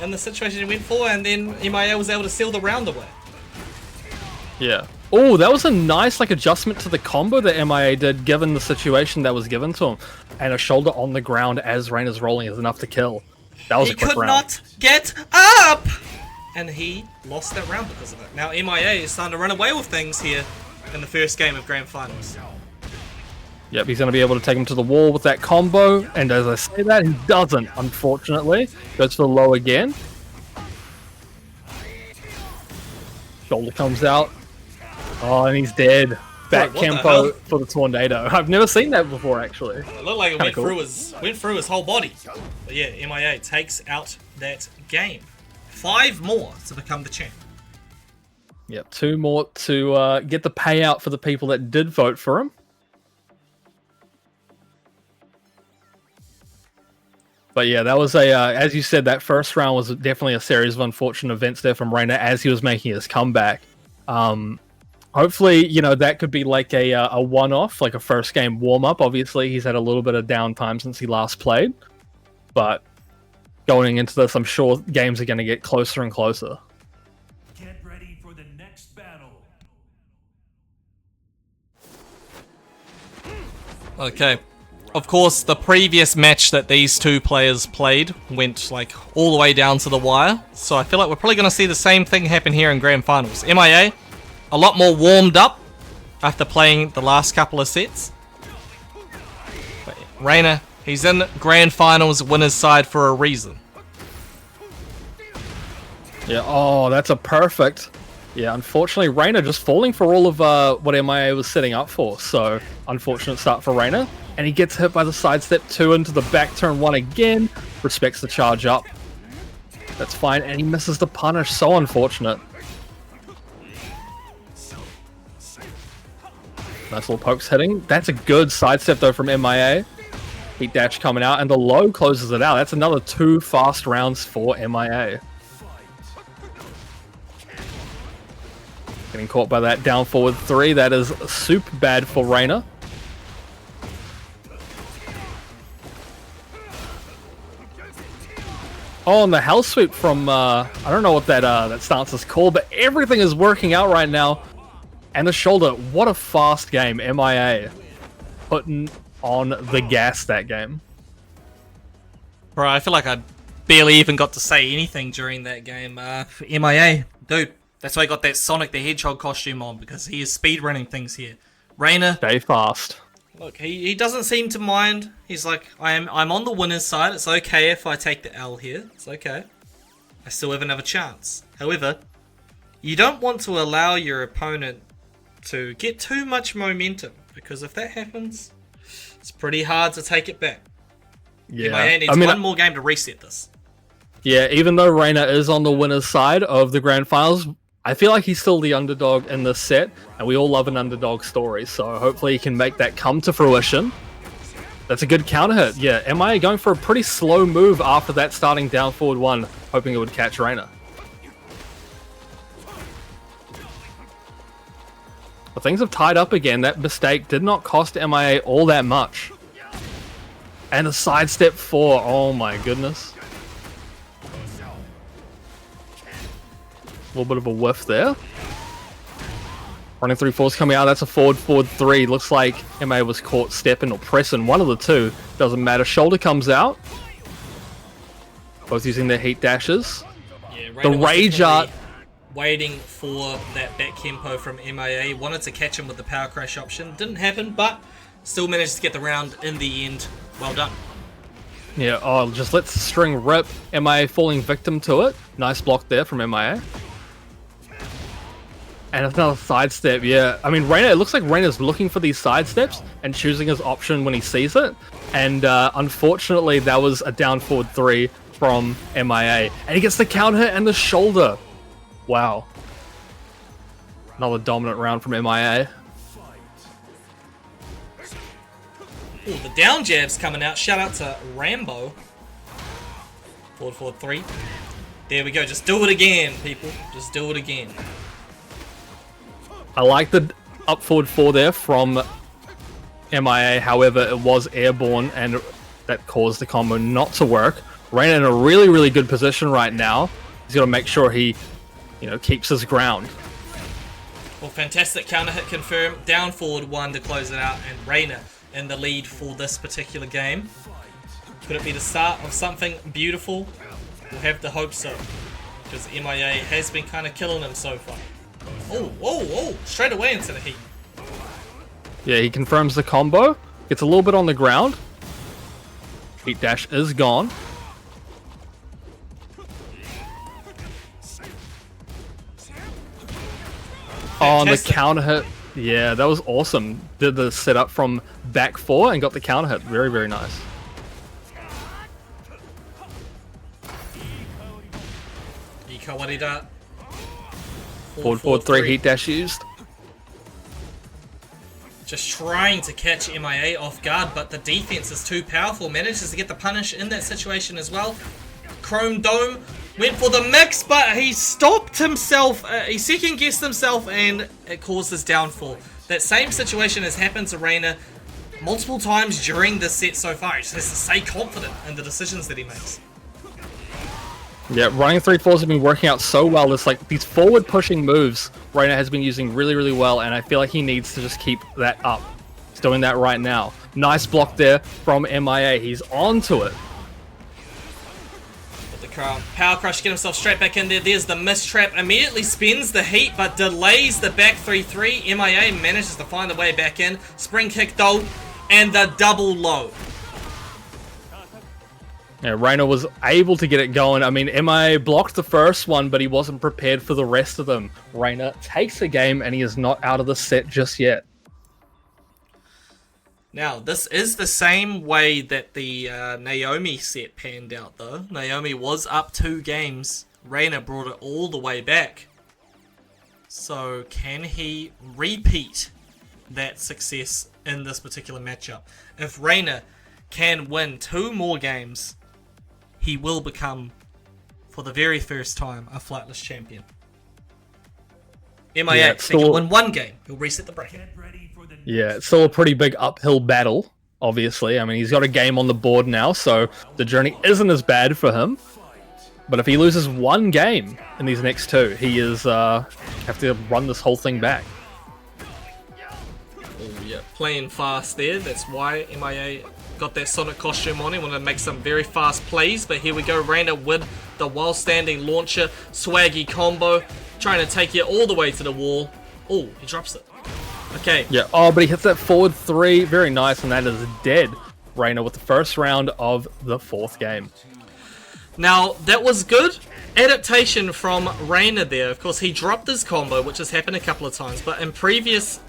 in the situation he went for. And then MIA was able to seal the round away. Yeah. Oh, that was a nice adjustment to the combo that MIA did, given the situation that was given to him. And a shoulder on the ground as Reina's rolling is enough to kill. That was a quick round. He could not get up! And he lost that round because of it. Now MIA is starting to run away with things here in the first game of Grand Finals. Yep, he's going to be able to take him to the wall with that combo. And as I say that, he doesn't, unfortunately. Goes for the low again. Shoulder comes out. Oh, and he's dead. Back Kempo for the tornado. I've never seen that before, actually. It looked like it went through his whole body. But yeah, MIA takes out that game. 5 more to become the champ. Yep, 2 more to get the payout for the people that did vote for him. But yeah, that was as you said, that first round was definitely a series of unfortunate events there from Reina as he was making his comeback. Hopefully, that could be like a one-off, like a first game warm-up. Obviously, he's had a little bit of downtime since he last played. But going into this, I'm sure games are going to get closer and closer. Get ready for the next battle. Okay. Of course, the previous match that these two players played went all the way down to the wire. So I feel like we're probably going to see the same thing happen here in Grand Finals. MIA, a lot more warmed up after playing the last couple of sets. But Reina, he's in Grand Finals winner's side for a reason. Yeah, oh, that's a perfect. Yeah, unfortunately, Reina just falling for all of what MIA was setting up for. So, unfortunate start for Reina. And he gets hit by the sidestep 2 into the back turn 1 again. Respects the charge up. That's fine. And he misses the punish. So unfortunate. Nice little pokes hitting. That's a good sidestep though from MIA. Heat dash coming out. And the low closes it out. That's another 2 fast rounds for MIA. Getting caught by that down forward 3. That is super bad for Reina. Oh, and the hell sweep from I don't know what that stance is called, but everything is working out right now. And the shoulder, what a fast game. MIA putting on the gas that game. Bro, I feel like I barely even got to say anything during that game. MIA, dude, that's why I got that Sonic the Hedgehog costume on, because he is speedrunning things here. Reina, Stay fast. look, he doesn't seem to mind. He's like, I'm on the winner's side. It's okay if I take the L here. It's okay. I still have another chance. However, you don't want to allow your opponent to get too much momentum, because if that happens, it's pretty hard to take it back. Yeah, MIA needs one more game to reset this. Yeah, even though Reina is on the winner's side of the grand finals, I feel like he's still the underdog in this set, and we all love an underdog story, so hopefully he can make that come to fruition. That's a good counter hit. Yeah, MIA going for a pretty slow move after that starting down forward one, hoping it would catch Reina. But things have tied up again. That mistake did not cost MIA all that much. And the sidestep 4, oh my goodness. A little bit of a whiff there. Running 3-4s coming out, that's a forward 3. Looks like MIA was caught stepping or pressing, one of the two. Doesn't matter, shoulder comes out. Both using their heat dashes. Yeah, The Reina was rage art. definitely waiting for that back tempo from MIA. Wanted to catch him with the power crash option. Didn't happen, but still managed to get the round in the end. Well done. Yeah, oh, just lets the string rip. MIA falling victim to it. Nice block there from MIA. And another sidestep, yeah. I mean, Reina, it looks like Reina's looking for these sidesteps and choosing his option when he sees it. And unfortunately, that was a down forward 3 from MIA. And he gets the counter hit and the shoulder. Wow. Another dominant round from MIA. Ooh, the down jab's coming out. Shout out to Rambo. Forward 3. There we go. Just do it again, people. Just do it again. I like the up forward 4 there from MIA. However, it was airborne and that caused the combo not to work. Reina in a really, really good position right now. He's got to make sure he, keeps his ground. Well, fantastic counter hit confirmed. Down forward 1 to close it out, and Reina in the lead for this particular game. Could it be the start of something beautiful? We'll have to hope so, because MIA has been kind of killing him so far. Oh, straight away into the heat. Yeah, he confirms the combo. Gets a little bit on the ground. Heat dash is gone. On the counter hit. Yeah, that was awesome. Did the setup from back 4 and got the counter hit. Very, very nice. Iko Warida. Forward 3 heat dash used. Just trying to catch MIA off guard, but the defense is too powerful. Manages to get the punish in that situation as well. Chrome Dome went for the mix, but he stopped himself. He second-guessed himself, and it caused his downfall. That same situation has happened to Reina multiple times during this set so far. He just has to stay confident in the decisions that he makes. Yeah, running 3-4s have been working out so well. It's like these forward pushing moves Reina has been using really, really well, and I feel like he needs to just keep that up. He's doing that right now. Nice block there from MIA. He's onto it. With the power crush, get himself straight back in there. There's the miss trap. Immediately spins the heat, but delays the back 3-3. MIA manages to find a way back in. Spring kick though, and the double low. Yeah, Reina was able to get it going. I mean, MIA blocked the first one, but he wasn't prepared for the rest of them. Reina takes the game, and he is not out of the set just yet. Now, this is the same way that the Naomi set panned out, though. Naomi was up 2 games. Reina brought it all the way back. So, can he repeat that success in this particular matchup? If Reina can win 2 more games, he will become, for the very first time, a Flightless champion. MIA, if he can win 1 game, he'll reset the bracket. Yeah, it's still a pretty big uphill battle, obviously. I mean, he's got a game on the board now, so the journey isn't as bad for him. But if he loses one game in these next two, he is have to run this whole thing back. Oh yeah, playing fast there. That's why MIA got that Sonic costume on. He wanted to make some very fast plays, but here we go. Reina with the while standing launcher, swaggy combo, trying to take it all the way to the wall. Oh, he drops it. Okay. Yeah. Oh, but he hits that forward 3. Very nice, and that is dead. Reina with the first round of the 4th game. Now, that was good adaptation from Reina there. Of course, he dropped his combo, which has happened a couple of times, but in previous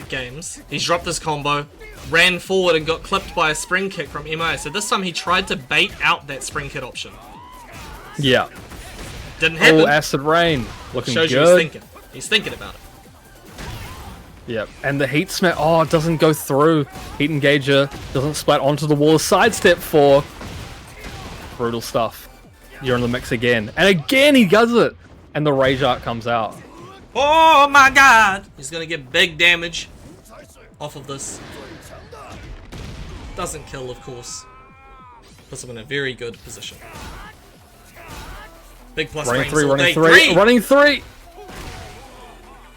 games, he's dropped his combo, ran forward and got clipped by a spring kick from MIA. So this time he tried to bait out that spring kick option. Yeah. Didn't happen. Oh, acid rain. Looking Shows good. you he's thinking. He's thinking about it. Yep, and the heat smash, oh, it doesn't go through. Heat engager doesn't splat onto the wall. Sidestep 4. Brutal stuff. You're in the mix again. And again he does it. And the Rage Art comes out. Oh my god! He's gonna get big damage off of this. Doesn't kill, of course. Puts him in a very good position. Big plus Running frames 3, all running day. 3, running 3!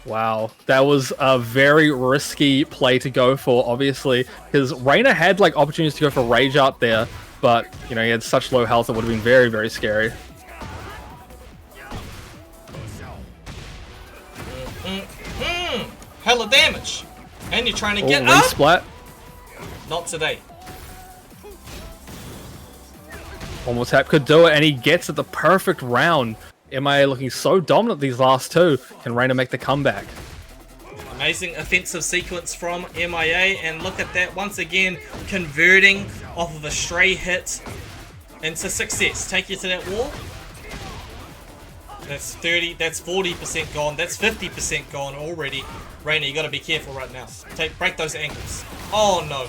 Wow, that was a very risky play to go for, obviously, because Reina had like opportunities to go for Rage Art there, but you know he had such low health it would have been very, very scary. Hella damage, and you're trying to get up. Resplat. Not today. Almost tap could do it, and he gets it the perfect round. MIA looking so dominant these last two. Can Reina make the comeback? Amazing offensive sequence from MIA, and look at that once again, converting off of a stray hit into success. Take you to that wall. That's 30, that's 40% gone, that's 50% gone already. Reina, you gotta be careful right now. Break those ankles. Oh no.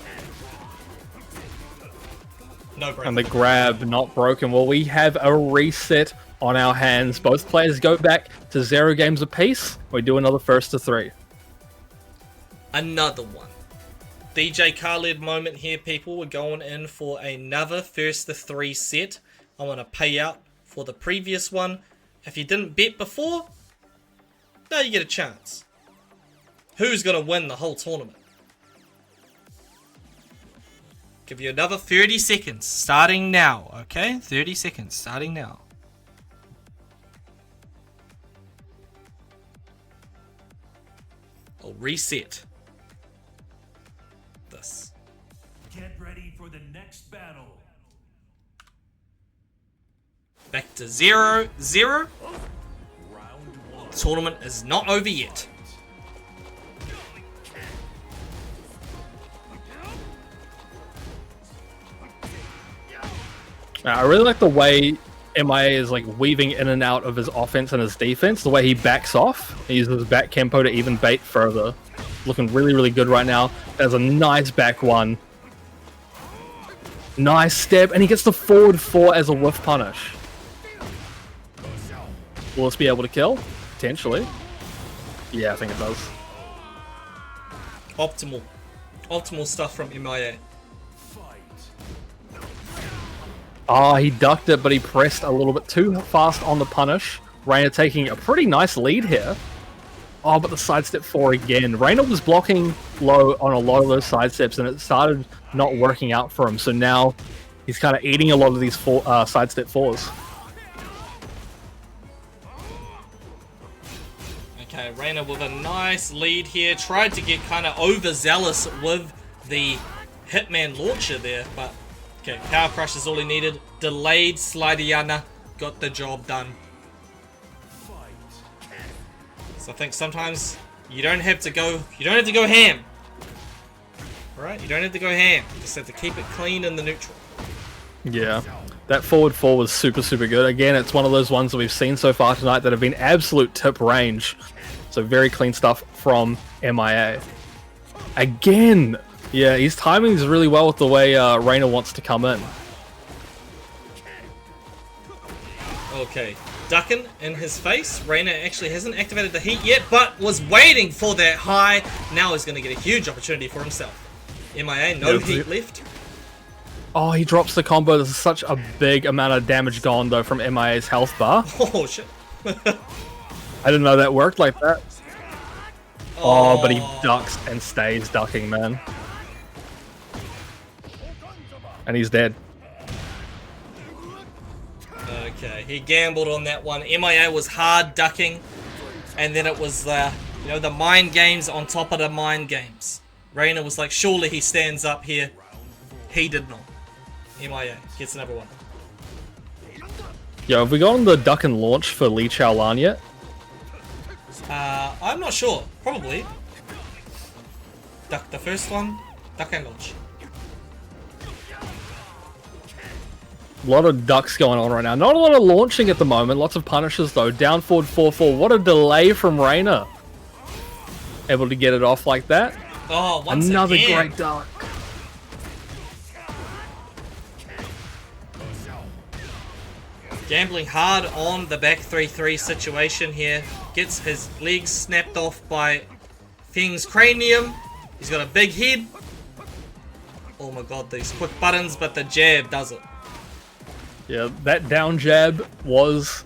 No break. And the grab not broken. Well, we have a reset on our hands. Both players go back to 0 games apiece. We do another first to 3. Another one. DJ Khaled moment here, people. We're going in for another first to 3 set. I want to pay out for the previous one. If you didn't bet before, now you get a chance. Who's going to win the whole tournament? Give you another 30 seconds starting now, okay? 30 seconds starting now. I'll reset this. Get ready for the next battle. Back to 0-0. Round 1. The tournament is not over yet. I really like the way MIA is like weaving in and out of his offense and his defense. The way he backs off. He uses his back tempo to even bait further. Looking really, really good right now. There's a nice back one. Nice step. And he gets the forward 4 as a whiff punish. Will this be able to kill? Potentially. Yeah, I think it does. Optimal. Optimal stuff from MIA. Oh, he ducked it, but he pressed a little bit too fast on the punish. Reina taking a pretty nice lead here. Oh, but the sidestep 4 again. Reina was blocking low on a lot of those sidesteps, and it started not working out for him. So now he's kind of eating a lot of these sidestep 4s. Okay, Reina with a nice lead here. Tried to get kind of overzealous with the Hitman launcher there, but okay, Power Crush is all he needed. Delayed Slidiana got the job done. So I think sometimes you don't have to go ham. Alright, you don't have to go ham. You just have to keep it clean in the neutral. Yeah, that forward 4 was super, super good. Again, it's one of those ones that we've seen so far tonight that have been absolute tip range. So very clean stuff from MIA. Again, yeah, his timing is really well with the way Reina wants to come in. Okay, ducking in his face. Reina actually hasn't activated the heat yet, but was waiting for that high. Now he's going to get a huge opportunity for himself. MIA, no heat left. Oh, he drops the combo. There's such a big amount of damage gone, though, from MIA's health bar. Oh, shit. I didn't know that worked like that. Oh, but he ducks and stays ducking, man. And he's dead. Okay, he gambled on that one. MIA was hard ducking, and then it was the, you know, the mind games on top of the mind games. Reina was like, surely he stands up here. He did not. MIA gets another one. Yo, have we gotten the duck and launch for Lee Chaolan yet? I'm not sure. Probably. Duck the first one. Duck and launch. A lot of ducks going on right now. Not a lot of launching at the moment. Lots of punishes though. Down forward 4-4. What a delay from Reina. Able to get it off like that. Oh, once Another again. great duck. Gambling hard on the back 3-3 situation here. Gets his legs snapped off by Feng's cranium. He's got a big head. Oh my god, these quick buttons, but the jab does it. Yeah, that down jab was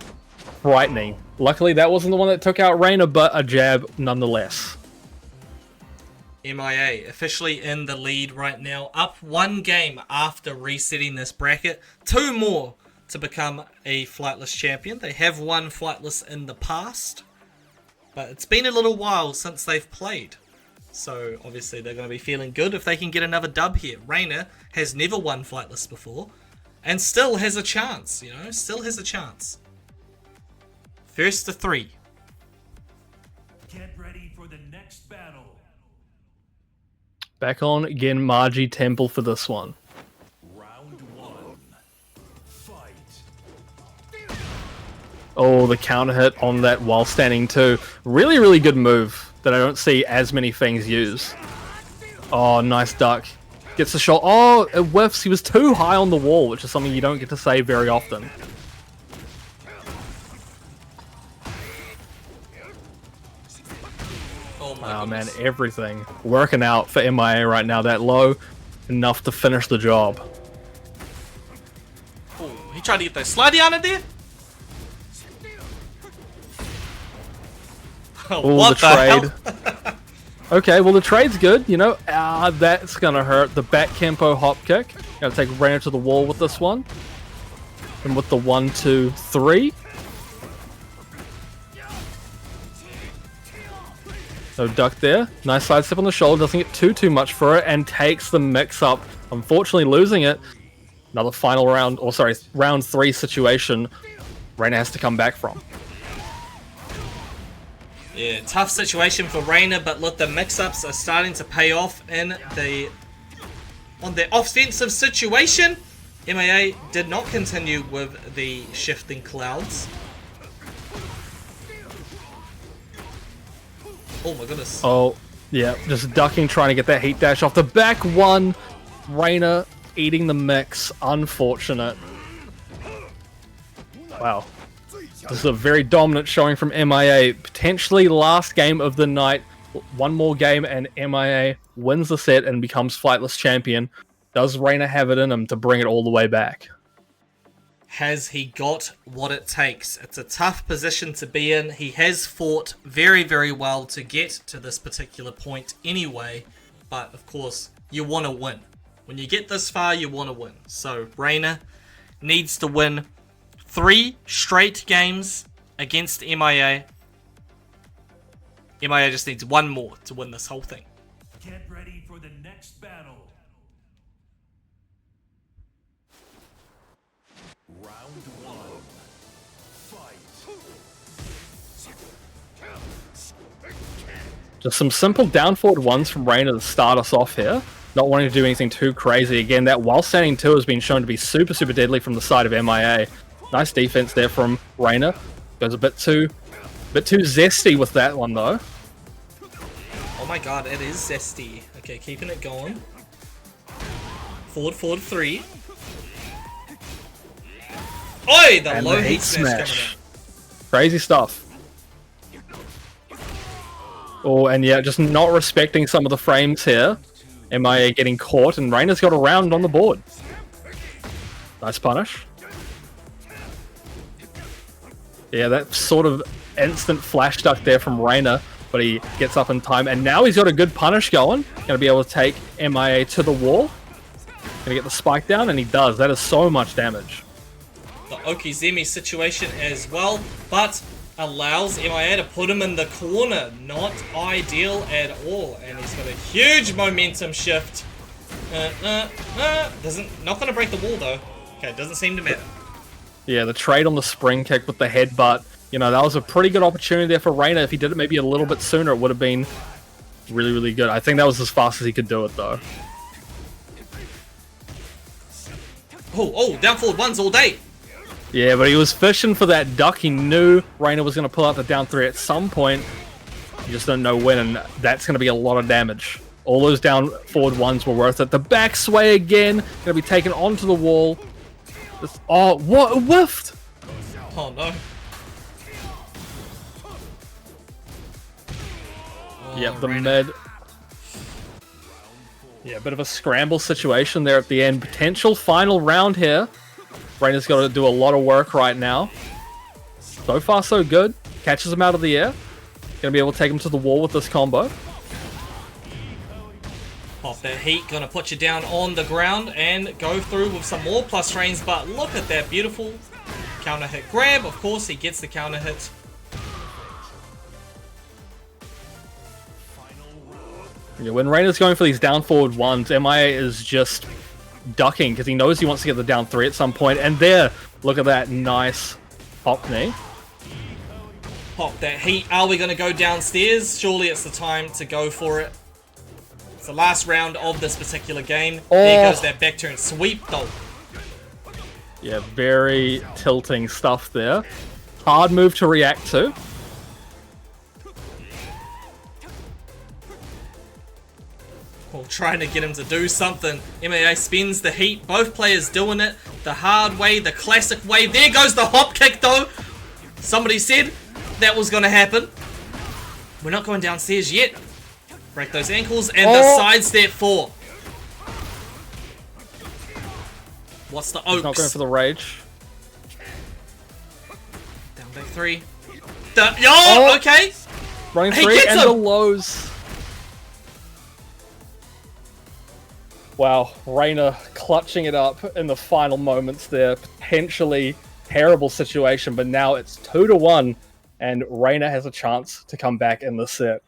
frightening. Luckily, that wasn't the one that took out Reina, but a jab nonetheless. MIA officially in the lead right now. Up one game after resetting this bracket. 2 more to become a Flightless champion. They have won Flightless in the past, but it's been a little while since they've played. So obviously they're going to be feeling good if they can get another dub here. Reina has never won Flightless before, and still has a chance, you know, still has a chance. First to 3. Get ready for the next battle. Back on again, Margie Temple for this one. Round 1. Fight. Oh, the counter hit on that while standing too. Really, really good move that I don't see as many things use. Oh, nice duck. Gets the shot. Oh, it whiffs. He was too high on the wall, which is something you don't get to say very often. Oh my Wow, man, goodness. everything working out for MIA right now. That low, enough to finish the job. Oh, he tried to get that slidey on it there. Oh, What the hell? trade. Okay, well the trade's good, you know. That's gonna hurt. The back Kempo hop kick. Gonna take Reina to the wall with this one. And with the 1, 2, 3. No duck there. Nice side step on the shoulder. Doesn't get too much for it. And takes the mix up. Unfortunately losing it. Another final round, or sorry, round 3 situation. Reina has to come back from. Yeah, tough situation for Reina, but look, the mix-ups are starting to pay off on the offensive situation. MIA did not continue with the shifting clouds. Oh my goodness. Oh, yeah, just ducking, trying to get that heat dash off the back one. Reina eating the mix. Unfortunate. Wow. This is a very dominant showing from MIA. Potentially last game of the night. One more game and MIA wins the set and becomes Flightless champion. Does Reina have it in him to bring it all the way back? Has he got what it takes? It's a tough position to be in. He has fought very, very well to get to this particular point anyway. But, of course, you want to win. When you get this far, you want to win. So, Reina needs to win 3 straight games against MIA. MIA just needs 1 more to win this whole thing. Get ready for the next battle. Round 1. Fight. Just some simple down forward ones from Reina to start us off here. Not wanting to do anything too crazy. Again, that while standing 2 has been shown to be super, super deadly from the side of MIA. Nice defense there from Reina. Goes a bit too zesty with that one though. Oh my god, it is zesty. Okay, keeping it going. Forward, forward 3. Oi, the And low the heat heat smash smash. coming Crazy stuff. Oh, and yeah, just not respecting some of the frames here. MIA getting caught, and Reina's got a round on the board. Nice punish. Yeah, that sort of instant flash duck there from Reina, but he gets up in time, and now he's got a good punish going. Gonna be able to take MIA to the wall. Gonna get the spike down, and he does. That is so much damage. The Okizeme situation as well, but allows MIA to put him in the corner. Not ideal at all, and he's got a huge momentum shift. Not gonna break the wall though. Okay, doesn't seem to matter. Yeah, the trade on the spring kick with the headbutt. You know, that was a pretty good opportunity there for Reina. If he did it maybe a little bit sooner, it would have been really, really good. I think that was as fast as he could do it, though. Oh, down forward ones all day. Yeah, but he was fishing for that duck. He knew Reina was going to pull out the down 3 at some point. You just don't know when, and that's going to be a lot of damage. All those down forward ones were worth it. The back sway again. Going to be taken onto the wall. Oh, what? It whiffed! Oh, no. Yep, the Reina. mid. Yeah, a bit of a scramble situation there at the end. Potential final round here. Reina's got to do a lot of work right now. So far, so good. Catches him out of the air. Gonna be able to take him to the wall with this combo. Pop that heat, gonna put you down on the ground and go through with some more plus frames, but look at that beautiful counter hit grab. Of course, he gets the counter hit. Yeah, when Reina's going for these down forward ones, MIA is just ducking because he knows he wants to get the down 3 at some point. And there, look at that nice pop knee. Pop that heat. Are we gonna go downstairs? Surely it's the time to go for it. It's the last round of this particular game. There goes that back turn sweep though. Yeah, very tilting stuff there. Hard move to react to. Well, trying to get him to do something. MIA spins the heat. Both players doing it the hard way, the classic way. There goes the hop kick though. Somebody said that was going to happen. We're not going downstairs yet. Break those ankles and the side step 4. What's the Oaks? He's not going for the rage. Down back 3. Okay. Running He 3 gets and him! the lows. Wow, Reina clutching it up in the final moments there. Potentially terrible situation, but now it's 2-1, and Reina has a chance to come back in the set.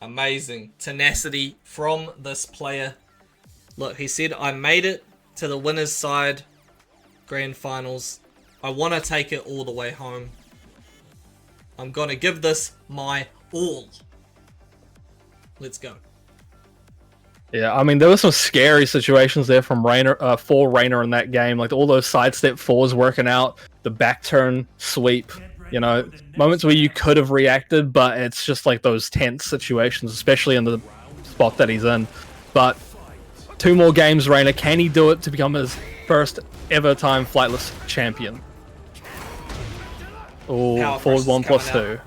Amazing tenacity from this player. Look, he said, I made it to the winner's side grand finals. I want to take it all the way home. I'm going to give this my all. Let's go. Yeah, I mean, there were some scary situations there from Reina, for Reina in that game. Like, all those sidestep 4s working out, the back turn sweep. You know, moments where you could have reacted, but it's just like those tense situations, especially in the spot that he's in. But 2 more games, Reina. Can he do it to become his first ever time Flightless champion? Oh, forward 1+2.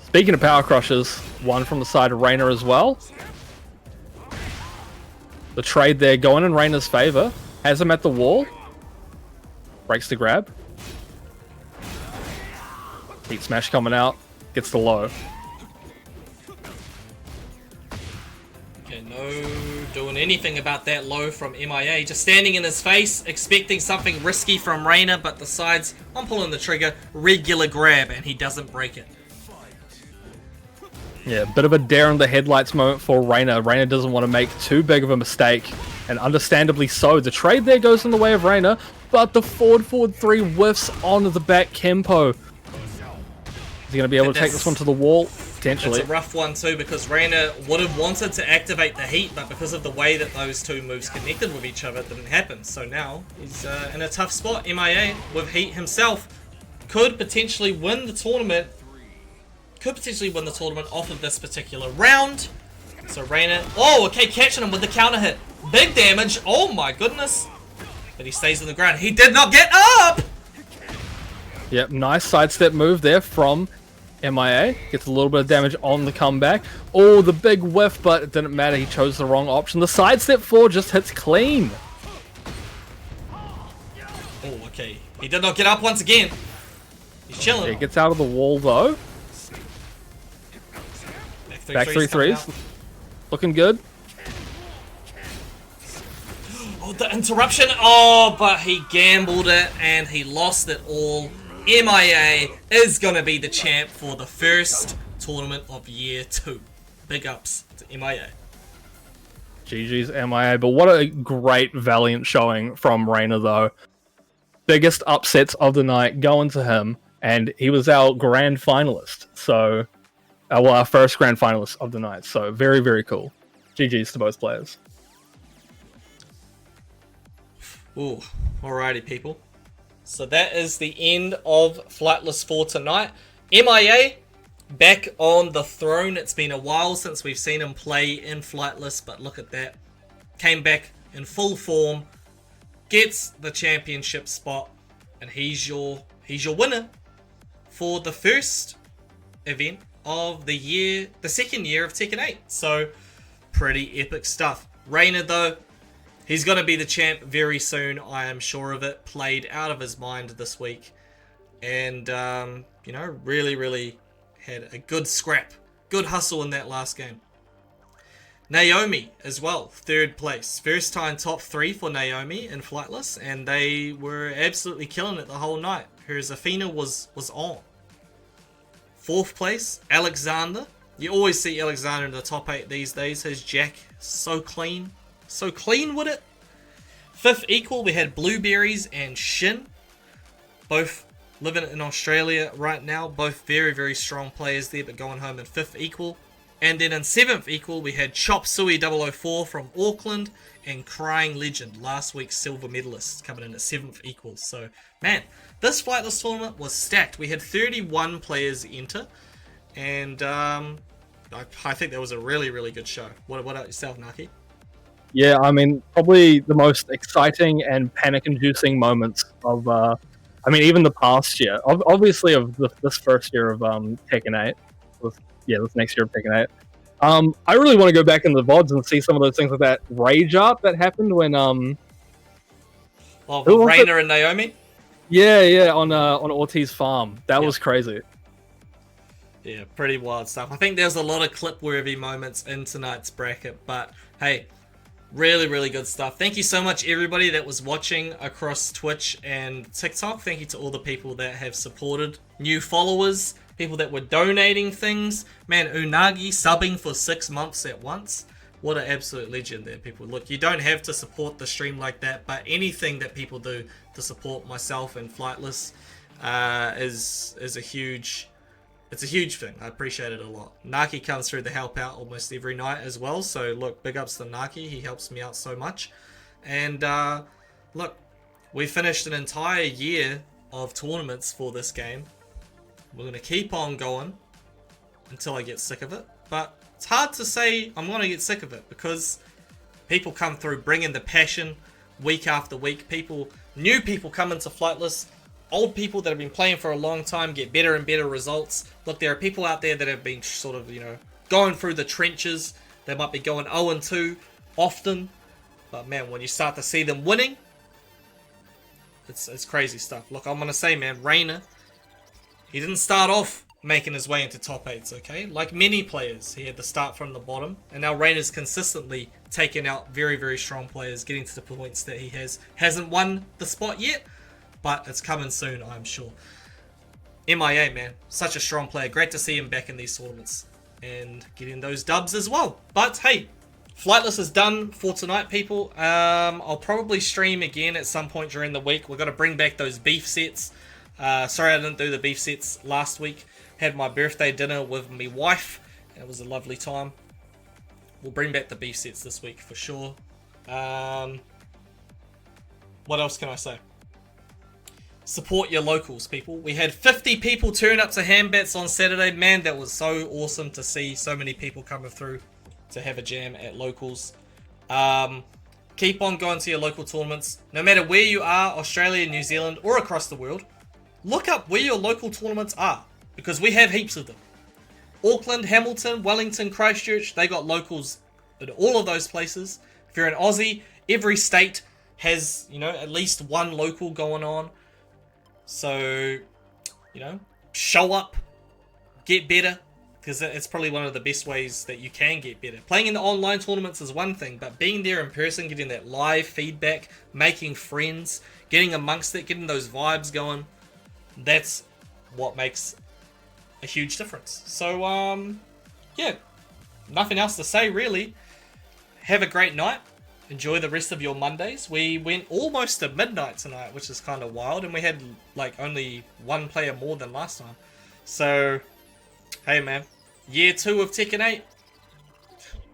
Speaking of power crushes, one from the side of Reina as well. The trade there going in Reina's favor. Has him at the wall. Breaks the grab. Heat smash coming out. Gets the low. Okay, no doing anything about that low from MIA. Just standing in his face, expecting something risky from Reina, but decides, I'm pulling the trigger, regular grab, and he doesn't break it. Yeah, bit of a dare in the headlights moment for Reina. Reina doesn't want to make too big of a mistake, and understandably so. The trade there goes in the way of Reina, but the forward 3 whiffs on the back Kempo. Is he going to be able to take this one to the wall? Potentially. It's a rough one too, because Reina would have wanted to activate the heat, but because of the way that those 2 moves connected with each other, it didn't happen. So now he's in a tough spot. MIA with heat himself could potentially win the tournament. Off of this particular round. So Reina, okay, catching him with the counter hit. Big damage, oh my goodness. But he stays on the ground. He did not get up! Yep, nice sidestep move there from MIA. Gets a little bit of damage on the comeback. Oh, the big whiff, but it didn't matter. He chose the wrong option. The sidestep 4 just hits clean. He did not get up once again. He's chilling. He gets out of the wall though. Back three threes. Looking good. Oh, the interruption. Oh, but he gambled it and he lost it all. MIA is going to be the champ for the first tournament of year 2. Big ups to MIA. GG's MIA, but what a great Valiant showing from Reina though. Biggest upsets of the night going to him, and he was our grand finalist. So, well, our first grand finalist of the night. So very, very cool. GG's to both players. Ooh, alrighty people. So that is the end of Flightless for tonight. MIA back on the throne. It's been a while since we've seen him play in Flightless, but look at that. Came back in full form, gets the championship spot, and he's your winner for the first event of the year, the second year of Tekken 8. So pretty epic stuff. Reina though, he's going to be the champ very soon, I am sure of it. Played out of his mind this week. And, you know, really had a good scrap. Good hustle in that last game. Naomi as well, 3rd place. First time top 3 for Naomi in Flightless. And they were absolutely killing it the whole night. Her Zafina was on. 4th place, Alexander. You always see Alexander in the top 8 these days. His Jack, so clean. So clean with it. 5th equal, we had Blueberries and Shin. Both living in Australia right now. Both very strong players there, but going home in 5th equal. And then in 7th equal, we had Chop Suey 004 from Auckland and Crying Legend, last week's silver medalist, coming in at 7th equal. So, man, this Flightless tournament was stacked. We had 31 players enter, and I think that was a really good show. What about yourself, Naki? Yeah, I mean, probably the most exciting and panic-inducing moments of, I mean, even the past year. Obviously, of this first year of Tekken 8. This next year of Tekken 8. I really want to go back in the VODs and see some of those things like that rage art that happened when, Reina and Naomi? Yeah, on Ortiz Farm. That was crazy. Yeah, pretty wild stuff. I think there's a lot of clip-worthy moments in tonight's bracket, but hey, really good stuff. Thank you so much, everybody that was watching across Twitch and TikTok. Thank you to all the people that have supported, new followers, people that were donating things. Man, Unagi subbing for 6 months at once. What an absolute legend there, people. Look, you don't have to support the stream like that, but anything that people do to support myself and Flightless is a huge... It's a huge thing. I appreciate it a lot. Naki comes through to help out almost every night as well. So, look, big ups to Naki. He helps me out so much. And, look, we finished an entire year of tournaments for this game. We're going to keep on going until I get sick of it. But it's hard to say I'm going to get sick of it because people come through bringing the passion week after week. New people come into Flightless. Old people that have been playing for a long time get better and better results. Look, there are people out there that have been sort of, going through the trenches. They might be going 0-2 often. But man, when you start to see them winning, it's crazy stuff. Look, I'm going to say, man, Reina, he didn't start off making his way into top 8s, okay? Like many players, he had to start from the bottom. And now Reina's consistently taken out very strong players, getting to the points that he hasn't won the spot yet. But it's coming soon, I'm sure. MIA, man. Such a strong player. Great to see him back in these tournaments. And getting those dubs as well. But, hey. Flightless is done for tonight, people. I'll probably stream again at some point during the week. We're going to bring back those beef sets. Sorry I didn't do the beef sets last week. Had my birthday dinner with my wife. It was a lovely time. We'll bring back the beef sets this week for sure. What else can I say? Support your locals, people. We had 50 people turn up to Hambats on Saturday. Man, that was so awesome to see so many people coming through to have a jam at locals. Keep on going to your local tournaments. No matter where you are, Australia, New Zealand, or across the world, look up where your local tournaments are, because we have heaps of them. Auckland, Hamilton, Wellington, Christchurch, they got locals in all of those places. If you're an Aussie, every state has, at least one local going on. So, you know, show up, get better, because it's probably one of the best ways that you can get better. Playing in the online tournaments is one thing, but being there in person, getting that live feedback, making friends, getting amongst it, getting those vibes going, that's what makes a huge difference. So, yeah, nothing else to say really. Have a great night. Enjoy the rest of your Mondays. We went almost to midnight tonight, which is kind of wild, and we had like only one player more than last time. So, hey man, year 2 of Tekken 8.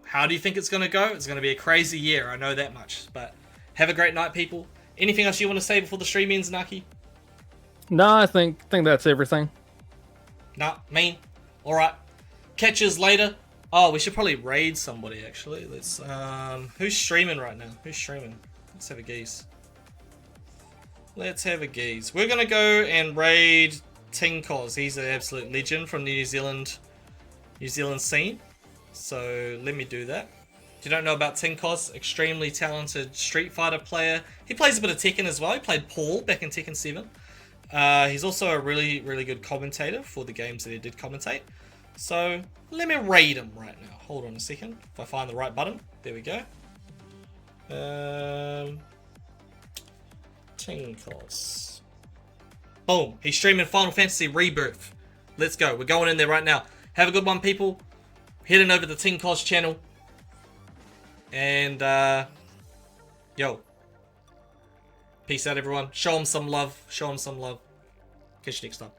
How do you think it's going to go? It's going to be a crazy year, I know that much. But have a great night, people. Anything else you want to say before the stream ends, Naki? No, I think that's everything. Nah, mean. Alright. Catch us later. Oh, we should probably raid somebody, actually. Let's, who's streaming right now? Who's streaming? Let's have a geese. Let's have a geese. We're gonna go and raid Tinkos. He's an absolute legend from the New Zealand scene. So, let me do that. If you don't know about Tinkos, extremely talented Street Fighter player. He plays a bit of Tekken as well. He played Paul back in Tekken 7. He's also a really, really good commentator for the games that he did commentate. So, let me raid him right now. Hold on a second. If I find the right button. There we go. Tinkos. Boom. He's streaming Final Fantasy Rebirth. Let's go. We're going in there right now. Have a good one, people. Heading over to the Tinkos channel. And, yo. Peace out, everyone. Show him some love. Show him some love. Catch you next time.